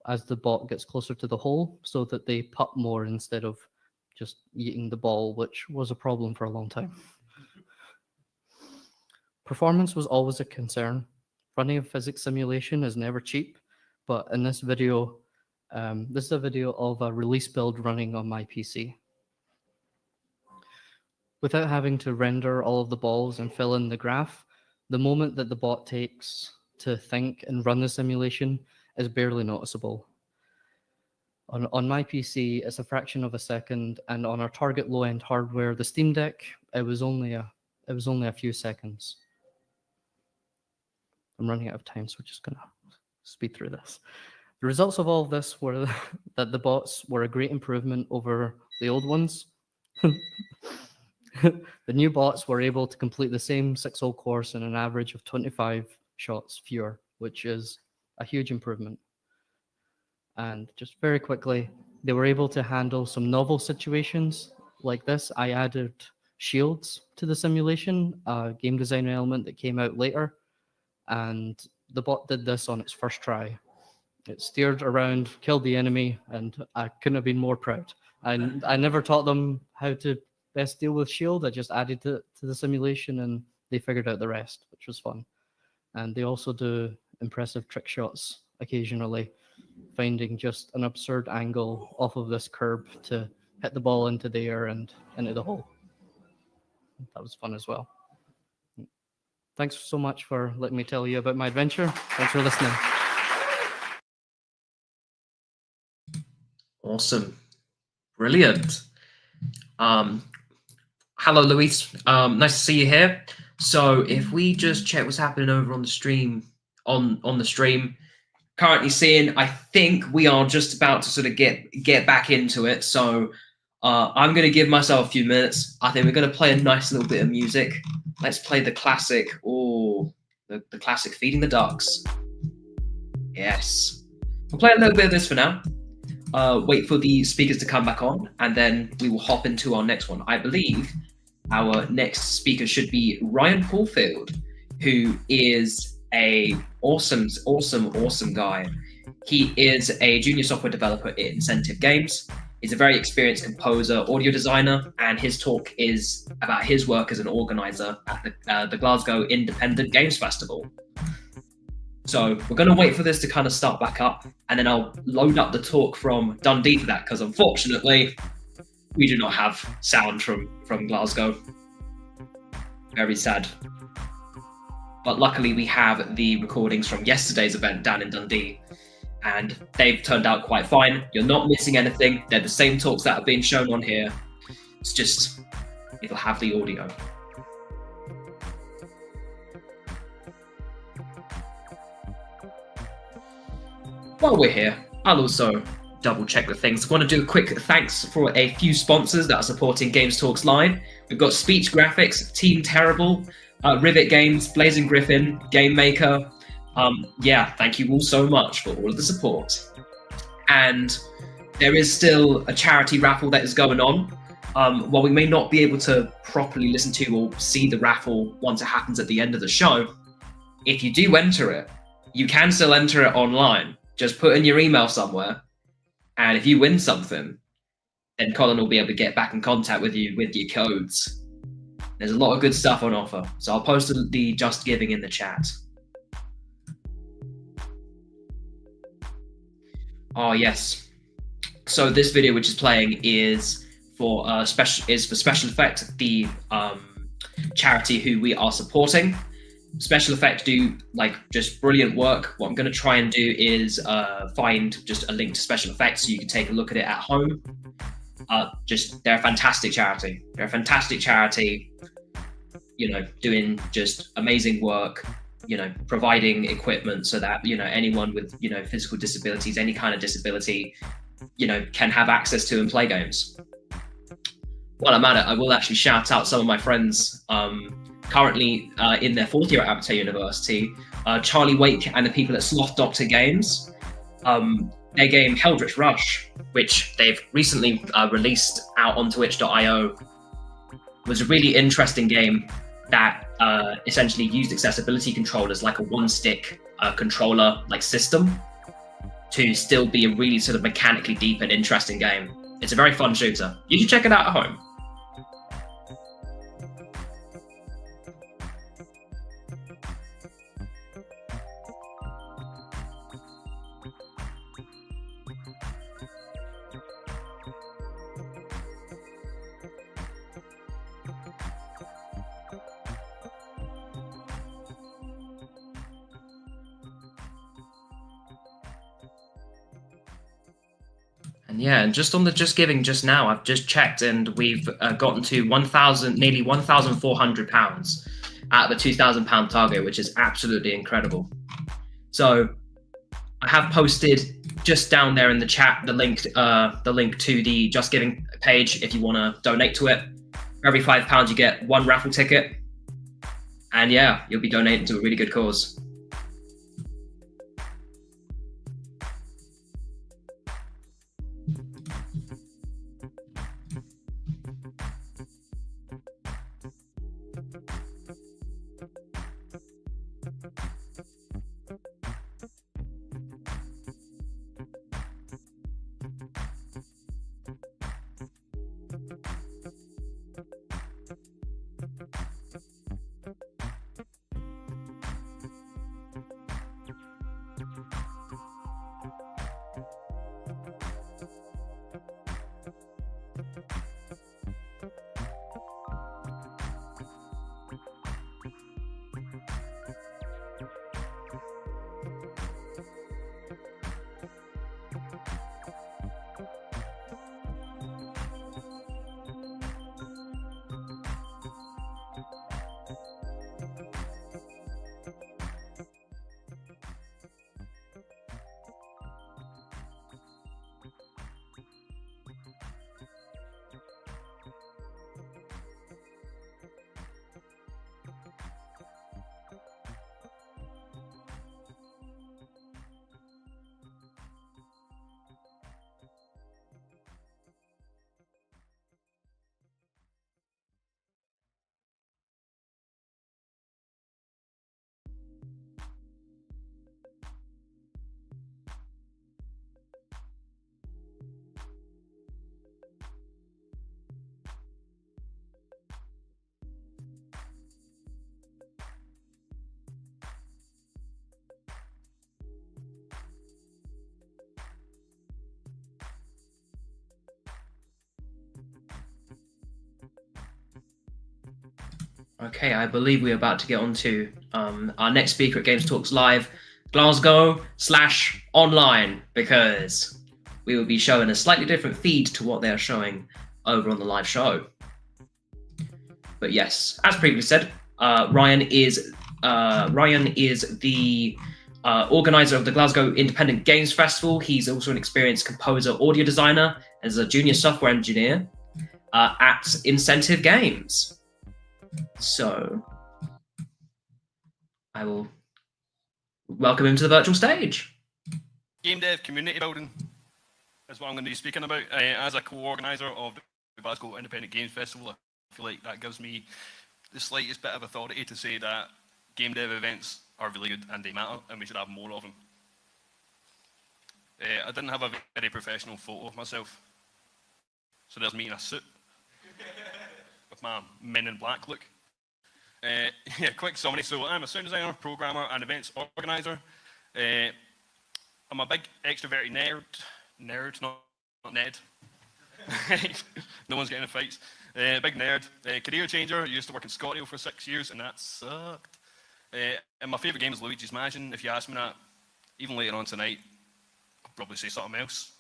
as the bot gets closer to the hole so that they putt more instead of just eating the ball, which was a problem for a long time. Performance was always a concern. Running a physics simulation is never cheap, but in this video, this is a video of a release build running on my PC. Without having to render all of the balls and fill in the graph, the moment that the bot takes to think and run the simulation is barely noticeable. On my PC, it's a fraction of a second, and on our target low-end hardware, the Steam Deck, it was only a few seconds. I'm running out of time, so we're just gonna speed through this. The results of all of this were that the bots were a great improvement over the old ones. The new bots were able to complete the same 6-hole course in an average of 25 shots fewer, which is a huge improvement. And just very quickly, they were able to handle some novel situations like this. I added shields to the simulation, a game design element that came out later, and the bot did this on its first try. It steered around, killed the enemy, and I couldn't have been more proud. I never taught them how to best deal with shield. I just added it to the simulation, and they figured out the rest, which was fun. And they also do impressive trick shots occasionally, finding just an absurd angle off of this curb to hit the ball into the air and into the hole. That was fun as well. Thanks so much for letting me tell you about my adventure. Thanks for listening. Awesome. Brilliant. Hello, Luis. Nice to see you here. So if we just check what's happening over on the stream, on the stream, currently seeing, I think we are just about to sort of get back into it. So I'm going to give myself a few minutes. I think we're going to play a nice little bit of music. Let's play the classic. Oh, the classic Feeding the Ducks. Yes. We'll play a little bit of this for now. Wait for the speakers to come back on, and then we will hop into our next one. I believe our next speaker should be Ryan Caulfield, who is a awesome guy. He is a junior software developer at Incentive Games. He's a very experienced composer, audio designer, and his talk is about his work as an organizer at the Glasgow Independent Games Festival. So we're going to wait for this to kind of start back up, and then I'll load up the talk from Dundee for that, because unfortunately, we do not have sound from Glasgow. Very sad. But luckily, we have the recordings from yesterday's event down in Dundee, and they've turned out quite fine. You're not missing anything. They're the same talks that have been shown on here. It's just, it'll have the audio. while we're here, I'll also double check the things. I want to do a quick thanks for a few sponsors that are supporting Games Talks Live. We've got Speech Graphics, Team Terrible, Rivet Games, Blazing Griffin, Game Maker. Yeah, thank you all so much for all of the support. And there is still a charity raffle that is going on. While we may not be able to properly listen to or see the raffle once it happens at the end of the show, if you do enter it, you can still enter it online. Just put in your email somewhere, and if you win something, then Colin will be able to get back in contact with you with your codes. There's a lot of good stuff on offer, so I'll post the Just Giving in the chat. Oh yes. So this video which is playing is for Special Effect, the charity who we are supporting. Special Effect do just brilliant work. What I'm going to try and do is find just a link to Special Effects so you can take a look at it at home. They're a fantastic charity. They're a fantastic charity, doing just amazing work, providing equipment so that, anyone with, physical disabilities, any kind of disability, can have access to and play games. While I'm at it, I will actually shout out some of my friends currently in their 4th year at Aberdeen University, Charlie Wake and the people at Sloth Doctor Games. Their game Heldritch Rush, which they've recently released out on Twitch.io, was a really interesting game that essentially used accessibility controllers like a one-stick controller system to still be a really sort of mechanically deep and interesting game. It's a very fun shooter. You should check it out at home. Yeah, and just on the Just Giving just now, I've just checked and we've gotten to nearly £1,400 out of the £2,000 target, which is absolutely incredible. So I have posted just down there in the chat the link to the Just Giving page if you want to donate to it. For every £5 you get 1 raffle ticket, and yeah, you'll be donating to a really good cause. Okay, I believe we're about to get on to our next speaker at Games Talks Live, Glasgow/online, because we will be showing a slightly different feed to what they're showing over on the live show. But yes, as previously said, Ryan is the organizer of the Glasgow Independent Games Festival. He's also an experienced composer, audio designer, as a junior software engineer at Incentive Games. So I will welcome him to the virtual stage. Game dev community building is what I'm going to be speaking about. As a co-organizer of the Glasgow Independent Games Festival, I feel like that gives me the slightest bit of authority to say that game dev events are really good and they matter, and we should have more of them. I didn't have a very professional photo of myself, so there's me in a suit with my Men in Black look. Yeah, quick summary. So I'm a sound designer, programmer, and events organizer. I'm a big extroverted nerd, not Ned. No one's getting in fights. Big nerd, career changer. Used to work in Scotland for 6 years, and that sucked. And my favourite game is Luigi's Mansion. If you ask me that, even later on tonight, I'll probably say something else,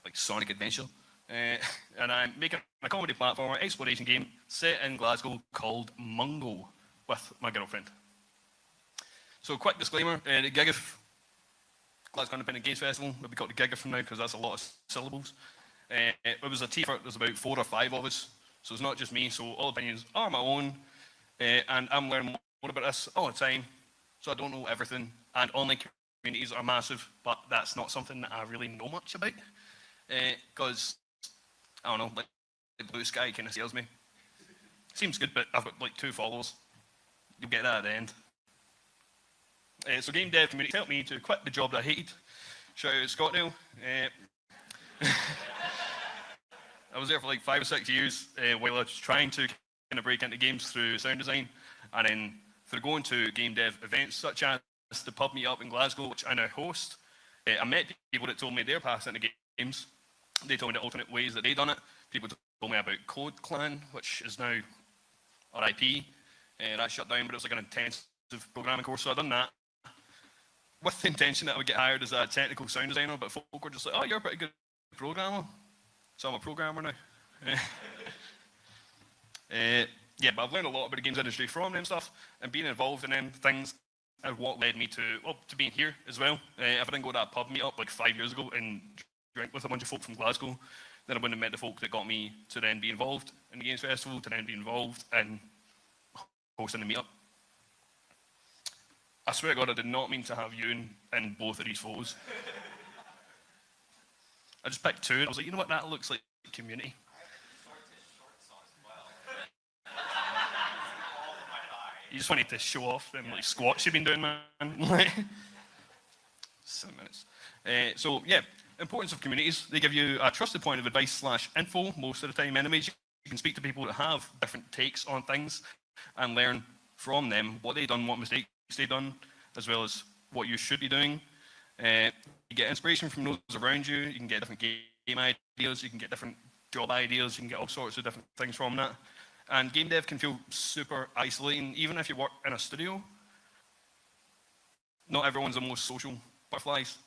like Sonic Adventure. And I'm making a comedy platformer exploration game set in Glasgow called Mungo with my girlfriend. So quick disclaimer, the gig of Glasgow Independent Games Festival will be called the gig from now because that's a lot of syllables. It was a team effort, there's about 4 or 5 of us, so it's not just me, so all opinions are my own, and I'm learning more about this all the time, so I don't know everything, and online communities are massive, but that's not something that I really know much about, because, I don't know, like the blue sky kind of scares me. Seems good, but I've got like 2 followers. You'll get that at the end. So game dev community helped me to quit the job that I hated. Shout out Scotland. I was there for like 5 or 6 years while I was trying to kind of break into games through sound design, and then through going to game dev events such as the pub meetup in Glasgow, which I now host. I met people that told me their paths into games. They told me the alternate ways that they done it. People told me about Code Clan, which is now RIP. That shut down, but it was like an intensive programming course, so I done that with the intention that I would get hired as a technical sound designer, but folk were just like, oh, you're a pretty good programmer. So I'm a programmer now. Yeah, but I've learned a lot about the games industry from them stuff, and being involved in them things is what led me to, well, to being here as well. If I didn't go to that pub meetup like 5 years ago and drink with a bunch of folk from Glasgow, then I wouldn't have met the folk that got me to then be involved in the Games Festival, to then be involved in hosting the meetup. I swear to God, I did not mean to have you in both of these photos. I just picked 2, and I was like, you know what, that looks like community. You just wanted to show off them like squats you've been doing, man. 7 minutes. So yeah, importance of communities. They give you a trusted point of advice/info most of the time. Anyways, you can speak to people that have different takes on things and learn from them what they've done, what mistakes they've done, as well as what you should be doing. You get inspiration from those around you. You can get different game ideas. You can get different job ideas. You can get all sorts of different things from that. And game dev can feel super isolating, even if you work in a studio. Not everyone's the most social butterflies.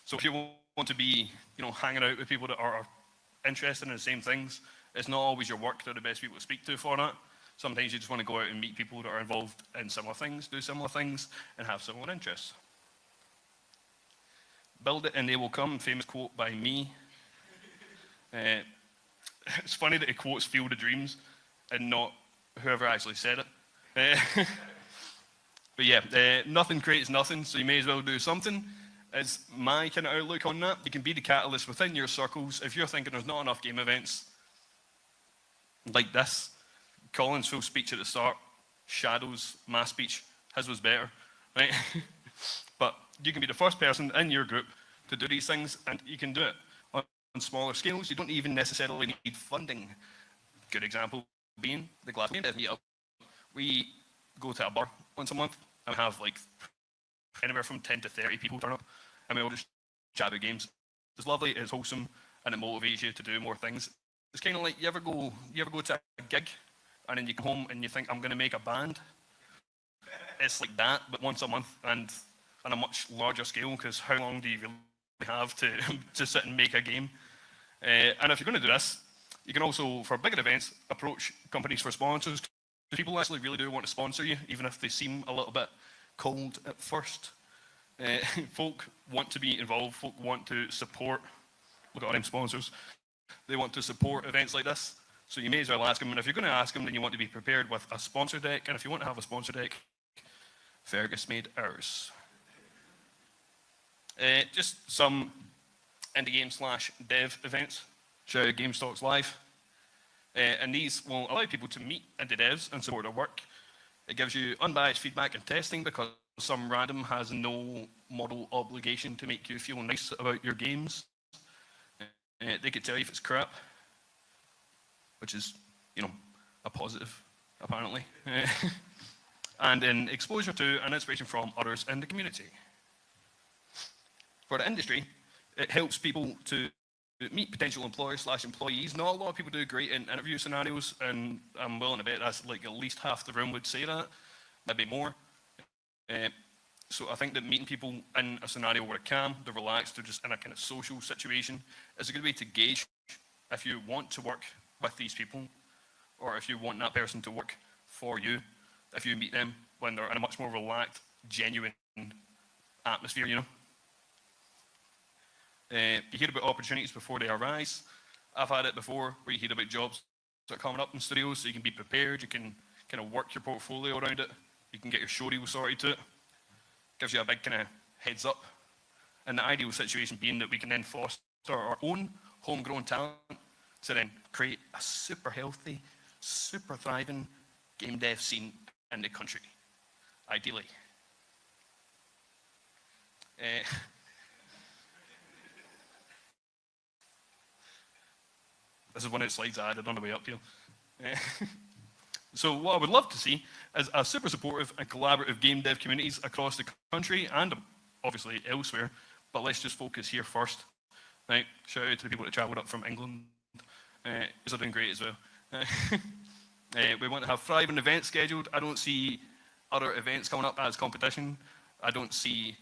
So if you want to be, hanging out with people that are interested in the same things, it's not always your work that are the best people to speak to for that. Sometimes you just want to go out and meet people that are involved in similar things, do similar things, and have similar interests. Build it and they will come, famous quote by me. It's funny that he quotes Field of Dreams and not whoever actually said it. But yeah, nothing creates nothing, so you may as well do something. It's my kind of outlook on that. You can be the catalyst within your circles. If you're thinking there's not enough game events like this, Colin's full speech at the start, Shadow's mass speech, his was better, right? But you can be the first person in your group to do these things, and you can do it on smaller scales. You don't even necessarily need funding. Good example being the Glasgow Game Dev Meetup. We go to a bar once a month and we have like anywhere from 10 to 30 people turn up, and we all just chat about games. It's lovely, it's wholesome, and it motivates you to do more things. It's kind of like you ever go to a gig and then you come home and you think, I'm going to make a band. It's like that, but once a month and on a much larger scale, because how long do you really have to sit and make a game? And if you're going to do this, you can also, for bigger events, approach companies for sponsors. People actually really do want to sponsor you, even if they seem a little bit cold at first. Folk want to be involved, folk want to support, look at all them sponsors, they want to support events like this, so you may as well ask them, and if you're going to ask them, then you want to be prepared with a sponsor deck, and if you want to have a sponsor deck, Fergus made ours. Just some indie game / dev events, shout out Games Talks Live, and these will allow people to meet indie devs and support their work. It gives you unbiased feedback and testing because some random has no moral obligation to make you feel nice about your games. They could tell you if it's crap, which is, you know, a positive, apparently. And then exposure to and inspiration from others in the community. For the industry, it helps people to meet potential employers / employees. Not a lot of people do great in interview scenarios, and I'm willing to bet that's like at least half the room would say that, maybe more. So I think that meeting people in a scenario where they're calm, they're relaxed, they're just in a kind of social situation is a good way to gauge if you want to work with these people or if you want that person to work for you, if you meet them when they're in a much more relaxed, genuine atmosphere, you know. You hear about opportunities before they arise. I've had it before where you hear about jobs that are coming up in studios, so you can be prepared, you can kind of work your portfolio around it, you can get your show deal sorted to it. Gives you a big kind of heads up. And the ideal situation being that we can then foster our own homegrown talent to then create a super healthy, super thriving game dev scene in the country, ideally. This is one of the slides I added on the way up here. So what I would love to see is a super supportive and collaborative game dev communities across the country and obviously elsewhere, but let's just focus here first. Right, shout out to the people that travelled up from England. They're doing great as well. We want to have thriving events scheduled. I don't see other events coming up as competition. I don't see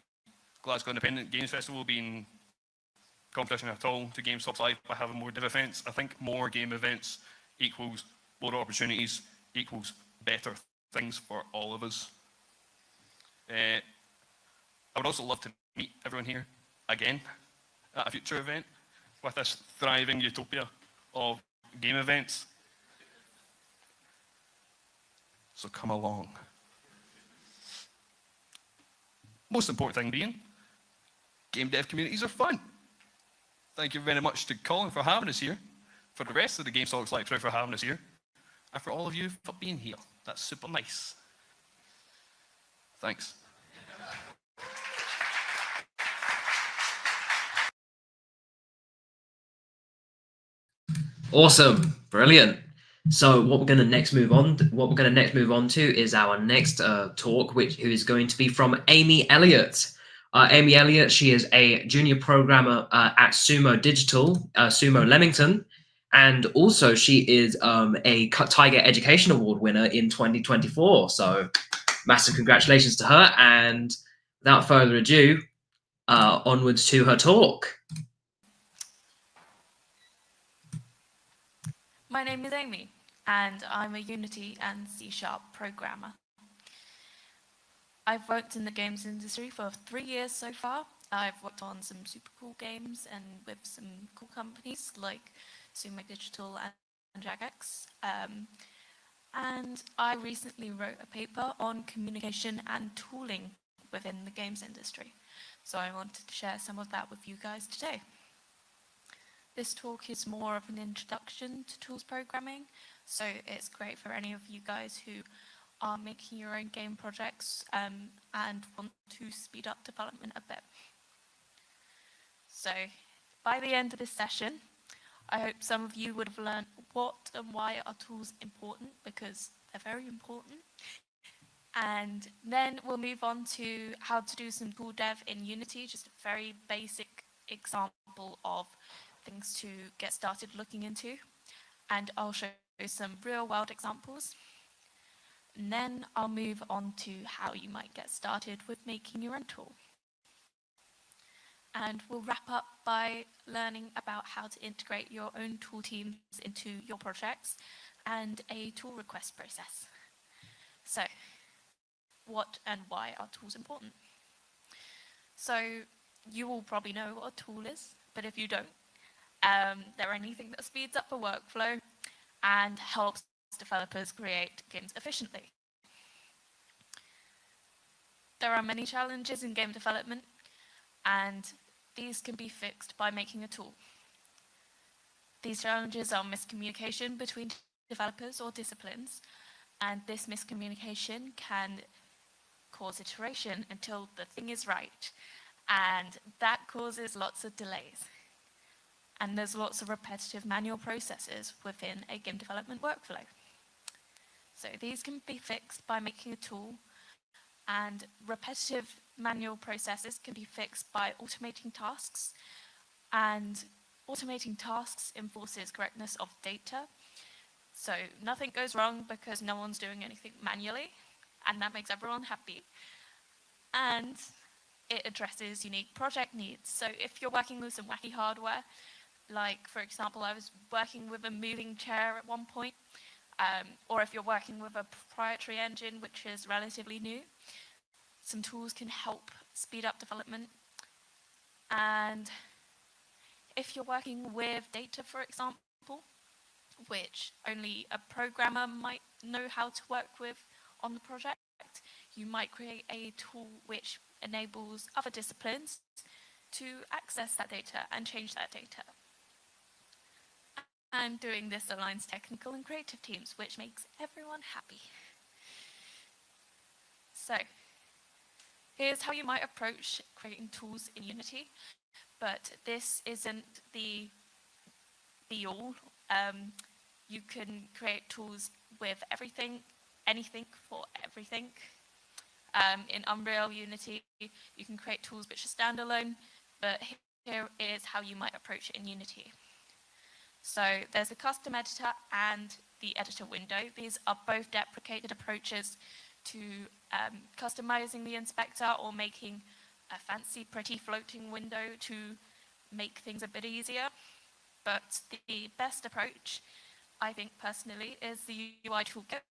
Glasgow Independent Games Festival being competition at all to Games Talks Live by having more dev events. I think more game events equals more opportunities, equals better things for all of us. I would also love to meet everyone here again at a future event with this thriving utopia of game events. So come along. Most important thing being, game dev communities are fun. Thank you very much to Colin for having us here, for the rest of the Games Talks Live crew for having us here, and for all of you for being here. That's super nice. Thanks. Awesome, brilliant. So what we're going to next move on to is our next talk, who is going to be from Amy Elliott. Amy Elliott, she is a junior programmer at Sumo Digital, Sumo Leamington, and also she is a Tiger Education Award winner in 2024. So massive congratulations to her, and without further ado, onwards to her talk. My name is Amy, and I'm a Unity and C# programmer. I've worked in the games industry for 3 years so far. I've worked on some super cool games and with some cool companies like Sumo Digital and Jagex. And I recently wrote a paper on communication and tooling within the games industry. So I wanted to share some of that with you guys today. This talk is more of an introduction to tools programming, so it's great for any of you guys who are making your own game projects and want to speed up development a bit. So by the end of this session, I hope some of you would have learned what and why are tools important, because they're very important. And then we'll move on to how to do some tool dev in Unity, just a very basic example of things to get started looking into. And I'll show you some real world examples. And then I'll move on to how you might get started with making your own tool. And we'll wrap up by learning about how to integrate your own tool teams into your projects and a tool request process. So, what and why are tools important? So you all probably know what a tool is, but if you don't, they're anything that speeds up the workflow and helps developers create games efficiently. There are many challenges in game development, and these can be fixed by making a tool. These challenges are miscommunication between developers or disciplines, and this miscommunication can cause iteration until the thing is right, and that causes lots of delays. And there's lots of repetitive manual processes within a game development workflow. So these can be fixed by making a tool, and repetitive manual processes can be fixed by automating tasks, and automating tasks enforces correctness of data. So nothing goes wrong because no one's doing anything manually, and that makes everyone happy. And it addresses unique project needs. So if you're working with some wacky hardware, like for example, I was working with a moving chair at one point, or if you're working with a proprietary engine which is relatively new, some tools can help speed up development. And if you're working with data, for example, which only a programmer might know how to work with on the project, you might create a tool which enables other disciplines to access that data and change that data. And doing this aligns technical and creative teams, which makes everyone happy. So, here's how you might approach creating tools in Unity, but this isn't the be-all. You can create tools with everything, anything for everything. In Unreal Unity, you can create tools which are standalone, but here is how you might approach it in Unity. So there's a custom editor and the editor window. These are both deprecated approaches to customizing the inspector or making a fancy, pretty floating window to make things a bit easier. But the best approach, I think personally, is the UI toolkit,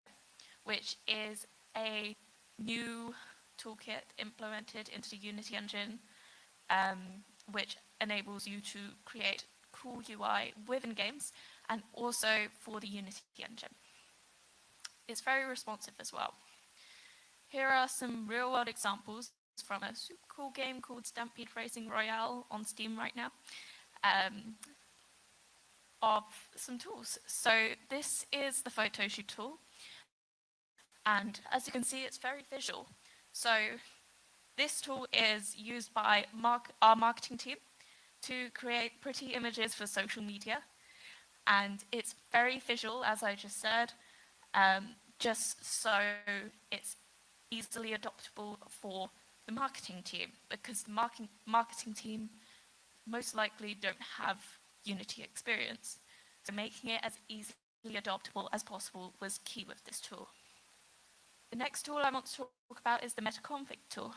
which is a new toolkit implemented into the Unity engine, which enables you to create cool UI within games and also for the Unity engine. It's very responsive as well. Here are some real-world examples from a super cool game called Stampede Racing Royale on Steam right now, of some tools. So this is the Photoshoot tool, and as you can see, it's very visual. So this tool is used by our marketing team to create pretty images for social media, and it's very visual, as I just said, just so it's easily adoptable for the marketing team, because the marketing team most likely don't have Unity experience. So making it as easily adoptable as possible was key with this tool. The next tool I want to talk about is the metaconfig tool.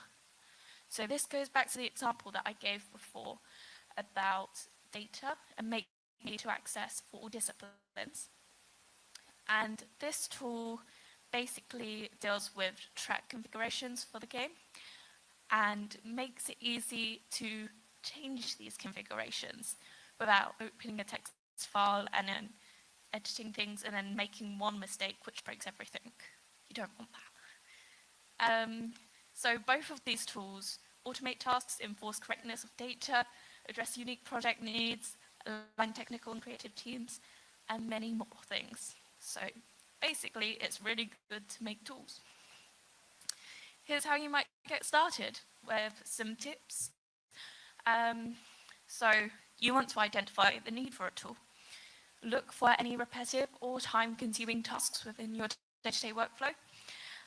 So this goes back to the example that I gave before about data and making it to access for all disciplines. And this tool basically deals with track configurations for the game and makes it easy to change these configurations without opening a text file and then editing things and then making one mistake which breaks everything. You don't want that. So both of these tools automate tasks, enforce correctness of data, address unique project needs, align technical and creative teams, and many more things. So basically, it's really good to make tools. Here's how you might get started with some tips. So you want to identify the need for a tool. Look for any repetitive or time-consuming tasks within your day-to-day workflow,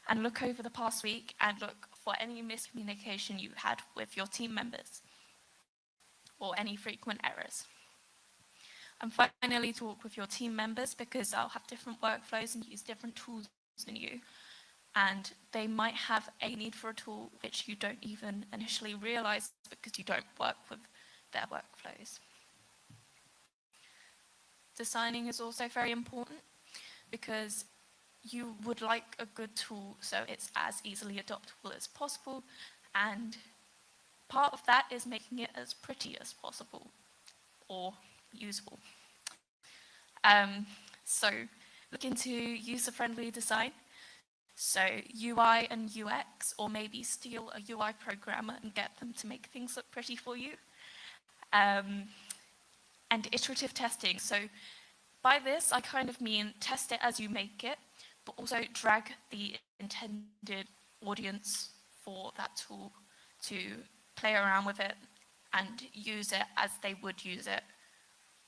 and look over the past week and look for any miscommunication you had with your team members or any frequent errors. And finally, talk with your team members, because they'll have different workflows and use different tools than you, and they might have a need for a tool which you don't even initially realize because you don't work with their workflows. Designing is also very important, because you would like a good tool so it's as easily adoptable as possible, and part of that is making it as pretty as possible or usable. So look into user-friendly design. So UI and UX, or maybe steal a UI programmer and get them to make things look pretty for you. And iterative testing. So by this, I kind of mean test it as you make it, but also drag the intended audience for that tool to play around with it and use it as they would use it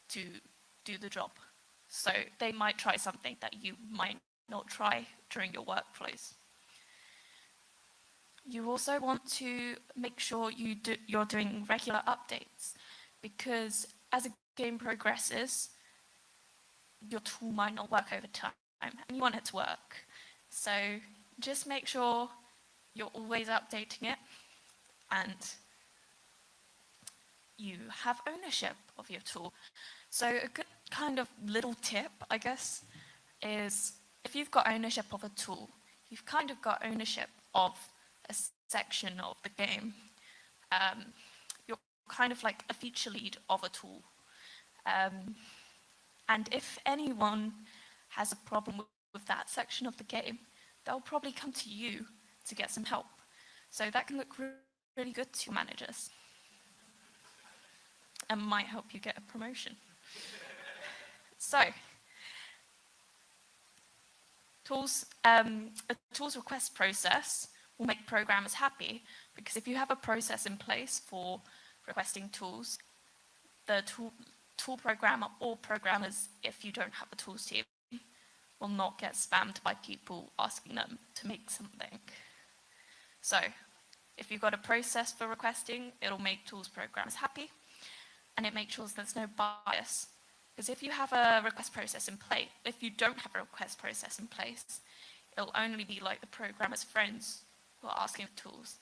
to do the job. So they might try something that you might not try during your workflows. You also want to make sure you're doing regular updates, because as a game progresses, your tool might not work over time, and you want it to work. So just make sure you're always updating it, and you have ownership of your tool. So a good kind of little tip, I guess, is if you've got ownership of a tool, you've kind of got ownership of a section of the game. You're kind of like a feature lead of a tool. And if anyone has a problem with that section of the game, they'll probably come to you to get some help. So that can look really good to your managers and might help you get a promotion. So, a tools request process will make programmers happy, because if you have a process in place for requesting tools, the tool programmer or programmers, if you don't have a tools team, will not get spammed by people asking them to make something. So, if you've got a process for requesting, it'll make tools programmers happy, and it makes sure there's no bias. Because if you have a request process in place, if you don't have a request process in place, it'll only be like the programmer's friends who are asking for tools.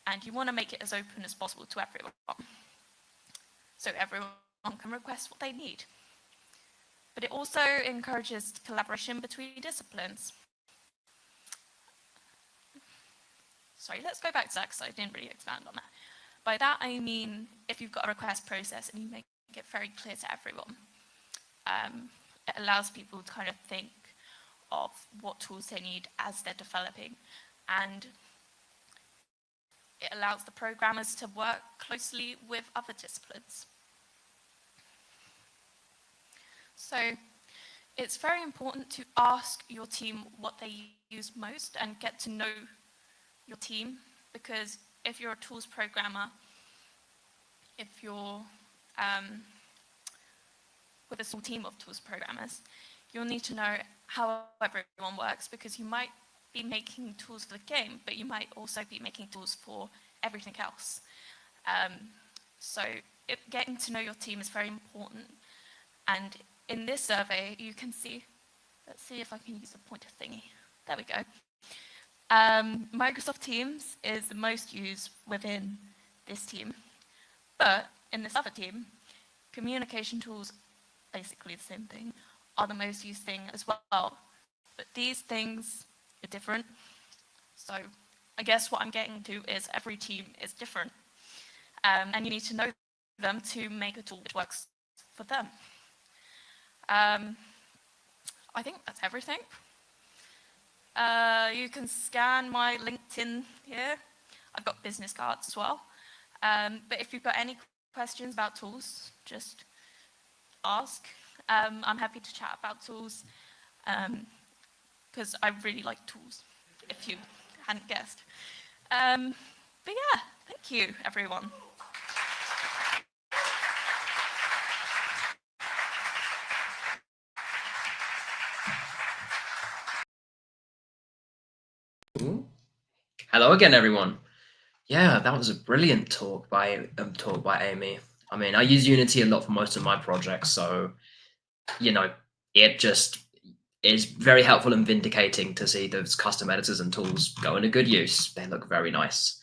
And you want to make it as open as possible to everyone, so everyone can request what they need. But it also encourages collaboration between disciplines. Sorry, let's go back to that because I didn't really expand on that. By that I mean, if you've got a request process and you make it very clear to everyone, it allows people to kind of think of what tools they need as they're developing, and it allows the programmers to work closely with other disciplines. So it's very important to ask your team what they use most and get to know your team, because if you're a tools programmer, if you're with a small team of tools programmers, you'll need to know how everyone works, because you might be making tools for the game, but you might also be making tools for everything else. So getting to know your team is very important. And in this survey, you can see, let's see if I can use the pointer thingy. There we go. Microsoft Teams is the most used within this team. But in this other team, communication tools, basically the same thing, are the most used thing as well. But these things are different. So I guess what I'm getting to is every team is different. And you need to know them to make a tool that works for them. I think that's everything. You can scan my LinkedIn here. I've got business cards as well. But if you've got any questions about tools, just ask. I'm happy to chat about tools, because I really like tools, if you hadn't guessed. But yeah, thank you, everyone. Hello again, everyone. Yeah, that was a brilliant talk by Amy. I mean, I use Unity a lot for most of my projects, so you know, it just is very helpful and vindicating to see those custom editors and tools go into good use. They look very nice.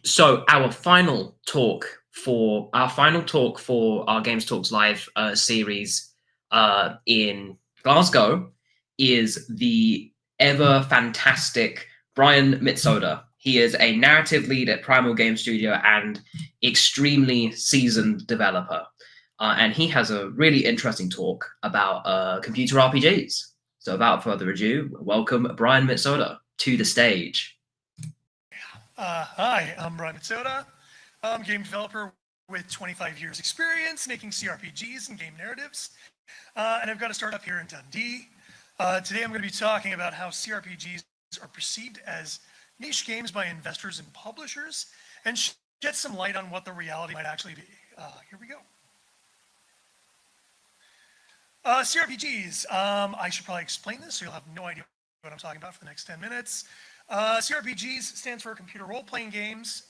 So our final talk for our Games Talks Live series in Glasgow is the ever fantastic Brian Mitsoda. He is a narrative lead at Primal Game Studio and extremely seasoned developer. And he has a really interesting talk about computer RPGs. So without further ado, welcome Brian Mitsoda to the stage. Hi, I'm Brian Mitsoda. I'm a game developer with 25 years experience making CRPGs and game narratives. And I've got a startup here in Dundee. Today I'm going to be talking about how CRPGs are perceived as niche games by investors and publishers and shed some light on what the reality might actually be. Here we go. CRPGs. I should probably explain this so you'll have no idea what I'm talking about for the next 10 minutes. CRPGs stands for computer role-playing games.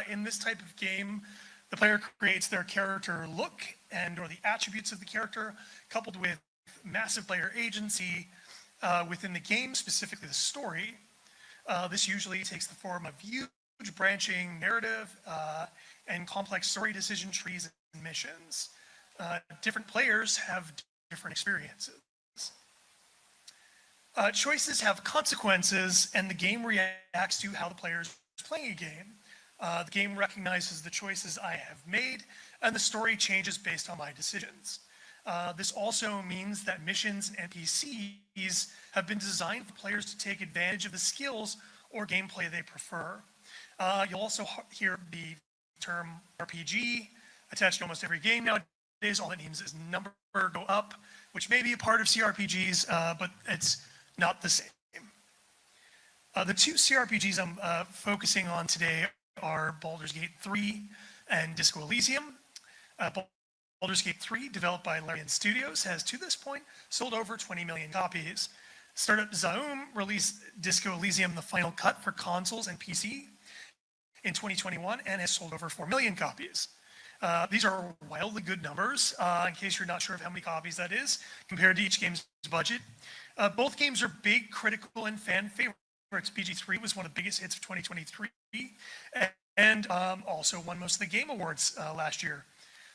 In this type of game, the player creates their character look and or the attributes of the character, coupled with massive player agency within the game, specifically the story. This usually takes the form of huge branching narrative and complex story decision trees and missions. Different players have different experiences. Choices have consequences, and the game reacts to how the player is playing a game. The game recognizes the choices I have made, and the story changes based on my decisions. This also means that missions and NPCs have been designed for players to take advantage of the skills or gameplay they prefer. You'll also hear the term RPG attached to almost every game nowadays. All it means is number go up, which may be a part of CRPGs, but it's not the same. The two CRPGs I'm focusing on today are Baldur's Gate 3 and Disco Elysium. Baldur's Gate 3, developed by Larian Studios, has to this point sold over 20 million copies. Startup Zaum released Disco Elysium, the final cut for consoles and PC in 2021 and has sold over 4 million copies. These are wildly good numbers, in case you're not sure of how many copies that is, compared to each game's budget. Both games are big, critical, and fan favorites. BG3 was one of the biggest hits of 2023, and also won most of the Game Awards last year.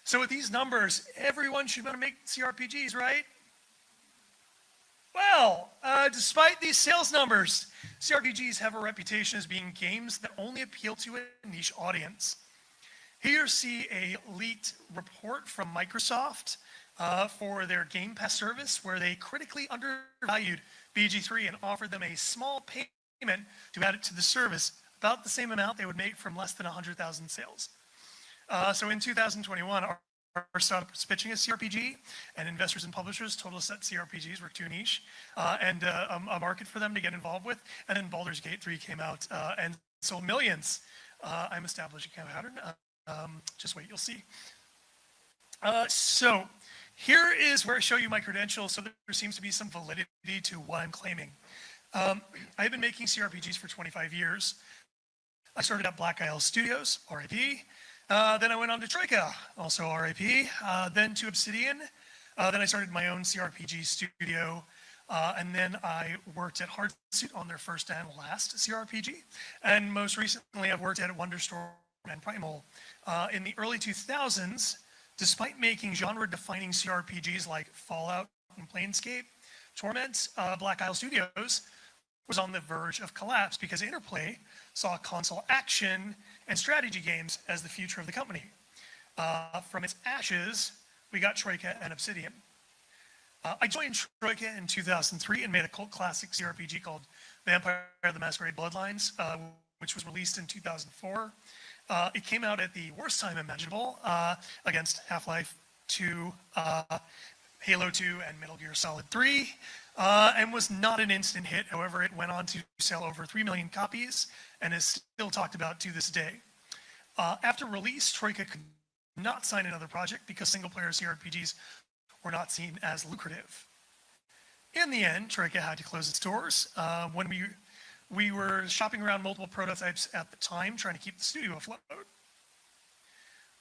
So with these numbers, everyone should want to make CRPGs, right? Well, despite these sales numbers, CRPGs have a reputation as being games that only appeal to a niche audience. Here see a leaked report from Microsoft for their Game Pass service, where they critically undervalued BG3 and offered them a small payment to add it to the service, about the same amount they would make from less than 100,000 sales. So in 2021, our startup was pitching a CRPG, and investors and publishers told us that CRPGs were too niche and a market for them to get involved with. And then Baldur's Gate 3 came out and sold millions. I'm establishing a pattern. Just wait, you'll see. So here is where I show you my credentials, so there seems to be some validity to what I'm claiming. I've been making CRPGs for 25 years. I started at Black Isle Studios, RIP. Then I went on to Troika, also RIP. Then to Obsidian. Then I started my own CRPG studio. And then I worked at Hardsuit on their first and last CRPG. And most recently, I've worked at Wonderstorm and Primal. In the early 2000s, despite making genre-defining CRPGs like Fallout and Planescape, Torment, Black Isle Studios was on the verge of collapse because Interplay saw console action and strategy games as the future of the company. From its ashes, we got Troika and Obsidian. I joined Troika in 2003 and made a cult classic CRPG called Vampire the Masquerade Bloodlines, which was released in 2004. It came out at the worst time imaginable against Half-Life 2, Halo 2, and Metal Gear Solid 3, and was not an instant hit. However, it went on to sell over 3 million copies and is still talked about to this day. After release, Troika could not sign another project because single-player CRPGs were not seen as lucrative. In the end, Troika had to close its doors. When we were shopping around multiple prototypes at the time, trying to keep the studio afloat.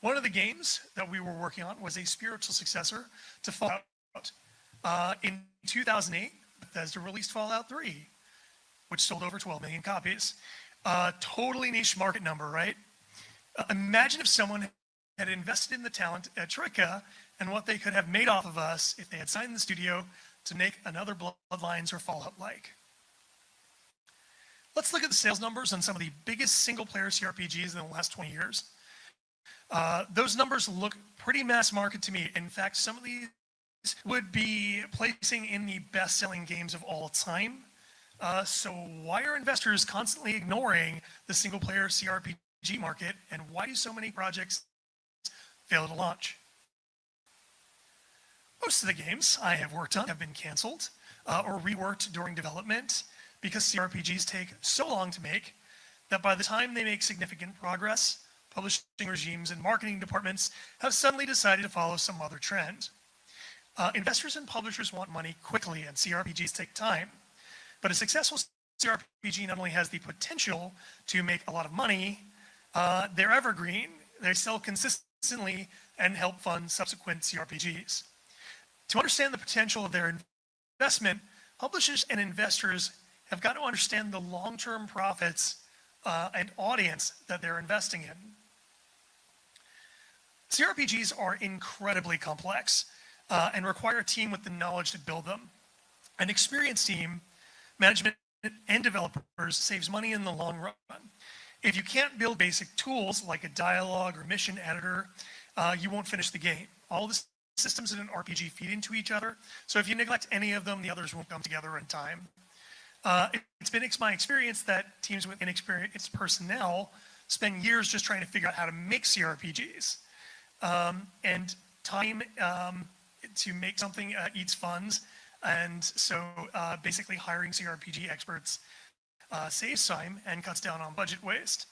One of the games that we were working on was a spiritual successor to Fallout. In 2008, Bethesda released Fallout 3, which sold over 12 million copies. Totally niche market number, right? Imagine if someone had invested in the talent at Troika and what they could have made off of us if they had signed the studio to make another Bloodlines or Fallout-like. Let's look at the sales numbers on some of the biggest single-player CRPGs in the last 20 years. Those numbers look pretty mass market to me. In fact, some of these would be placing in the best-selling games of all time. So why are investors constantly ignoring the single-player CRPG market, and why do so many projects fail to launch? Most of the games I have worked on have been canceled or reworked during development because CRPGs take so long to make that by the time they make significant progress, publishing regimes and marketing departments have suddenly decided to follow some other trend. Investors and publishers want money quickly, and CRPGs take time. But a successful CRPG not only has the potential to make a lot of money, they're evergreen, they sell consistently, and help fund subsequent CRPGs. To understand the potential of their investment, publishers and investors have got to understand the long-term profits and audience that they're investing in. CRPGs are incredibly complex and require a team with the knowledge to build them. An experienced team, management, and developers saves money in the long run. If you can't build basic tools like a dialogue or mission editor, you won't finish the game. All the systems in an RPG feed into each other, so if you neglect any of them, the others won't come together in time. It's been my experience that teams with inexperienced personnel spend years just trying to figure out how to make CRPGs. And time to make something eats funds, and so basically hiring CRPG experts saves time and cuts down on budget waste.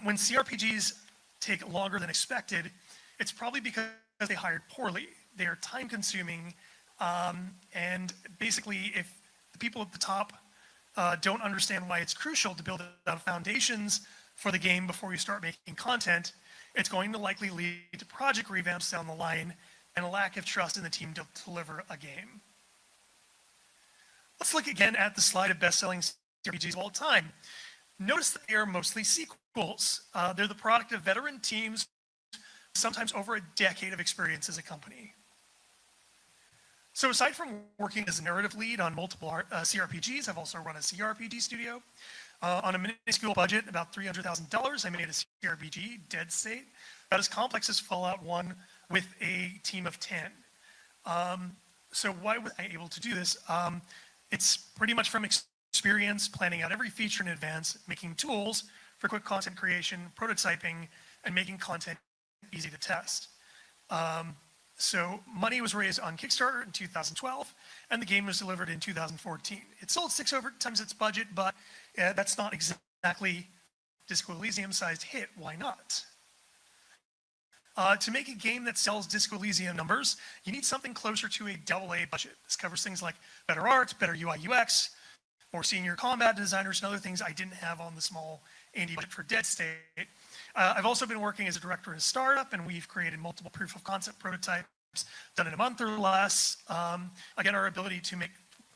When CRPGs take longer than expected, it's probably because they hired poorly. They are time consuming, and basically if the people at the top don't understand why it's crucial to build out foundations for the game before you start making content, it's going to likely lead to project revamps down the line and a lack of trust in the team to deliver a game. Let's look again at the slide of best-selling CRPGs of all time. Notice that they are mostly sequels. They're the product of veteran teams, sometimes over a decade of experience as a company. So aside from working as a narrative lead on multiple CRPGs, I've also run a CRPG studio. On a minuscule budget, about $300,000, I made a CRPG, Dead State, about as complex as Fallout 1 with a team of 10. So why was I able to do this? It's pretty much from experience, planning out every feature in advance, making tools for quick content creation, prototyping, and making content easy to test. So money was raised on Kickstarter in 2012, and the game was delivered in 2014. It sold 6 times its budget, but that's not exactly Disco Elysium-sized hit. Why not? To make a game that sells Disco Elysium numbers, you need something closer to a AA budget. This covers things like better art, better UI UX, more senior combat designers, and other things I didn't have on the small indie budget for Dead State. I've also been working as a director in a startup, and we've created multiple proof of concept prototypes done in a month or less. Again, our ability to make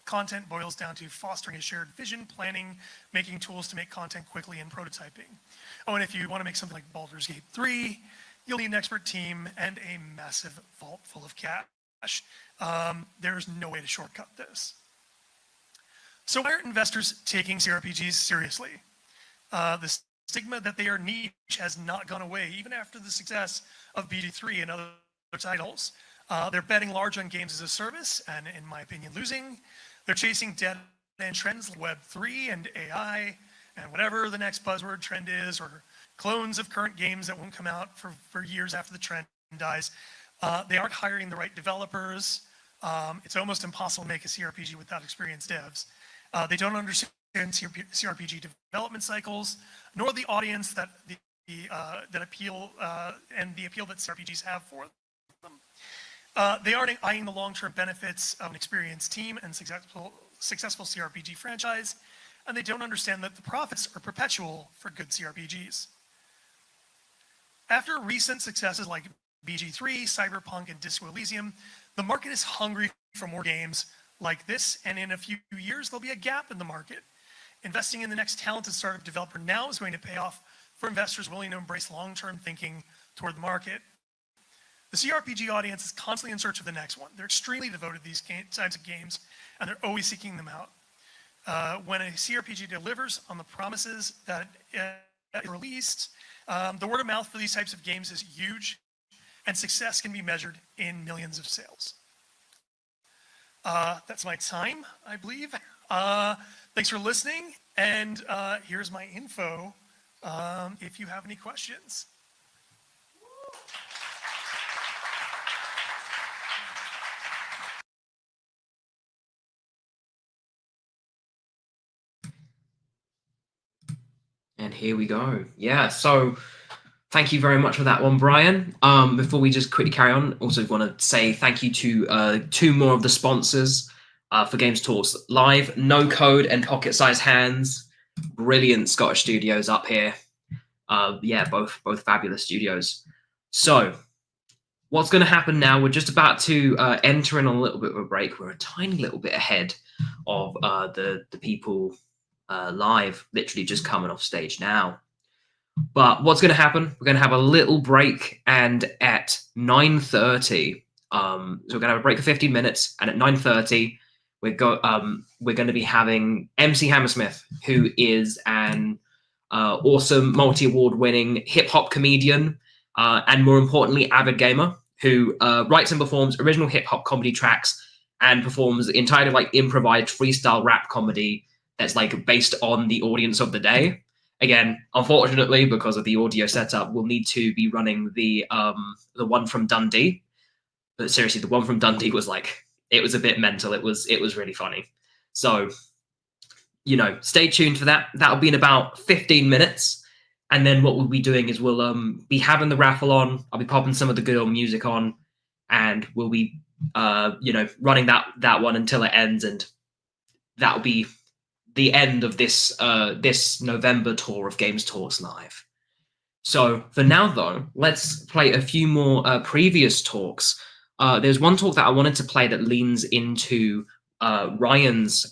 content boils down to fostering a shared vision, planning, making tools to make content quickly, and prototyping. Oh, and if you want to make something like Baldur's Gate 3, you'll need an expert team and a massive vault full of cash. There's no way to shortcut this. So why aren't investors taking CRPGs seriously? The stigma that they are niche has not gone away, even after the success of BG3 and other titles. They're betting large on games as a service, and in my opinion, losing. They're chasing dead-end trends like Web3 and AI, and whatever the next buzzword trend is, or clones of current games that won't come out for years after the trend dies. They aren't hiring the right developers. It's almost impossible to make a CRPG without experienced devs. They don't understand CRPG development cycles, nor the audience that appeal and the appeal that CRPGs have for them. They aren't eyeing the long-term benefits of an experienced team and successful CRPG franchise, and they don't understand that the profits are perpetual for good CRPGs. After recent successes like BG3, Cyberpunk, and Disco Elysium, the market is hungry for more games like this, and in a few years, there'll be a gap in the market. Investing in the next talented startup developer now is going to pay off for investors willing to embrace long-term thinking toward the market. The CRPG audience is constantly in search of the next one. They're extremely devoted to these types of games, and they're always seeking them out. When a CRPG delivers on the promises that it released, the word of mouth for these types of games is huge, and success can be measured in millions of sales. That's my time, I believe. Thanks for listening, and here's my info if you have any questions. And here we go. Yeah, so thank you very much for that one, Brian. Before we just quickly carry on, also want to say thank you to 2 more of the sponsors for Games Talks Live, No Code and Pocket Size Hands. Brilliant Scottish studios up here. Yeah, both fabulous studios. So what's going to happen now, we're just about to enter in on a little bit of a break. We're a tiny little bit ahead of the people live, literally just coming off stage now. But what's going to happen, we're going to have a little break, and at 9:30, so we're going to have a break for 15 minutes, and at 9:30, we're going to be having MC Hammersmith, who is an awesome multi-award winning hip-hop comedian, and more importantly, avid gamer, who writes and performs original hip-hop comedy tracks and performs entirely like improvised freestyle rap comedy that's like based on the audience of the day. Again, unfortunately, because of the audio setup, we'll need to be running the one from Dundee. But seriously, the one from Dundee was like, it was a bit mental. It was really funny. So, you know, stay tuned for that. That'll be in about 15 minutes. And then what we'll be doing is we'll be having the raffle on. I'll be popping some of the good old music on, and we'll be you know, running that one until it ends, and that'll be the end of this this November tour of Games Talks Live. So for now, though, let's play a few more previous talks. There's one talk that I wanted to play that leans into Ryan's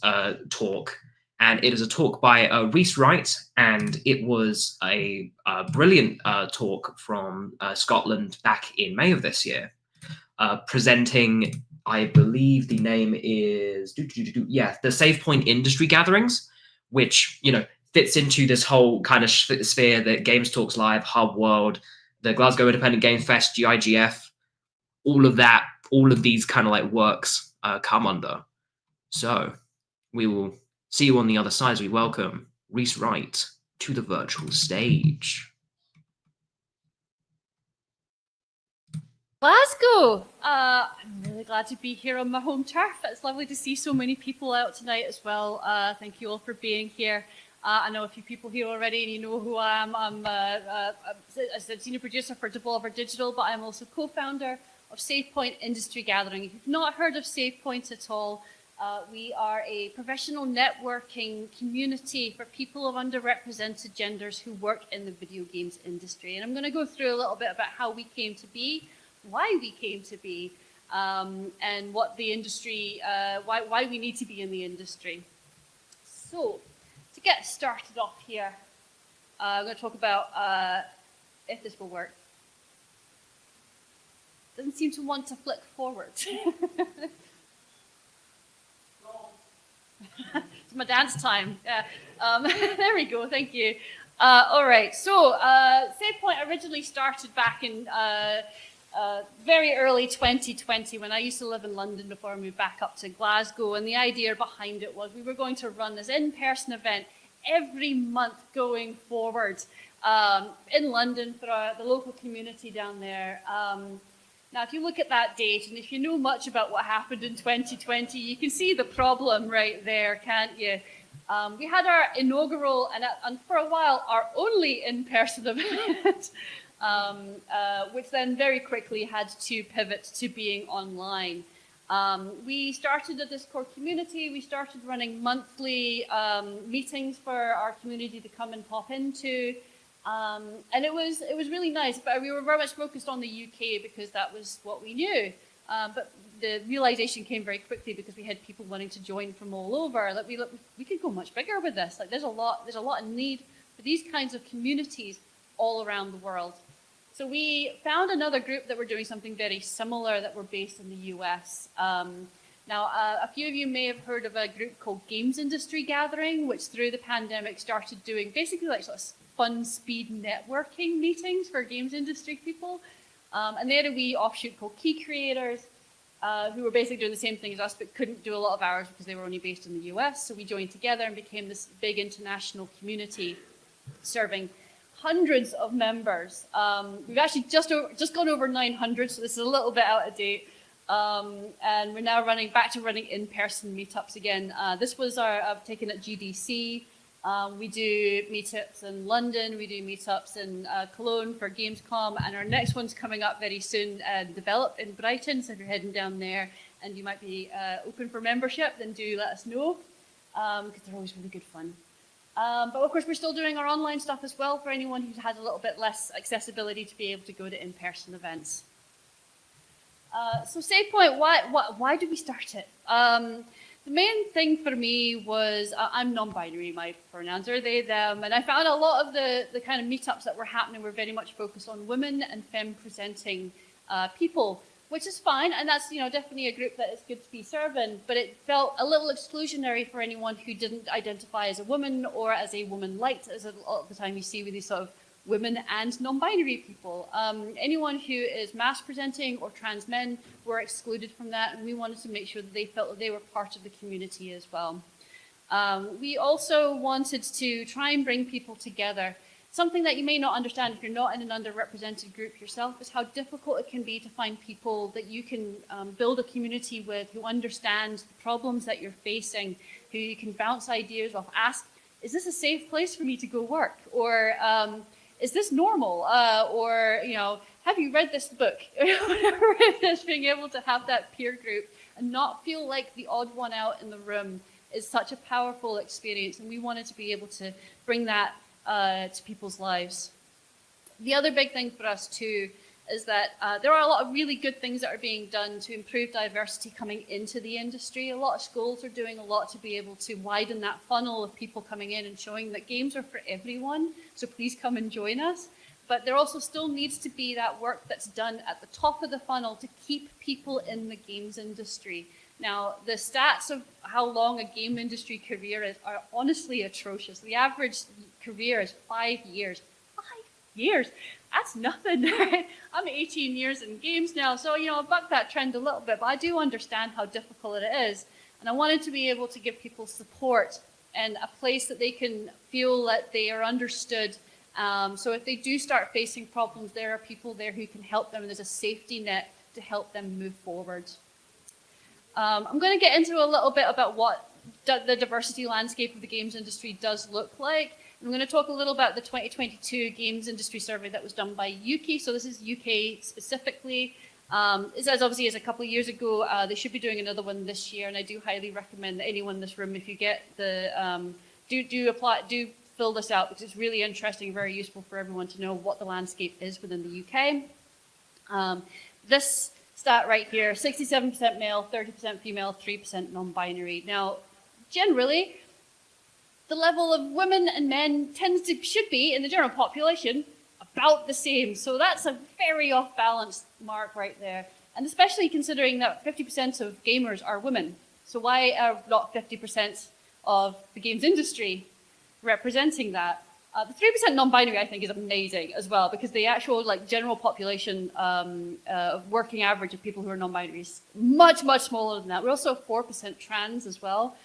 talk, and it is a talk by Rhys Wright, and it was a brilliant talk from Scotland back in May of this year, presenting, I believe the name is, yeah, the Save Point Industry Gatherings, which, you know, fits into this whole kind of sphere that Games Talks Live, Hub World, the Glasgow Independent Game Fest, GIGF, all of that, all of these kind of like works come under. So we will see you on the other side as we welcome Rhys Wright to the virtual stage. Glasgow! I'm really glad to be here on my home turf. It's lovely to see so many people out tonight as well. Thank you all for being here. I know a few people here already, and you know who I am. I'm a senior producer for Devolver Digital, but I'm also co-founder of Save Point Industry Gathering. If you've not heard of Save Point at all, we are a professional networking community for people of underrepresented genders who work in the video games industry. And I'm going to go through a little bit about how we came to be, why we came to be, and what the industry, why we need to be in the industry. So, to get started off here, I'm going to talk about if this will work. Doesn't seem to want to flick forward. It's my dance time. There we go, thank you. All right, so Save Point originally started back in very early 2020 when I used to live in London before I moved back up to Glasgow, and the idea behind it was we were going to run this in-person event every month going forward in London for the local community down there. Now, if you look at that date, and if you know much about what happened in 2020, you can see the problem right there, can't you? We had our inaugural, and for a while, our only in-person event, which then very quickly had to pivot to being online. We started a Discord community. We started running monthly meetings for our community to come and pop into. And it was really nice, but we were very much focused on the UK because that was what we knew. But the realization came very quickly because we had people wanting to join from all over. That we could go much bigger with this. Like there's a lot of need for these kinds of communities all around the world. So we found another group that were doing something very similar that were based in the US. Now Now, a few of you may have heard of a group called Games Industry Gathering, which through the pandemic started doing basically like sort of fun speed networking meetings for games industry people. And they had a wee offshoot called Key Creators, who were basically doing the same thing as us, but couldn't do a lot of hours because they were only based in the US. So we joined together and became this big international community serving hundreds of members. We've actually just gone over 900, so this is a little bit out of date. And we're now back to running in-person meetups again. This was our taken at GDC. We do meetups in London, we do meetups in Cologne for Gamescom, and our next one's coming up very soon, develop in Brighton. So if you're heading down there and you might be open for membership, then do let us know, because they're always really good fun. But of course, we're still doing our online stuff as well for anyone who has a little bit less accessibility to be able to go to in-person events. So Save Point, why did we start it? The main thing for me was, I'm non-binary, my pronouns are they, them, and I found a lot of the kind of meetups that were happening were very much focused on women and femme-presenting people, which is fine, and that's definitely a group that is good to be serving, but it felt a little exclusionary for anyone who didn't identify as a woman or as a woman light, as a lot of the time you see with these sort of women and non-binary people. Anyone who is mass presenting or trans men were excluded from that, and we wanted to make sure that they felt that they were part of the community as well. We also wanted to try and bring people together. Something that you may not understand if you're not in an underrepresented group yourself is how difficult it can be to find people that you can build a community with, who understand the problems that you're facing, who you can bounce ideas off, ask, is this a safe place for me to go work? Or is this normal? Or, have you read this book? Whatever it is, being able to have that peer group and not feel like the odd one out in the room is such a powerful experience. And we wanted to be able to bring that to people's lives. The other big thing for us too is that there are a lot of really good things that are being done to improve diversity coming into the industry. A lot of schools are doing a lot to be able to widen that funnel of people coming in and showing that games are for everyone. So please come and join us. But there also still needs to be that work that's done at the top of the funnel to keep people in the games industry. Now, the stats of how long a game industry career is are honestly atrocious. The average career is 5 years. 5 years? That's nothing. I'm 18 years in games now, so I bucked that trend a little bit, but I do understand how difficult it is. And I wanted to be able to give people support and a place that they can feel that they are understood. So if they do start facing problems, there are people there who can help them, and there's a safety net to help them move forward. I'm going to get into a little bit about what the diversity landscape of the games industry does look like. I'm going to talk a little about the 2022 games industry survey that was done by Yuki. So this is UK specifically. This obviously is a couple of years ago. They should be doing another one this year, and I do highly recommend that anyone in this room, if you get the do fill this out, because it's really interesting, very useful for everyone to know what the landscape is within the UK. This stat right here: 67% male, 30% female, 3% non-binary. Now, generally, the level of women and men should be, in the general population, about the same. So that's a very off-balance mark right there. And especially considering that 50% of gamers are women. So why are not 50% of the games industry representing that? The 3% non-binary, I think, is amazing as well, because the actual general population working average of people who are non-binary is much, much smaller than that. We're also 4% trans as well,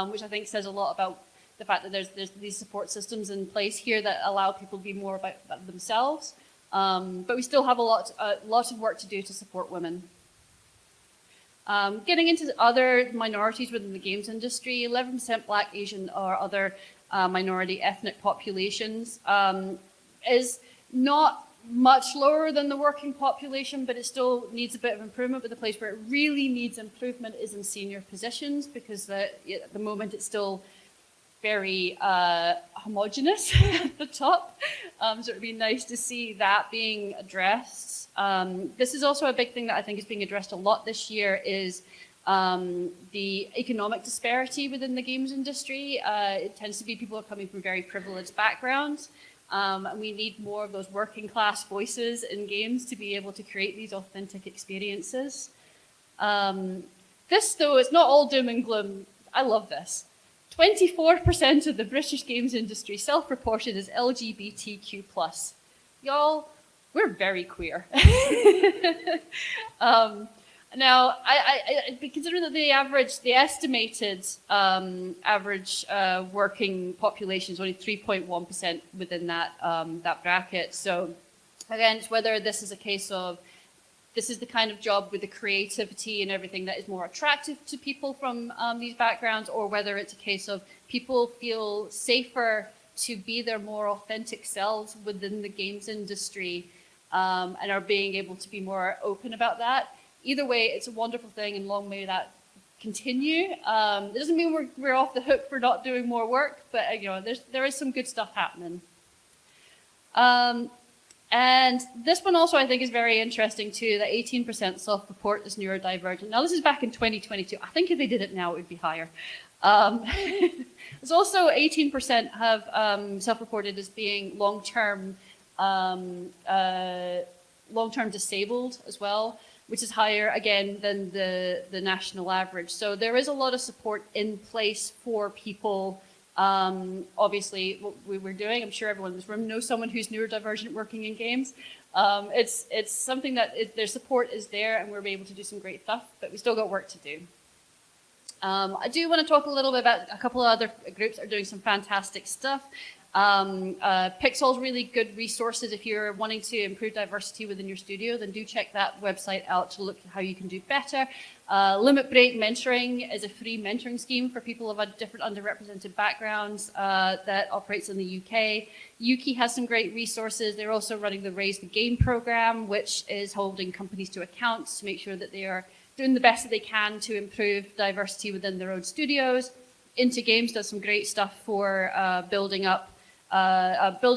which I think says a lot about the fact that there's these support systems in place here that allow people to be more about themselves. But we still have a lot of work to do to support women. Getting into other minorities within the games industry, 11% Black, Asian, or other minority ethnic populations is not much lower than the working population, but it still needs a bit of improvement. But the place where it really needs improvement is in senior positions, because at the moment it's still very homogenous at the top. So it would be nice to see that being addressed. This is also a big thing that I think is being addressed a lot this year, is the economic disparity within the games industry. It tends to be people who are coming from very privileged backgrounds, and we need more of those working class voices in games to be able to create these authentic experiences. This, though, it's not all doom and gloom. I love this. 24% of the British games industry self-reported as LGBTQ+. Y'all, we're very queer. Now, considering that the estimated average working population is only 3.1% within that that bracket. So, again, it's whether this is a case of this is the kind of job with the creativity and everything that is more attractive to people from these backgrounds, or whether it's a case of people feel safer to be their more authentic selves within the games industry and are being able to be more open about that. Either way, it's a wonderful thing, and long may that continue. It doesn't mean we're off the hook for not doing more work, but there is some good stuff happening. And this one also I think is very interesting too, that 18% self-report is neurodivergent. Now this is back in 2022. I think if they did it now, it would be higher. There's also 18% have self-reported as being long-term disabled as well, which is higher again than the national average. So there is a lot of support in place for people. Obviously, what we're doing, I'm sure everyone in this room knows someone who's neurodivergent working in games. It's something that their support is there, and we're able to do some great stuff, but we still got work to do. I do want to talk a little bit about a couple of other groups that are doing some fantastic stuff. Pixel's really good resources. If you're wanting to improve diversity within your studio, then do check that website out to look at how you can do better. Limit Break Mentoring is a free mentoring scheme for people of different underrepresented backgrounds that operates in the UK. Yuki has some great resources. They're also running the Raise the Game program, which is holding companies to account to make sure that they are doing the best that they can to improve diversity within their own studios. Into Games does some great stuff for building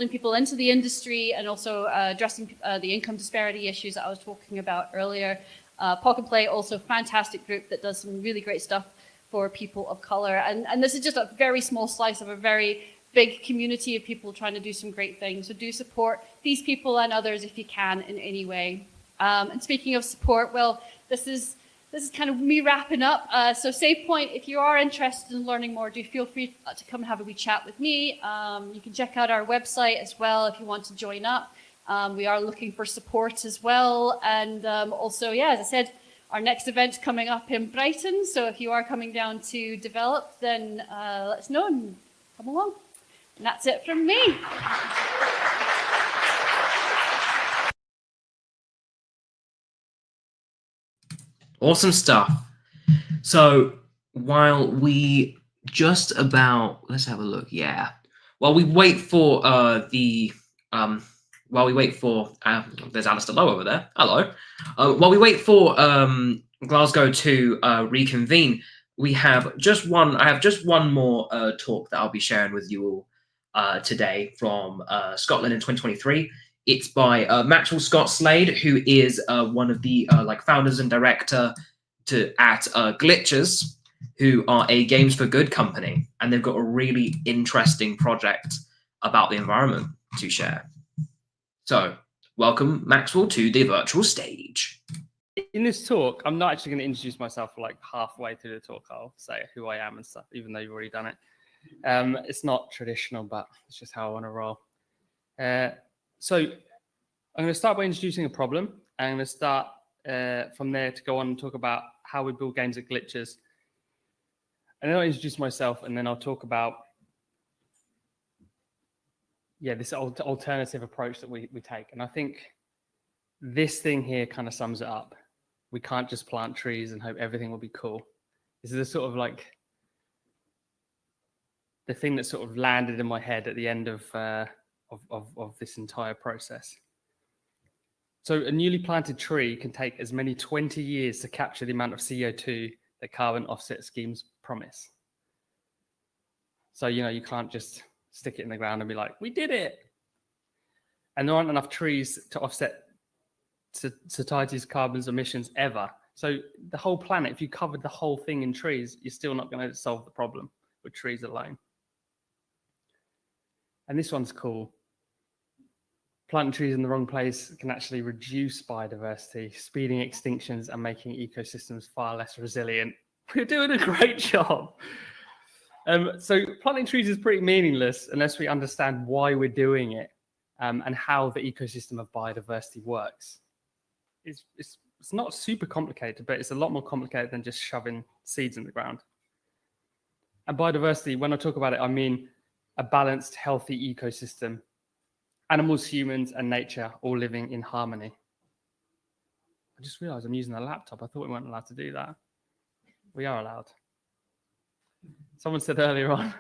people into the industry, and also addressing the income disparity issues that I was talking about earlier. Pocket Play, also a fantastic group that does some really great stuff for people of color. And this is just a very small slice of a very big community of people trying to do some great things. So do support these people and others if you can in any way. And speaking of support, well, this is kind of me wrapping up. So Save Point, if you are interested in learning more, do feel free to come and have a wee chat with me. You can check out our website as well if you want to join up. We are looking for support as well. And also, yeah, as I said, our next event's coming up in Brighton. So if you are coming down to develop, then let us know and come along. And that's it from me. Awesome stuff. So while we just about, let's have a look. Yeah. While we wait for there's Alistair Lowe over there. Hello. While we wait for Glasgow to reconvene, I have just one more talk that I'll be sharing with you all today from Scotland in 2023. It's by Maxwell Scott Slade, who is one of the founders and director at Glitches, who are a Games for Good company, and they've got a really interesting project about the environment to share. So, welcome Maxwell to the virtual stage. In this talk, I'm not actually going to introduce myself for like halfway through the talk. I'll say who I am and stuff, even though you've already done it. It's not traditional, but it's just how I want to roll. So I'm going to start by introducing a problem. I'm going to start from there to go on and talk about how we build games at Glitches. And then I'll introduce myself, and then I'll talk about this alternative approach that we take. And I think this thing here kind of sums it up. We can't just plant trees and hope everything will be cool. This is a sort of like the thing that sort of landed in my head at the end of this entire process. So a newly planted tree can take as many 20 years to capture the amount of CO2 that carbon offset schemes promise. So, you can't just stick it in the ground and be like, we did it. And there aren't enough trees to offset society's carbon emissions ever. So the whole planet, if you covered the whole thing in trees, you're still not going to solve the problem with trees alone. And this one's cool. Planting trees in the wrong place can actually reduce biodiversity, speeding extinctions and making ecosystems far less resilient. We're doing a great job. So planting trees is pretty meaningless unless we understand why we're doing it and how the ecosystem of biodiversity works. It's not super complicated, but it's a lot more complicated than just shoving seeds in the ground. And biodiversity, when I talk about it, I mean a balanced, healthy ecosystem. Animals, humans, and nature all living in harmony. I just realized I'm using a laptop. I thought we weren't allowed to do that. We are allowed. Someone said earlier on,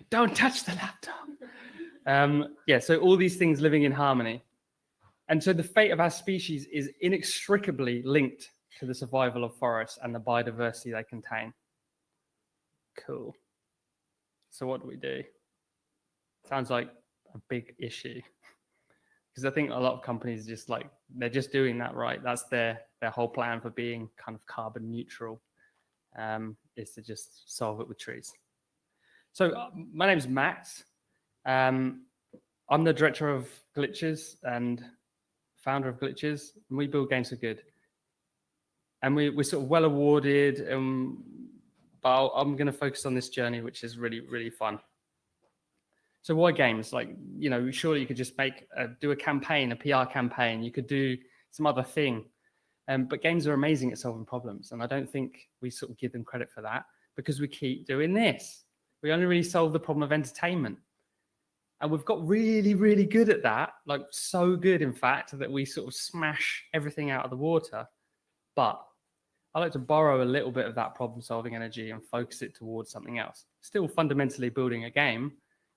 don't touch the laptop. Yeah, so all these things living in harmony. And so the fate of our species is inextricably linked to the survival of forests and the biodiversity they contain. Cool. So what do we do? Sounds like a big issue. Because I think a lot of companies just like, they're just doing that, right? That's their whole plan for being kind of carbon neutral, is to just solve it with trees. So my name is Max. I'm the director of Glitches and founder of Glitches, and we build games for good. And we're sort of well awarded, but I'm going to focus on this journey, which is really, really fun. So why games? Like, you know, surely you could just do a campaign, a PR campaign. You could do some other thing. But games are amazing at solving problems. And I don't think we sort of give them credit for that because we keep doing this. We only really solve the problem of entertainment. And we've got really, really good at that. Like so good, in fact, that we sort of smash everything out of the water. But I like to borrow a little bit of that problem solving energy and focus it towards something else. Still fundamentally building a game,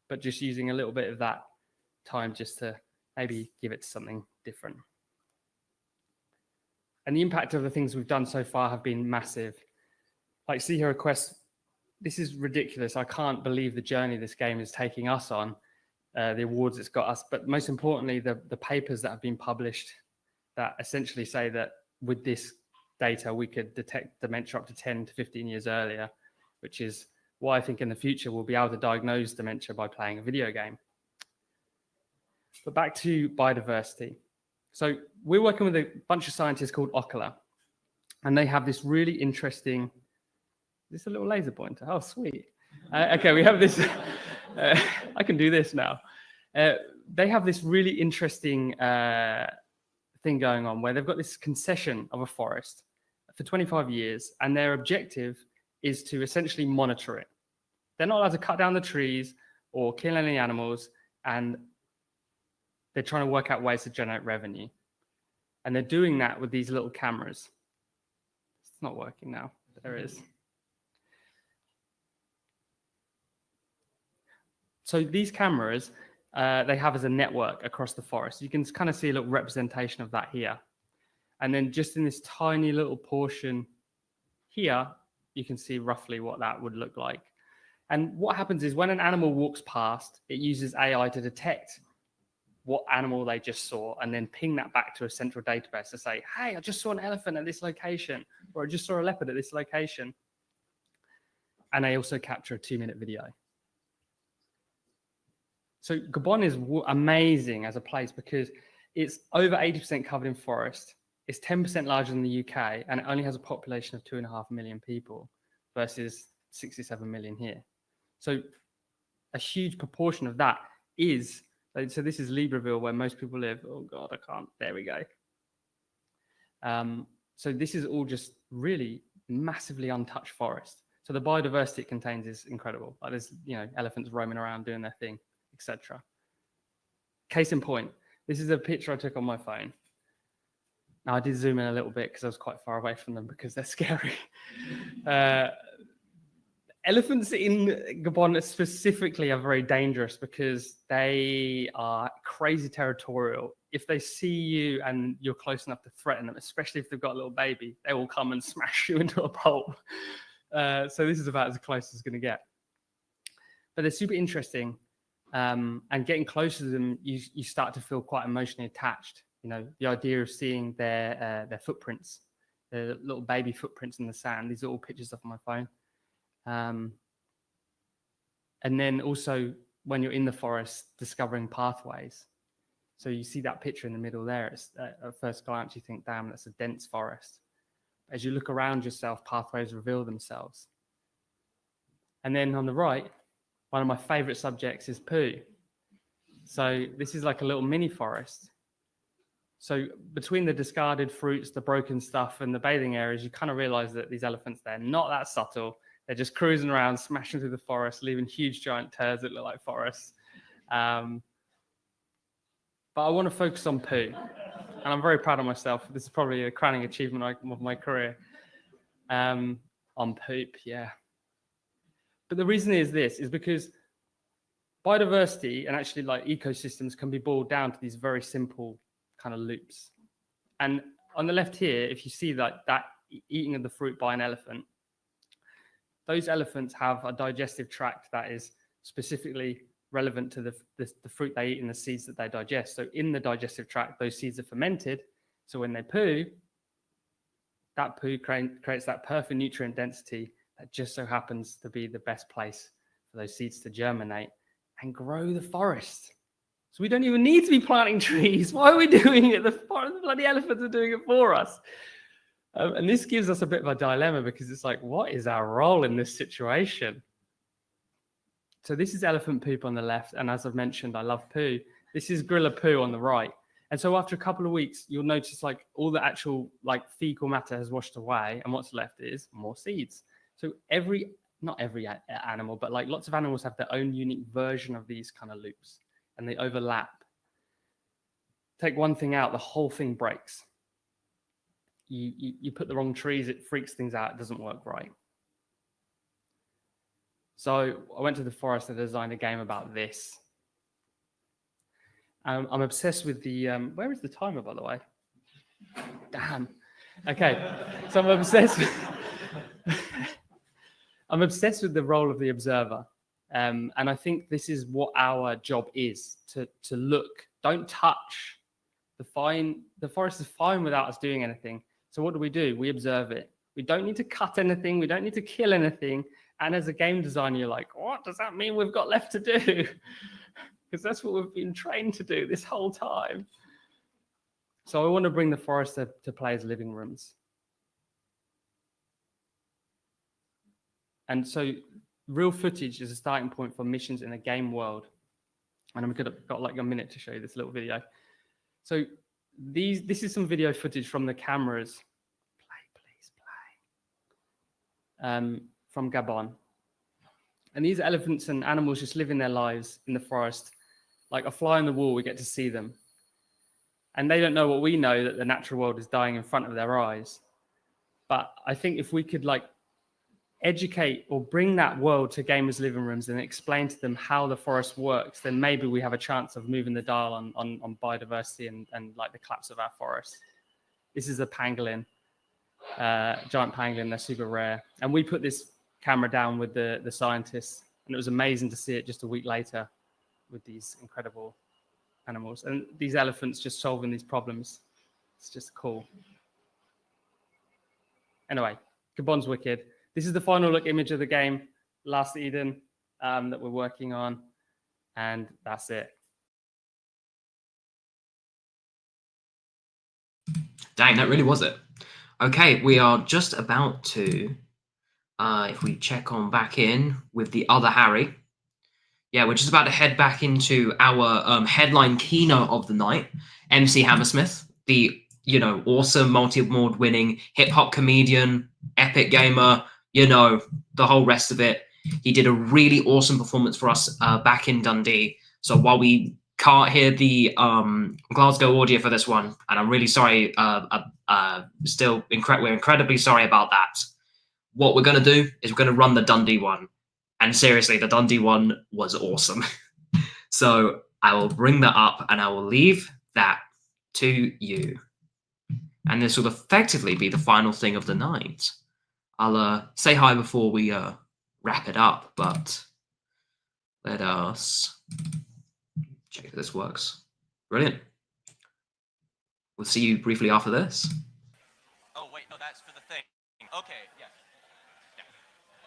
but just using a little bit of that time just to maybe give it to something different. And the impact of the things we've done so far have been massive. Like See Here Quest, this is ridiculous. I can't believe the journey this game is taking us on, the awards it's got us, but most importantly, the papers that have been published that essentially say that with this data, we could detect dementia up to 10 to 15 years earlier, which is why I think in the future we'll be able to diagnose dementia by playing a video game. But back to biodiversity. So we're working with a bunch of scientists called Ocular, and they have this really interesting, is this a little laser pointer? Oh, sweet. Okay, we have this, I can do this now. They have this really interesting thing going on where they've got this concession of a forest for 25 years, and their objective is to essentially monitor it. They're not allowed to cut down the trees or kill any animals, and they're trying to work out ways to generate revenue. And they're doing that with these little cameras. It's not working now, but there is. So these cameras, they have as a network across the forest. You can kind of see a little representation of that here. And then just in this tiny little portion here, you can see roughly what that would look like. And what happens is when an animal walks past, it uses AI to detect what animal they just saw and then ping that back to a central database to say, hey, I just saw an elephant at this location, or I just saw a leopard at this location. And they also capture a 2-minute video. So Gabon is amazing as a place because it's over 80% covered in forest. It's 10% larger than the UK, and it only has a population of 2.5 million people versus 67 million here. So a huge proportion of that is, so this is Libreville where most people live. Oh God, I can't, there we go. So this is all just really massively untouched forest. So the biodiversity it contains is incredible. Like there's, you know, elephants roaming around doing their thing, etc. Case in point, this is a picture I took on my phone. Now I did zoom in a little bit because I was quite far away from them because they're scary. Elephants in Gabon specifically are very dangerous because they are crazy territorial. If they see you and you're close enough to threaten them, especially if they've got a little baby, they will come and smash you into a pole. So this is about as close as it's going to get. But they're super interesting. And getting closer to them, you start to feel quite emotionally attached. You know, the idea of seeing their footprints, their little baby footprints in the sand. These are all pictures off my phone. And then also when you're in the forest, discovering pathways. So you see that picture in the middle there. It's, at first glance, you think, damn, that's a dense forest. As you look around yourself, pathways reveal themselves. And then on the right, one of my favorite subjects is poo. So this is like a little mini forest. So between the discarded fruits, the broken stuff, and the bathing areas, you kind of realize that these elephants, they're not that subtle. They're just cruising around, smashing through the forest, leaving huge giant turds that look like forests. But I want to focus on poo. And I'm very proud of myself. This is probably a crowning achievement of my career. On poop, yeah. But the reason is this, is because biodiversity and actually like ecosystems can be boiled down to these very simple kind of loops. And on the left here, if you see that eating of the fruit by an elephant, those elephants have a digestive tract that is specifically relevant to the fruit they eat and the seeds that they digest. So in the digestive tract, those seeds are fermented. So when they poo, that poo creates that perfect nutrient density that just so happens to be the best place for those seeds to germinate and grow the forest. So we don't even need to be planting trees. Why are we doing it? The bloody elephants are doing it for us. And this gives us a bit of a dilemma because it's like, what is our role in this situation? So this is elephant poop on the left. And as I've mentioned, I love poo. This is gorilla poo on the right. And so after a couple of weeks, you'll notice like all the actual like fecal matter has washed away. And what's left is more seeds. So not every animal, but like lots of animals have their own unique version of these kind of loops and they overlap. Take one thing out, the whole thing breaks. You put the wrong trees, it freaks things out, it doesn't work right. So I went to the forest and designed a game about this. I'm obsessed with the, where is the timer, by the way? Damn. Okay, so I'm obsessed with the role of the observer. And I think this is what our job is, to look, don't touch. The forest is fine without us doing anything. So what do? We observe it. We don't need to cut anything. We don't need to kill anything. And as a game designer, you're like, what does that mean we've got left to do? Because that's what we've been trained to do this whole time. So I want to bring the forest to players' living rooms. And so real footage is a starting point for missions in a game world. And I'm got like a minute to show you this little video. So this is some video footage from the cameras. Play, please, play. From Gabon. And these elephants and animals just living their lives in the forest. Like a fly on the wall, we get to see them. And they don't know what we know, that the natural world is dying in front of their eyes. But I think if we could like educate or bring that world to gamers' living rooms and explain to them how the forest works, then maybe we have a chance of moving the dial on biodiversity and like the collapse of our forest. This is a pangolin, giant pangolin, they're super rare. And we put this camera down with the scientists, and it was amazing to see it just a week later with these incredible animals. And these elephants just solving these problems. It's just cool. Anyway, Gabon's wicked. This is the final look image of the game, Last Eden, that we're working on. And that's it. Dang, that really was it. Okay, we are just about to, if we check on back in with the other Harry. Yeah, we're just about to head back into our headline keynote of the night, MC Hammersmith, the, awesome multi-award winning hip-hop comedian, epic gamer, the whole rest of it. He did a really awesome performance for us back in Dundee. So while we can't hear the Glasgow audio for this one, and I'm really sorry, we're incredibly sorry about that. What we're going to do is we're going to run the Dundee one. And seriously, the Dundee one was awesome. So I will bring that up and I will leave that to you. And this will effectively be the final thing of the night. I'll say hi before we wrap it up, but let us check if this works. Brilliant. We'll see you briefly after this. Oh, wait, no, that's for the thing. Okay.